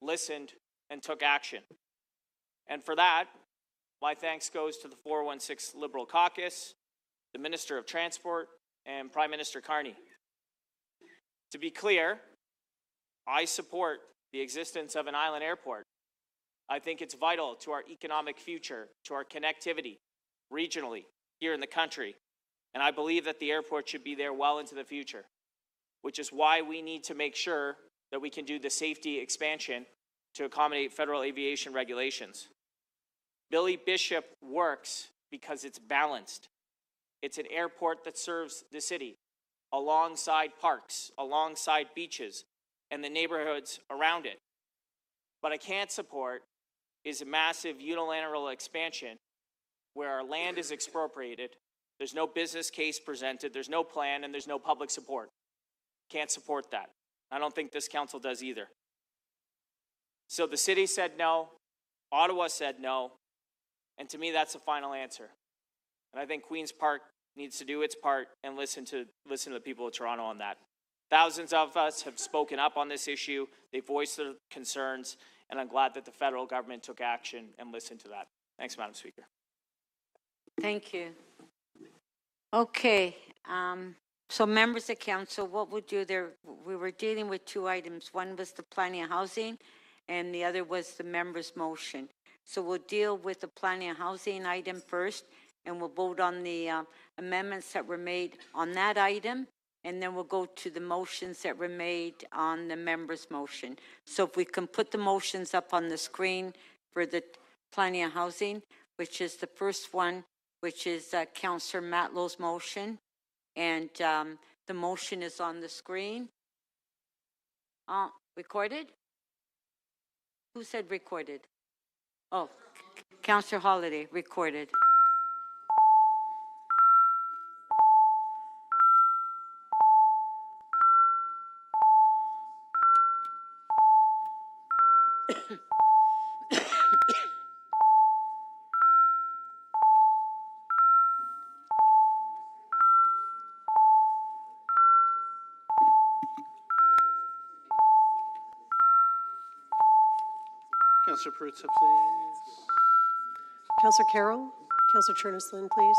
listened and took action. And for that, my thanks goes to the 416 Liberal Caucus, the Minister of Transport, and Prime Minister Carney. To be clear, I support the existence of an island airport. I think it's vital to our economic future, to our connectivity regionally here in the country. And I believe that the airport should be there well into the future, which is why we need to make sure that we can do the safety expansion to accommodate federal aviation regulations. Billy Bishop works because it's balanced. It's an airport that serves the city alongside parks, alongside beaches, and the neighborhoods around it. What I can't support is a massive unilateral expansion where our land is expropriated, there's no business case presented, there's no plan, and there's no public support. Can't support that. I don't think this council does either. So the city said no, Ottawa said no, and to me that's the final answer. And I think Queen's Park needs to do its part and listen to the people of Toronto on that. Thousands of us have spoken up on this issue, they voiced their concerns, and I'm glad that the federal government took action and listened to that. Thanks, Madam Speaker. Thank you. Okay, so members of council, what we'll do there, we were dealing with 2 items. One was the planning and housing, and the other was the member's motion. So we'll deal with the planning and housing item first, and we'll vote on the amendments that were made on that item, and then we'll go to the motions that were made on the member's motion. So if we can put the motions up on the screen for the planning and housing, which is the first one, which is Councillor Matlow's motion, and the motion is on the screen. Recorded? Who said recorded? Oh, Councillor Holiday, recorded. Councillor Perruzza, please. Councillor Carroll. Councillor Cherneslin, please.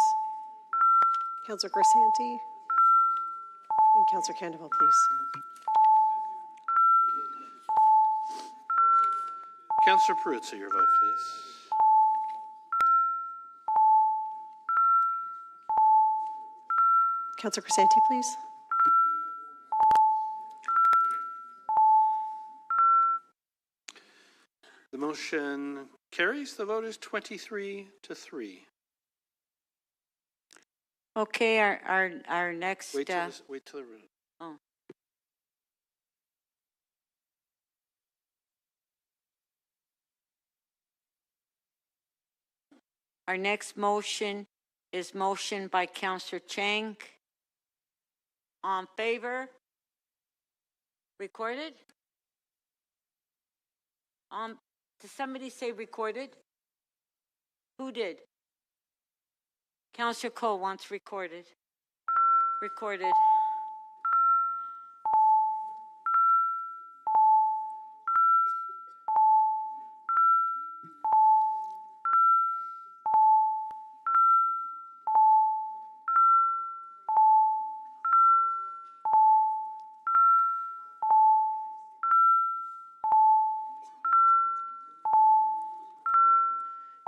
Councillor Grisanti. Councillor Candeville, please. Councillor Perruzza, your vote, please. Councillor Crescenti, please. The motion carries. The vote is 23 to 3. Okay, our next. Wait till the. Oh. Our next motion is motion by Councillor Chang. On favor? Recorded? Did somebody say recorded? Who did? Councillor Cole wants recorded. Recorded.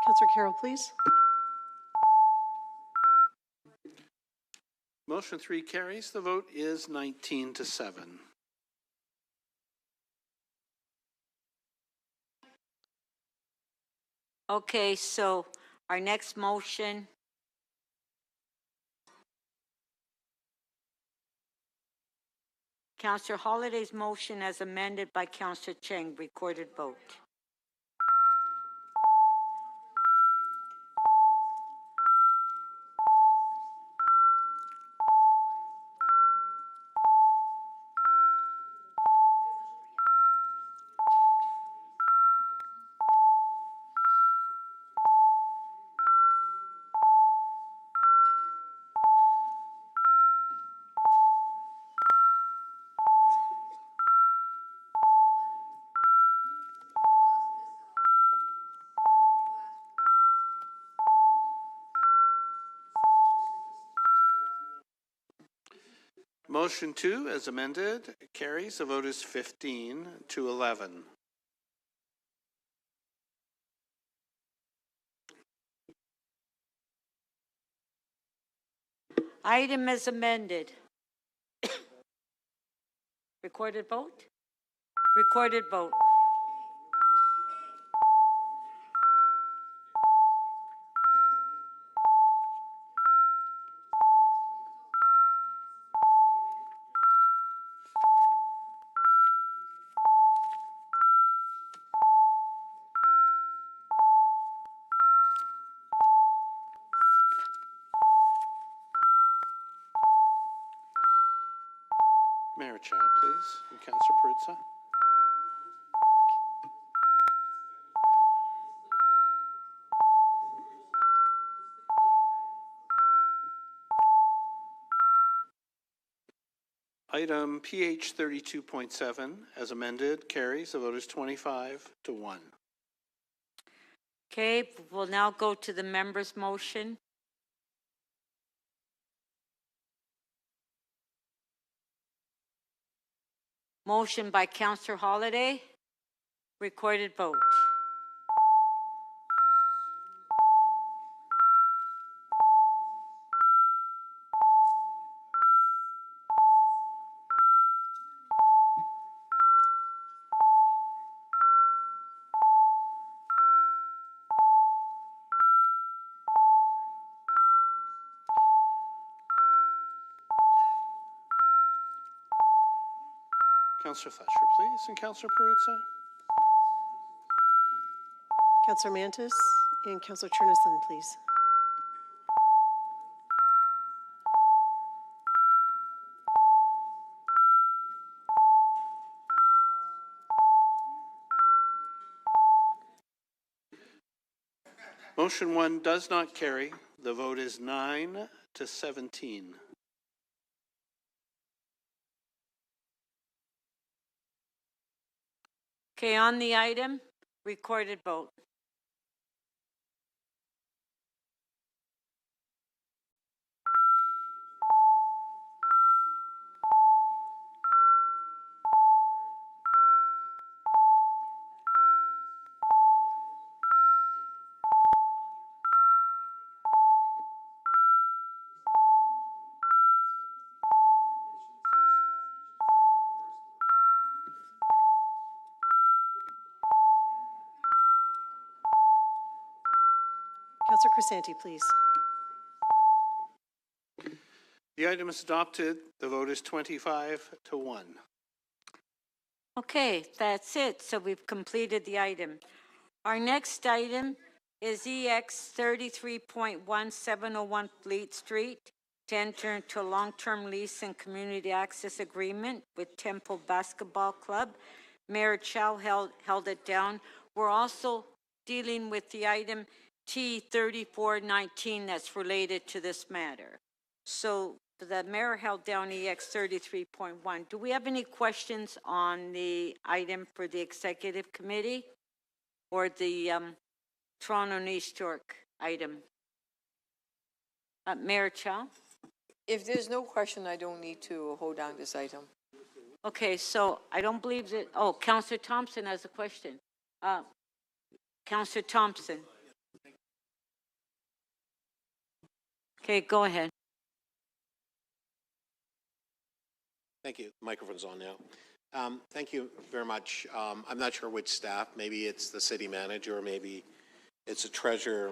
Councillor Carroll, please. Motion 3 carries. The vote is 19 to 7. Okay, so our next motion. Councillor Holliday's motion as amended by Councillor Chang, recorded vote. Motion 2, as amended, carries. The vote is 15 to 11. Item as amended. Recorded vote? Recorded vote. Mayor Chow, please, and Councillor Perruzza. Item PH 32.7, as amended, carries. The vote is 25 to 1. Okay, we'll now go to the members' motion. Motion by Councillor Holliday, recorded vote. Councillor Fletcher, please, and Councillor Perruzza. Councillor Mantis and Councillor Chernison, please. Motion 1 does not carry. The vote is 9 to 17. Okay, on the item, recorded vote. Councillor Crisanti, please. The item is adopted. The vote is 25-1. Okay, that's it. So we've completed the item. Our next item is EX 33.1701 Fleet Street to enter into a long-term lease and community access agreement with Temple Basketball Club. Mayor Chow held it down. We're also dealing with the item T3419 that's related to this matter. So the mayor held down EX 33.1. Do we have any questions on the item for the executive committee or the Toronto and East York item? Mayor Chow? If there's no question, I don't need to hold down this item. Okay, so I don't believe that, oh, Councillor Thompson has a question. Councillor Thompson. Okay, go ahead. Thank you. Microphone's on now. Thank you very much. I'm not sure which staff. Maybe it's the city manager, or maybe it's a treasurer.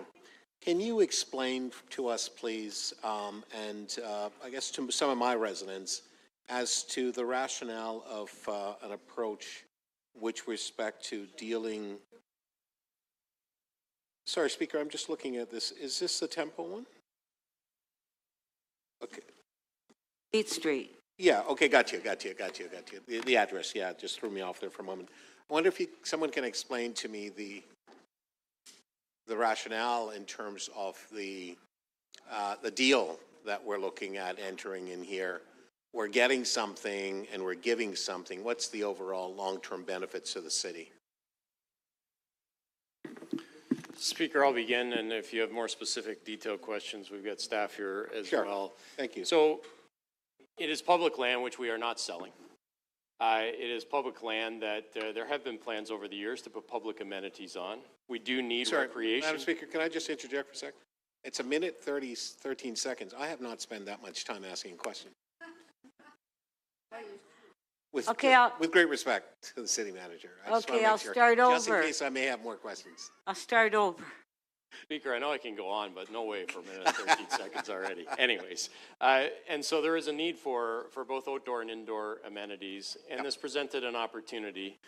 Can you explain to us, please, and I guess to some of my residents, as to the rationale of an approach with respect to dealing... Sorry, Speaker, I'm just looking at this. Is this the Temple one? Okay. 8th Street. Yeah, okay, got you. The address, yeah, just threw me off there for a moment. I wonder if someone can explain to me the rationale in terms of the deal that we're looking at entering in here. We're getting something and we're giving something. What's the overall long-term benefits to the city? Speaker, I'll begin, and if you have more specific detailed questions, we've got staff here as well. Thank you. So it is public land which we are not selling. It is public land that there have been plans over the years to put public amenities on. We do need recreation. Madam Speaker, can I just interject for a second? It's a minute 13 seconds. I have not spent that much time asking a question. With great respect to the city manager. I'll start over. Just in case I may have more questions. I'll start over. Speaker, I know I can go on, but no way for a minute and 13 seconds already. Anyways, and so there is a need for both outdoor and indoor amenities, and this presented an opportunity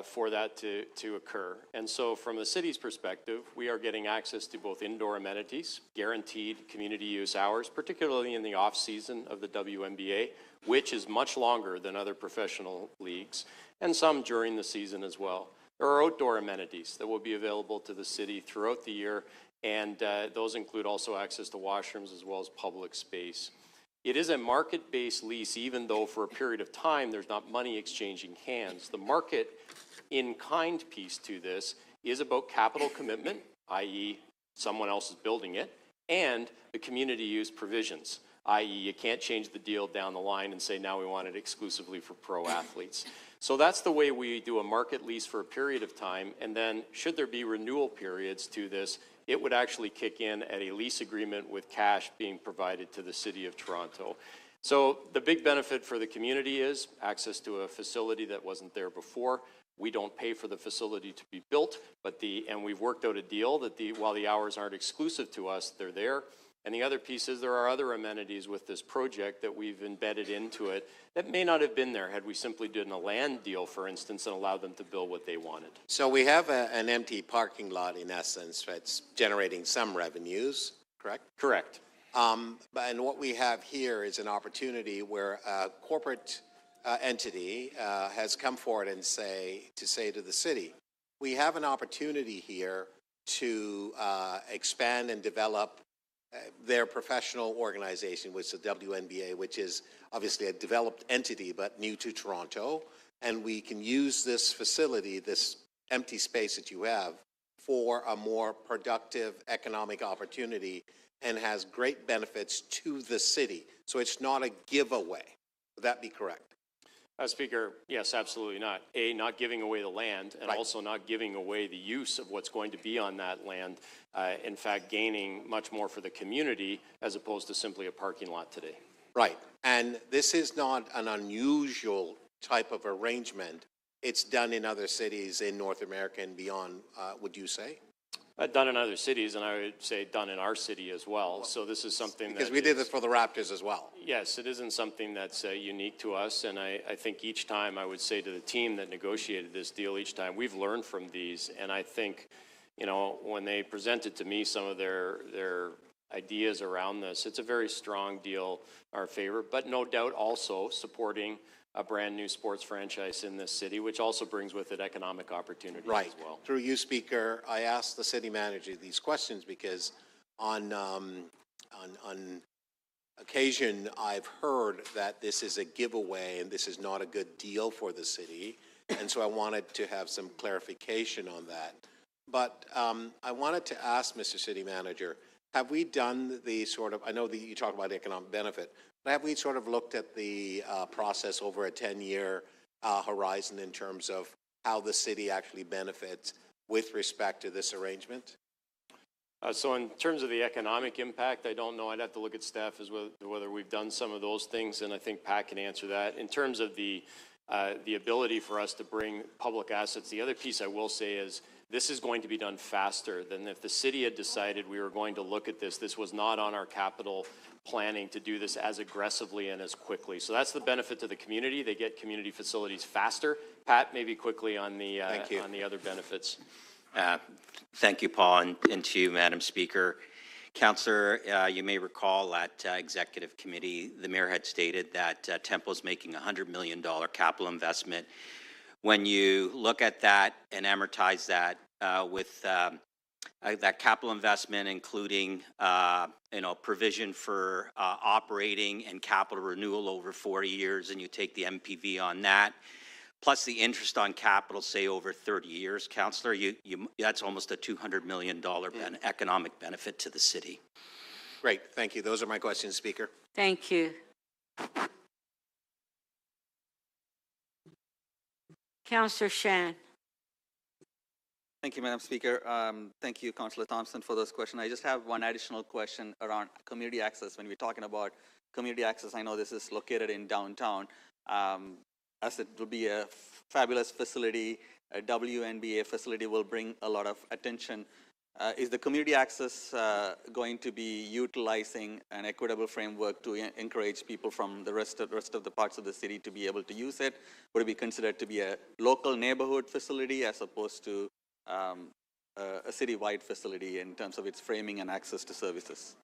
for that to occur. And so from the city's perspective, we are getting access to both indoor amenities, guaranteed community use hours, particularly in the off-season of the WNBA, which is much longer than other professional leagues, and some during the season as well. There are outdoor amenities that will be available to the city throughout the year, and those include also access to washrooms as well as public space. It is a market-based lease, even though for a period of time there's not money exchanging hands. The market in-kind piece to this is about capital commitment, i.e. someone else is building it, and the community use provisions, i.e. you can't change the deal down the line and say now we want it exclusively for pro athletes. So that's the way we do a market lease for a period of time, and then should there be renewal periods to this, it would actually kick in at a lease agreement with cash being provided to the City of Toronto. So the big benefit for the community is access to a facility that wasn't there before. We don't pay for the facility to be built, and we've worked out a deal that while the hours aren't exclusive to us, they're there. And the other piece is there are other amenities with this project that we've embedded into it that may not have been there had we simply done a land deal, for instance, and allowed them to build what they wanted. So we have an empty parking lot, in essence, that's generating some revenues, correct? Correct. And what we have here is an opportunity where a corporate entity has come forward and say to the city, we have an opportunity here to expand and develop their professional organization, which is the WNBA, which is obviously a developed entity but new to Toronto, and we can use this facility, this empty space that you have, for a more productive economic opportunity and has great benefits to the city. So it's not a giveaway. Would that be correct? Speaker, yes, absolutely not. Not giving away the land, and also not giving away the use of what's going to be on that land. In fact, gaining much more for the community as opposed to simply a parking lot today. Right. And this is not an unusual type of arrangement. It's done in other cities in North America and beyond, would you say? Done in other cities, and I would say done in our city as well. So this is something Because that we did is- this for the Raptors as well. Yes, it isn't something that's unique to us, and I think each time I would say to the team that negotiated this deal, each time we've learned from these, and I think, you know, when they presented to me some of their ideas around this, it's a very strong deal in our favor, but no doubt also supporting a brand new sports franchise in this city, which also brings with it economic opportunities Right. as well. Through you, Speaker, I asked the city manager these questions because on occasion I've heard that this is a giveaway and this is not a good deal for the city, and so I wanted to have some clarification on that. But I wanted to ask Mr. City Manager, have we done the sort of, I know that you talk about economic benefit, but have we sort of looked at the process over a 10-year horizon in terms of how the city actually benefits with respect to this arrangement? So in terms of the economic impact, I don't know. I'd have to look at staff as whether we've done some of those things, and I think Pat can answer that. In terms of the ability for us to bring public assets, the other piece I will say is this is going to be done faster than if the city had decided we were going to look at this. This was not on our capital planning to do this as aggressively and as quickly. So that's the benefit to the community. They get community facilities faster. Pat, maybe quickly on the other benefits. Thank you, Paul, and to you, Madam Speaker. Councillor, you may recall at Executive Committee, the Mayor had stated that Temple is making a $100 million capital investment. When you look at that and amortize that with that capital investment, including provision for operating and capital renewal over 40 years, and you take the MPV on that, plus the interest on capital, say over 30 years, Councillor, that's almost a $200 million economic benefit to the city. Great, thank you. Those are my questions, Speaker. Thank you. Councillor Shan. Thank you, Madam Speaker. Thank you, Councillor Thompson, for those questions. I just have one additional question around community access. When we're talking about community access, I know this is located in downtown. As it will be a fabulous facility, a WNBA facility will bring a lot of attention. Is the community access going to be utilizing an equitable framework to encourage people from the rest of the parts of the city to be able to use it? Would it be considered to be a local neighborhood facility as opposed to a citywide facility in terms of its framing and access to services?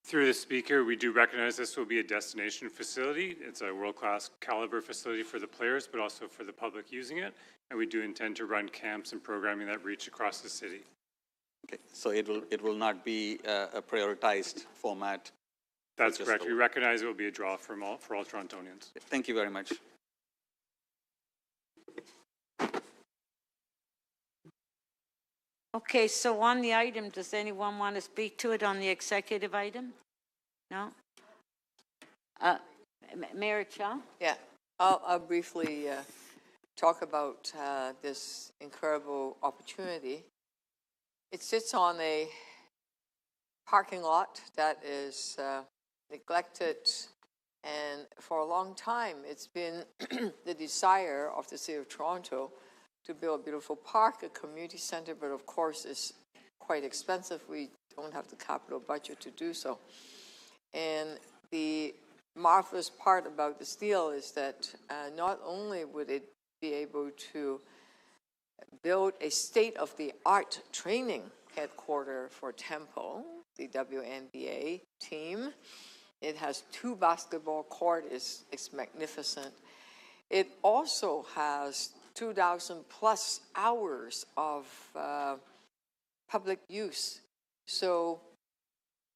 Through the Speaker, we do recognize this will be a destination facility. It's a world-class caliber facility for the players, but also for the public using it. And we do intend to run camps and programming that reach across the city. Okay, so it will not be a prioritized format. That's correct. We recognize it will be a draw for all Torontonians. Thank you very much. Okay, so on the item, does anyone want to speak to it on the executive item? No? Mayor Chow? Yeah, I'll briefly talk about this incredible opportunity. It sits on a parking lot that is neglected, and for a long time it's been the desire of the City of Toronto to build a beautiful park, a community center, but of course it's quite expensive. We don't have the capital budget to do so. And the marvelous part about this deal is that not only would it be able to build a state-of-the-art training headquarters for Temple, the WNBA team. It has 2 basketball courts. It's magnificent. It also has 2,000 plus hours of public use. So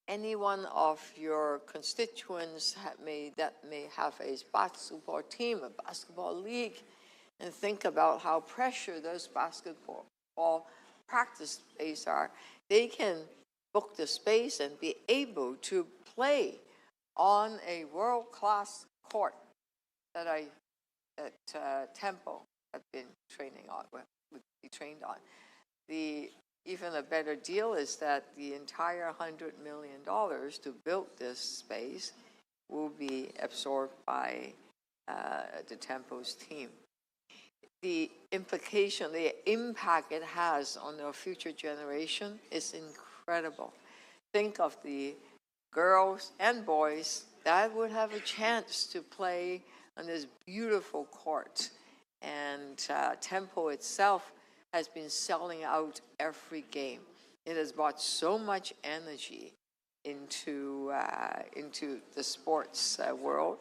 any one of your constituents that may have a basketball team, a basketball league, and think about how precious those basketball practice space are, they can book the space and be able to play on a world-class court that Temple have been training on, would be trained on. Even a better deal is that the entire $100 million to build this space will be absorbed by the Temple's team. the implication, the impact it has on our future generation is incredible. Think of the girls and boys that would have a chance to play on this beautiful court. And Tempo itself has been selling out every game. It has brought so much energy into the sports world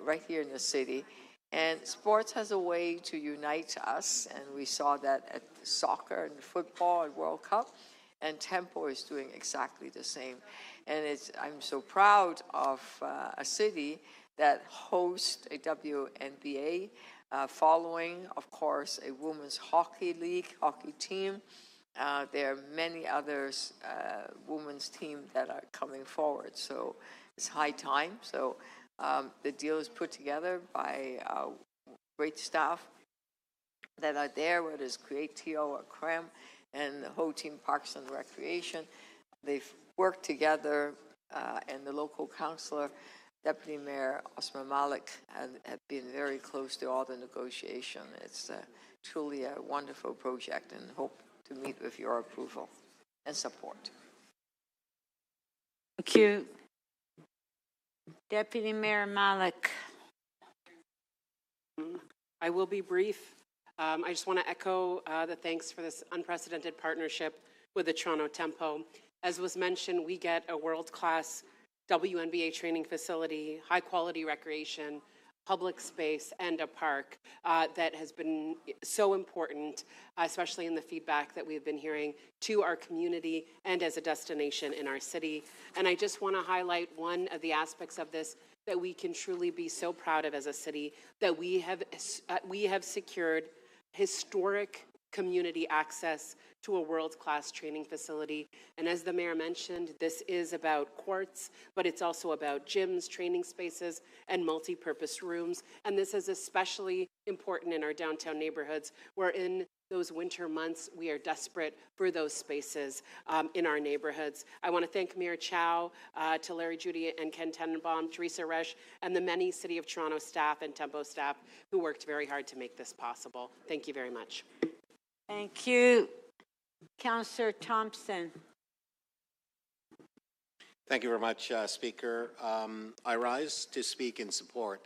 right here in the city. And sports has a way to unite us, and we saw that at soccer and football and World Cup, and Tempo is doing exactly the same. And I'm so proud of a city that hosts a WNBA, following, of course, a women's hockey league, hockey team. There are many others, women's team that are coming forward. So it's high time. So the deal is put together by great staff that are there, whether it's Creatio or CREM and the whole team Parks and Recreation. They've worked together, and the local councillor, Deputy Mayor Osman Malik, have been very close to all the negotiation. It's truly a wonderful project, and hope to meet with your approval and support. Thank you. Deputy Mayor Malik. I will be brief. I just want to echo the thanks for this unprecedented partnership with the Toronto Tempo. As was mentioned, we get a world-class WNBA training facility, high-quality recreation, public space, and a park that has been so important, especially in the feedback that we've been hearing to our community and as a destination in our city. And I just want to highlight one of the aspects of this that we can truly be so proud of as a city, that we have secured historic community access to a world-class training facility. And as the mayor mentioned, this is about courts, but it's also about gyms, training spaces, and multi-purpose rooms. And this is especially important in our downtown neighborhoods, where in those winter months, we are desperate for those spaces in our neighborhoods. I want to thank Mayor Chow, to Larry Judy and Ken Tenenbaum, Teresa Resch, and the many City of Toronto staff and Tempo staff who worked very hard to make this possible. Thank you very much. Thank you. Councillor Thompson. Thank you very much, Speaker. I rise to speak in support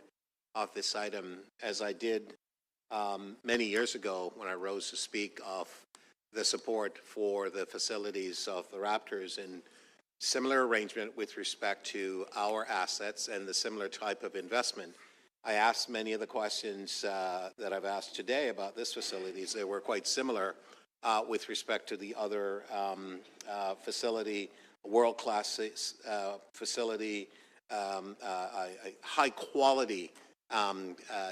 of this item, as I did many years ago when I rose to speak of the support for the facilities of the Raptors in similar arrangement with respect to our assets and the similar type of investment. I asked many of the questions that I've asked today about this facilities. They were quite similar with respect to the other facility, world-class facility, high-quality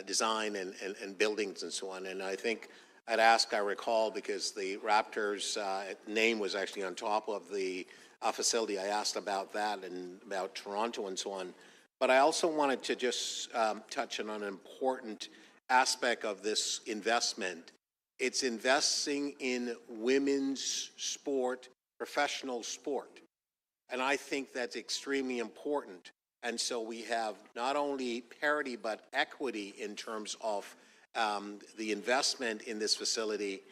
design and buildings and so on. And I think I recall, because the Raptors name was actually on top of the facility, I asked about that and about Toronto and so on. But I also wanted to just touch on an important aspect of this investment. It's investing in women's sport, professional sport. And I think that's extremely important. And so we have not only parity, but equity in terms of the investment in this facility,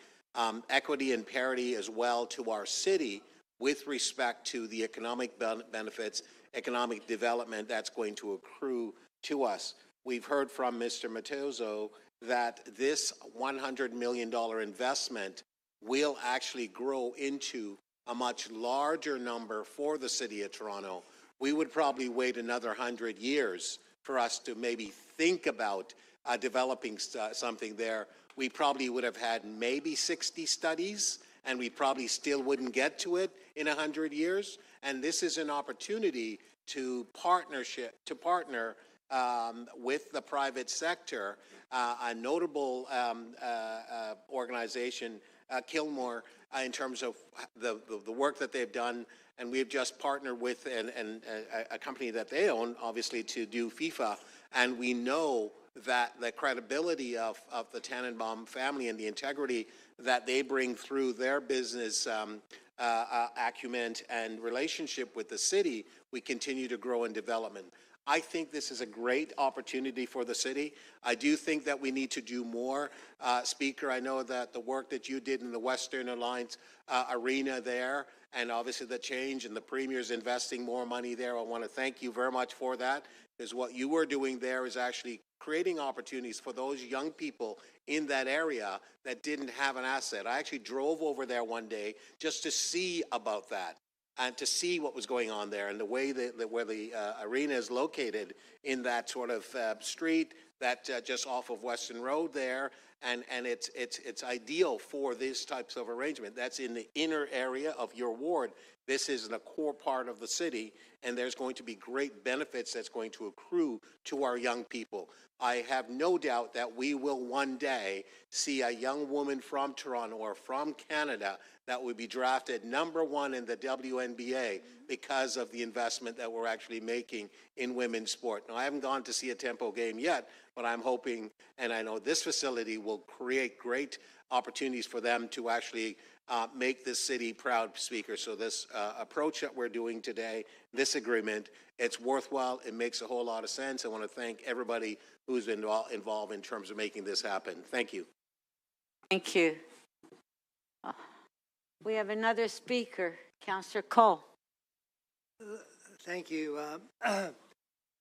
equity and parity as well to our city with respect to the economic benefits, economic development that's going to accrue to us. We've heard from Mr. Matozo that this $100 million investment will actually grow into a much larger number for the City of Toronto. We would probably wait another 100 years for us to maybe think about developing something there. We probably would have had maybe 60 studies, and we probably still wouldn't get to it in 100 years. And this is an opportunity to partner with the private sector. A notable organization, Kilmore, in terms of the work that they've done, and we've just partnered with a company that they own, obviously, to do FIFA, and we know that the credibility of the Tannenbaum family and the integrity that they bring through their business acumen and relationship with the city, we continue to grow in development. I think this is a great opportunity for the city. I do think that we need to do more. Speaker, I know that the work that you did in the Western Alliance arena there, and obviously the change and the Premier's investing more money there. I want to thank you very much for that, because what you were doing there is actually creating opportunities for those young people in that area that didn't have an asset. I actually drove over there one day just to see about that, and to see what was going on there, and the way that where the arena is located in that sort of street that just off of Western Road there, and it's ideal for these types of arrangement. That's in the inner area of your ward. This is in a core part of the city, and there's going to be great benefits that's going to accrue to our young people. I have no doubt that we will one day see a young woman from Toronto or from Canada that would be drafted #1 in the WNBA because of the investment that we're actually making in women's sport. Now, I haven't gone to see a Tempo game yet, but I'm hoping, and I know this facility will create great opportunities for them to actually make this city proud, Speaker. So this approach that we're doing today, this agreement, it's worthwhile. It makes a whole lot of sense. I want to thank everybody who's been involved in terms of making this happen. Thank you. Thank you. We have another speaker, Councillor Cole. Thank you.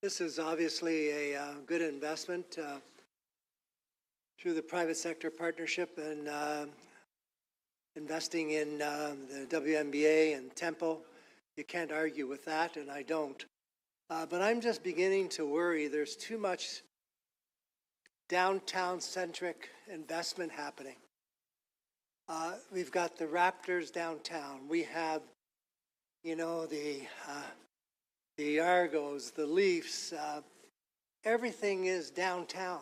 This is obviously a good investment through the private sector partnership and investing in the WNBA and Tempo. You can't argue with that, and I don't. But I'm just beginning to worry there's too much downtown-centric investment happening. We've got the Raptors downtown. We have, you know, the Argos, the Leafs. Everything is downtown.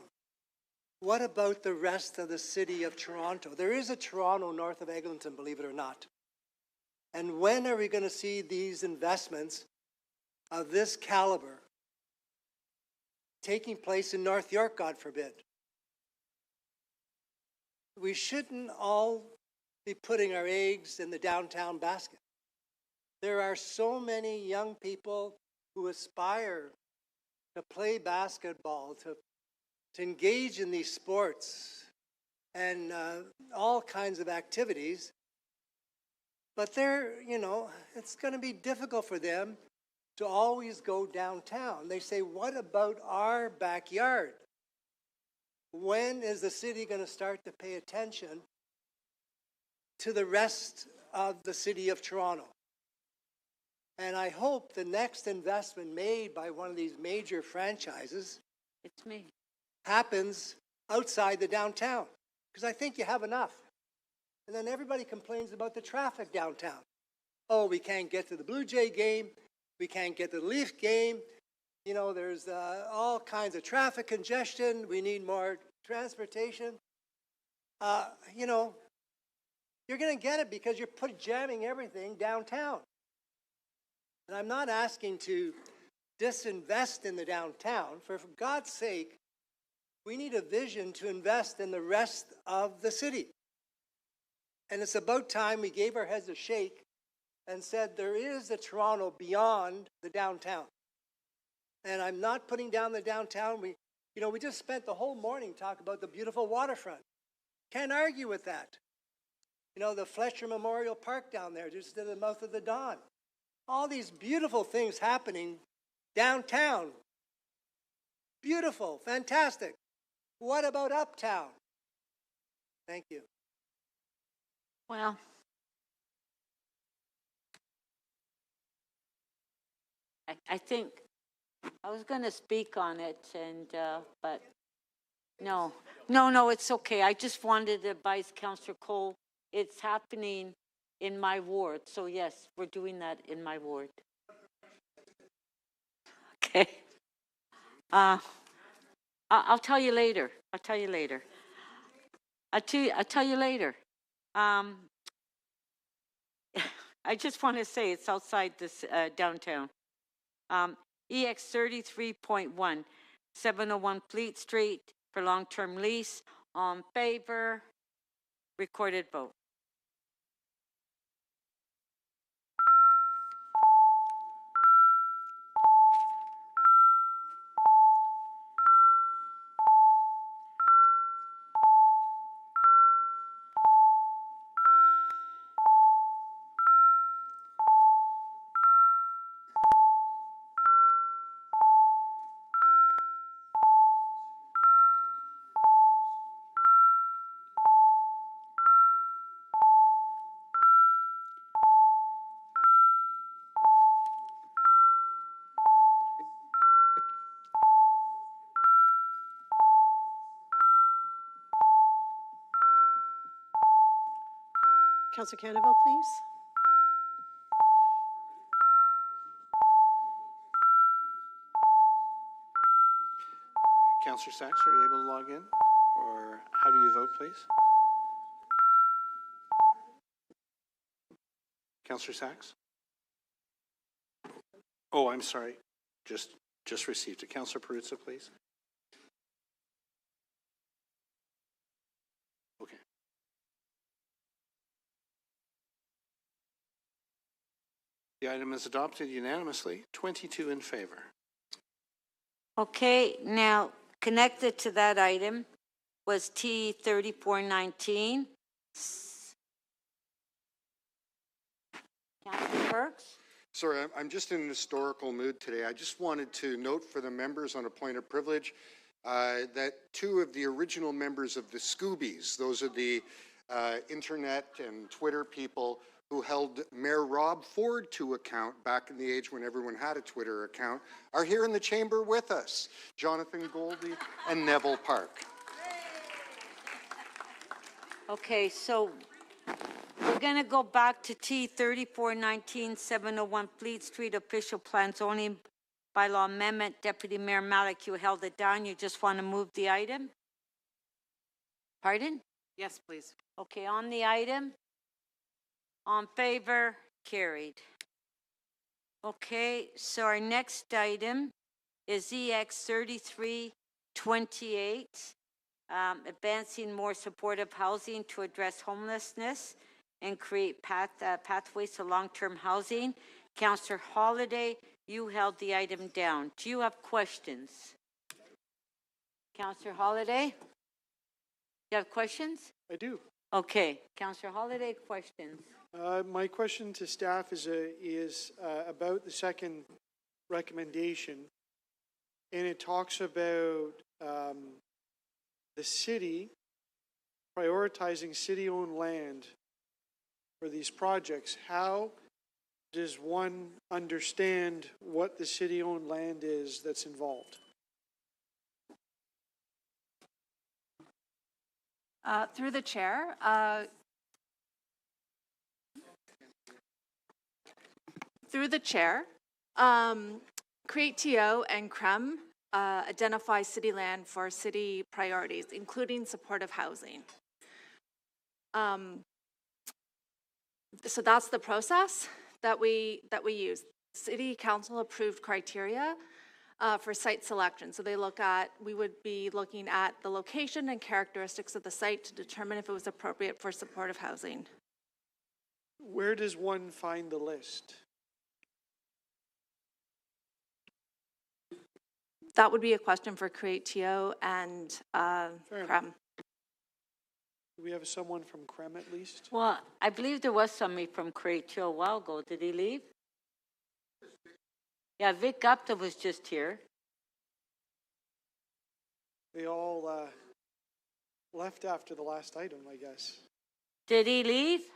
What about the rest of the city of Toronto? There is a Toronto north of Eglinton, believe it or not. And when are we going to see these investments of this caliber taking place in North York, God forbid? We shouldn't all be putting our eggs in the downtown basket. There are so many young people who aspire to play basketball, to engage in these sports and all kinds of activities. But they're, you know, it's going to be difficult for them to always go downtown. They say, what about our backyard? When is the city going to start to pay attention to the rest of the city of Toronto? And I hope the next investment made by one of these major franchises happens outside the downtown, because I think you have enough. And then everybody complains about the traffic downtown. Oh, we can't get to the Blue Jay game. We can't get to the Leaf game. You know, there's all kinds of traffic congestion. We need more transportation. You know, you're going to get it because you're jamming everything downtown. And I'm not asking to disinvest in the downtown. For God's sake, we need a vision to invest in the rest of the city. And it's about time we gave our heads a shake and said there is a Toronto beyond the downtown. And I'm not putting down the downtown. We just spent the whole morning talking about the beautiful waterfront. Can't argue with that. You know, the Fletcher Memorial Park down there, just to the mouth of the Don. All these beautiful things happening downtown. Beautiful, fantastic. What about uptown? Thank you. Well, I think I was going to speak on it, and but no, it's okay. I just wanted to advise Councillor Cole. It's happening in my ward, so yes, we're doing that in my ward. Okay. I'll tell you later. I'll tell you later. I just want to say it's outside this downtown. EX 33.1, 701 Fleet Street for long-term lease. On favor, recorded vote. Councillor Campbell, please. Councillor Sachs, are you able to log in? Or how do you vote, please? Councillor Sachs? Oh, I'm sorry. Just received it. Councillor Perruzza, please. Okay. The item is adopted unanimously, 22 in favor. Okay, now connected to that item was T 3419. Councillor Perks? Sorry, I'm just in an historical mood today. I just wanted to note for the members on a point of privilege that two of the original members of the Scoobies, those are the internet and Twitter people who held Mayor Rob Ford to account back in the age when everyone had a Twitter account, are here in the chamber with us. Jonathan Goldie and Neville Park. Okay, so we're going to go back to T 3419 701 Fleet Street official plan zoning bylaw amendment. Deputy Mayor Malik, you held it down. You just want to move the item? Pardon? Yes, please. Okay, on the item. On favor, carried. Okay, so our next item is EX 3328, advancing more supportive housing to address homelessness and create pathways to long-term housing. Councillor Holiday, you held the item down. Do you have questions? Councillor Holiday? You have questions? I do. Okay, Councillor Holiday, questions. My question to staff is about the second recommendation, and it talks about the city prioritizing city-owned land for these projects. How does one understand what the city-owned land is that's involved? Through the chair, Create TO and CREM identify city land for city priorities, including supportive housing. So that's the process that we use. City Council approved criteria for site selection. So we would be looking at the location and characteristics of the site to determine if it was appropriate for supportive housing. Where does one find the list? That would be a question for Create TO and CREM. Do we have someone from CREM at least? Well, I believe there was somebody from Create a while ago. Did he leave? Yeah, Vic Gupta was just here. They all left after the last item, I guess. Did he leave?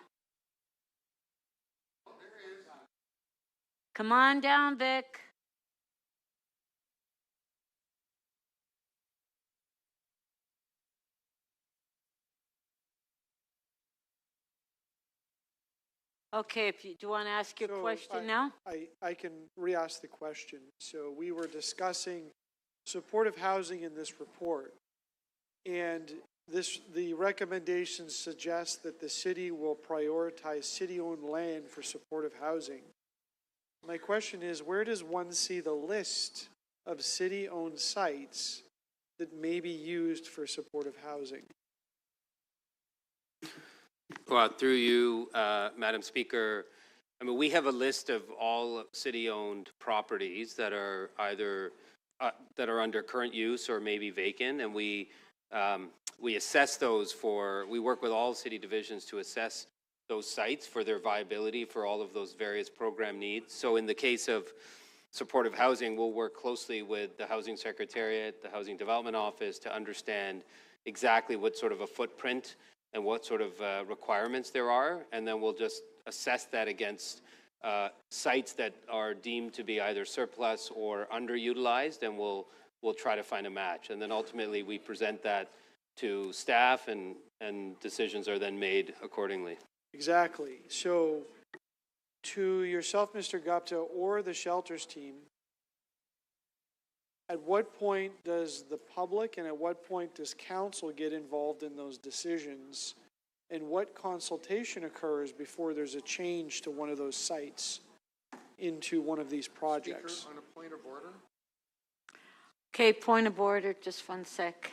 Come on down, Vic. Okay, do you want to ask your question now? I can re-ask the question. So we were discussing supportive housing in this report, and the recommendations suggest that the city will prioritize city-owned land for supportive housing. My question is, where does one see the list of city-owned sites that may be used for supportive housing? Well, through you, Madam Speaker, I mean, we have a list of all city-owned properties that are either that are under current use or maybe vacant, and we assess those we work with all city divisions to assess those sites for their viability for all of those various program needs. So in the case of supportive housing, we'll work closely with the Housing Secretariat, the Housing Development Office to understand exactly what sort of a footprint and what sort of requirements there are, and then we'll just assess that against sites that are deemed to be either surplus or underutilized, and we'll try to find a match. And then ultimately we present that to staff, and decisions are then made accordingly. Exactly. So to yourself, Mr. Gupta, or the shelters team, at what point does the public and at what point does council get involved in those decisions? And what consultation occurs before there's a change to one of those sites into one of these projects? Speaker, on a point of order. Okay, point of order, just 1 sec.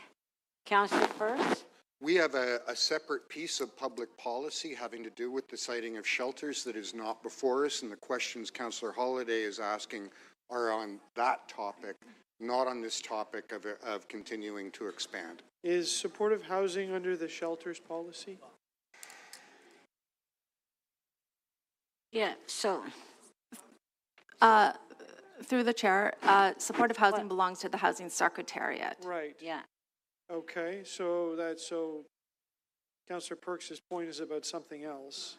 Councillor first. We have a separate piece of public policy having to do with the siting of shelters that is not before us, and the questions Councillor Holyday is asking are on that topic, not on this topic of continuing to expand. Is supportive housing under the shelters policy? Yeah, so. Through the chair, supportive housing belongs to the Housing Secretariat. Right. Yeah. Okay, so Councillor Perks's point is about something else.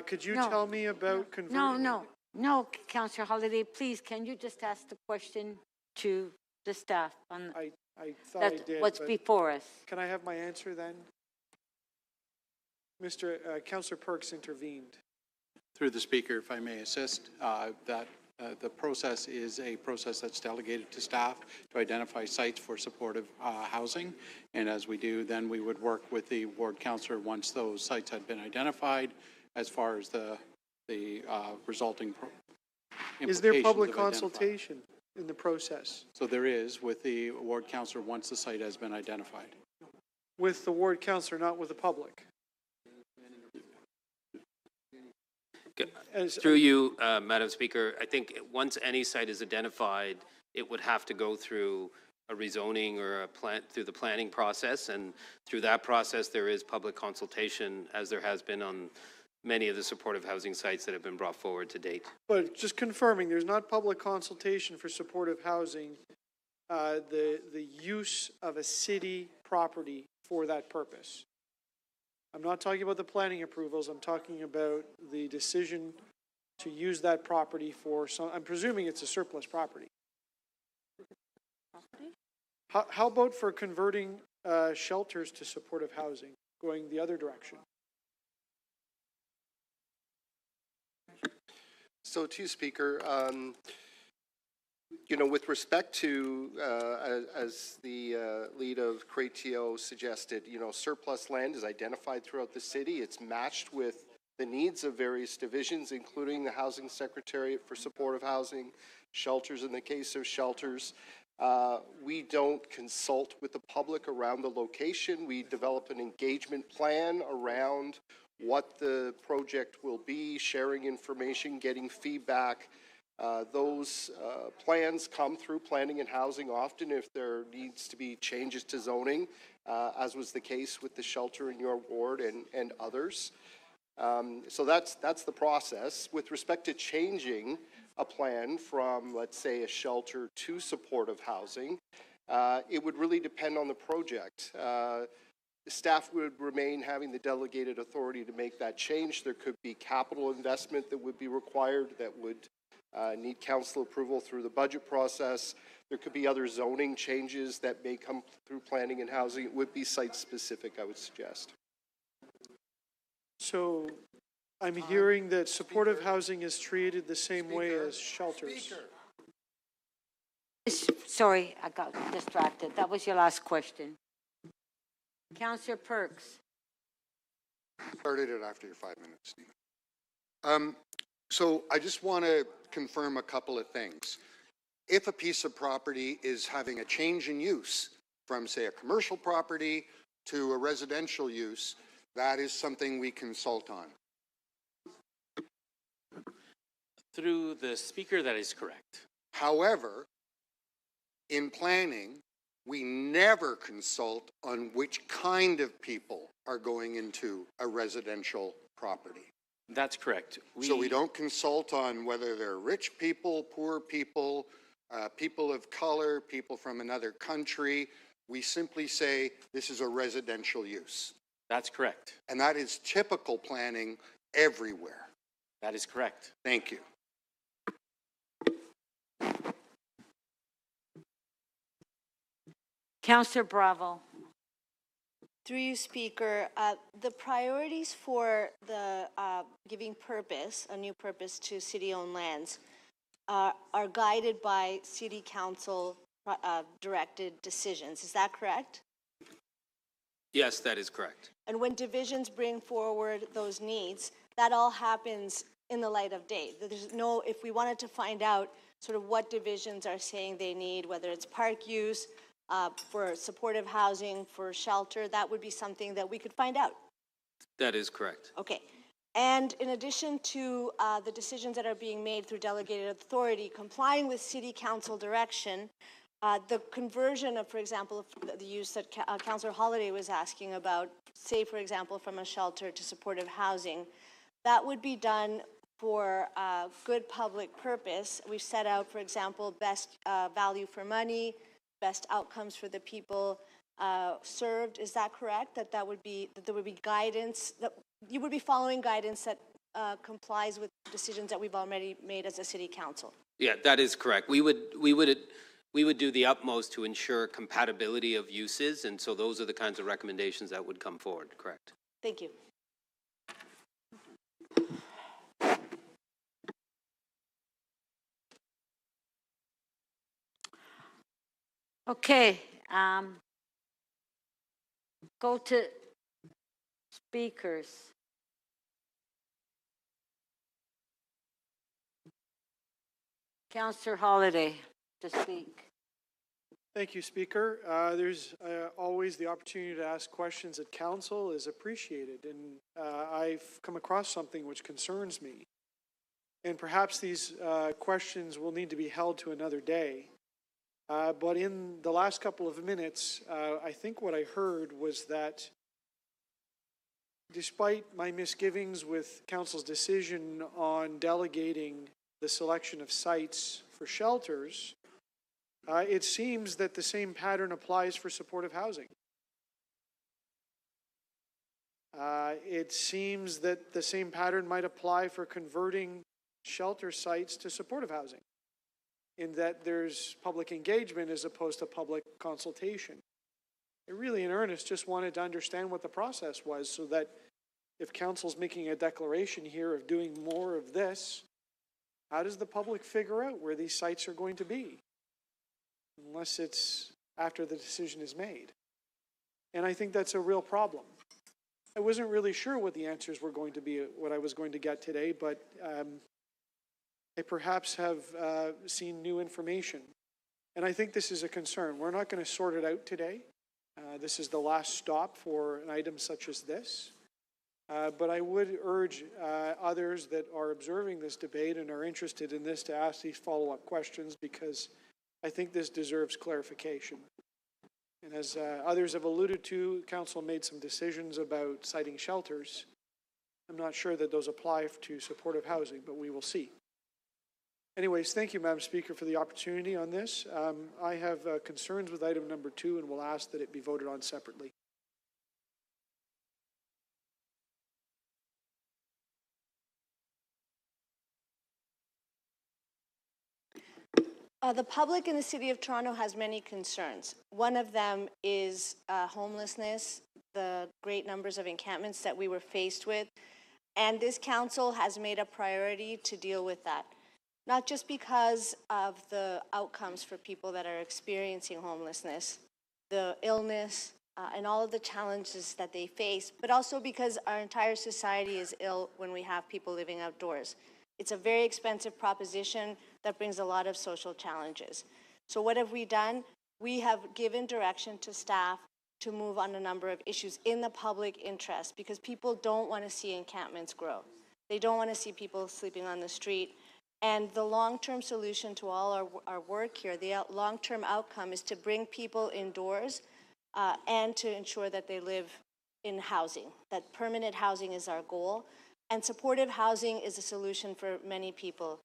Could you tell me about converting? No, Councillor Holyday, please, can you just ask the question to the staff? I thought I did. What's but before us? Can I have my answer then? Councillor Perks intervened. Through the Speaker, if I may assist, the process is a process that's delegated to staff to identify sites for supportive housing. And as we do, then we would work with the ward councillor once those sites had been identified as far as the resulting Is there public of consultation in the process? So there is with the ward councillor once the site has been identified. With the ward councillor, not with the public? Through you, Madam Speaker, I think once any site is identified, it would have to go through a rezoning or through the planning process, and through that process there is public consultation, as there has been on many of the supportive housing sites that have been brought forward to date. But just confirming, there's not public consultation for supportive housing, the use of a city property for that purpose. I'm not talking about the planning approvals. I'm talking about the decision to use that property for some, I'm presuming it's a surplus property. How about for converting shelters to supportive housing, going the other direction? So to you, Speaker, you know, with respect to, as the lead of Cratio suggested, you know, surplus land is identified throughout the city. It's matched with the needs of various divisions, including the Housing Secretariat for supportive housing, shelters in the case of shelters. We don't consult with the public around the location. We develop an engagement plan around what the project will be, sharing information, getting feedback. Those plans come through planning and housing often if there needs to be changes to zoning, as was the case with the shelter in your ward and others. So that's the process. With respect to changing a plan from, let's say, a shelter to supportive housing, it would really depend on the project. The staff would remain having the delegated authority to make that change. There could be capital investment that would be required that would need council approval through the budget process. There could be other zoning changes that may come through planning and housing. It would be site-specific, I would suggest. So I'm hearing that supportive housing is treated the same way as shelters. Sorry, I got distracted. That was your last question. Councillor Perks. Started it after your 5 minutes, Stephen. So I just want to confirm a couple of things. If a piece of property is having a change in use from, say, a commercial property to a residential use, that is something we consult on. Through the Speaker, that is correct. However, in planning, we never consult on which kind of people are going into a residential property. That's correct. So we don't consult on whether they're rich people, poor people, people of color, people from another country. We simply say this is a residential use. That's correct. And that is typical planning everywhere. That is correct. Thank you. Councillor Bravo. Through you, Speaker, the priorities for the giving purpose, a new purpose to city-owned lands, are guided by City Council directed decisions. Is that correct? Yes, that is correct. And when divisions bring forward those needs, that all happens in the light of day. There's no, if we wanted to find out sort of what divisions are saying they need, whether it's park use, for supportive housing, for shelter, that would be something that we could find out. That is correct. Okay. And in addition to the decisions that are being made through delegated authority, complying with City Council direction, the conversion of, for example, the use that Councillor Holiday was asking about, say, for example, from a shelter to supportive housing, that would be done for good public purpose. We've set out, for example, best value for money, best outcomes for the people served. Is that correct? That there would be guidance, that you would be following guidance that complies with decisions that we've already made as a City Council? Yeah, that is correct. We would do the utmost to ensure compatibility of uses, and so those are the kinds of recommendations that would come forward, correct? Thank you. Okay, go to speakers. Councillor Holiday to speak. Thank you, Speaker. There's always the opportunity to ask questions at council is appreciated, and I've come across something which concerns me. And perhaps these questions will need to be held to another day. But in the last couple of minutes, I think what I heard was that despite my misgivings with council's decision on delegating the selection of sites for shelters, it seems that the same pattern applies for supportive housing. It seems that the same pattern might apply for converting shelter sites to supportive housing, in that there's public engagement as opposed to public consultation. I really, in earnest, just wanted to understand what the process was so that if council's making a declaration here of doing more of this, how does the public figure out where these sites are going to be? Unless it's after the decision is made. And I think that's a real problem. I wasn't really sure what the answers were going to be, what I was going to get today, but I perhaps have seen new information. And I think this is a concern. We're not going to sort it out today. This is the last stop for an item such as this. But I would urge others that are observing this debate and are interested in this to ask these follow-up questions, because I think this deserves clarification. And as others have alluded to, Council made some decisions about siting shelters. I'm not sure that those apply to supportive housing, but we will see. Anyways, thank you, Madam Speaker, for the opportunity on this. I have concerns with item number 2 and will ask that it be voted on separately. The public in the City of Toronto has many concerns. One of them is homelessness, the great numbers of encampments that we were faced with, and this council has made a priority to deal with that. Not just because of the outcomes for people that are experiencing homelessness, the illness, and all of the challenges that they face, but also because our entire society is ill when we have people living outdoors. It's a very expensive proposition that brings a lot of social challenges. So what have we done? We have given direction to staff to move on a number of issues in the public interest, because people don't want to see encampments grow. They don't want to see people sleeping on the street. And the long-term solution to all our work here, the long-term outcome, is to bring people indoors and to ensure that they live in housing, that permanent housing is our goal. And supportive housing is a solution for many people.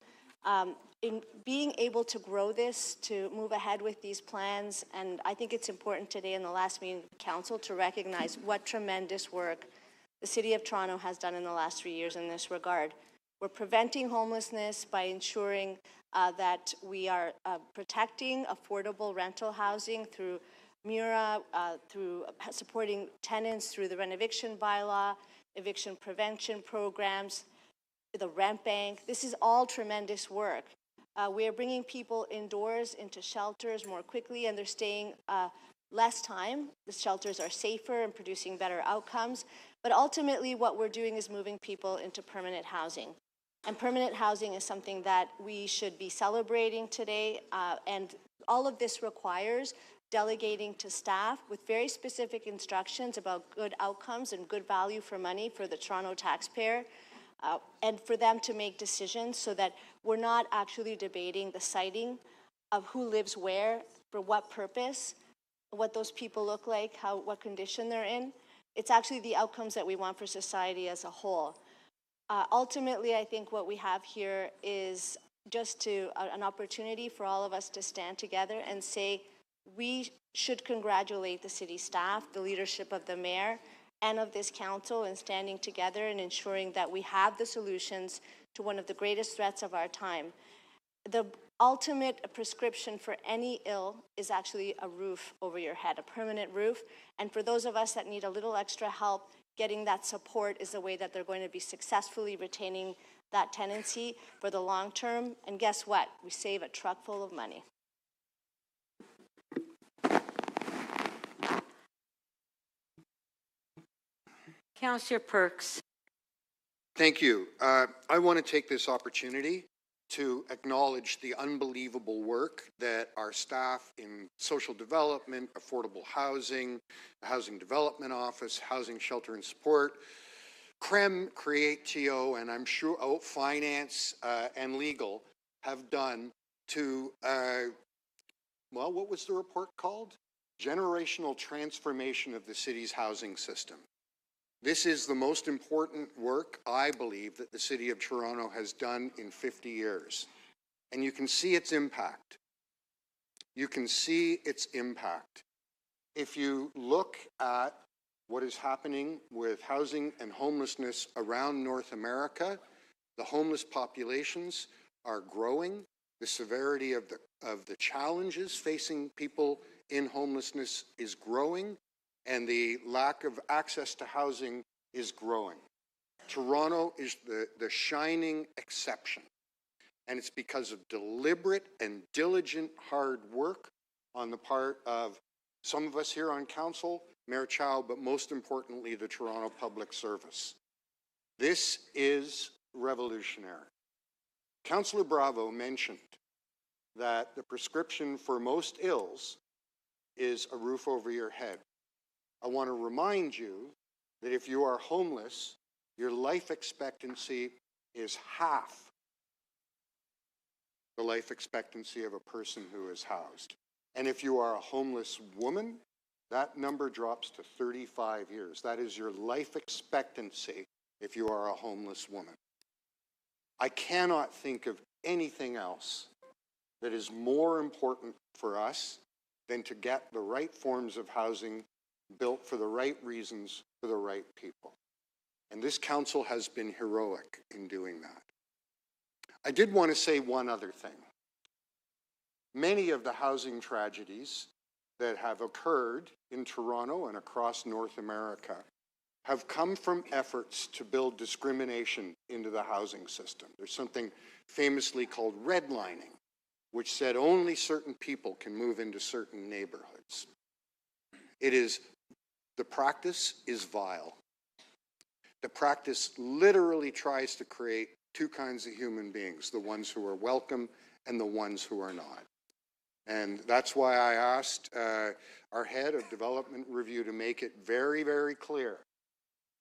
In being able to grow this, to move ahead with these plans, and I think it's important today in the last meeting of Council to recognize what tremendous work the City of Toronto has done in the last 3 years in this regard. We're preventing homelessness by ensuring that we are protecting affordable rental housing through MURA, through supporting tenants through the rent eviction bylaw, eviction prevention programs, the rent bank. This is all tremendous work. We are bringing people indoors into shelters more quickly, and they're staying less time. The shelters are safer and producing better outcomes. But ultimately, what we're doing is moving people into permanent housing. And permanent housing is something that we should be celebrating today. And all of this requires delegating to staff with very specific instructions about good outcomes and good value for money for the Toronto taxpayer, and for them to make decisions so that we're not actually debating the siting of who lives where, for what purpose, what those people look like, what condition they're in. It's actually the outcomes that we want for society as a whole. Ultimately, I think what we have here is just an opportunity for all of us to stand together and say we should congratulate the city staff, the leadership of the mayor, and of this council in standing together and ensuring that we have the solutions to one of the greatest threats of our time. The ultimate prescription for any ill is actually a roof over your head, a permanent roof. And for those of us that need a little extra help, getting that support is the way that they're going to be successfully retaining that tenancy for the long term. And guess what? We save a truck full of money. Councillor Perks. Thank you. I want to take this opportunity to acknowledge the unbelievable work that our staff in social development, affordable housing, the Housing Development Office, Housing Shelter and Support, CREM, Create TO, and I'm sure Finance and Legal have done to, well, what was the report called? Generational Transformation of the City's Housing System. This is the most important work, I believe, that the City of Toronto has done in 50 years. And you can see its impact. You can see its impact. If you look at what is happening with housing and homelessness around North America, the homeless populations are growing. The severity of the challenges facing people in homelessness is growing, and the lack of access to housing is growing. Toronto is the shining exception, and it's because of deliberate and diligent hard work on the part of some of us here on council, Mayor Chow, but most importantly, the Toronto Public Service. This is revolutionary. Councillor Bravo mentioned that the prescription for most ills is a roof over your head. I want to remind you that if you are homeless, your life expectancy is half the life expectancy of a person who is housed. And if you are a homeless woman, that number drops to 35 years. That is your life expectancy if you are a homeless woman. I cannot think of anything else that is more important for us than to get the right forms of housing built for the right reasons for the right people. And this council has been heroic in doing that. I did want to say one other thing. Many of the housing tragedies that have occurred in Toronto and across North America have come from efforts to build discrimination into the housing system. There's something famously called redlining, which said only certain people can move into certain neighborhoods. The practice is vile. The practice literally tries to create two kinds of human beings, the ones who are welcome and the ones who are not. And that's why I asked our head of development review to make it very, very clear.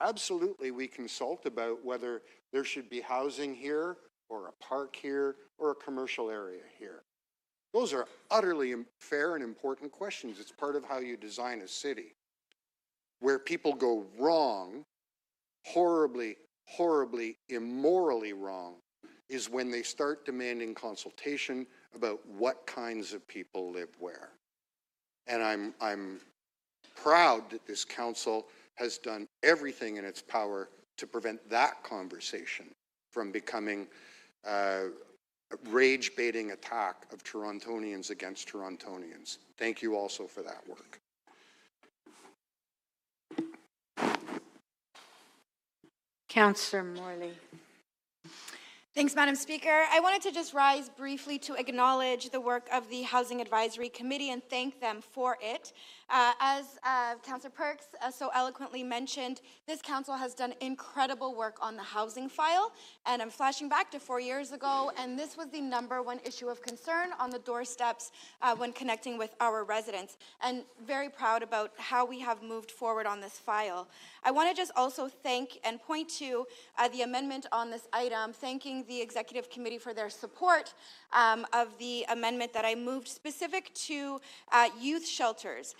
Absolutely, we consult about whether there should be housing here or a park here or a commercial area here. Those are utterly fair and important questions. It's part of how you design a city. Where people go wrong, horribly, horribly, immorally wrong, is when they start demanding consultation about what kinds of people live where. And I'm proud that this council has done everything in its power to prevent that conversation from becoming a rage-baiting attack of Torontonians against Torontonians. Thank you also for that work. Councillor Morley. Thanks, Madam Speaker. I wanted to just rise briefly to acknowledge the work of the Housing Advisory Committee and thank them for it. As Councillor Perks so eloquently mentioned, this council has done incredible work on the housing file, and I'm flashing back to 4 years ago, and this was the #1 issue of concern on the doorsteps when connecting with our residents, and very proud about how we have moved forward on this file. I want to just also thank and point to the amendment on this item, thanking the Executive Committee for their support of the amendment that I moved specific to youth shelters.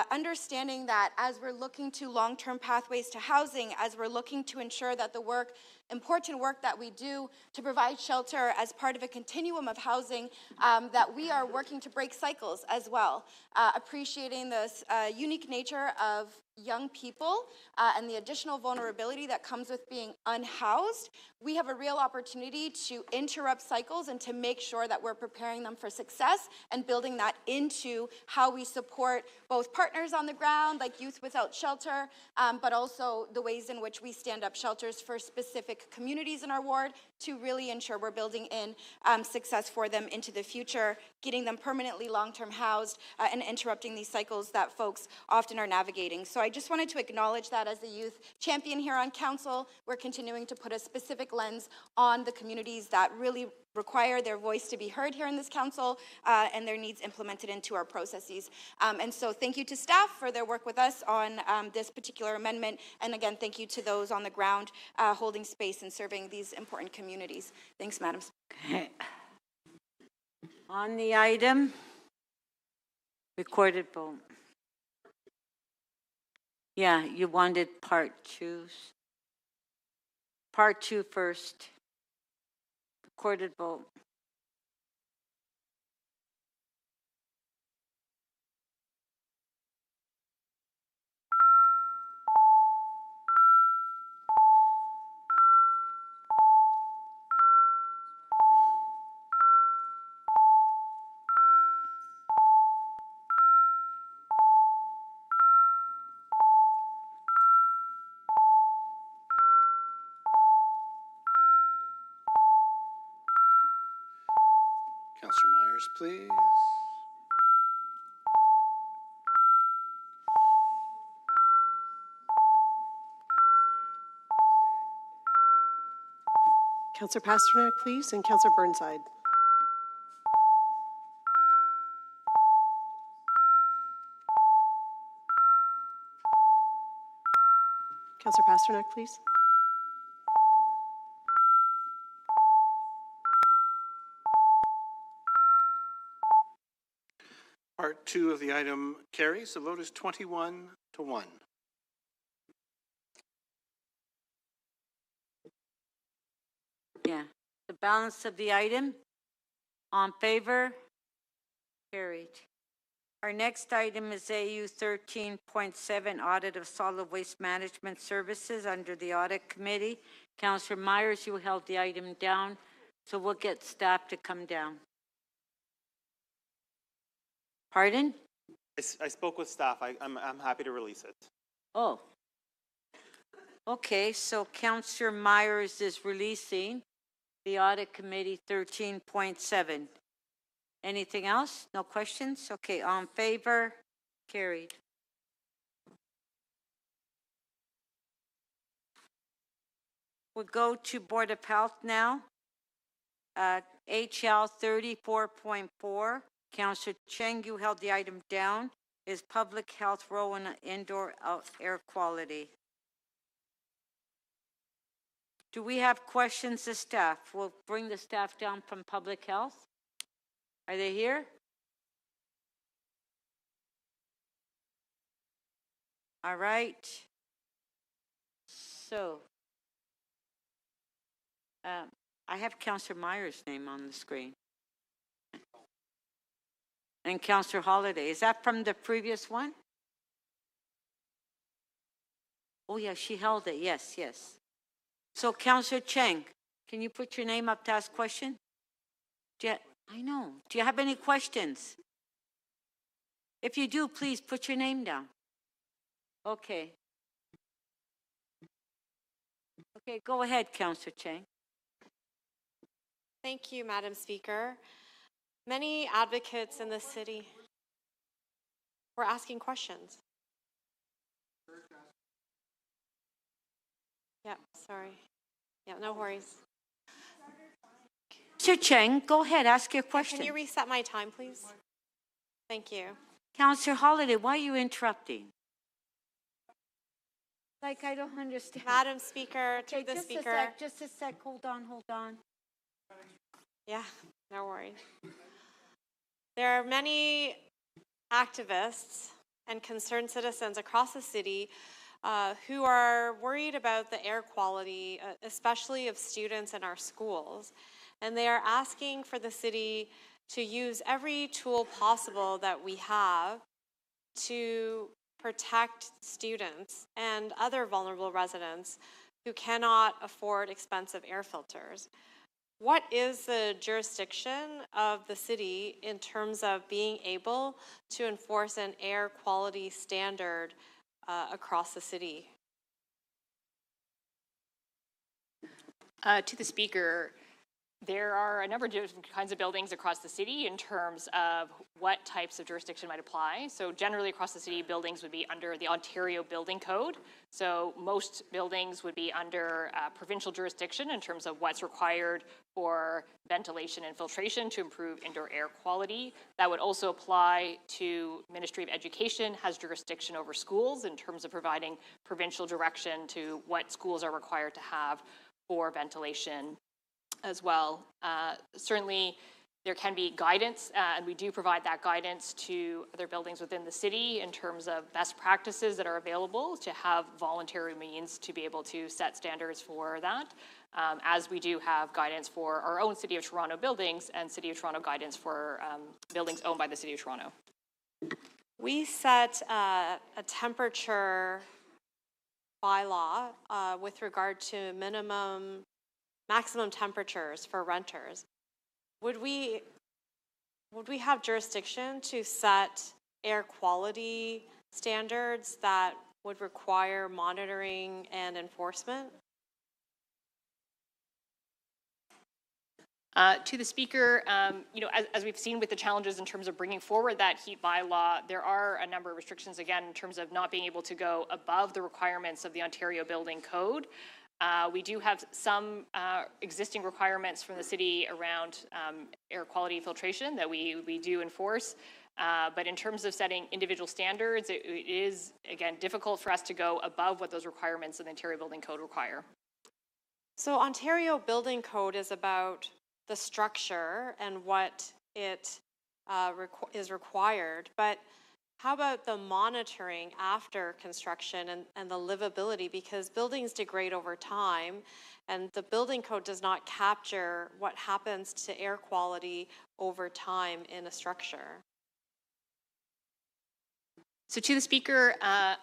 Understanding that as we're looking to long-term pathways to housing, as we're looking to ensure that the important work that we do to provide shelter as part of a continuum of housing, that we are working to break cycles as well. Appreciating the unique nature of young people and the additional vulnerability that comes with being unhoused, we have a real opportunity to interrupt cycles and to make sure that we're preparing them for success and building that into how we support both partners on the ground, like Youth Without Shelter, but also the ways in which we stand up shelters for specific communities in our ward to really ensure we're building in success for them into the future, getting them permanently long-term housed, and interrupting these cycles that folks often are navigating. So I just wanted to acknowledge that as a youth champion here on council, we're continuing to put a specific lens on the communities that really require their voice to be heard here in this council and their needs implemented into our processes. And so thank you to staff for their work with us on this particular amendment. And again, thank you to those on the ground holding space and serving these important communities. Thanks, Madam Speaker. On the item, recorded vote. Yeah, you wanted part 2. Part 2 first. Recorded vote. Councillor Myers, please. Councillor Pasternak, please, and Councillor Burnside. Councillor Pasternak, please. Part 2 of the item carries. The vote is 21 to 1. Yeah. The balance of the item, on favor, carried. Our next item is AU 13.7, Audit of Solid Waste Management Services under the Audit Committee. Councillor Myers, you held the item down, so we'll get staff to come down. Pardon? I spoke with staff. I'm happy to release it. Oh. Okay, so Councillor Myers is releasing the Audit Committee 13.7. Anything else? No questions? Okay, on favor, carried. We'll go to Board of Health now. HL 34.4. Councillor Cheng, you held the item down, is public health role in indoor air quality. Do we have questions to staff? We'll bring the staff down from public health. Are they here? All right. So, I have Councillor Myers' name on the screen. And Councillor Holiday. Is that from the previous one? Oh, yeah, she held it. Yes, yes. So, Councillor Cheng, can you put your name up to ask question? I know. Do you have any questions? If you do, please put your name down. Okay. Okay, go ahead, Councillor Chang. Thank you, Madam Speaker. Many advocates in the city were asking questions. Yeah, sorry. Yeah, no worries. Councillor Chang, go ahead, ask your question. Can you reset my time, please? Thank you. Councillor Holiday, why are you interrupting? Like, I don't understand. Madam Speaker, to the just Speaker. Just a sec, hold on. Yeah, no worries. There are many activists and concerned citizens across the city who are worried about the air quality, especially of students in our schools. And they are asking for the city to use every tool possible that we have to protect students and other vulnerable residents who cannot afford expensive air filters. What is the jurisdiction of the city in terms of being able to enforce an air quality standard across the city? To the Speaker, there are a number of different kinds of buildings across the city in terms of what types of jurisdiction might apply. So generally across the city, buildings would be under the Ontario Building Code. So most buildings would be under provincial jurisdiction in terms of what's required for ventilation and filtration to improve indoor air quality. That would also apply to Ministry of Education, has jurisdiction over schools in terms of providing provincial direction to what schools are required to have for ventilation as well. Certainly, there can be guidance, and we do provide that guidance to other buildings within the city in terms of best practices that are available to have voluntary means to be able to set standards for that, as we do have guidance for our own City of Toronto buildings and City of Toronto guidance for buildings owned by the City of Toronto. We set a temperature bylaw with regard to maximum temperatures for renters. Would we have jurisdiction to set air quality standards that would require monitoring and enforcement? To the Speaker, as we've seen with the challenges in terms of bringing forward that heat bylaw, there are a number of restrictions, again, in terms of not being able to go above the requirements of the Ontario Building Code. We do have some existing requirements from the city around air quality filtration that we do enforce. But in terms of setting individual standards, it is, again, difficult for us to go above what those requirements of the Ontario Building Code require. So Ontario Building Code is about the structure and what it is required, but how about the monitoring after construction and the livability? Because buildings degrade over time, and the building code does not capture what happens to air quality over time in a structure. So to the Speaker, I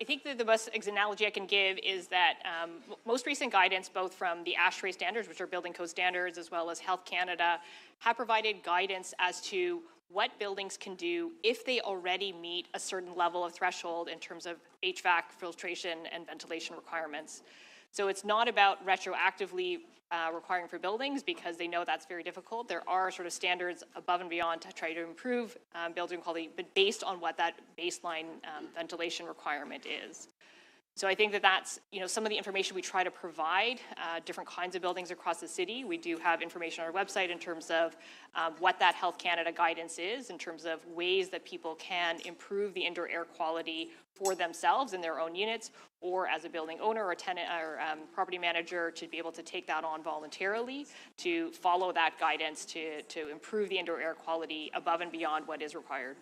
think that the best analogy I can give is that most recent guidance, both from the ASHRAE standards, which are building code standards, as well as Health Canada, have provided guidance as to what buildings can do if they already meet a certain level of threshold in terms of HVAC, filtration, and ventilation requirements. So it's not about retroactively requiring for buildings, because they know that's very difficult. There are sort of standards above and beyond to try to improve building quality, but based on what that baseline ventilation requirement is. So I think that that's some of the information we try to provide, different kinds of buildings across the city. We do have information on our website in terms of what that Health Canada guidance is, in terms of ways that people can improve the indoor air quality for themselves in their own units, or as a building owner or tenant or property manager to be able to take that on voluntarily to follow that guidance to improve the indoor air quality above and beyond what is required.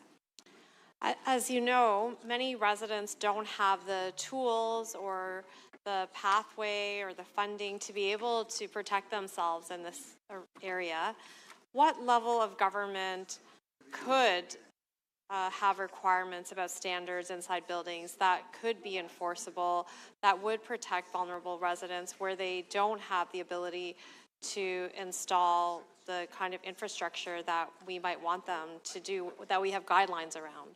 As you know, many residents don't have the tools or the pathway or the funding to be able to protect themselves in this area. What level of government could have requirements about standards inside buildings that could be enforceable, that would protect vulnerable residents where they don't have the ability to install the kind of infrastructure that we might want them to do, that we have guidelines around?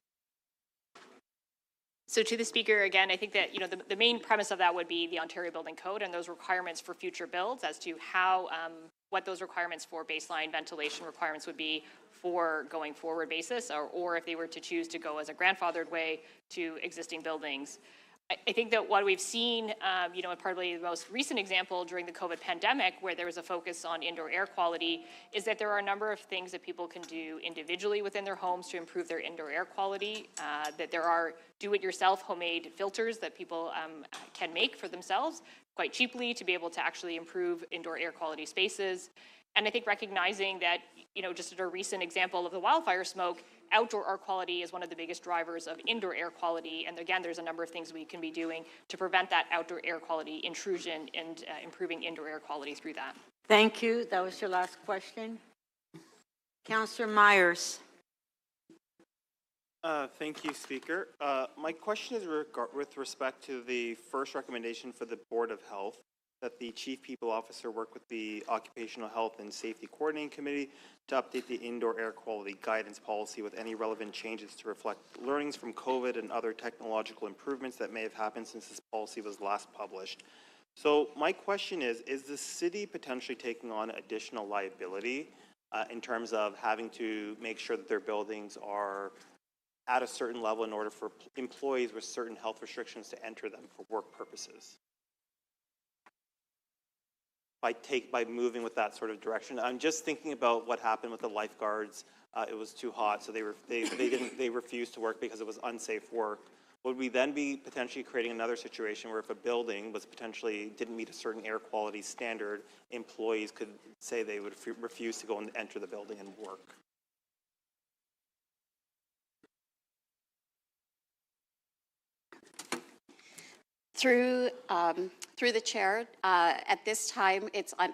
So to the speaker, again, I think that, the main premise of that would be the Ontario Building Code and those requirements for future builds as to how, what those requirements for baseline ventilation requirements would be for going forward basis, or if they were to choose to go as a grandfathered way to existing buildings. I think that what we've seen, probably the most recent example during the COVID pandemic, where there was a focus on indoor air quality, is that there are a number of things that people can do individually within their homes to improve their indoor air quality, that there are do-it-yourself homemade filters that people can make for themselves quite cheaply to be able to actually improve indoor air quality spaces. And I think recognizing that, just at a recent example of the wildfire smoke, outdoor air quality is one of the biggest drivers of indoor air quality. And again, there's a number of things we can be doing to prevent that outdoor air quality intrusion and improving indoor air quality through that. Thank you. That was your last question. Councillor Myers. Thank you, Speaker. My question is with respect to the first recommendation for the Board of Health, that the Chief People Officer work with the Occupational Health and Safety Coordinating Committee to update the indoor air quality guidance policy with any relevant changes to reflect learnings from COVID and other technological improvements that may have happened since this policy was last published. So my question is the city potentially taking on additional liability in terms of having to make sure that their buildings are at a certain level in order for employees with certain health restrictions to enter them for work purposes? By moving with that sort of direction. I'm just thinking about what happened with the lifeguards. It was too hot, so they refused to work because it was unsafe work. Would we then be potentially creating another situation where if a building was potentially didn't meet a certain air quality standard, employees could say they would refuse to go and enter the building and work? Through the chair, at this time,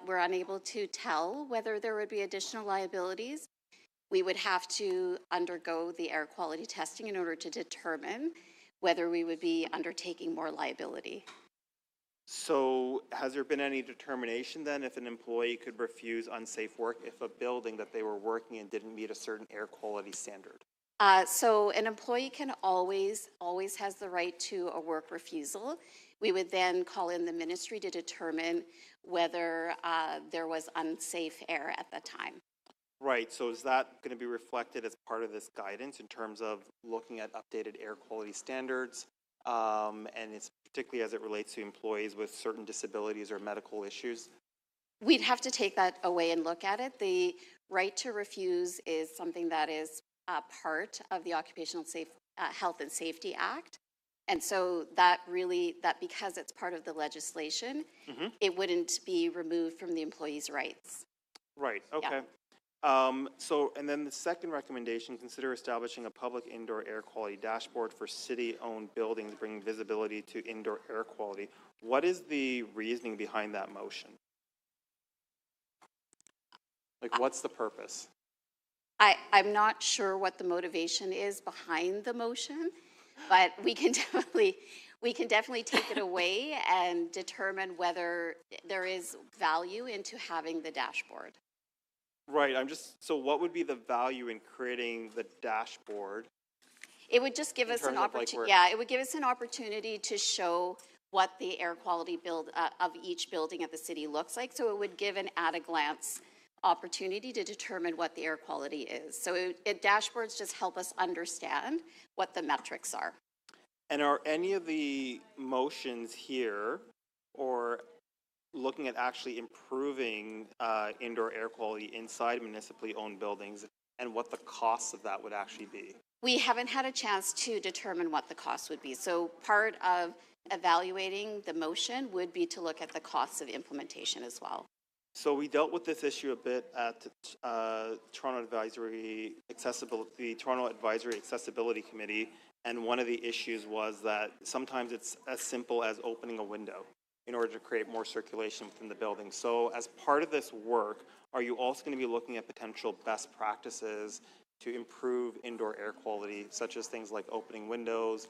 we're unable to tell whether there would be additional liabilities. We would have to undergo the air quality testing in order to determine whether we would be undertaking more liability. So has there been any determination then if an employee could refuse unsafe work if a building that they were working in didn't meet a certain air quality standard? So an employee can always has the right to a work refusal. We would then call in the ministry to determine whether there was unsafe air at the time. Right, so is that going to be reflected as part of this guidance in terms of looking at updated air quality standards, and it's particularly as it relates to employees with certain disabilities or medical issues? We'd have to take that away and look at it. The right to refuse is something that is part of the Occupational Health and Safety Act. And so that because it's part of the legislation, it wouldn't be removed from the employee's rights. Right, okay. And then the second recommendation, consider establishing a public indoor air quality dashboard for city-owned buildings, bringing visibility to indoor air quality. What is the reasoning behind that motion? Like, what's the purpose? I'm not sure what the motivation is behind the motion, but we can definitely take it away and determine whether there is value into having the dashboard. Right, so what would be the value in creating the dashboard? It would just give us an opportunity. It would give us an opportunity to show what the air quality of each building at the city looks like. So it would give an at-a-glance opportunity to determine what the air quality is. So dashboards just help us understand what the metrics are. And are any of the motions here or looking at actually improving indoor air quality inside municipally owned buildings and what the costs of that would actually be? We haven't had a chance to determine what the cost would be. So part of evaluating the motion would be to look at the costs of implementation as well. So we dealt with this issue a bit at Toronto Advisory Accessibility Committee, and one of the issues was that sometimes it's as simple as opening a window in order to create more circulation within the building. So as part of this work, are you also going to be looking at potential best practices to improve indoor air quality, such as things like opening windows,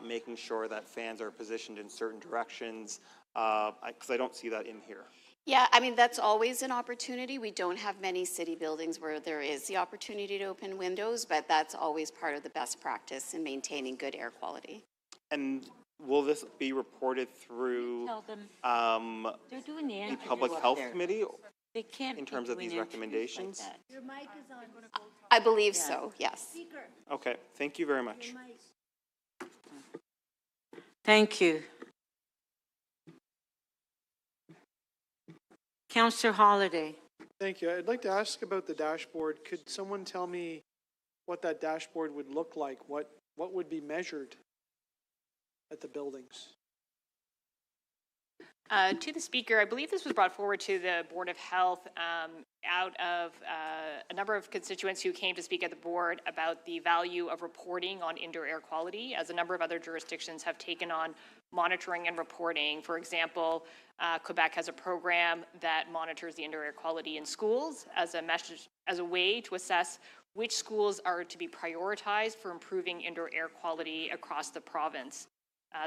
making sure that fans are positioned in certain directions, because I don't see that in here? Yeah, I mean, that's always an opportunity. We don't have many city buildings where there is the opportunity to open windows, but that's always part of the best practice in maintaining good air quality. And will this be reported through They're doing the the interview Public up Health there. Committee They can't in be terms of doing these interviews recommendations? like that. Your mic is on. I believe so, yes. Okay, thank you very much. Thank you. Councillor Holiday. Thank you. I'd like to ask about the dashboard. Could someone tell me what that dashboard would look like? What would be measured at the buildings? To the Speaker, I believe this was brought forward to the Board of Health out of a number of constituents who came to speak at the board about the value of reporting on indoor air quality, as a number of other jurisdictions have taken on monitoring and reporting. For example, Quebec has a program that monitors the indoor air quality in schools as a way to assess which schools are to be prioritized for improving indoor air quality across the province.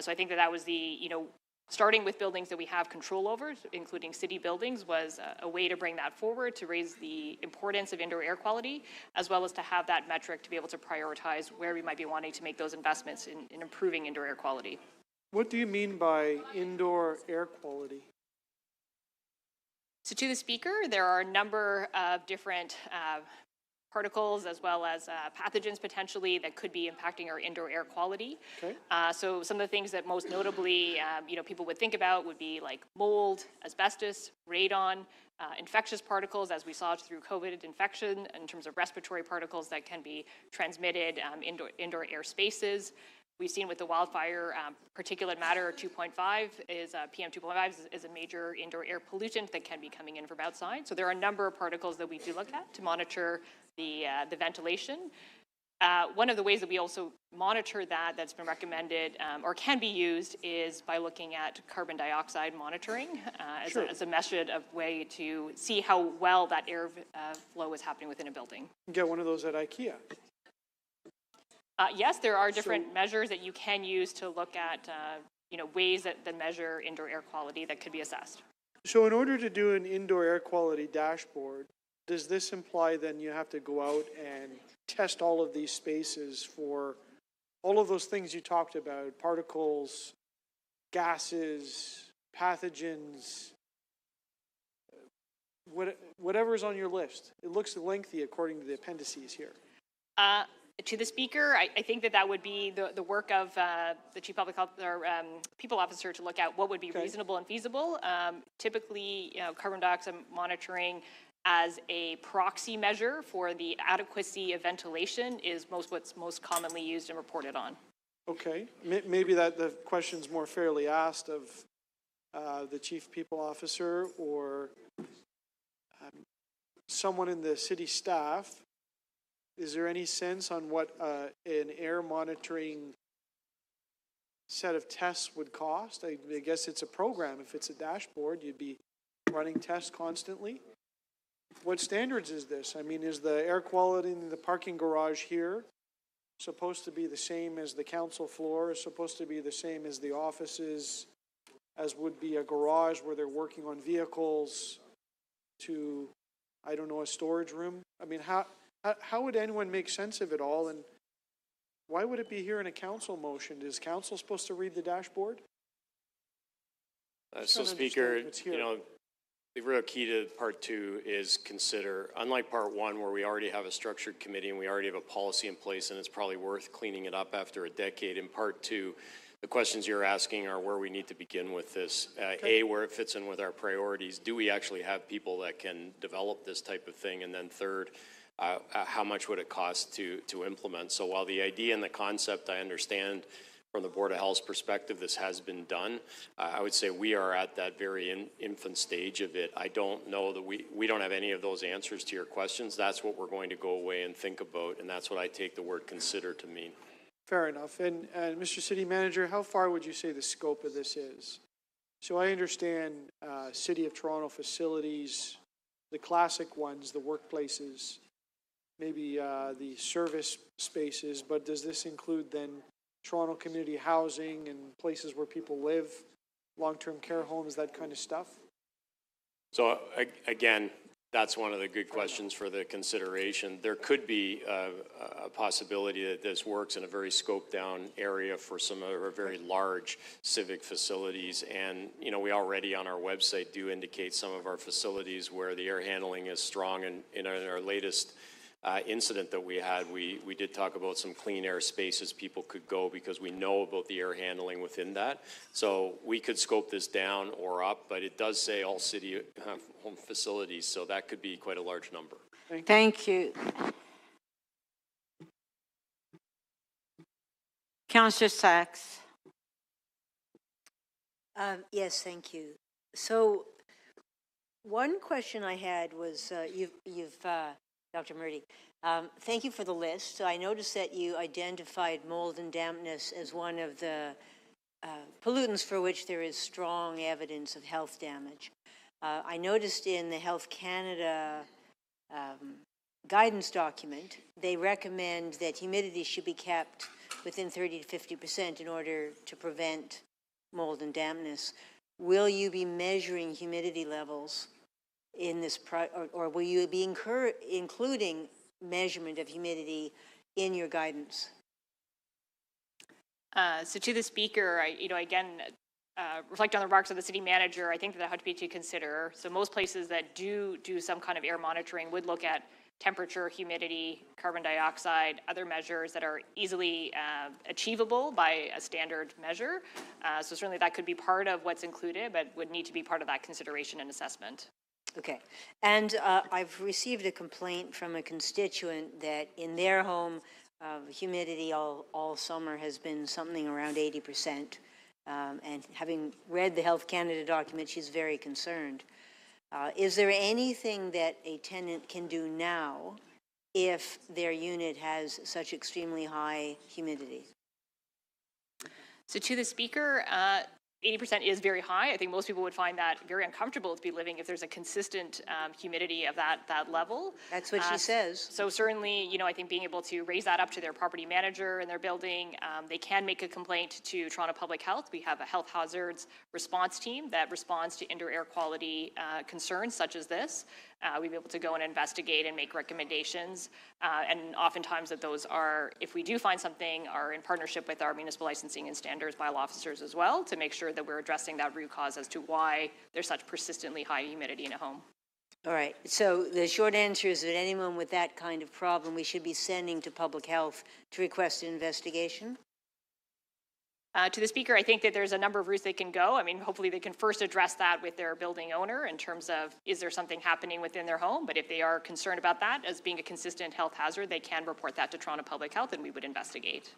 So I think that was the, starting with buildings that we have control over, including city buildings, was a way to bring that forward, to raise the importance of indoor air quality, as well as to have that metric to be able to prioritize where we might be wanting to make those investments in improving indoor air quality. What do you mean by indoor air quality? So to the Speaker, there are a number of different particles as well as pathogens potentially that could be impacting our indoor air quality. Okay. So some of the things that most notably people would think about would be like mold, asbestos, radon, infectious particles, as we saw through COVID infection in terms of respiratory particles that can be transmitted indoor air spaces. We've seen with the wildfire, particulate matter 2.5 is PM 2.5 is a major indoor air pollutant that can be coming in from outside. So there are a number of particles that we do look at to monitor the ventilation. One of the ways that we also monitor that's been recommended or can be used is by looking at carbon dioxide monitoring as a method of way to see how well that air flow is happening within a building. Get one of those at IKEA. Yes, there are different measures that you can use to look at, ways that measure indoor air quality that could be assessed. So in order to do an indoor air quality dashboard, does this imply then you have to go out and test all of these spaces for all of those things you talked about, particles, gases, pathogens, whatever's on your list? It looks lengthy according to the appendices here. To the Speaker, I think that would be the work of the Chief Public Health or People Officer to look at what would be reasonable and feasible. Typically, carbon dioxide monitoring as a proxy measure for the adequacy of ventilation is what's most commonly used and reported on. Okay, maybe that the question's more fairly asked of the Chief People Officer or someone in the city staff. Is there any sense on what an air monitoring set of tests would cost? I guess it's a program. If it's a dashboard, you'd be running tests constantly. What standards is this? I mean, is the air quality in the parking garage here supposed to be the same as the council floor? Is supposed to be the same as the offices, as would be a garage where they're working on vehicles to, I don't know, a storage room? I mean, how would anyone make sense of it all, and why would it be here in a council motion? Is council supposed to read the dashboard? So, Speaker, the real key to part two is consider, unlike part one where we already have a structured committee and we already have a policy in place and it's probably worth cleaning it up after a decade, in part two, the questions you're asking are where we need to begin with this. A, where it fits in with our priorities. Do we actually have people that can develop this type of thing? And then third, how much would it cost to implement? So while the idea and the concept I understand from the Board of Health's perspective, this has been done, I would say we are at that very infant stage of it. I don't know that we don't have any of those answers to your questions. That's what we're going to go away and think about, and that's what I take the word consider to mean. Fair enough. And Mr. City Manager, how far would you say the scope of this is? So I understand City of Toronto facilities, the classic ones, the workplaces, maybe the service spaces, but does this include then Toronto community housing and places where people live, long-term care homes, that kind of stuff? So again, That's one of the good questions for the consideration. There could be a possibility that this works in a very scoped down area for some of our very large civic facilities. And, you know, we already on our website do indicate some of our facilities where the air handling is strong. And in our latest incident that we had, we did talk about some clean air spaces people could go because we know about the air handling within that. So we could scope this down or up, but it does say all city home facilities, so that could be quite a large number. Thank you. Councillor Sachs. Yes, thank you. So one question I had was, Dr. Murdy, thank you for the list. I noticed that you identified mold and dampness as one of the pollutants for which there is strong evidence of health damage. I noticed in the Health Canada guidance document, they recommend that humidity should be kept within 30 to 50% in order to prevent mold and dampness. Will you be measuring humidity levels in this, or will you be including measurement of humidity in your guidance? So to the speaker, reflect on the remarks of the city manager. I think that had to be to consider. So most places that do some kind of air monitoring would look at temperature, humidity, carbon dioxide, other measures that are easily achievable by a standard measure. So certainly that could be part of what's included, but would need to be part of that consideration and assessment. Okay. And I've received a complaint from a constituent that in their home, humidity all summer has been something around 80%. And having read the Health Canada document, she's very concerned. Is there anything that a tenant can do now if their unit has such extremely high humidity? So to the speaker, 80% is very high. I think most people would find that very uncomfortable to be living if there's a consistent humidity of that level. That's what she says. So certainly, I think being able to raise that up to their property manager in their building, they can make a complaint to Toronto Public Health. We have a health hazards response team that responds to indoor air quality concerns such as this. We'd be able to go and investigate and make recommendations. And oftentimes that those are, if we do find something, are in partnership with our municipal licensing and standards bylaw officers as well to make sure that we're addressing that root cause as to why there's such persistently high humidity in a home. All right. So the short answer is that anyone with that kind of problem, we should be sending to public health to request an investigation? To the speaker, I think that there's a number of routes they can go. I mean, hopefully they can first address that with their building owner in terms of, is there something happening within their home? But if they are concerned about that as being a consistent health hazard, they can report that to Toronto Public Health and we would investigate.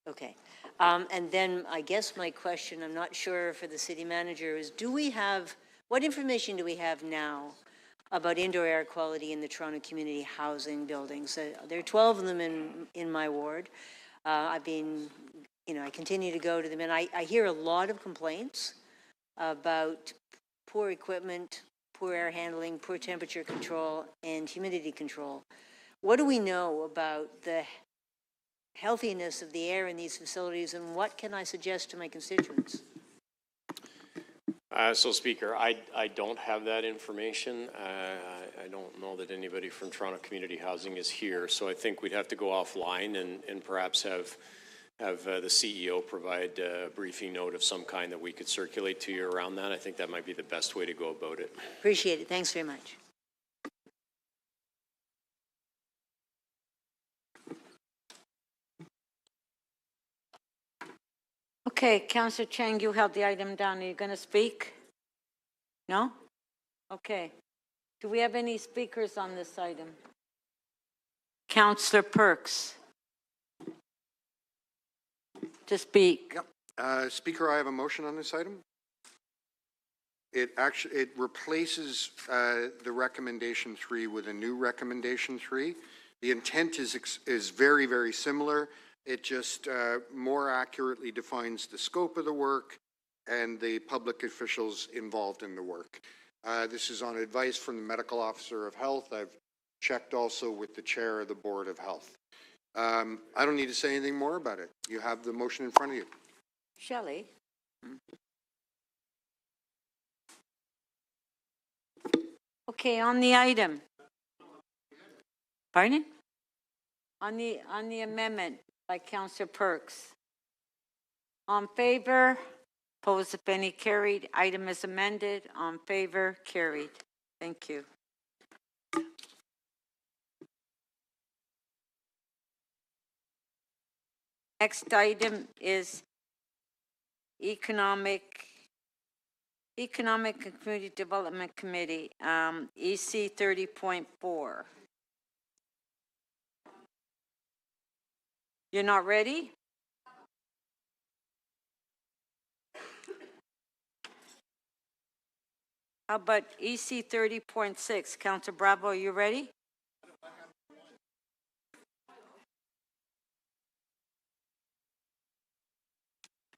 Okay. And then I guess my question, I'm not sure for the city manager, is what information do we have now about indoor air quality in the Toronto community housing buildings? There are 12 of them in my ward. I continue to go to them, and I hear a lot of complaints about poor equipment, poor air handling, poor temperature control, and humidity control. What do we know about the healthiness of the air in these facilities, and what can I suggest to my constituents? So, Speaker, I don't have that information. I don't know that anybody from Toronto Community Housing is here, so I think we'd have to go offline and perhaps have the CEO provide a briefing note of some kind that we could circulate to you around that. I think that might be the best way to go about it. Appreciate it. Thanks very much. Okay, Councillor Chang, you held the item down. Are you going to speak? No? Okay. Do we have any speakers on this item? Councillor Perks. To speak. Yep. Speaker, I have a motion on this item. It replaces the recommendation 3 with a new recommendation 3. The intent is very, very similar. It just more accurately defines the scope of the work and the public officials involved in the work. This is on advice from the medical officer of health. I've checked also with the chair of the Board of Health. I don't need to say anything more about it. You have the motion in front of you. Shelley? Okay, on the item. Pardon? On the amendment by Councillor Perks. On favor, opposed if any, carried. Item is amended. On favor, carried. Thank you. Next item is Economic and Community Development Committee, EC 30.4. You're not ready? How about EC 30.6? Councillor Bravo, you ready?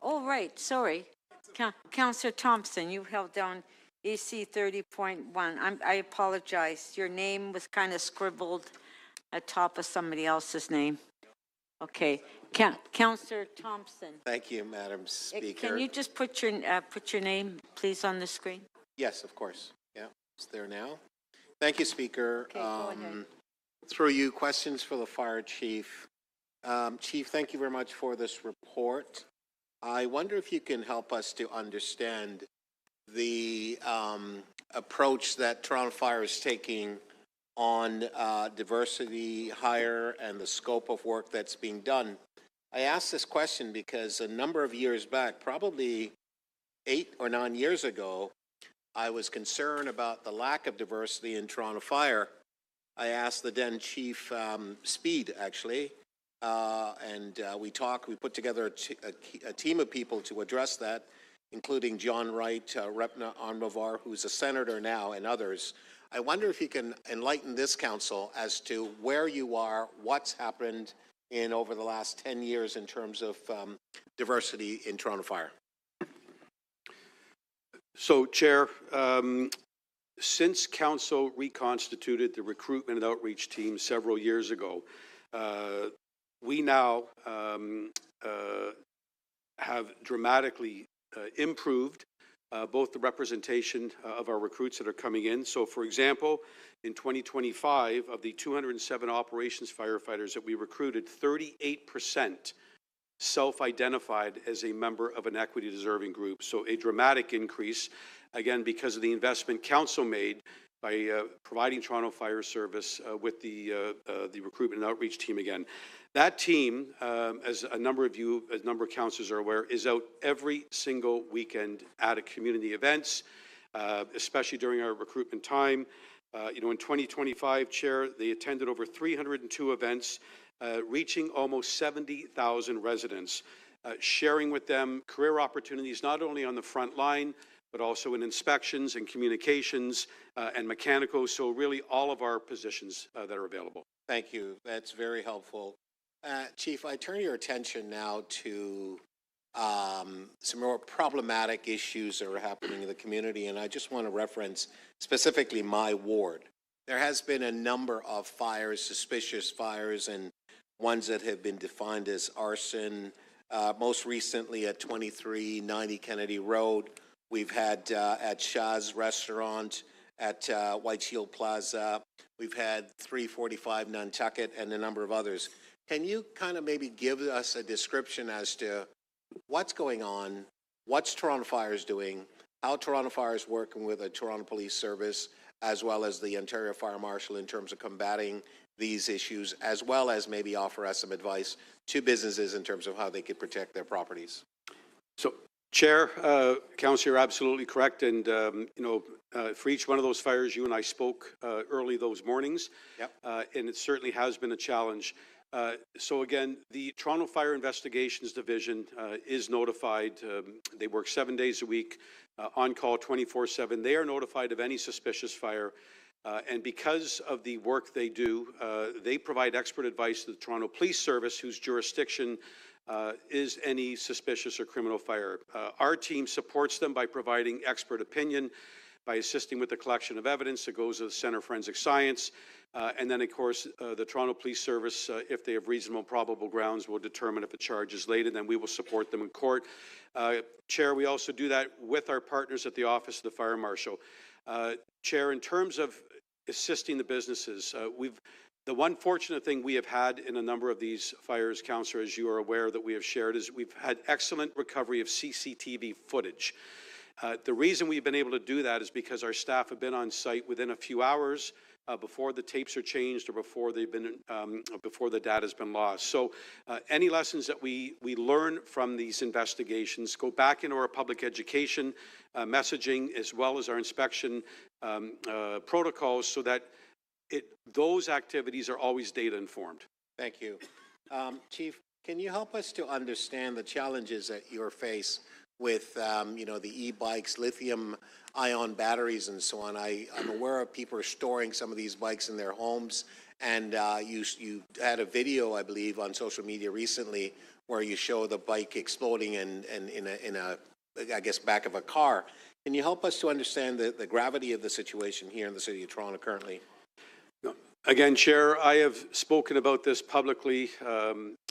Oh, right, sorry. Councillor Thompson, you held down EC 30.1. I apologize. Your name was kind of scribbled at top of somebody else's name. Okay. Councillor Thompson. Thank you, Madam Speaker. Can you just put your name, please, on the screen? Yes, of course. Yeah, it's there now. Thank you, Speaker. Okay, go ahead. Through you, questions for the fire chief. Chief, thank you very much for this report. I wonder if you can help us to understand the approach that Toronto Fire is taking on diversity hire and the scope of work that's being done. I ask this question because a number of years back, probably 8 or 9 years ago, I was concerned about the lack of diversity in Toronto Fire. I asked the then Chief Speed, actually, and we put together a team of people to address that, including John Wright, Repna Anmavar, who's a senator now, and others. I wonder if you can enlighten this council as to where you are, what's happened in over the last 10 years in terms of diversity in Toronto Fire. So, Chair, since Council reconstituted the recruitment and outreach team several years ago, we now have dramatically improved both the representation of our recruits that are coming in. So, for example, in 2025, of the 207 operations firefighters that we recruited, 38% self-identified as a member of an equity-deserving group. So a dramatic increase, again, because of the investment Council made by providing Toronto Fire Service with the recruitment and outreach team again. That team, as a number of councillors are aware, is out every single weekend at community events, especially during our recruitment time. In 2025, Chair, they attended over 302 events, reaching almost 70,000 residents, sharing with them career opportunities not only on the front line, but also in inspections and communications and mechanical, so really all of our positions that are available. Thank you. That's very helpful. Chief, I turn your attention now to some more problematic issues that are happening in the community, and I just want to reference specifically my ward. There has been a number of fires, suspicious fires, and ones that have been defined as arson. Most recently at 2390 Kennedy Road. We've had at Shah's Restaurant, at White Shield Plaza. We've had 345 Nantucket and a number of others. Can you kind of maybe give us a description as to what's going on, what's Toronto Fire's doing, how Toronto Fire is working with the Toronto Police Service, as well as the Ontario Fire Marshal in terms of combating these issues, as well as maybe offer us some advice to businesses in terms of how they could protect their properties? So, Chair, Councillor, you're absolutely correct. And, for each one of those fires, you and I spoke early those mornings. Yep. And it certainly has been a challenge. So again, the Toronto Fire Investigations Division is notified. They work 7 days a week, on call 24/7. They are notified of any suspicious fire. And because of the work they do, they provide expert advice to the Toronto Police Service, whose jurisdiction is any suspicious or criminal fire. Our team supports them by providing expert opinion, by assisting with the collection of evidence that goes to the Centre of Forensic Science. And then, of course, the Toronto Police Service, if they have reasonable probable grounds, will determine if a charge is laid, and then we will support them in court. Chair, we also do that with our partners at the Office of the Fire Marshal. Chair, in terms of assisting the businesses, the one fortunate thing we have had in a number of these fires, Councillor, as you are aware that we have shared, is we've had excellent recovery of CCTV footage. The reason we've been able to do that is because our staff have been on site within a few hours before the tapes are changed or before they've been before the data has been lost. So any lessons that we learn from these investigations go back into our public education messaging as well as our inspection protocols so that those activities are always data informed. Thank you. Chief, can you help us to understand the challenges that you face with, you know, the e-bikes, lithium-ion batteries and so on? I'm aware of people are storing some of these bikes in their homes, and you had a video, I believe, on social media recently where you show the bike exploding in a I guess, back of a car. Can you help us to understand the gravity of the situation here in the City of Toronto currently? Again, Chair, I have spoken about this publicly,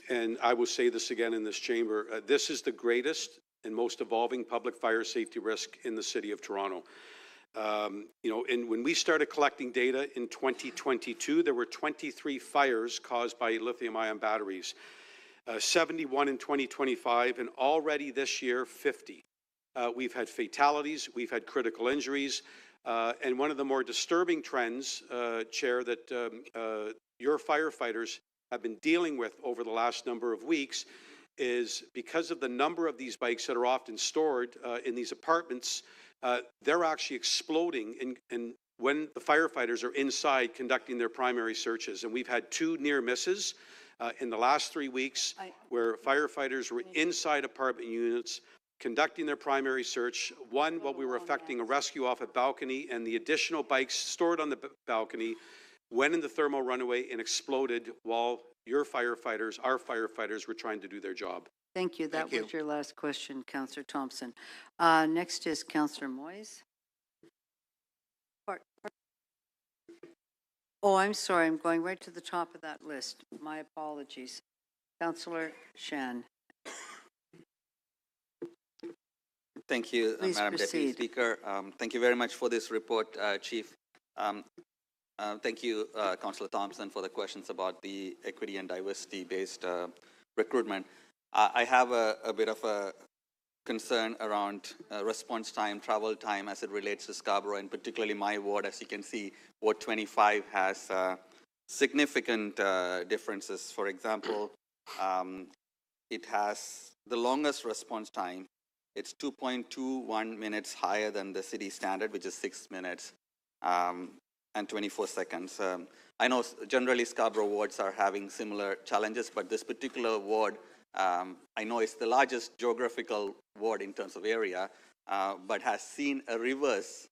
and I will say this again in this chamber. This is the greatest and most evolving public fire safety risk in the City of Toronto. You know, and when we started collecting data in 2022, there were 23 fires caused by lithium-ion batteries, 71 in 2025, and already this year, 50. We've had fatalities, we've had critical injuries, and one of the more disturbing trends, Chair, that your firefighters have been dealing with over the last number of weeks is because of the number of these bikes that are often stored in these apartments, they're actually exploding and when the firefighters are inside conducting their primary searches. And we've had 2 near misses in the last 3 weeks where firefighters were inside apartment units conducting their primary search, one while we were effecting a rescue off a balcony, and the additional bikes stored on the balcony went in the thermal runaway and exploded while your firefighters, our firefighters, were trying to do their job. Thank you. That was your last question, Councillor Thompson. Next is Councillor Moyes. Oh, I'm sorry. I'm going right to the top of that list. My apologies. Councillor Shan. Thank you, Madam Deputy Speaker. Thank you very much for this report, Chief. Thank you, Councillor Thompson, for the questions about the equity and diversity-based recruitment. I have a bit of a concern around response time, travel time as it relates to Scarborough, and particularly my ward. As you can see, Ward 25 has significant differences. For example, it has the longest response time. It's 2.21 minutes higher than the city standard, which is 6 minutes and 24 seconds. I know generally Scarborough wards are having similar challenges, but this particular ward, I know it's the largest geographical ward in terms of area, but has seen a reverse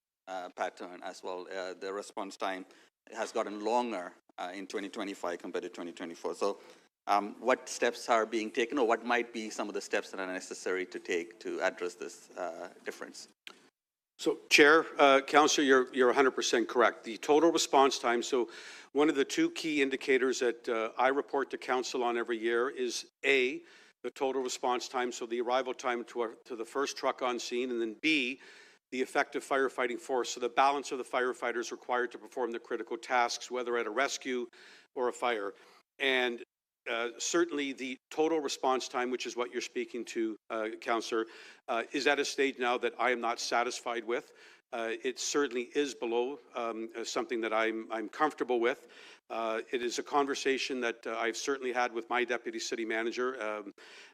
pattern as well. The response time has gotten longer in 2025 compared to 2024. So what steps are being taken, or what might be some of the steps that are necessary to take to address this difference? So, Chair, Councillor, you're 100% correct. The total response time, so one of the 2 key indicators that I report to Council on every year is A, the total response time, so the arrival time to the first truck on scene, and then B, the effective firefighting force, so the balance of the firefighters required to perform the critical tasks, whether at a rescue or a fire. And certainly the total response time, which is what you're speaking to, Councillor, is at a stage now that I am not satisfied with. It certainly is below something that I'm comfortable with. It is a conversation that I've certainly had with my deputy city manager,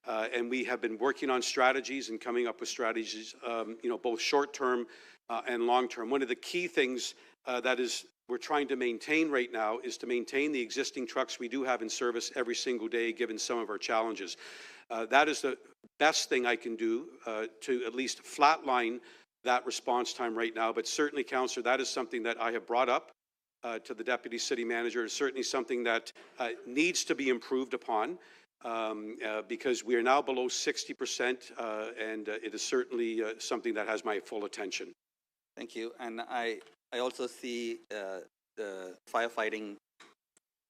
and we have been working on strategies and coming up with strategies, you know, both short-term and long-term. One of the key things that we're trying to maintain right now is to maintain the existing trucks we do have in service every single day, given some of our challenges. That is the best thing I can do to at least flatline that response time right now. But certainly, Councillor, that is something that I have brought up to the Deputy City Manager. It's certainly something that needs to be improved upon because we are now below 60%, and it is certainly something that has my full attention. Thank you. And I also see the firefighting,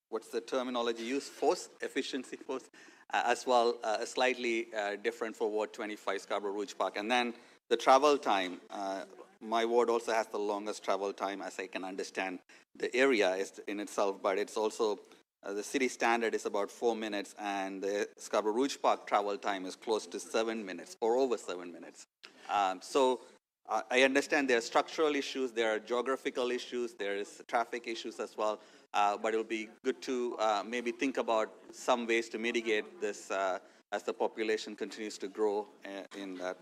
what's the terminology used? Force, efficiency force, as well, slightly different for Ward 25, Scarborough Rouge Park. And then the travel time, my ward also has the longest travel time, as I can understand. The area is in itself, but it's also the city standard is about 4 minutes, and the Scarborough Rouge Park travel time is close to 7 minutes or over 7 minutes. I understand there are structural issues, there are geographical issues, there is traffic issues as well, but it will be good to maybe think about some ways to mitigate this as the population continues to grow in that.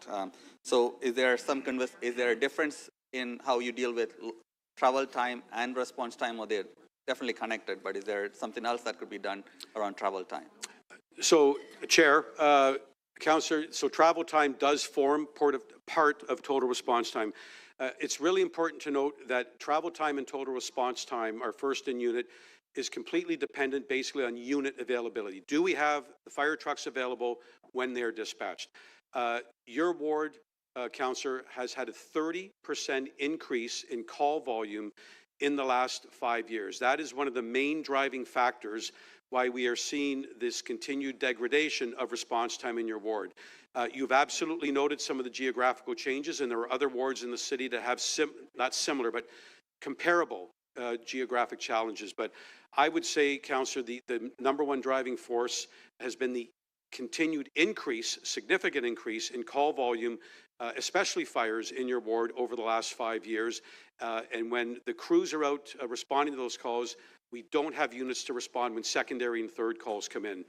So is there a difference in how you deal with travel time and response time, or they're definitely connected, but is there something else that could be done around travel time? So, Chair, Councillor, so travel time does form part of total response time. It's really important to note that travel time and total response time, our first in unit, is completely dependent basically on unit availability. Do we have the fire trucks available when they're dispatched? Your ward, Councillor, has had a 30% increase in call volume in the last 5 years. That is one of the main driving factors why we are seeing this continued degradation of response time in your ward. You've absolutely noted some of the geographical changes, and there are other wards in the city that have not similar, but comparable geographic challenges. But I would say, Councillor, the number one driving force has been the continued increase, significant increase in call volume, especially fires in your ward over the last 5 years. And when the crews are out responding to those calls, we don't have units to respond when secondary and third calls come in.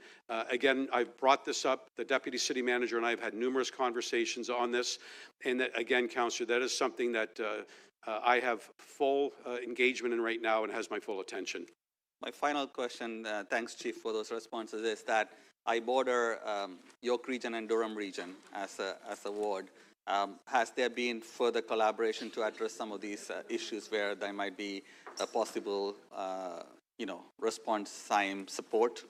Again, I've brought this up. The Deputy City Manager and I have had numerous conversations on this. And that, again, Councillor, that is something that I have full engagement in right now and has my full attention. My final question, thanks Chief for those responses, is that I border York Region and Durham Region as a ward. Has there been further collaboration to address some of these issues where there might be a possible, response time support?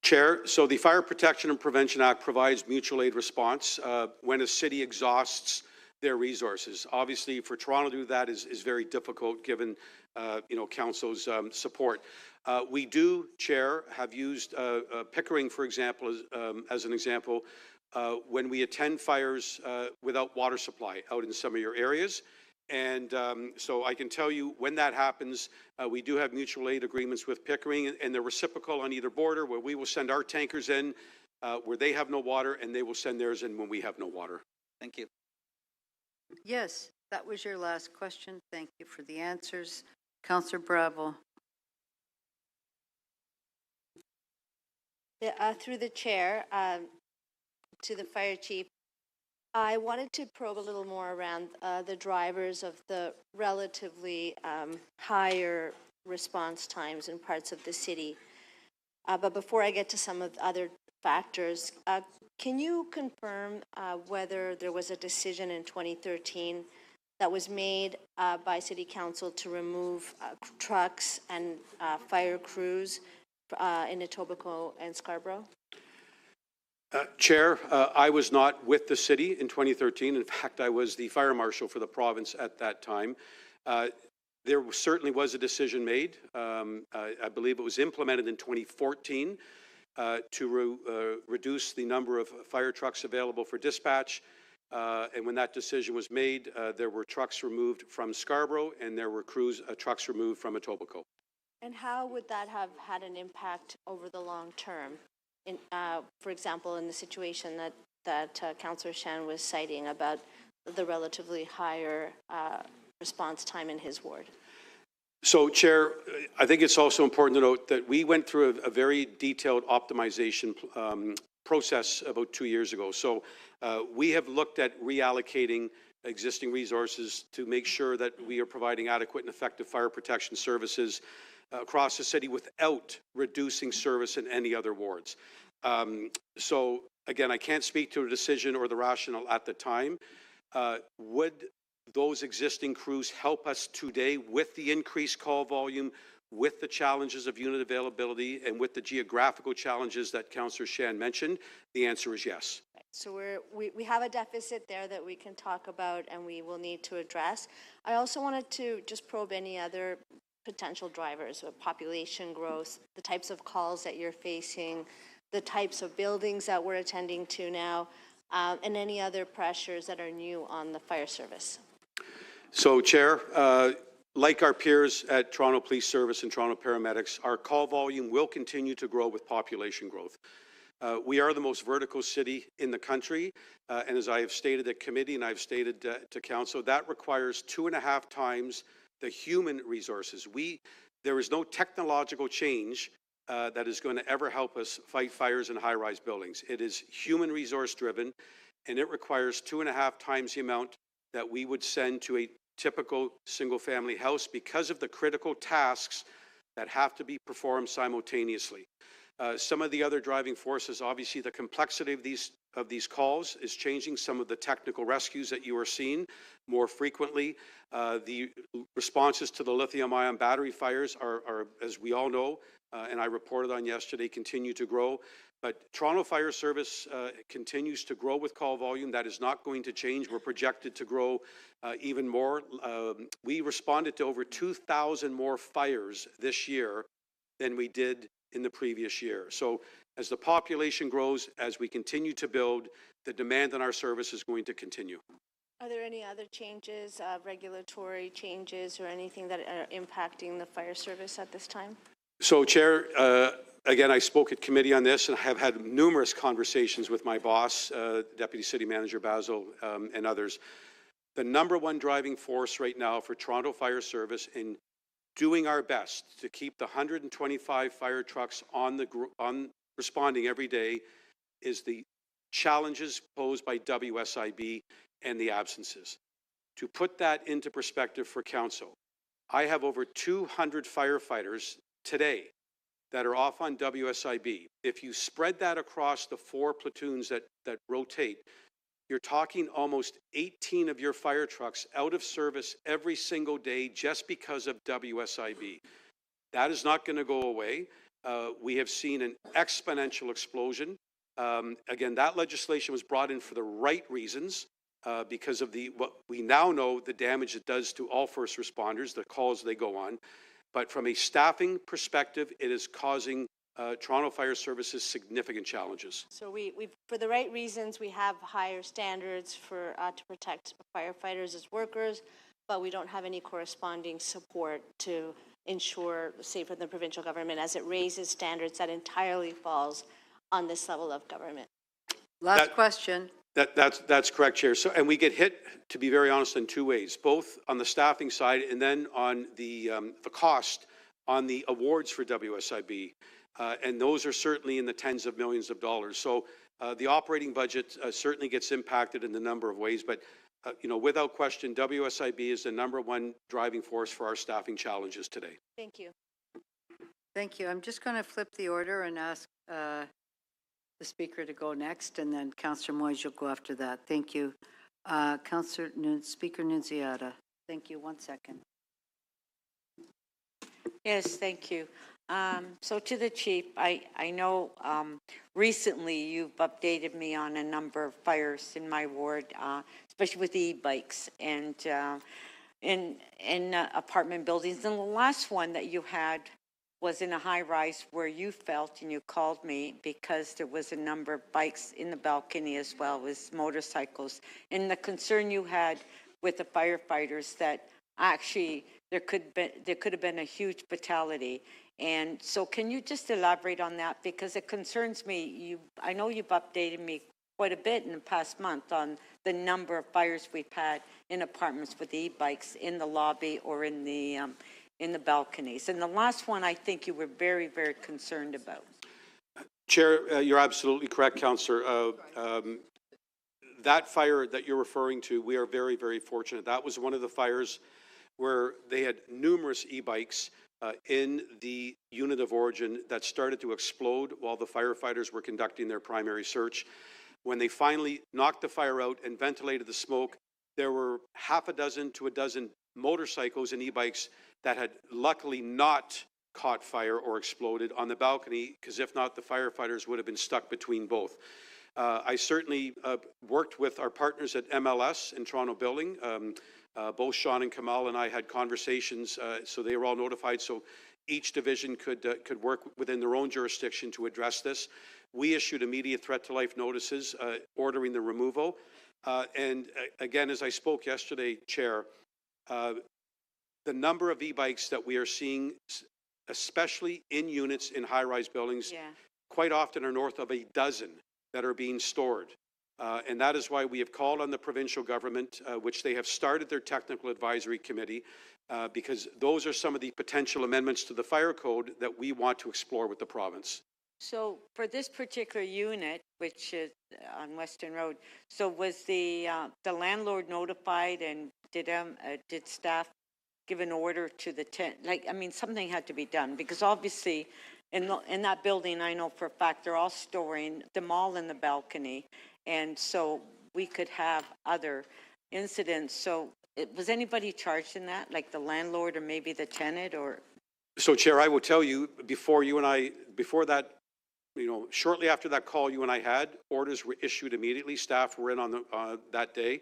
Chair, so the Fire Protection and Prevention Act provides mutual aid response when a city exhausts their resources. Obviously, for Toronto to do that is very difficult given, Council's support. We do, Chair, have used Pickering, for example, as an example, when we attend fires without water supply out in some of your areas. And so I can tell you when that happens, we do have mutual aid agreements with Pickering, and they're reciprocal on either border, where we will send our tankers in where they have no water, and they will send theirs in when we have no water. Thank you. Yes, that was your last question. Thank you for the answers. Councillor Bravo. Through the chair, to the fire chief, I wanted to probe a little more around the drivers of the relatively higher response times in parts of the city. But before I get to some of the other factors, can you confirm whether there was a decision in 2013 that was made by City Council to remove trucks and fire crews in Etobicoke and Scarborough? Chair, I was not with the city in 2013. In fact, I was the fire marshal for the province at that time. There certainly was a decision made. I believe it was implemented in 2014 to reduce the number of fire trucks available for dispatch. And when that decision was made, there were trucks removed from Scarborough, and there were trucks removed from Etobicoke. And how would that have had an impact over the long term? For example, in the situation that Councillor Shan was citing about the relatively higher response time in his ward. So, Chair, I think it's also important to note that we went through a very detailed optimization process about 2 years ago. So we have looked at reallocating existing resources to make sure that we are providing adequate and effective fire protection services across the city without reducing service in any other wards. So again, I can't speak to a decision or the rationale at the time. Would those existing crews help us today with the increased call volume, with the challenges of unit availability, and with the geographical challenges that Councillor Shan mentioned? The answer is yes. So we have a deficit there that we can talk about and we will need to address. I also wanted to just probe any other potential drivers of population growth, the types of calls that you're facing, the types of buildings that we're attending to now. and any other pressures that are new on the fire service? So, Chair, like our peers at Toronto Police Service and Toronto Paramedics, our call volume will continue to grow with population growth. We are the most vertical city in the country, and as I have stated at committee and I've stated to council, that requires 2.5 times the human resources. There is no technological change that is going to ever help us fight fires in high-rise buildings. It is human resource driven, and it requires 2.5 times the amount that we would send to a typical single-family house because of the critical tasks that have to be performed simultaneously. Some of the other driving forces, obviously the complexity of these calls is changing. Some of the technical rescues that you are seeing more frequently. The responses to the lithium-ion battery fires are, as we all know, and I reported on yesterday, continue to grow. But Toronto Fire Service continues to grow with call volume. That is not going to change. We're projected to grow even more. We responded to over 2,000 more fires this year than we did in the previous year. So as the population grows, as we continue to build, the demand on our service is going to continue. Are there any other changes, regulatory changes or anything that are impacting the fire service at this time? So, Chair, again, I spoke at committee on this and have had numerous conversations with my boss, Deputy City Manager Basil, and others. The #1 driving force right now for Toronto Fire Service in doing our best to keep the 125 fire trucks on responding every day is the challenges posed by WSIB and the absences. To put that into perspective for council, I have over 200 firefighters today that are off on WSIB. If you spread that across the 4 platoons that rotate, you're talking almost 18 of your fire trucks out of service every single day just because of WSIB. That is not going to go away. We have seen an exponential explosion. Again, that legislation was brought in for the right reasons because of what we now know the damage it does to all first responders, the calls they go on. But from a staffing perspective, it is causing Toronto Fire Services significant challenges. So we for the right reasons, we have higher standards for to protect firefighters as workers, but we don't have any corresponding support to ensure safety of the provincial government as it raises standards that entirely falls on this level of government. Last question. That's correct, Chair. So, and we get hit, to be very honest, in 2 ways, both on the staffing side and then on the cost on the awards for WSIB. And those are certainly in the tens of millions of dollars. So the operating budget certainly gets impacted in a number of ways, but without question, WSIB is the #1 driving force for our staffing challenges today. Thank you. Thank you. I'm just going to flip the order and ask the Speaker to go next, and then Councillor Moyes, you'll go after that. Thank you. Speaker Nunziata. Thank you. 1 second. Yes, thank you. So to the chief, I know recently you've updated me on a number of fires in my ward, especially with the e-bikes and in apartment buildings. And the last one that you had was in a high-rise where you felt, and you called me because there was a number of bikes in the balcony as well as motorcycles. And the concern you had with the firefighters that actually there could have been a huge fatality. And so can you just elaborate on that? Because it concerns me. I know you've updated me quite a bit in the past month on the number of fires we've had in apartments with e-bikes in the lobby or in the balconies. And the last one, I think you were very, very concerned about. Chair, you're absolutely correct, Councillor. That fire that you're referring to, we are very, very fortunate. That was one of the fires where they had numerous e-bikes in the unit of origin that started to explode while the firefighters were conducting their primary search. When they finally knocked the fire out and ventilated the smoke, there were half a dozen to a dozen motorcycles and e-bikes that had luckily not caught fire or exploded on the balcony, because if not, the firefighters would have been stuck between both. I certainly worked with our partners at MLS in Toronto Building. Both Sean and Kamal and I had conversations, so they were all notified. So each division could work within their own jurisdiction to address this. We issued immediate threat to life notices ordering the removal. And again, as I spoke yesterday, Chair, the number of e-bikes that we are seeing, especially in units in high-rise buildings, quite often are north of a dozen that are being stored. And that is why we have called on the provincial government, which they have started their technical advisory committee, because those are some of the potential amendments to the fire code that we want to explore with the province. So for this particular unit, which is on Western Road, so was the landlord notified, and did staff give an order to the tenant? Like, I mean, something had to be done, because obviously in that building, I know for a fact they're all storing them all in the balcony, and so we could have other incidents. So was anybody charged in that, like the landlord or maybe the tenant? Or So, Chair, I will tell you, before that, shortly after that call you and I had, orders were issued immediately. Staff were in on that day.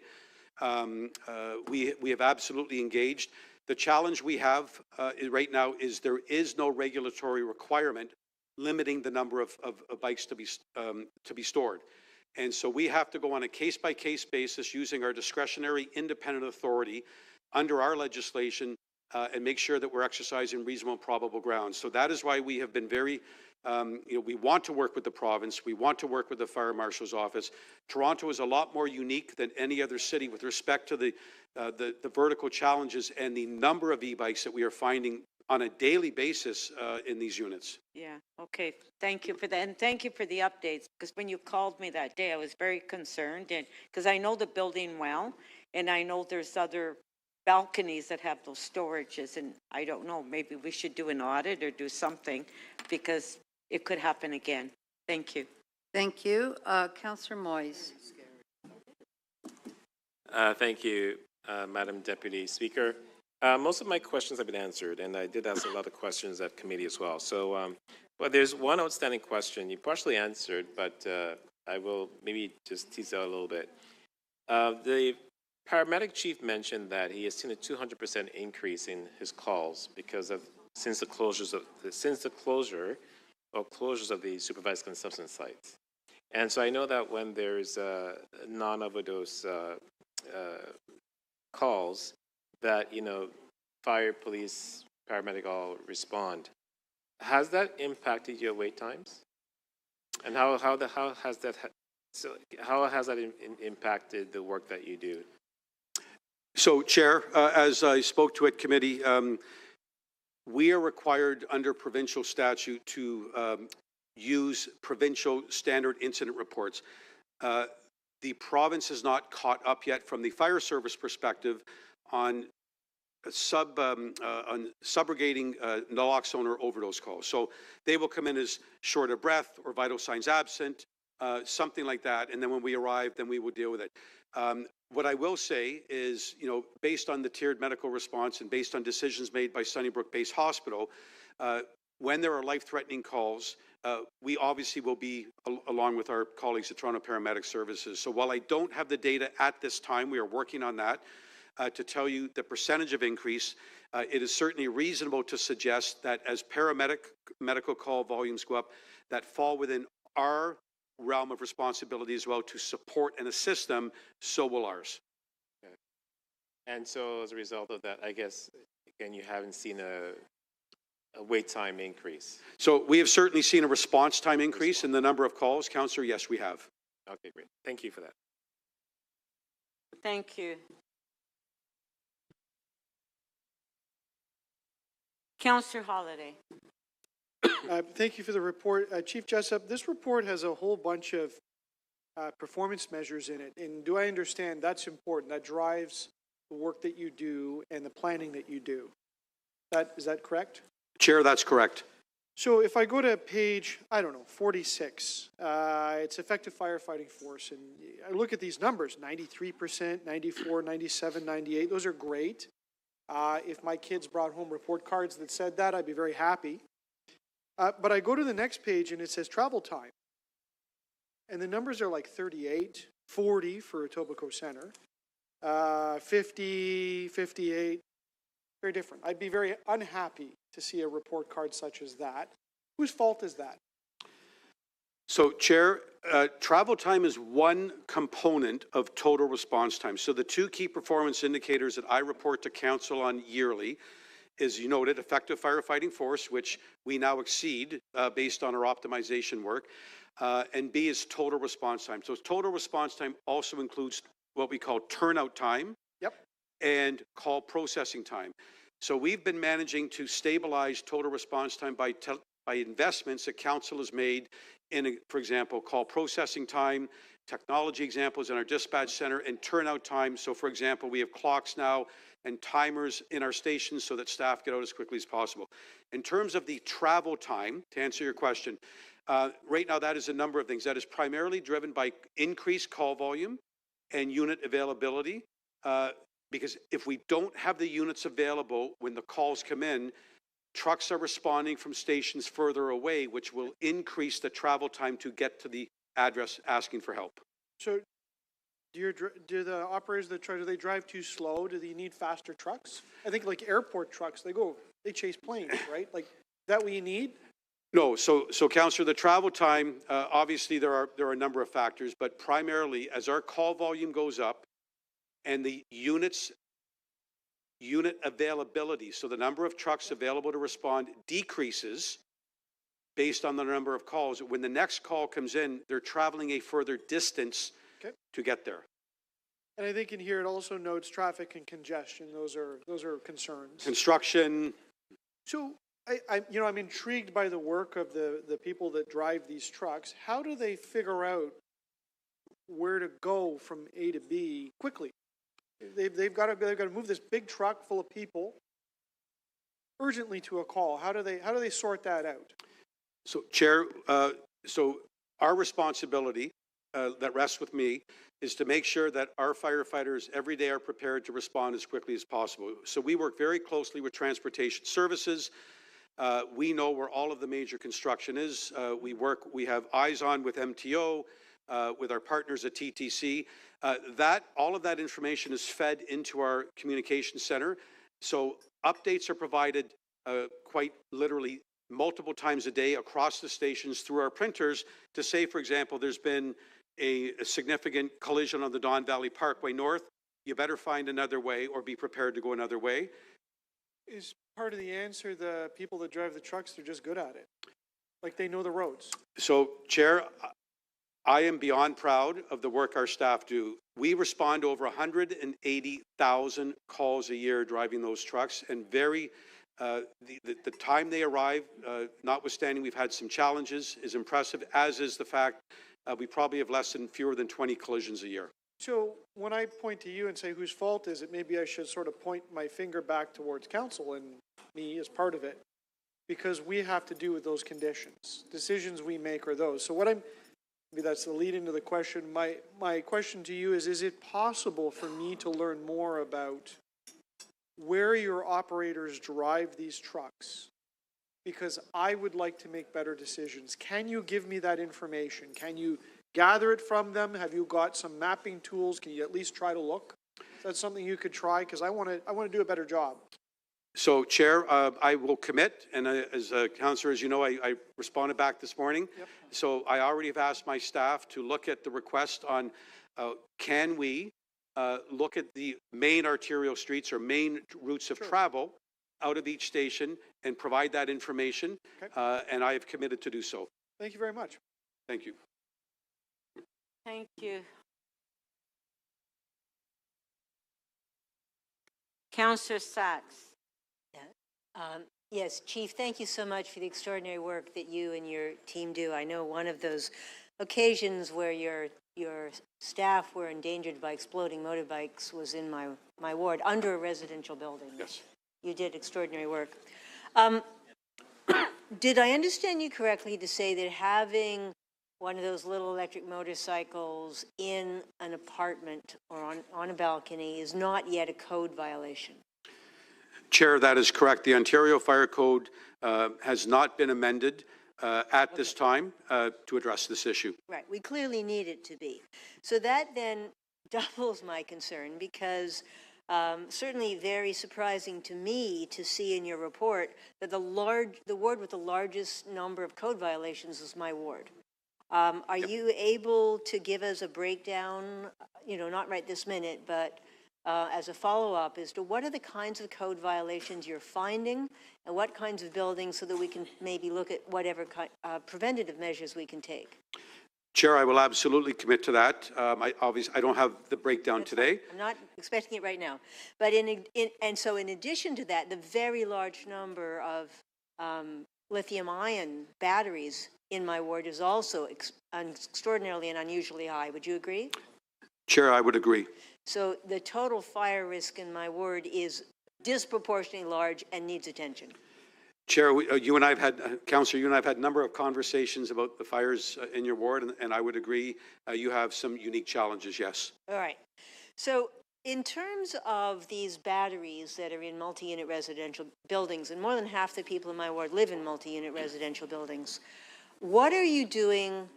We have absolutely engaged. The challenge we have right now is there is no regulatory requirement limiting the number of bikes to be stored. And so we have to go on a case-by-case basis using our discretionary independent authority under our legislation and make sure that we're exercising reasonable and probable grounds. So that is why we have been very, we want to work with the province. We want to work with the Fire Marshal's office. Toronto is a lot more unique than any other city with respect to the vertical challenges and the number of e-bikes that we are finding on a daily basis in these units. yeah, okay, thank you for that, and thank you for the updates, because when you called me that day, I was very concerned, and because I know the building well, and I know there's other balconies that have those storages, and I don't know, maybe we should do an audit or do something, because it could happen again. Thank you. Thank you. Councillor Moyes. Thank you, Madam Deputy Speaker. Most of my questions have been answered, and I did ask a lot of questions at committee as well. So, but there's one outstanding question you partially answered, but I will maybe just tease out a little bit. The paramedic chief mentioned that he has seen a 200% increase in his calls because of since the closure of the supervised controlled substance sites. And so I know that when there's non-overdose calls, that fire, police, paramedic all respond. Has that impacted your wait times? And how has that impacted the work that you do? So, Chair, as I spoke to at committee, we are required under provincial statute to use provincial standard incident reports. The province has not caught up yet from the fire service perspective on subrogating naloxone or overdose calls. So they will come in as short of breath or vital signs absent, something like that. And then when we arrive, then we will deal with it. What I will say is, based on the tiered medical response and based on decisions made by Sunnybrook Base Hospital, when there are life-threatening calls, we obviously will be, along with our colleagues at Toronto Paramedic Services. So while I don't have the data at this time, we are working on that to tell you the percentage of increase. It is certainly reasonable to suggest that as medical call volumes go up, that fall within our realm of responsibility as well to support and assist them, so will ours. Okay. And so as a result of that, I guess, again, you haven't seen a wait time increase. So we have certainly seen a response time increase in the number of calls. Councillor, yes, we have. Okay, great. Thank you for that. Thank you. Councillor Holiday. Thank you for the report. Chief Jessup, this report has a whole bunch of performance measures in it. And do I understand that's important? That drives the work that you do and the planning that you do. Is that correct? Chair, that's correct. So if I go to page, 46, it's effective firefighting force. And I look at these numbers, 93%, 94, 97, 98. Those are great. If my kids brought home report cards that said that, I'd be very happy. But I go to the next page and it says travel time. And the numbers are like 38, 40 for Etobicoke Centre, 50, 58. Very different. I'd be very unhappy to see a report card such as that. Whose fault is that? So, Chair, travel time is one component of total response time. So the two key performance indicators that I report to Council on yearly is, you noted, effective firefighting force, which we now exceed based on our optimization work, and B is total response time. So total response time also includes what we call turnout time and call processing time. So we've been managing to stabilize total response time by investments that Council has made in, for example, call processing time, technology examples in our dispatch center, and turnout time. So, for example, we have clocks now and timers in our stations so that staff get out as quickly as possible. In terms of the travel time, to answer your question, right now that is a number of things. That is primarily driven by increased call volume and unit availability, because if we don't have the units available when the calls come in, trucks are responding from stations further away, which will increase the travel time to get to the address asking for help. So do the operators that try, do they drive too slow? Do they need faster trucks? I think like airport trucks, they chase planes, right? Like, is that what you need? No, so Councillor, the travel time, obviously there are a number of factors, but primarily as our call volume goes up and the unit availability, so the number of trucks available to respond decreases based on the number of calls. When the next call comes in, they're traveling a further distance to get there. And I think in here it also notes traffic and congestion. Those are concerns. Construction. So I'm intrigued by the work of the people that drive these trucks. How do they figure out where to go from A to B quickly? They've got to move this big truck full of people urgently to a call. How do they sort that out? So, Chair, so our responsibility that rests with me is to make sure that our firefighters every day are prepared to respond as quickly as possible. So we work very closely with transportation services. We know where all of the major construction is. We have eyes on with MTO, with our partners at TTC. All of that information is fed into our communication center. So updates are provided quite literally multiple times a day across the stations through our printers to say, for example, there's been a significant collision on the Don Valley Parkway North. You better find another way or be prepared to go another way. Is part of the answer the people that drive the trucks, they're just good at it? Like they know the roads? So, Chair, I am beyond proud of the work our staff do. We respond to over 180,000 calls a year driving those trucks, and the time they arrive, notwithstanding we've had some challenges, is impressive, as is the fact we probably have fewer than 20 collisions a year. So when I point to you and say whose fault is it, maybe I should sort of point my finger back towards council and me as part of it, because we have to do with those conditions. Decisions we make are those. So maybe that's the lead into the question. My question to you is it possible for me to learn more about where your operators drive these trucks? Because I would like to make better decisions. Can you give me that information? Can you gather it from them? Have you got some mapping tools? Can you at least try to look? Is that something you could try? Because I want to do a better job. So, Chair, I will commit, and as a councillor, as you know, I responded back this morning. Yep. So I already have asked my staff to look at the request on can we look at the main arterial streets or main routes of travel out of each station and provide that information, and I have committed to do so. Thank you very much. Thank you. Thank you. Councillor Sachs. Yes, Chief, thank you so much for the extraordinary work that you and your team do. I know one of those occasions where your staff were endangered by exploding motorbikes was in my ward, under a residential building. Yes. You did extraordinary work. Did I understand you correctly to say that having one of those little electric motorcycles in an apartment or on a balcony is not yet a code violation? Chair, that is correct. The Ontario Fire Code has not been amended at this time to address this issue. Right. We clearly need it to be. So that then doubles my concern, because Certainly very surprising to me to see in your report that the ward with the largest number of code violations is my ward. Are you able to give us a breakdown, not right this minute, but as a follow-up as to what are the kinds of code violations you're finding and what kinds of buildings, so that we can maybe look at whatever preventative measures we can take? Chair, I will absolutely commit to that. I don't have the breakdown today. I'm not expecting it right now. But so in addition to that, the very large number of lithium-ion batteries in my ward is also extraordinarily and unusually high. Would you agree? Chair, I would agree. So the total fire risk in my ward is disproportionately large and needs attention. Chair, you and I have had, Councillor, you and I have had a number of conversations about the fires in your ward, and I would agree you have some unique challenges, yes. All right. So in terms of these batteries that are in multi-unit residential buildings, and more than half the people in my ward live in multi-unit residential buildings, what are you doing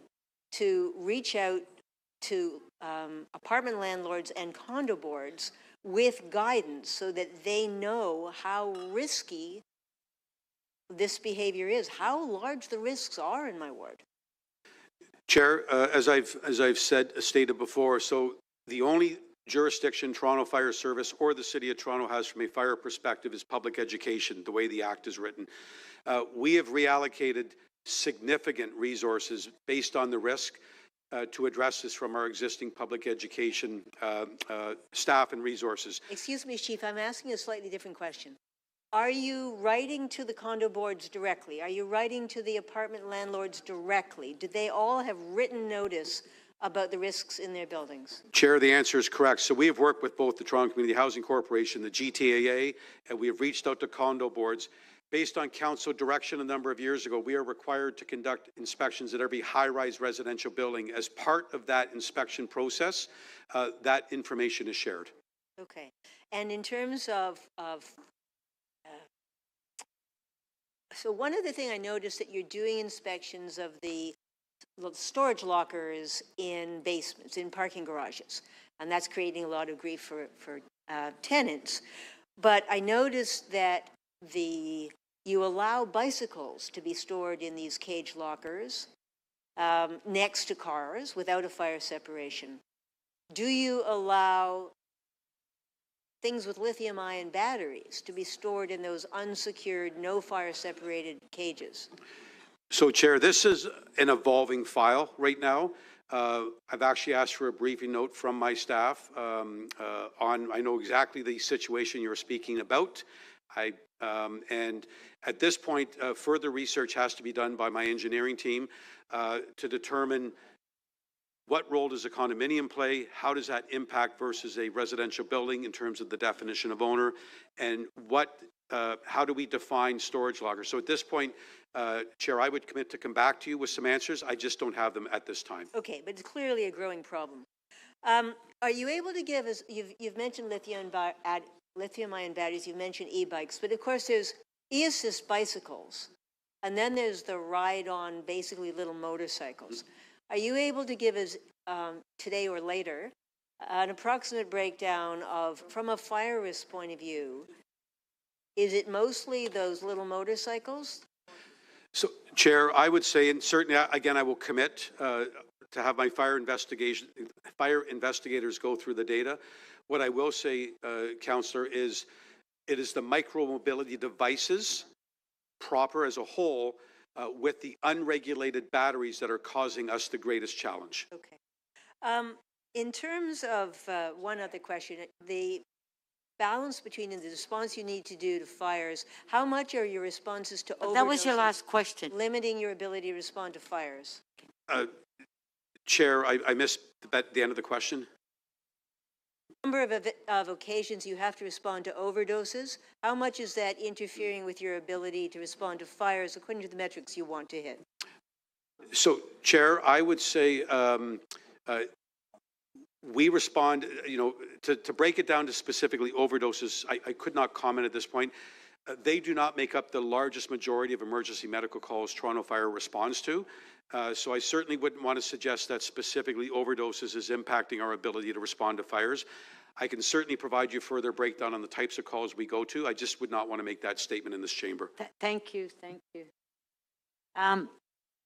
to reach out to apartment landlords and condo boards with guidance so that they know how risky this behavior is, how large the risks are in my ward? Chair, as I've stated before, so the only jurisdiction Toronto Fire Service or the City of Toronto has from a fire perspective is public education, the way the Act is written. We have reallocated significant resources based on the risk to address this from our existing public education staff and resources. Excuse me, Chief, I'm asking a slightly different question. Are you writing to the condo boards directly? Are you writing to the apartment landlords directly? Do they all have written notice about the risks in their buildings? Chair, the answer is correct. So we have worked with both the Toronto Community Housing Corporation, the GTAA, and we have reached out to condo boards. Based on council direction a number of years ago, we are required to conduct inspections at every high-rise residential building. As part of that inspection process, that information is shared. Okay. And in terms of so one other thing I noticed that you're doing inspections of the storage lockers in basements, in parking garages, and that's creating a lot of grief for tenants. But I noticed that you allow bicycles to be stored in these cage lockers next to cars without a fire separation. Do you allow things with lithium-ion batteries to be stored in those unsecured, no fire separated cages? So, Chair, this is an evolving file right now. I've actually asked for a briefing note from my staff I know exactly the situation you're speaking about. And at this point, further research has to be done by my engineering team to determine what role does a condominium play, how does that impact versus a residential building in terms of the definition of owner, and how do we define storage lockers. So at this point, Chair, I would commit to come back to you with some answers. I just don't have them at this time. Okay, but it's clearly a growing problem. Are you able to give us, you've mentioned lithium-ion batteries, you've mentioned e-bikes, but of course there's e-assist bicycles, and then there's the ride-on, basically little motorcycles. Are you able to give us, today or later, an approximate breakdown of, from a fire risk point of view, is it mostly those little motorcycles? So, Chair, I would say, and certainly, again, I will commit to have my fire investigators go through the data. What I will say, Councillor, is it is the micro-mobility devices proper as a whole with the unregulated batteries that are causing us the greatest challenge. Okay. In terms of one other question, the balance between the response you need to do to fires, how much are your responses to overdoses? That was your last question. Limiting your ability to respond to fires. Chair, I missed the end of the question. Number of occasions you have to respond to overdoses. How much is that interfering with your ability to respond to fires according to the metrics you want to hit? So, Chair, I would say we respond, to break it down to specifically overdoses, I could not comment at this point. They do not make up the largest majority of emergency medical calls Toronto Fire responds to. So I certainly wouldn't want to suggest that specifically overdoses is impacting our ability to respond to fires. I can certainly provide you further breakdown on the types of calls we go to. I just would not want to make that statement in this chamber. Thank you, thank you.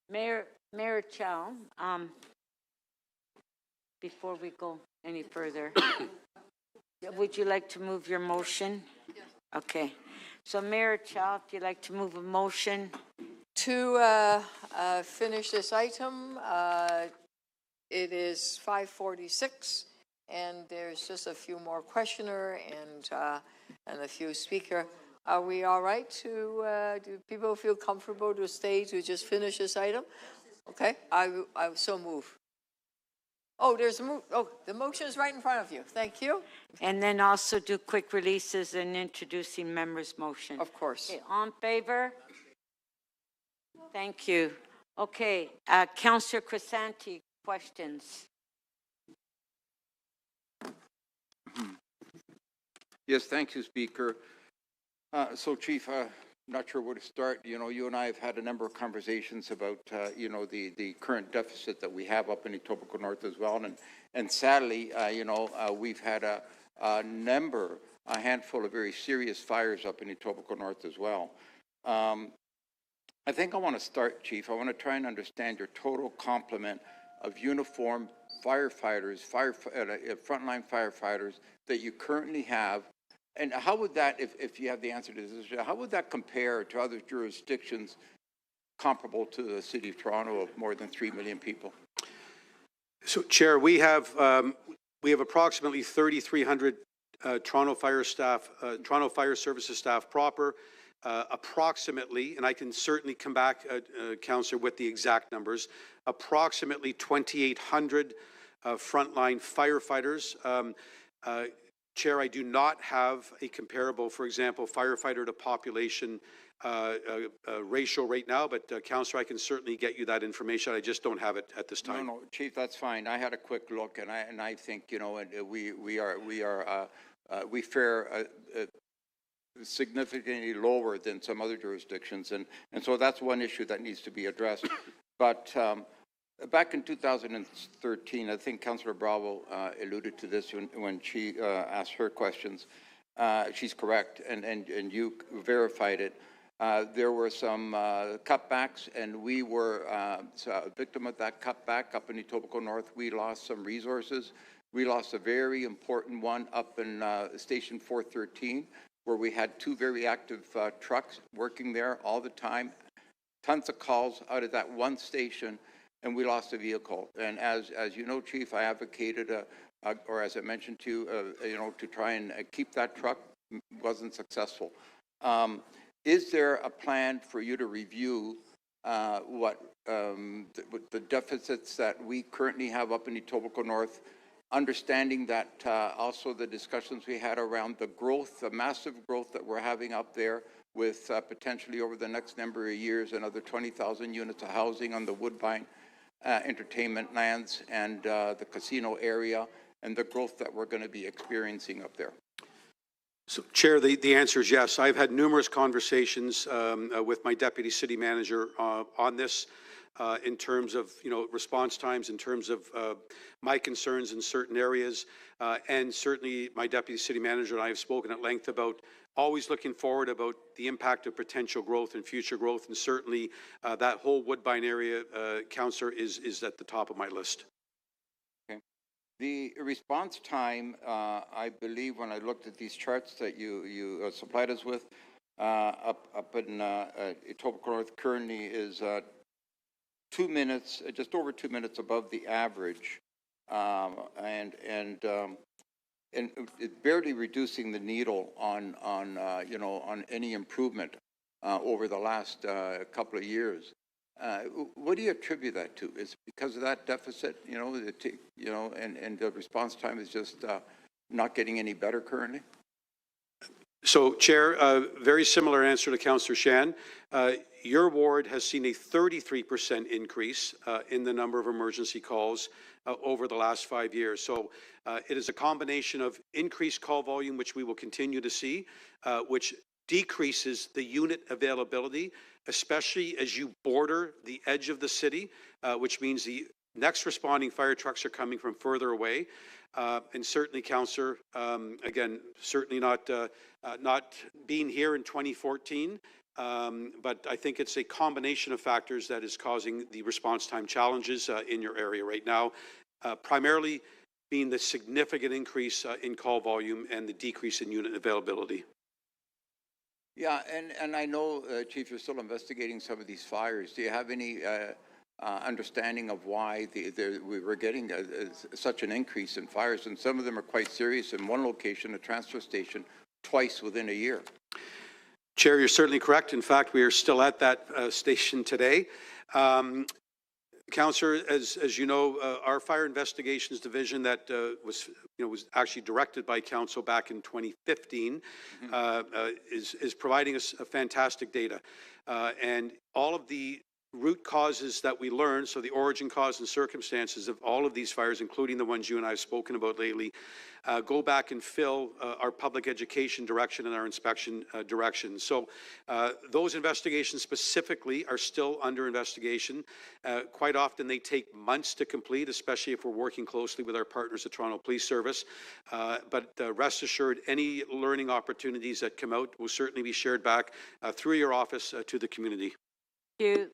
Mayor Chow, before we go any further, would you like to move your motion? Yes. Okay. So Mayor Chow, if you'd like to move a motion. To finish this item, it is 5:46, and there's just a few more questioner and a few speaker. Are we all right to, do people feel comfortable to stay to just finish this item? Okay, I so move. Oh, there's a move. Oh, the motion is right in front of you. Thank you. And then also do quick releases and introducing members' motion. Of course. Okay, on favor? Thank you. Okay, Councillor Crisanti, questions? Yes, thank you, Speaker. So, Chief, not sure where to start. You know, you and I have had a number of conversations about, you know, the current deficit that we have up in Etobicoke North as well. And sadly, you know, we've had a handful of very serious fires up in Etobicoke North as well. I think I want to start, Chief. I want to try and understand your total complement of uniformed firefighters, frontline firefighters that you currently have. And how would that, if you have the answer to this, how would that compare to other jurisdictions comparable to the City of Toronto of more than 3 million people? So, Chair, we have approximately 3,300 Toronto Fire staff, Toronto Fire Services staff proper. Approximately, and I can certainly come back, Councillor, with the exact numbers, approximately 2,800 frontline firefighters. Chair, I do not have a comparable, for example, firefighter to population ratio right now, but Councillor, I can certainly get you that information. I just don't have it at this time. No, Chief, that's fine. I had a quick look, and I think, you know, we fare significantly lower than some other jurisdictions, and so that's one issue that needs to be addressed. But back in 2013, I think Councillor Bravo alluded to this when she asked her questions. She's correct, and you verified it. There were some cutbacks, and we were a victim of that cutback up in Etobicoke North. We lost some resources. We lost a very important one up in Station 413, where we had 2 very active trucks working there all the time. Tons of calls out of that one station, and we lost a vehicle. And as you know, Chief, I advocated, or as I mentioned to you, you know, to try and keep that truck. Wasn't successful. Is there a plan for you to review what the deficits that we currently have up in Etobicoke North, understanding that also the discussions we had around the growth, the massive growth that we're having up there with potentially over the next number of years another 20,000 units of housing on the Woodbine entertainment lands and the casino area, and the growth that we're going to be experiencing up there? So, Chair, the answer is yes. I've had numerous conversations with my deputy city manager on this in terms of, you know, response times, in terms of my concerns in certain areas, and certainly my deputy city manager and I have spoken at length about always looking forward about the impact of potential growth and future growth, and certainly that whole Woodbine area, Councillor, is at the top of my list. The response time, I believe, when I looked at these charts that you supplied us with, up in Etobicoke North currently is 2 minutes, just over 2 minutes above the average, and it's barely reducing the needle on you know, on any improvement over the last couple of years. What do you attribute that to? Is it because of that deficit, you know, and the response time is just not getting any better currently? So, Chair, very similar answer to Councillor Shan. Your ward has seen a 33% increase in the number of emergency calls over the last 5 years. So it is a combination of increased call volume, which we will continue to see, which decreases the unit availability, especially as you border the edge of the city, which means the next responding fire trucks are coming from further away. And certainly, Councillor, again, certainly not being here in 2014, but I think it's a combination of factors that is causing the response time challenges in your area right now, primarily being the significant increase in call volume and the decrease in unit availability. Yeah, and I know, Chief, you're still investigating some of these fires. Do you have any understanding of why we were getting such an increase in fires? And some of them are quite serious. In one location, a transfer station, twice within a year. Chair, you're certainly correct. In fact, we are still at that station today. Councillor, as you know, our Fire Investigations Division that was actually directed by Council back in 2015 is providing us a fantastic data. And all of the root causes that we learned, so the origin, cause, and circumstances of all of these fires, including the ones you and I have spoken about lately, go back and fill our public education direction and our inspection direction. So those investigations specifically are still under investigation. Quite often they take months to complete, especially if we're working closely with our partners at Toronto Police Service. But rest assured, any learning opportunities that come out will certainly be shared back through your office to the community. Thank you.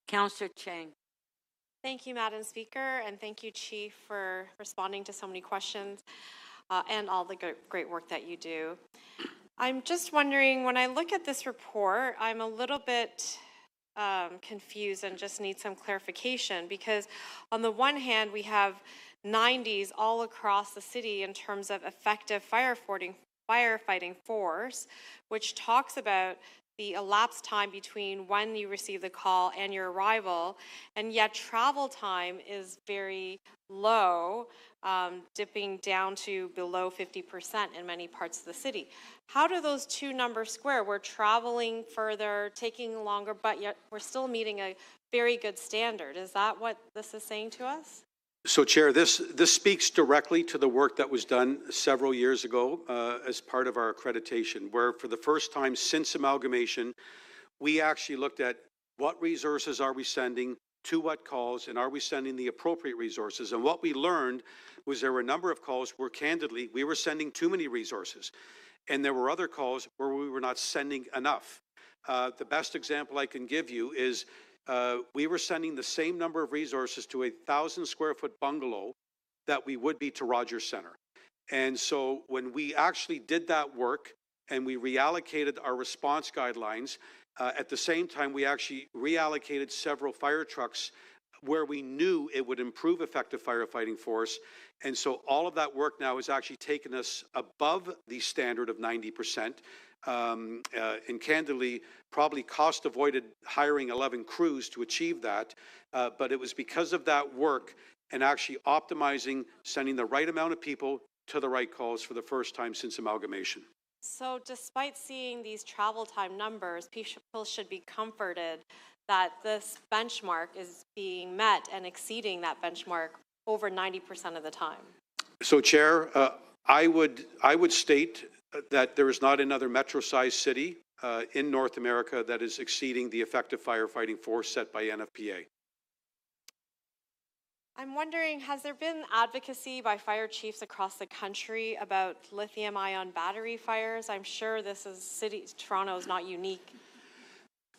Councillor Chang. Thank you, Madam Speaker, and thank you, Chief, for responding to so many questions and all the great work that you do. I'm just wondering, when I look at this report, I'm a little bit confused and just need some clarification, because on the one hand, we have 90s all across the city in terms of effective firefighting force, which talks about the elapsed time between when you receive the call and your arrival, and yet travel time is very low, dipping down to below 50% in many parts of the city. How do those two numbers square? We're traveling further, taking longer, but yet we're still meeting a very good standard. Is that what this is saying to us? So, Chair, this speaks directly to the work that was done several years ago as part of our accreditation, where for the first time since amalgamation, we actually looked at what resources are we sending to what calls, and are we sending the appropriate resources? And what we learned was there were a number of calls where, candidly, we were sending too many resources, and there were other calls where we were not sending enough. The best example I can give you is we were sending the same number of resources to a 1,000-square-foot bungalow that we would be to Rogers Centre. And so when we actually did that work and we reallocated our response guidelines, at the same time we actually reallocated several fire trucks where we knew it would improve effective firefighting force. And so all of that work now has actually taken us above the standard of 90%. And candidly, probably cost avoided hiring 11 crews to achieve that, but it was because of that work and actually optimizing, sending the right amount of people to the right calls for the first time since amalgamation. So despite seeing these travel time numbers, people should be comforted that this benchmark is being met and exceeding that benchmark over 90% of the time. So, Chair, I would state that there is not another metro-sized city in North America that is exceeding the effective firefighting force set by NFPA. I'm wondering, has there been advocacy by fire chiefs across the country about lithium-ion battery fires? I'm sure Toronto is not unique.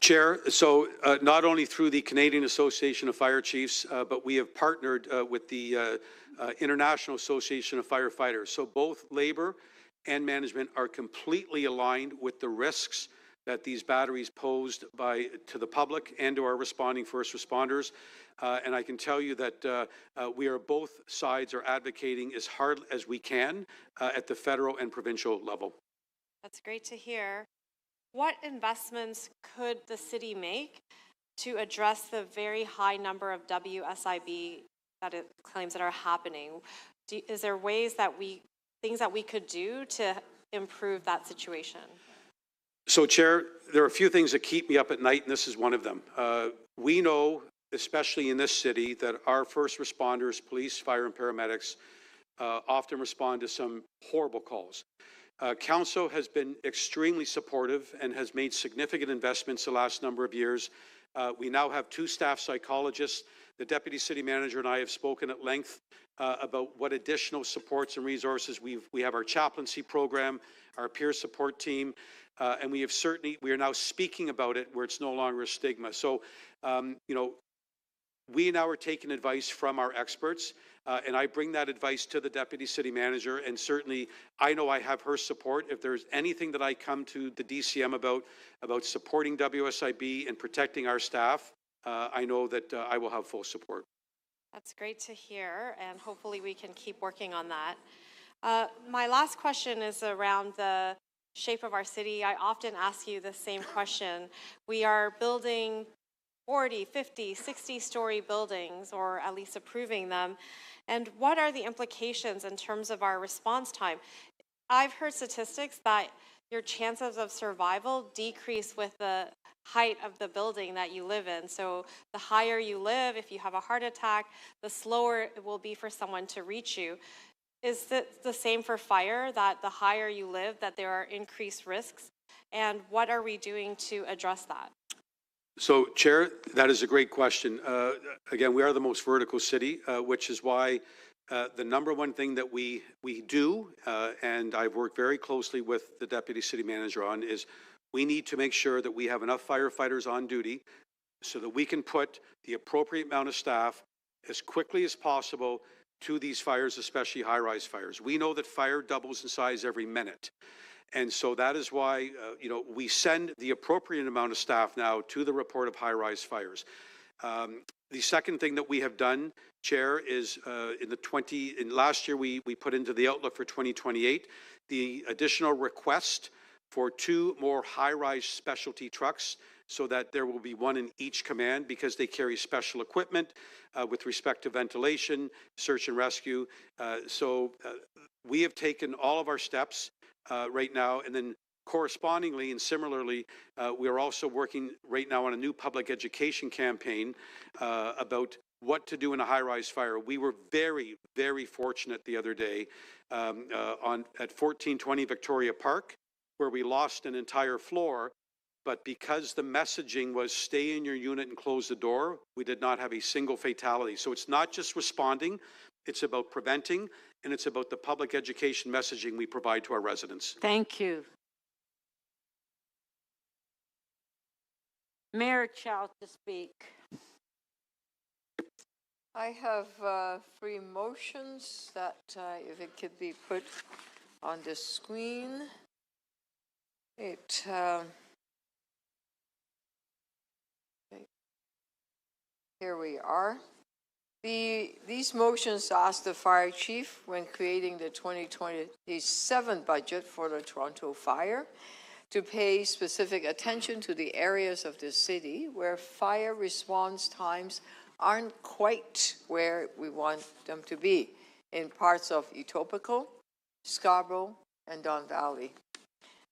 Chair, so not only through the Canadian Association of Fire Chiefs, but we have partnered with the International Association of Firefighters. So both labor and management are completely aligned with the risks that these batteries posed to the public and to our responding first responders. And I can tell you that both sides are advocating as hard as we can at the federal and provincial level. That's great to hear. What investments could the city make to address the very high number of WSIB that it claims that are happening? Is there ways that things that we could do to improve that situation? So, Chair, there are a few things that keep me up at night, and this is one of them. We know, especially in this city, that our first responders, police, fire, and paramedics, often respond to some horrible calls. Council has been extremely supportive and has made significant investments the last number of years We now have 2 staff psychologists. The deputy city manager and I have spoken at length about what additional supports and resources we have our chaplaincy program, our peer support team, and we are now speaking about it where it's no longer a stigma. So, we now are taking advice from our experts, and I bring that advice to the deputy city manager, and certainly I know I have her support. If there's anything that I come to the DCM about supporting WSIB and protecting our staff, I know that I will have full support. That's great to hear, and hopefully we can keep working on that. My last question is around the shape of our city. I often ask you the same question. We are building 40, 50, 60-story buildings, or at least approving them. And what are the implications in terms of our response time? I've heard statistics that your chances of survival decrease with the height of the building that you live in. So the higher you live, if you have a heart attack, the slower it will be for someone to reach you. Is it the same for fire, that the higher you live, that there are increased risks? And what are we doing to address that? So, Chair, that is a great question. Again, we are the most vertical city, which is why the number one thing that we do, and I've worked very closely with the deputy city manager on, is we need to make sure that we have enough firefighters on duty so that we can put the appropriate amount of staff as quickly as possible to these fires, especially high-rise fires. We know that fire doubles in size every minute. And so that is why, we send the appropriate amount of staff now to the report of high-rise fires. The second thing that we have done, Chair, is in last year we put into the outlook for 2028 the additional request for 2 more high-rise specialty trucks, so that there will be 1 in each command, because they carry special equipment with respect to ventilation, search and rescue. So we have taken all of our steps right now, and then correspondingly and similarly, we are also working right now on a new public education campaign about what to do in a high-rise fire. We were very, very fortunate the other day at 1420 Victoria Park, where we lost an entire floor. But because the messaging was stay in your unit and close the door, we did not have a single fatality. So it's not just responding, it's about preventing, and it's about the public education messaging we provide to our residents. Thank you. Mayor Chow to speak. I have 3 motions that, if it could be put on the screen, here we are. These motions ask the fire chief, when creating the 2027 budget for the Toronto Fire, to pay specific attention to the areas of the city where fire response times aren't quite where we want them to be, in parts of Etobicoke, Scarborough, and Don Valley.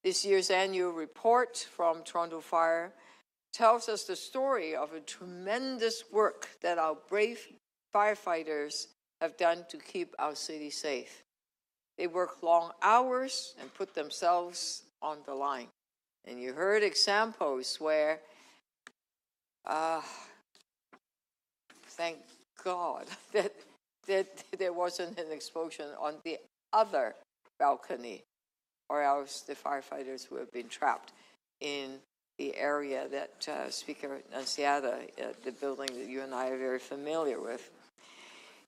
This year's annual report from Toronto Fire tells us the story of a tremendous work that our brave firefighters have done to keep our city safe. They work long hours and put themselves on the line. And you heard examples where, thank God that there wasn't an explosion on the other balcony, or else the firefighters would have been trapped in the area that Speaker Nunziata, the building that you and I are very familiar with.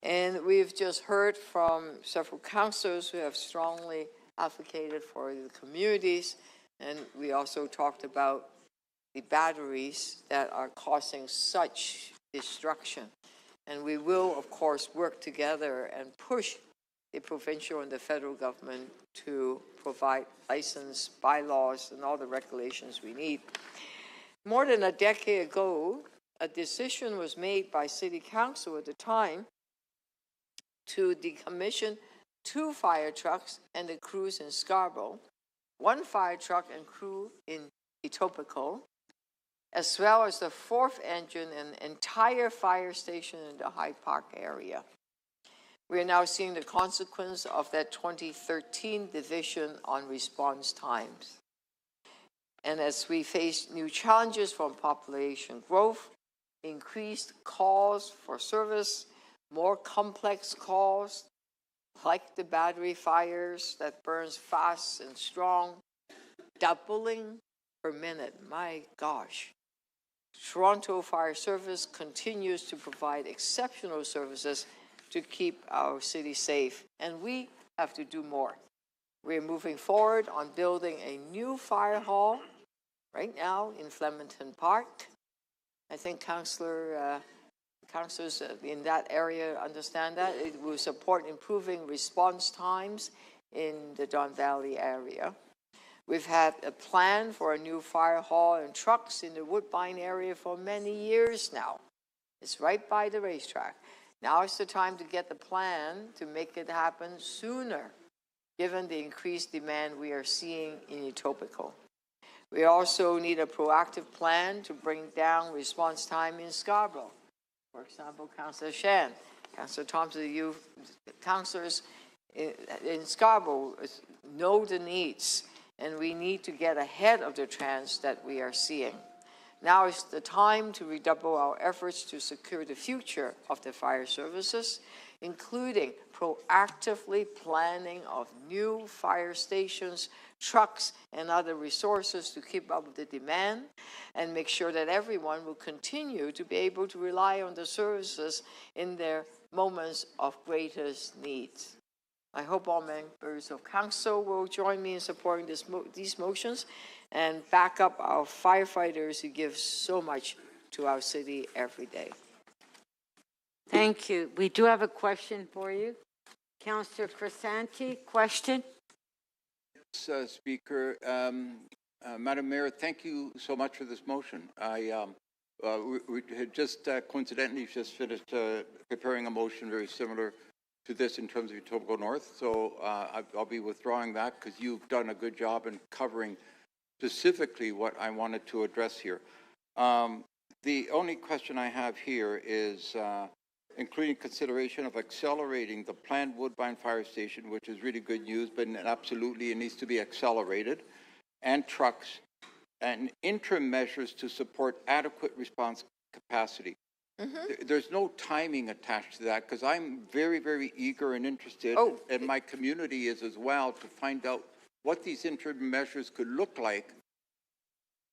And we've just heard from several councillors who have strongly advocated for the communities, and we also talked about the batteries that are causing such destruction. And we will, of course, work together and push the provincial and the federal government to provide license, bylaws, and all the regulations we need. More than a decade ago, a decision was made by City Council at the time to decommission 2 fire trucks and the crews in Scarborough, 1 fire truck and crew in Etobicoke, as well as the 4th engine and entire fire station in the Hyde Park area. We are now seeing the consequence of that 2013 division on response times. And as we face new challenges from population growth, increased calls for service, more complex calls, like the battery fires that burns fast and strong, doubling per minute, my gosh. Toronto Fire Service continues to provide exceptional services to keep our city safe, and we have to do more. We're moving forward on building a new fire hall right now in Flemington Park. I think councillors in that area understand that. It will support improving response times in the Don Valley area. We've had a plan for a new fire hall and trucks in the Woodbine area for many years now. It's right by the racetrack. Now is the time to get the plan to make it happen sooner, given the increased demand we are seeing in Etobicoke. We also need a proactive plan to bring down response time in Scarborough. For example, Councillor Shan, Councillor Thompson, you councillors in Scarborough know the needs, and we need to get ahead of the trends that we are seeing. Now is the time to redouble our efforts to secure the future of the fire services, including proactively planning of new fire stations, trucks, and other resources to keep up with the demand, and make sure that everyone will continue to be able to rely on the services in their moments of greatest need. I hope all members of council will join me in supporting these motions and back up our firefighters who give so much to our city every day. Thank you. We do have a question for you. Councillor Crisanti, question? Yes, Speaker. Madam Mayor, thank you so much for this motion. We had just coincidentally just finished preparing a motion very similar to this in terms of Etobicoke North, so I'll be withdrawing that because you've done a good job in covering specifically what I wanted to address here. The only question I have here is including consideration of accelerating the planned Woodbine Fire Station, which is really good news, but absolutely it needs to be accelerated, and trucks, and interim measures to support adequate response capacity. There's no timing attached to that because I'm very, very eager and interested, and my community is as well, to find out what these interim measures could look like.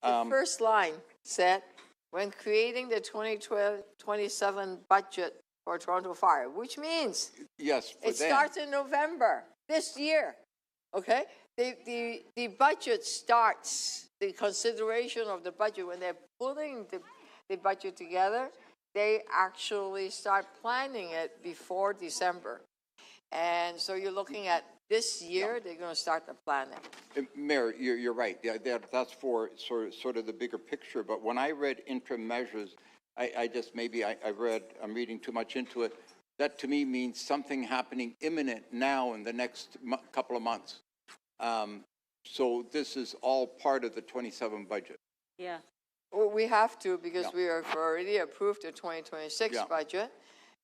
The first line said, when creating the 2012-27 budget for Toronto Fire, which means starts in November this year, okay? The budget starts, the consideration of the budget, when they're putting the budget together, they actually start planning it before December. And so you're looking at this year, they're going to start the planning. Mayor, you're right. Yeah, that's for sort of the bigger picture. But when I read interim measures, I just I'm reading too much into it. That to me means something happening imminent now in the next couple of months. So this is all part of the 27 budget. Yeah. Well, we have to because we have already approved the 2026 budget.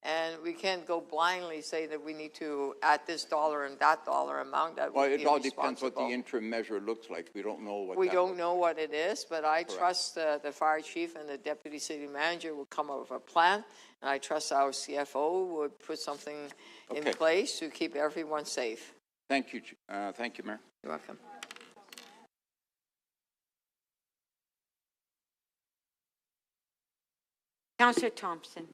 And we can't go blindly say that we need to add this dollar and that dollar amount. That would be it all depends what the interim measure looks like. We don't know what. We don't know what it is, but I trust the fire chief and the deputy city manager will come up with a plan, and I trust our CFO would put something in place to keep everyone safe. Thank you, Mayor. You're welcome. Councillor Thompson.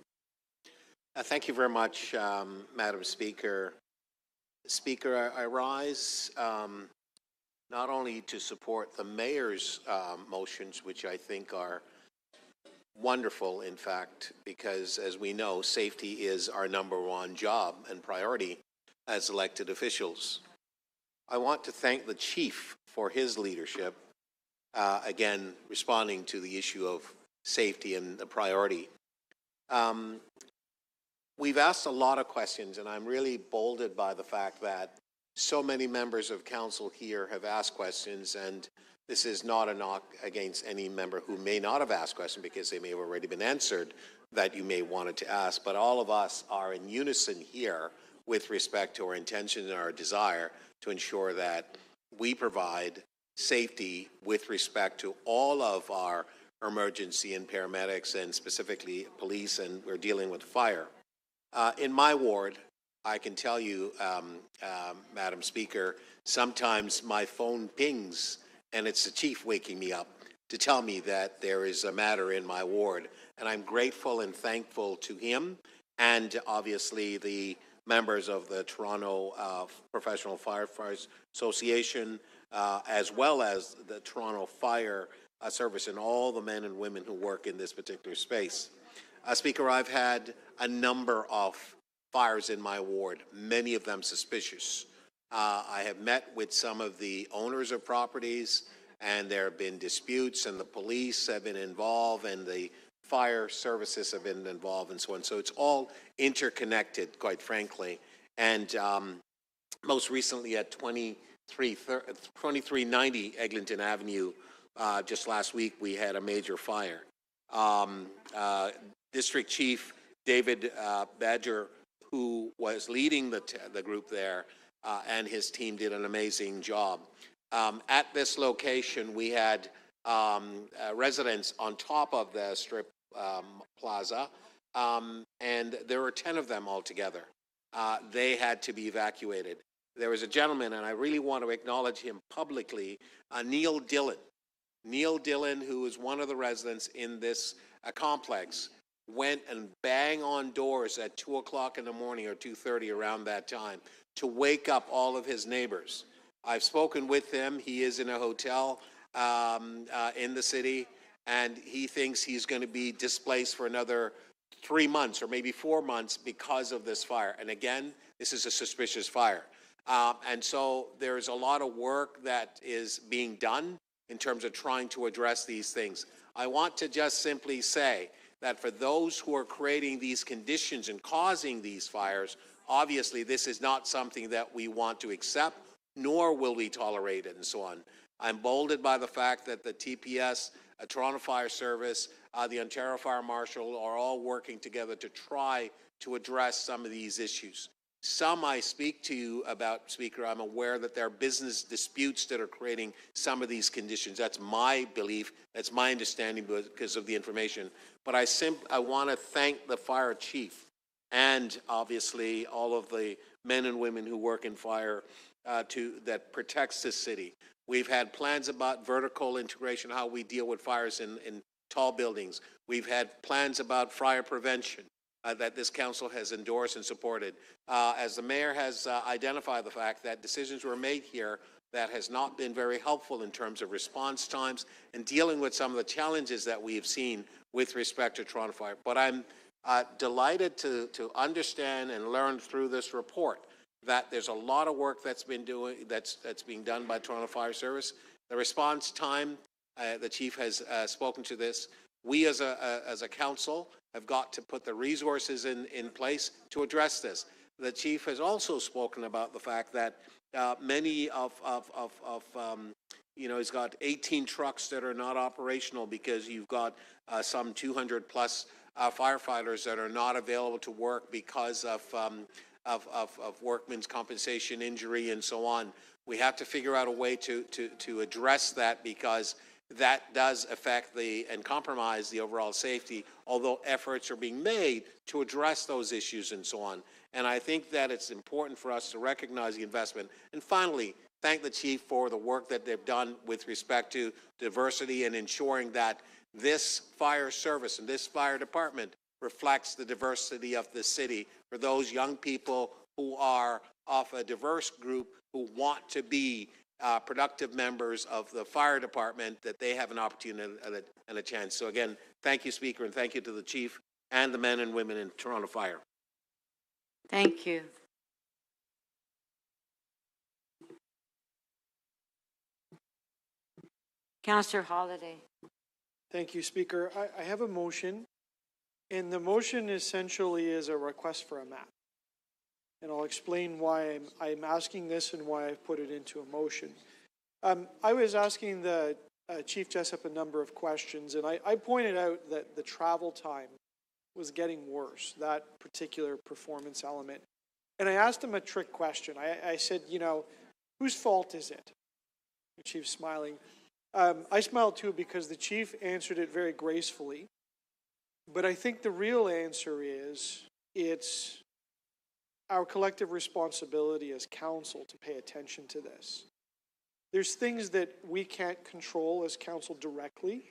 Thank you very much, Madam Speaker. Speaker, I rise not only to support the mayor's motions, which I think are wonderful, in fact, because as we know, safety is our #1 job and priority as elected officials. I want to thank the chief for his leadership, again, responding to the issue of safety and the priority. We've asked a lot of questions, and I'm really bolstered by the fact that so many members of council here have asked questions, and this is not a knock against any member who may not have asked questions because they may have already been answered that you may wanted to ask, but all of us are in unison here with respect to our intention and our desire to ensure that we provide safety with respect to all of our emergency and paramedics, and specifically police, and we're dealing with fire. In my ward, I can tell you, Madam Speaker, sometimes my phone pings and it's the chief waking me up to tell me that there is a matter in my ward. And I'm grateful and thankful to him, and obviously the members of the Toronto Professional Firefighters Association, as well as the Toronto Fire Service, and all the men and women who work in this particular space. Speaker, I've had a number of fires in my ward, many of them suspicious. I have met with some of the owners of properties, and there have been disputes, and the police have been involved, and the fire services have been involved, and so on. So it's all interconnected, quite frankly. And most recently at 2390 Eglinton Avenue, just last week, we had a major fire. District Chief David Badger, who was leading the group there, and his team did an amazing job. At this location, we had residents on top of the strip plaza, and there were 10 of them altogether. They had to be evacuated. There was a gentleman, and I really want to acknowledge him publicly, Neil Dillon. Neil Dillon, who is one of the residents in this complex, went and banged on doors at 2 o'clock in the morning or 2:30 around that time to wake up all of his neighbors. I've spoken with him. He is in a hotel in the city, and he thinks he's going to be displaced for another 3 months or maybe 4 months because of this fire. And again, this is a suspicious fire. And so there's a lot of work that is being done in terms of trying to address these things. I want to just simply say that for those who are creating these conditions and causing these fires, obviously this is not something that we want to accept, nor will we tolerate it, and so on. I'm bolstered by the fact that the TPS, Toronto Fire Service, the Ontario Fire Marshal are all working together to try to address some of these issues. Some I speak to you about, Speaker, I'm aware that there are business disputes that are creating some of these conditions. That's my belief, that's my understanding because of the information. But I want to thank the fire chief and obviously all of the men and women who work in fire that protects this city. We've had plans about vertical integration, how we deal with fires in tall buildings. We've had plans about fire prevention that this council has endorsed and supported. As the mayor has identified the fact that decisions were made here that has not been very helpful in terms of response times and dealing with some of the challenges that we have seen with respect to Toronto Fire. But I'm delighted to understand and learn through this report that there's a lot of work that's being done by Toronto Fire Service. The response time, the chief has spoken to this. We as a council have got to put the resources in place to address this. The chief has also spoken about the fact that many he's got 18 trucks that are not operational because you've got some 200 plus firefighters that are not available to work because of workman's compensation, injury, and so on. We have to figure out a way to address that, because that does affect and compromise the overall safety, although efforts are being made to address those issues and so on. And I think that it's important for us to recognize the investment. And finally, thank the chief for the work that they've done with respect to diversity and ensuring that this fire service and this fire department reflects the diversity of the city for those young people who are of a diverse group who want to be productive members of the fire department, that they have an opportunity and a chance. So again, thank you, Speaker, and thank you to the chief and the men and women in Toronto Fire. Thank you. Councillor Holiday. Thank you, Speaker. I have a motion, and the motion essentially is a request for a map. And I'll explain why I'm asking this and why I've put it into a motion. I was asking the Chief Jessup a number of questions, and I pointed out that the travel time was getting worse, that particular performance element. And I asked him a trick question. I said, whose fault is it? The chief's smiling. I smile too because the chief answered it very gracefully. But I think the real answer is it's our collective responsibility as council to pay attention to this. There's things that we can't control as council directly.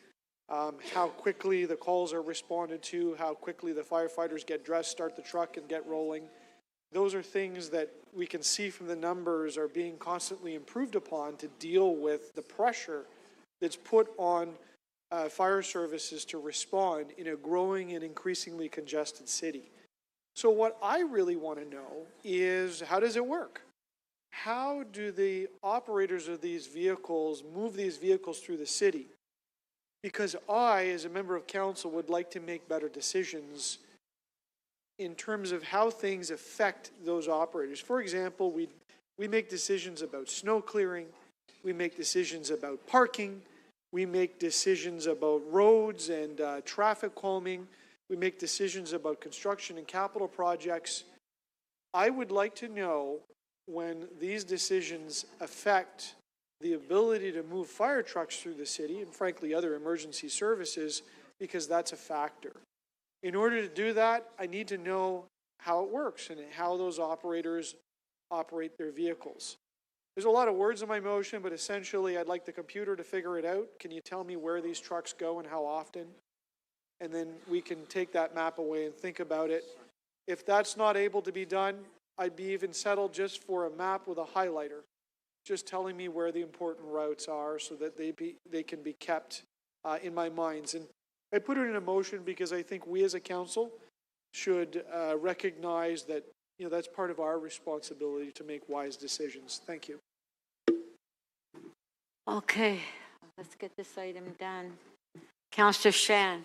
How quickly the calls are responded to, how quickly the firefighters get dressed, start the truck and get rolling. Those are things that we can see from the numbers are being constantly improved upon to deal with the pressure that's put on fire services to respond in a growing and increasingly congested city. So what I really want to know is, how does it work? How do the operators of these vehicles move these vehicles through the city? Because I, as a member of council, would like to make better decisions in terms of how things affect those operators. For example, we make decisions about snow clearing, we make decisions about parking, we make decisions about roads and traffic calming, we make decisions about construction and capital projects. I would like to know when these decisions affect the ability to move fire trucks through the city and frankly other emergency services, because that's a factor. In order to do that, I need to know how it works and how those operators operate their vehicles. There's a lot of words in my motion, but essentially I'd like the computer to figure it out. Can you tell me where these trucks go and how often? And then we can take that map away and think about it. If that's not able to be done, I'd be even settled just for a map with a highlighter, just telling me where the important routes are so that they can be kept in my minds. And I put it in a motion because I think we as a council should recognize that that's part of our responsibility to make wise decisions. Thank you. Okay, let's get this item done. Councillor Shan.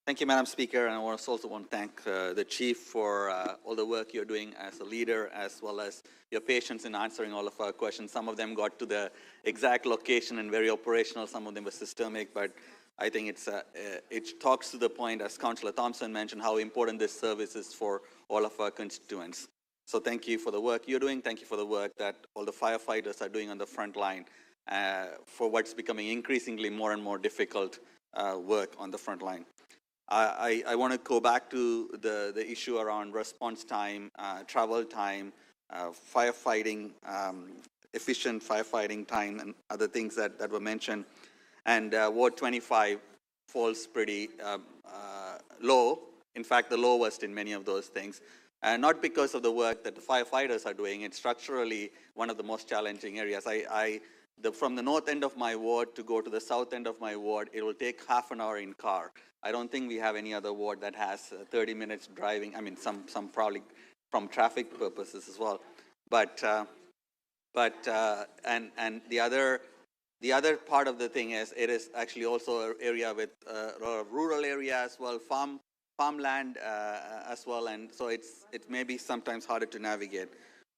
Thank you, Madam Speaker, and I also want to thank the Chief for all the work you're doing as a leader, as well as your patience in answering all of our questions. Some of them got to the exact location and very operational, some of them were systemic, but I think it talks to the point, as Councillor Thompson mentioned, how important this service is for all of our constituents. So thank you for the work you're doing. Thank you for the work that all the firefighters are doing on the front line for what's becoming increasingly more and more difficult work on the front line. I want to go back to the issue around response time, travel time, firefighting, efficient firefighting time, and other things that were mentioned. And Ward 25 falls pretty low, in fact, the lowest in many of those things. Not because of the work that the firefighters are doing, it's structurally one of the most challenging areas. From the north end of my ward to go to the south end of my ward, it will take half an hour in car. I don't think we have any other ward that has 30 minutes driving. I mean, some probably from traffic purposes as well. And the other part of the thing is it is actually also an area with a lot of rural area as well, farmland as well, and so it may be sometimes harder to navigate.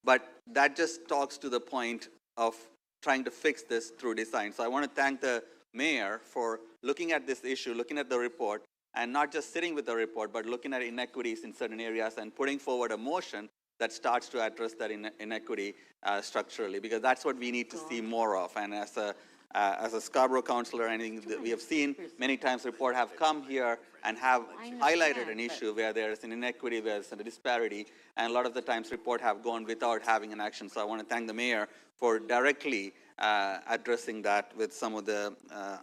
But that just talks to the point of trying to fix this through design. So I want to thank the mayor for looking at this issue, looking at the report, and not just sitting with the report, but looking at inequities in certain areas and putting forward a motion that starts to address that inequity structurally, because that's what we need to see more of. And as a Scarborough councillor, I think that we have seen many times reports have come here and have highlighted an issue where there is an inequity, where there's a disparity, and a lot of the times reports have gone without having an action. So I want to thank the mayor for directly addressing that with some of the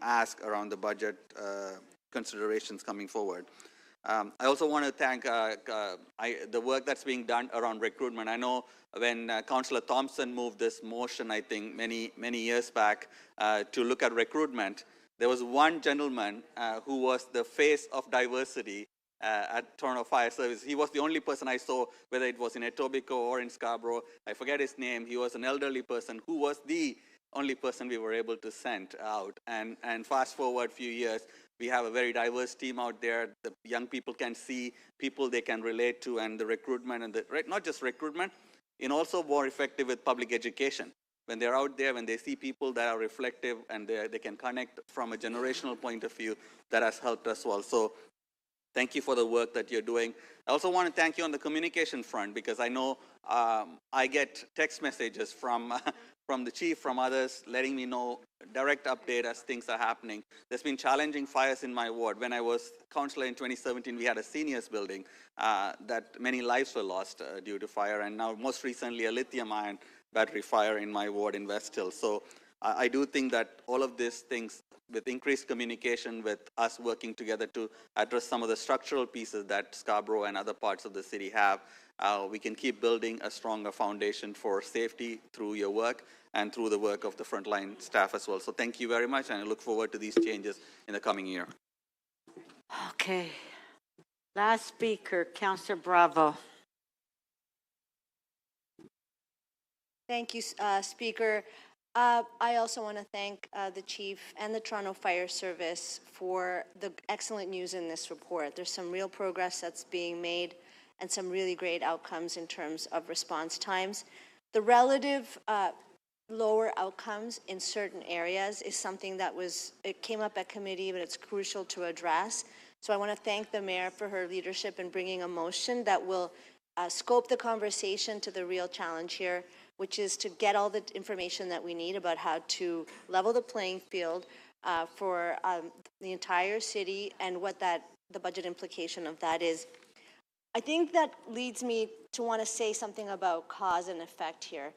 ask around the budget considerations coming forward. I also want to thank the work that's being done around recruitment. I know when Councillor Thompson moved this motion, I think many years back, to look at recruitment, there was one gentleman who was the face of diversity at Toronto Fire Service. He was the only person I saw, whether it was in Etobicoke or in Scarborough. I forget his name. He was an elderly person who was the only person we were able to send out. And fast forward a few years, we have a very diverse team out there. The young people can see people they can relate to, and the recruitment, and not just recruitment, and also more effective with public education. When they're out there, when they see people that are reflective and they can connect from a generational point of view, that has helped us well. So thank you for the work that you're doing. I also want to thank you on the communication front, because I know I get text messages from from the chief, from others, letting me know direct update as things are happening. There's been challenging fires in my ward. When I was councillor in 2017, we had a seniors building that many lives were lost due to fire, and now most recently a lithium-ion battery fire in my ward in West Hill. So I do think that all of these things, with increased communication, with us working together to address some of the structural pieces that Scarborough and other parts of the city have, we can keep building a stronger foundation for safety through your work and through the work of the frontline staff as well. So thank you very much, and I look forward to these changes in the coming year. Okay. Last speaker, Councillor Bravo. Thank you, Speaker. I also want to thank the Chief and the Toronto Fire Service for the excellent news in this report. There's some real progress that's being made and some really great outcomes in terms of response times. The relative lower outcomes in certain areas is something that it came up at committee, but it's crucial to address. So I want to thank the Mayor for her leadership in bringing a motion that will scope the conversation to the real challenge here, which is to get all the information that we need about how to level the playing field for the entire city and what the budget implication of that is. I think that leads me to want to say something about cause and effect here,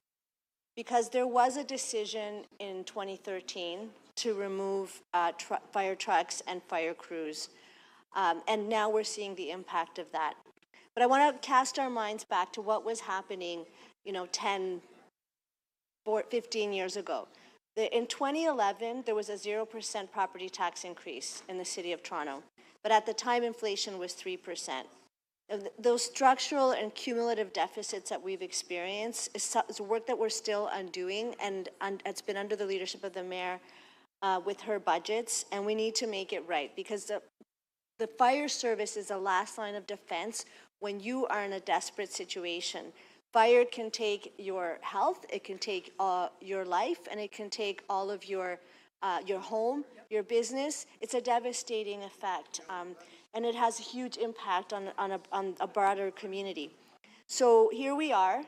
because there was a decision in 2013 to remove fire trucks and fire crews, and now we're seeing the impact of that. But I want to cast our minds back to what was happening, 10, 15 years ago. In 2011, there was a 0% property tax increase in the city of Toronto, but at the time inflation was 3%. Those structural and cumulative deficits that we've experienced is work that we're still undoing, and it's been under the leadership of the Mayor with her budgets, and we need to make it right, because the fire service is the last line of defense when you are in a desperate situation. Fire can take your health, it can take your life, and it can take all of your home, your business. It's a devastating effect, and it has a huge impact on a broader community. So here we are.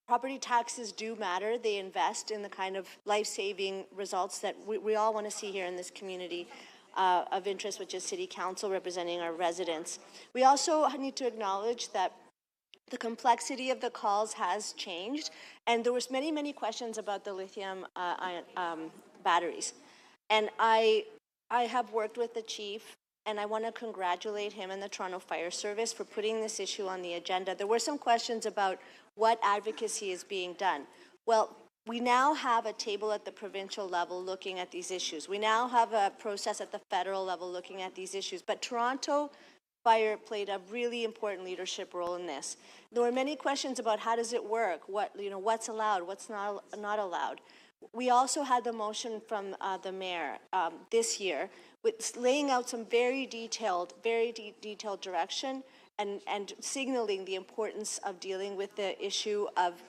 Property taxes do matter. They invest in the kind of life-saving results that we all want to see here in this community of interest, which is City Council representing our residents. We also need to acknowledge that the complexity of the calls has changed, and there was many questions about the lithium batteries. And I have worked with the chief, and I want to congratulate him and the Toronto Fire Service for putting this issue on the agenda. There were some questions about what advocacy is being done. Well, we now have a table at the provincial level looking at these issues. We now have a process at the federal level looking at these issues. But Toronto Fire played a really important leadership role in this. There were many questions about how does it work, what's allowed, what's not allowed. We also had the motion from the Mayor this year with laying out some very detailed direction and signaling the importance of dealing with the issue of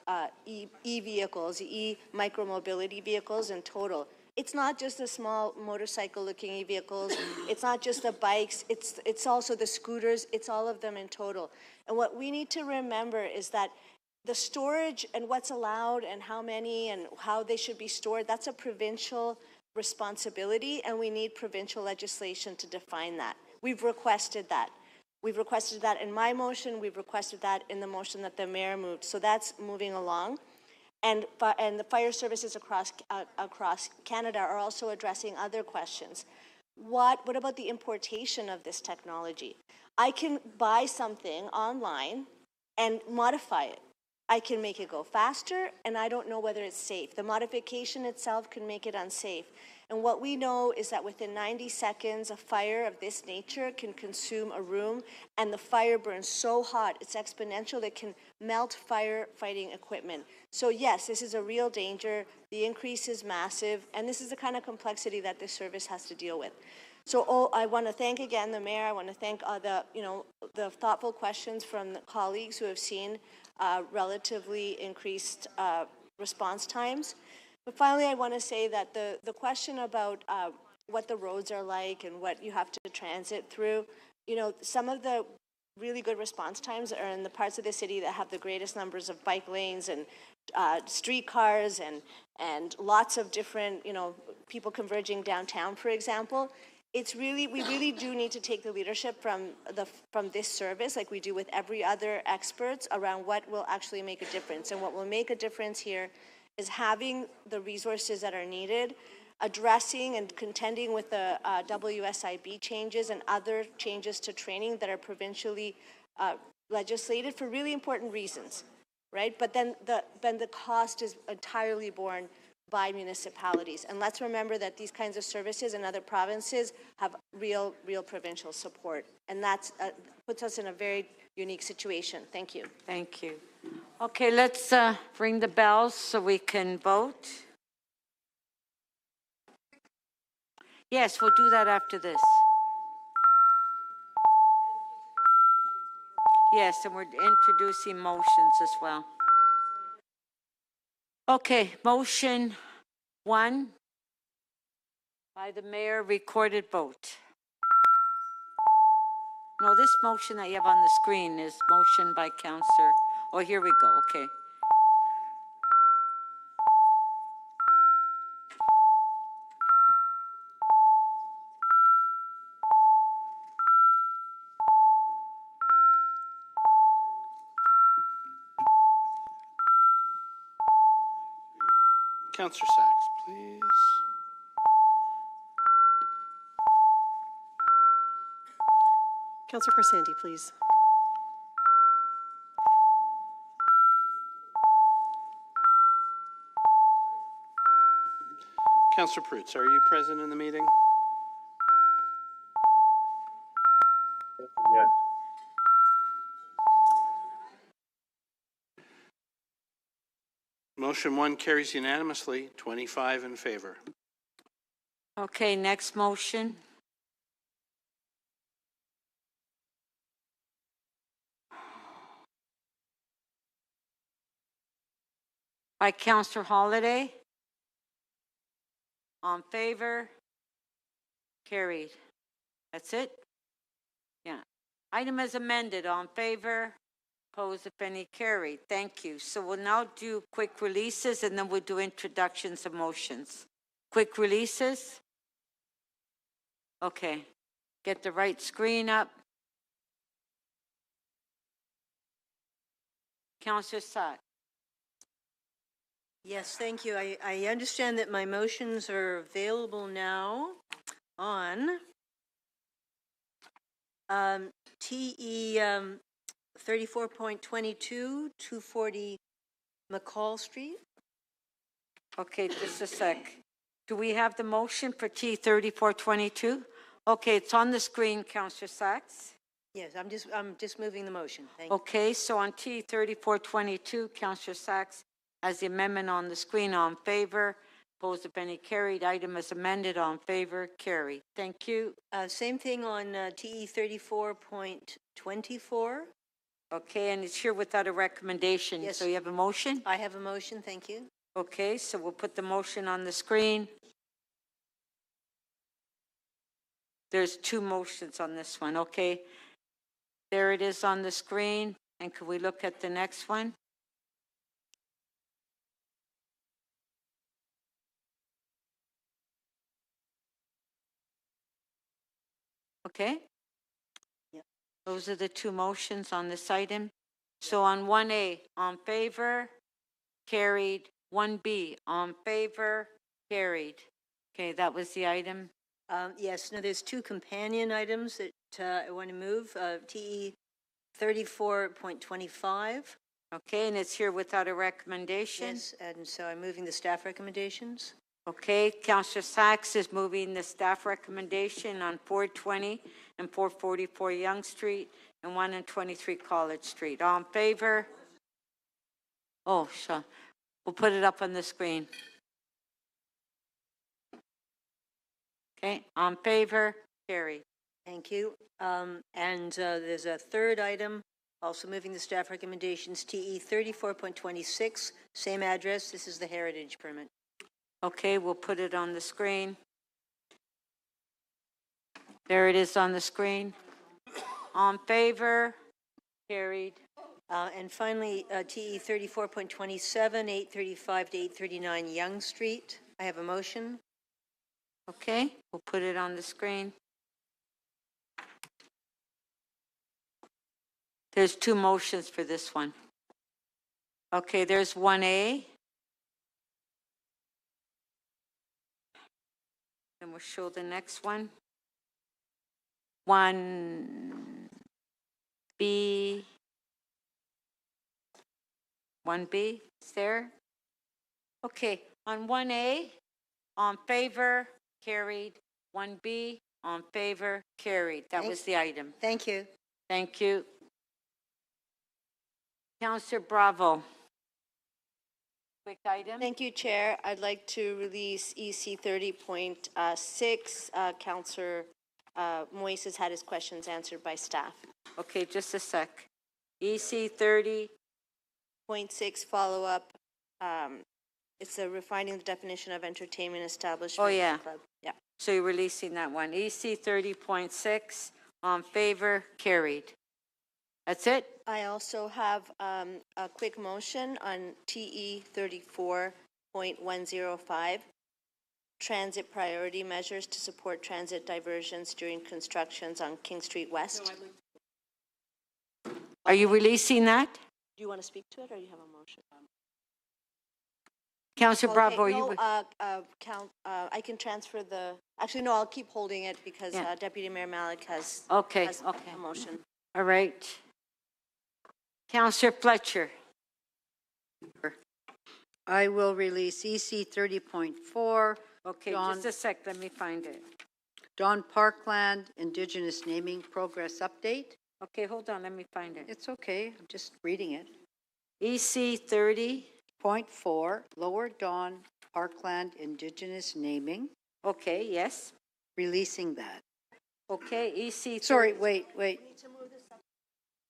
e-vehicles, e-micromobility vehicles in total. It's not just the small motorcycle-looking e-vehicles. It's not just the bikes. It's also the scooters. It's all of them in total. And what we need to remember is that the storage and what's allowed and how many and how they should be stored, that's a provincial responsibility, and we need provincial legislation to define that. We've requested that. We've requested that in my motion. We've requested that in the motion that the Mayor moved. So that's moving along. And the fire services across Canada are also addressing other questions. What about the importation of this technology? I can buy something online and modify it. I can make it go faster, and I don't know whether it's safe. The modification itself can make it unsafe. And what we know is that within 90 seconds, a fire of this nature can consume a room, and the fire burns so hot, it's exponential, it can melt firefighting equipment. So yes, this is a real danger. The increase is massive, and this is the kind of complexity that this service has to deal with. So I want to thank again the Mayor. I want to thank the thoughtful questions from the colleagues who have seen relatively increased response times. But finally, I want to say that the question about what the roads are like and what you have to transit through. You know, some of the really good response times are in the parts of the city that have the greatest numbers of bike lanes and streetcars and lots of different, you know, people converging downtown, for example. It's really, we really do need to take the leadership from this service, like we do with every other experts, around what will actually make a difference. And what will make a difference here is having the resources that are needed, addressing and contending with the WSIB changes and other changes to training that are provincially legislated for really important reasons, right? But then the cost is entirely borne by municipalities. And let's remember that these kinds of services in other provinces have real provincial support. And that puts us in a very unique situation. Thank you. Thank you. Okay, let's ring the bells so we can vote. Yes, we'll do that after this. Yes, and we're introducing motions as well. Okay, motion 1 by the mayor, recorded vote. No, this motion that you have on the screen is motion by Councillor. Oh, here we go, okay. Councillor Sachs, please. Councillor Crescendy, please. Councillor Prutz, are you present in the meeting? Yes. Motion 1 carries unanimously, 25 in favor. Okay, next motion. By Councillor Holiday. On favor? Carried. That's it? Yeah. Item as amended. On favor? Opposed, if any, carried. Thank you. So we'll now do quick releases and then we'll do introductions of motions. Quick releases? Okay. Get the right screen up. Councillor Sack. Yes, thank you. I understand that my motions are available now on TE 34.22, 240 McCall Street. Okay, just a sec. Do we have the motion for T 3422? Okay, it's on the screen, Councillor Sachs. Yes, I'm just moving the motion. Thank you. Okay, so on T 3422, Councillor Sachs has the amendment on the screen. On favor? Opposed, if any, carried. Item as amended. On favor? Carried. Thank you. Same thing on TE 34.24. Okay, and it's here without a recommendation. Yes. So you have a motion? I have a motion. Thank you. Okay, so we'll put the motion on the screen. There's 2 motions on this one. Okay, there it is on the screen. And could we look at the next one? Okay. Yep. Those are the 2 motions on this item. So on 1A, on favor, carried. 1B, on favor, carried. Okay, that was the item. Yes, no, there's 2 companion items that I want to move. TE 34.25. Okay, and it's here without a recommendation. Yes, and so I'm moving the staff recommendations. Okay, Councillor Sachs is moving the staff recommendation on 420 and 444 Yonge Street and 1 and 23 College Street. All in favor? Oh, sure. We'll put it up on the screen. Okay, on favor? Carried. Thank you. And there's a third item, also moving the staff recommendations, TE 34.26, same address. This is the heritage permit. Okay, we'll put it on the screen. There it is on the screen. On favor? Carried. And finally, TE 34.27, 835 to 839 Yonge Street. I have a motion. Okay, we'll put it on the screen. There's two motions for this one. Okay, there's 1A. And we'll show the next one. 1B. 1B, is there? Okay, on 1A, on favor, carried. 1B, on favor, carried. That was the item. Thank you. Thank you. Councillor Bravo. Quick item. Thank you, Chair. I'd like to release EC 30.6. Councillor Moise has had his questions answered by staff. Okay, just a sec. EC 30. 0.6 follow-up. It's a refining the definition of entertainment establishment. Oh, yeah. Club. Yeah. So you're releasing that one. EC 30.6, on favor, carried. That's it? I also have a quick motion on TE 34.105, transit priority measures to support transit diversions during constructions on King Street West. Are you releasing that? Do you want to speak to it, or you have a motion? Councillor Bravo, no, you... I can transfer the... Actually, no, I'll keep holding it because Deputy Mayor Malik has, a motion. All right. Councillor Fletcher. I will release EC 30.4. Okay, just a sec, let me find it. Don Parkland Indigenous Naming Progress Update. Okay, hold on, let me find it. It's okay, I'm just reading it. EC 30.4, Lower Don Parkland Indigenous Naming. Okay, yes. Releasing that. Okay, EC 30. Sorry, wait.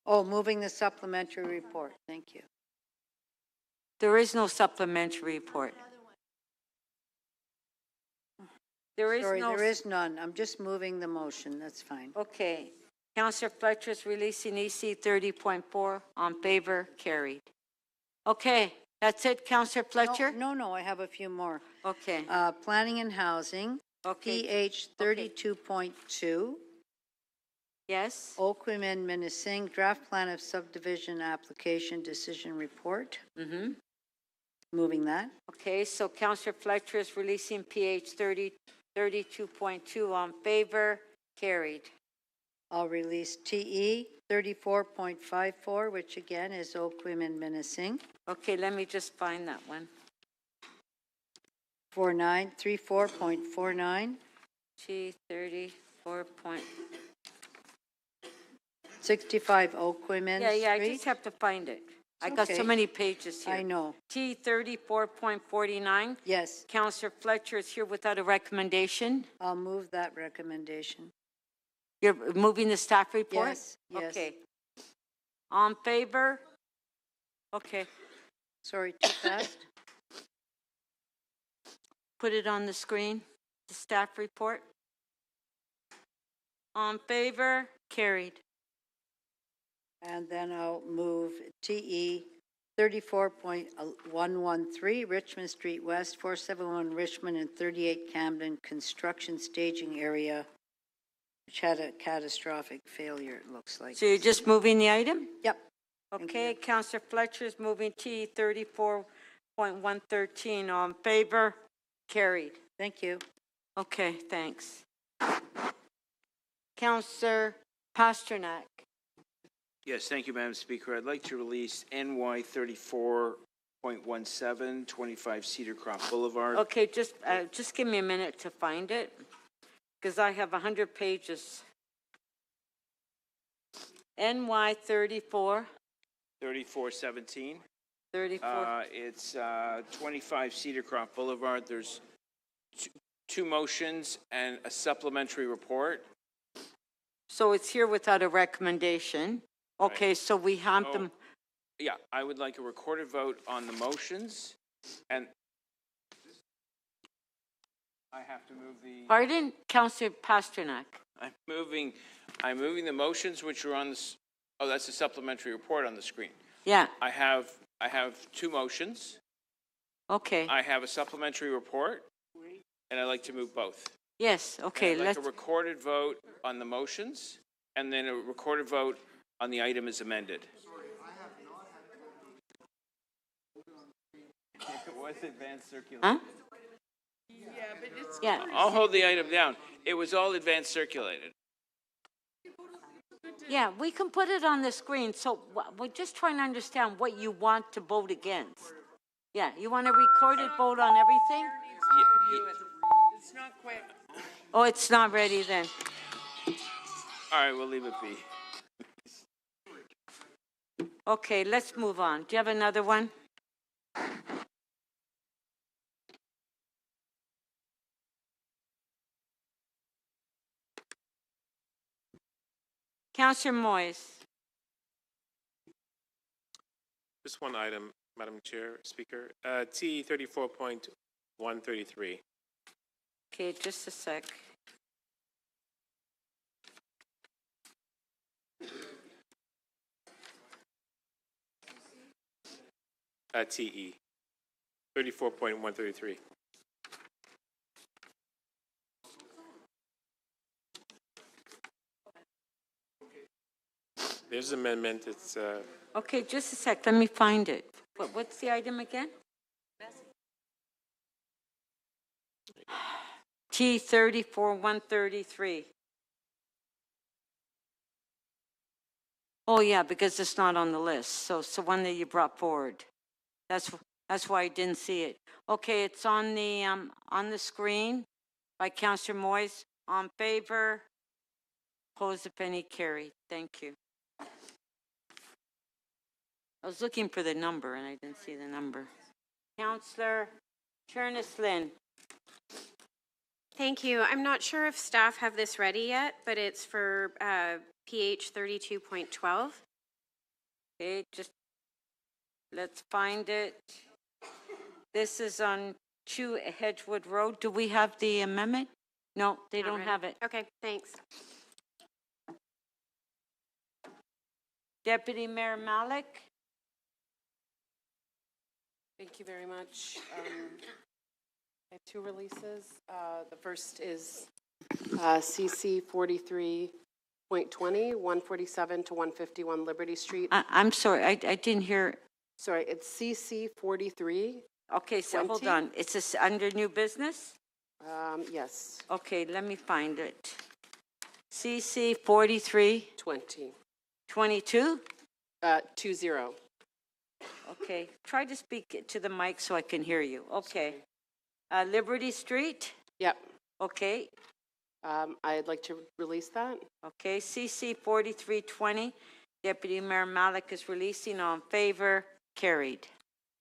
Oh, moving the supplementary report. Thank you. There is no supplementary report. There is none. I'm just moving the motion. That's fine. Okay. Councillor Fletcher is releasing EC 30.4. On favor, carried. Okay, that's it, Councillor Fletcher? No, I have a few more. Okay. Planning and Housing. Okay. PH 32.2. Yes. Oakwomen Minising, Draft Plan of Subdivision Application Decision Report. Mm-hmm. Moving that. Okay, so Councillor Fletcher is releasing PH 32.2 on favor, carried. I'll release TE 34.54, which again is Oakwomen Minising. Okay, let me just find that one. 34.49. G 34. 65 Oakwomen Street. I just have to find it. I got so many pages here. I know. T 34.49. Yes. Councillor Fletcher is here without a recommendation. I'll move that recommendation. You're moving the staff report? Yes. Okay. On favor? Okay. Sorry, too fast. Put it on the screen, the staff report. On favor? Carried. And then I'll move TE 34.113, Richmond Street West, 471 Richmond and 38 Camden construction staging area, which had a catastrophic failure, it looks like. So you're just moving the item? Yep. Okay, Councillor Fletcher is moving TE 34.113. On favor? Carried. Thank you. Okay, thanks. Councillor Pasternak. Yes, thank you, Madam Speaker. I'd like to release NY 34.17, 25 Cedar Croft Boulevard. Okay, just give me a minute to find it, because I have 100 pages. NY 34. 3417. 34. It's 25 Cedar Croft Boulevard. There's two motions and a supplementary report. So it's here without a recommendation. Okay, Right. so we have them. Yeah, I would like a recorded vote on the motions, and I have to move the... Pardon? Councillor Pasternak. I'm moving the motions which are on this, oh, that's a supplementary report on the screen. Yeah, I have two motions. okay. I have a supplementary report, and I'd like to move both. Yes, okay, And I'd like let's, a recorded vote on the motions, and then a recorded vote on the item as amended. It was advanced circulation. huh? Yeah, but it's. Yeah. I'll hold the item down. It was all advanced circulated. Yeah, we can put it on the screen, so we're just trying to understand what you want to vote against. Yeah, you want a recorded vote on everything? It's not quite. Oh, it's not ready then. All right, we'll leave it be. Okay, let's move on. Do you have another one? Councillor Moyes. Just one item, Madam Chair, Speaker. T 34.133. Okay, just a sec. TE 34.133. There's an amendment. It's Okay, just a sec. Let me find it. What's the item again? T 34.133. Oh yeah, because it's not on the list. So it's the one that you brought forward. That's why I didn't see it. Okay, it's on the screen by Councillor Moyes. On favor. Opposed, if any, carried. Thank you. I was looking for the number and I didn't see the number. Councillor Chernislin. Thank you. I'm not sure if staff have this ready yet, but it's for PH 32.12. Okay, just let's find it. This is on 2 Hedgewood Road. Do we have the amendment? No, they Not don't ready. have it. Okay, thanks. Deputy Mayor Malik. Thank you very much. I have two releases. The first is CC 43.20, 147 to 151 Liberty Street. I'm sorry, I didn't hear. Sorry, it's CC 43. Okay, so hold on. It's this under new business? Yes. Okay, let me find it. CC 43. 20. 22? 20. Okay, try to speak to the mic so I can hear you. Okay. Liberty Street? Yep. Okay. I'd like to release that. Okay, CC 4320, Deputy Mayor Malik is releasing. On favor, carried.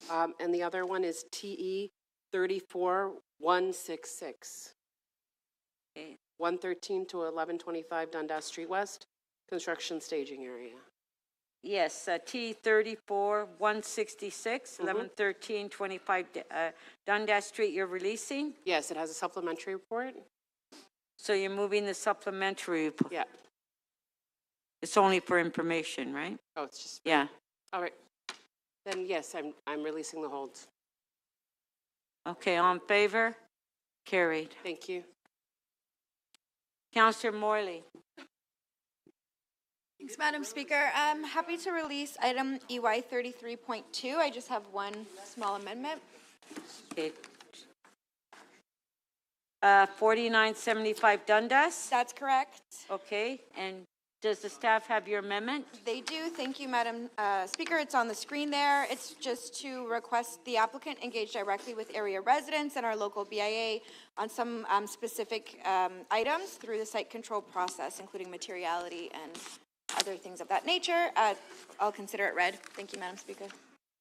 And the other one is TE 34166. Okay. 113 to 1125 Dundas Street West, construction staging area. Yes, T 34 166, 1113 25 Dundas Street, you're releasing? Yes, it has a supplementary report. So you're moving the supplementary report? Yeah. It's only for information, right? Oh, it's just. Yeah. All right. Then yes, I'm releasing the holds. Okay, on favor? Carried. Thank you. Councillor Morley. Thanks, Madam Speaker. I'm happy to release item EY 33.2. I just have one small amendment. Okay. 4975 Dundas? That's correct. Okay, and does the staff have your amendment? They do. Thank you, Madam Speaker. It's on the screen there. It's just to request the applicant engage directly with area residents and our local BIA on some specific items through the site control process, including materiality and other things of that nature. I'll consider it read. Thank you, Madam Speaker.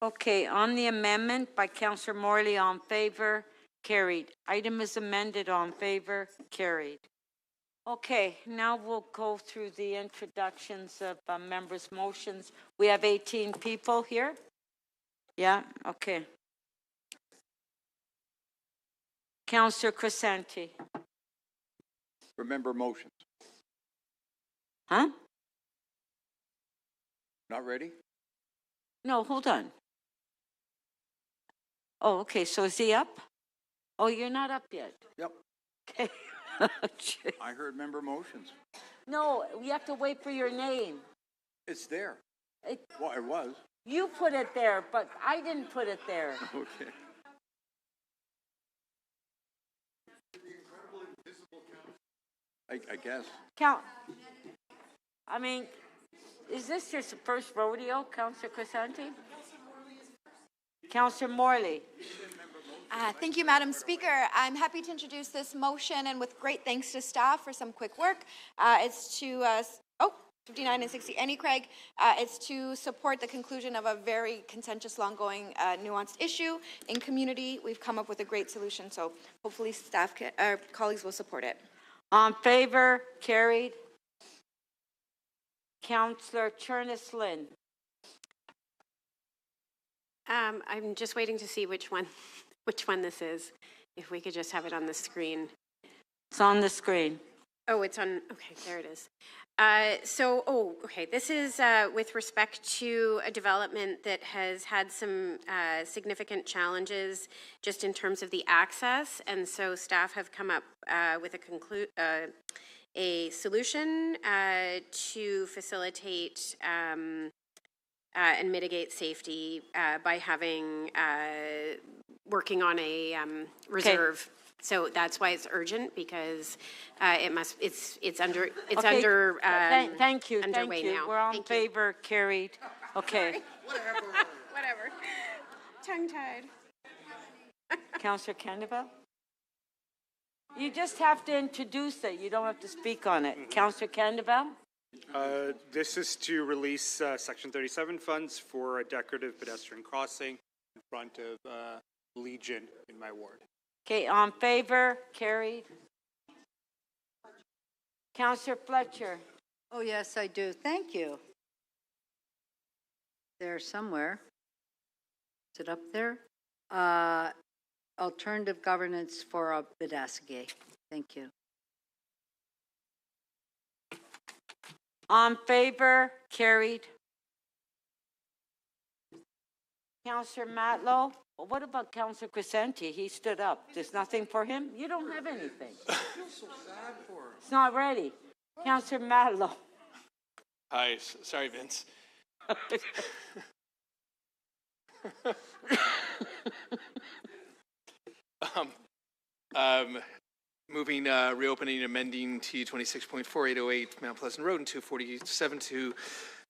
Okay, on the amendment by Councillor Morley, on favor, carried. Item is amended, on favor, carried. Okay, now we'll go through the introductions of members' motions. We have 18 people here. Yeah, okay. Councillor Crescenti. Remember motions. Huh? Not ready? No, hold on. Oh, okay, so is he up? Oh, you're not up yet. Yep. Okay. I heard member motions. No, we have to wait for your name. It's there. It, Well, it was. you put it there, but I didn't put it there. Okay. I guess. Count. I mean, is this your first rodeo, Councillor Crescenti? Councillor Morley. Thank you, Madam Speaker. I'm happy to introduce this motion, and with great thanks to staff for some quick work. It's to, 59 and 60, Annie Craig. It's to support the conclusion of a very contentious, long-going, nuanced issue in community. We've come up with a great solution, so hopefully staff, colleagues will support it. On favor, carried. Councillor Chernis Lynn. I'm just waiting to see which one this is. If we could just have it on the screen. It's on the screen. Oh, it's on, okay, there it is. Okay, this is with respect to a development that has had some significant challenges just in terms of the access, and so staff have come up with a solution to facilitate and mitigate safety by having working on a reserve. Okay. So that's why it's urgent, because it's underway now. We're on favor, carried. Okay. Whatever. Tongue-tied. Councillor Candival? You just have to introduce it. You don't have to speak on it. Councillor Candival? This is to release Section 37 funds for a decorative pedestrian crossing in front of Legion in my ward. Okay, on favor, carried. Councillor Fletcher. Oh, yes, I do. Thank you. There somewhere. Is it up there? Alternative governance for Bidasige. Thank you. On favor, carried. Councillor Matlow. Well, what about Councillor Crescenti? He stood up. There's nothing for him? You don't have anything. I feel so sad for him. It's not ready. Councillor Matlow. Hi, sorry, Vince. Moving, reopening and amending T 26.4808 Mount Pleasant Road and 247 to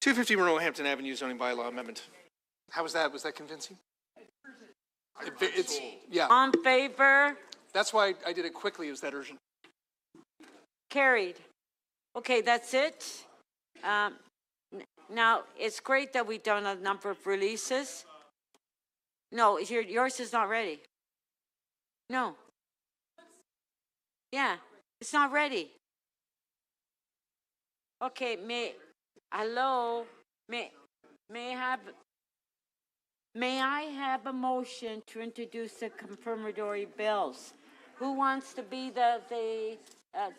250 Roehampton Avenue zoning bylaw amendment. How was that? Was that convincing? It's yeah. On favor. That's why I did it quickly. It was that urgent. Carried. Okay, that's it. Now, it's great that we've done a number of releases. No, yours is not ready. No. Yeah, it's not ready. Okay, may I have a motion to introduce the confirmatory bills? Who wants to be the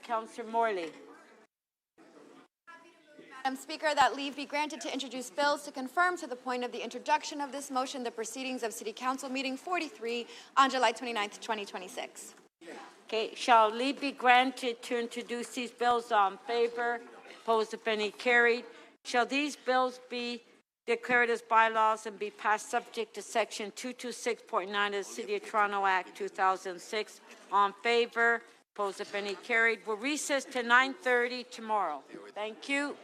Councillor Morley? Madam Speaker, that leave be granted to introduce bills to confirm to the point of the introduction of this motion the proceedings of City Council meeting 43 on July 29th, 2026. Okay, shall leave be granted to introduce these bills? On favor? Opposed, if any, carried. Shall these bills be declared as bylaws and be passed subject to Section 226.9 of the City of Toronto Act 2006? On favor? Opposed, if any, carried. We'll recess to 9:30 tomorrow. Thank you.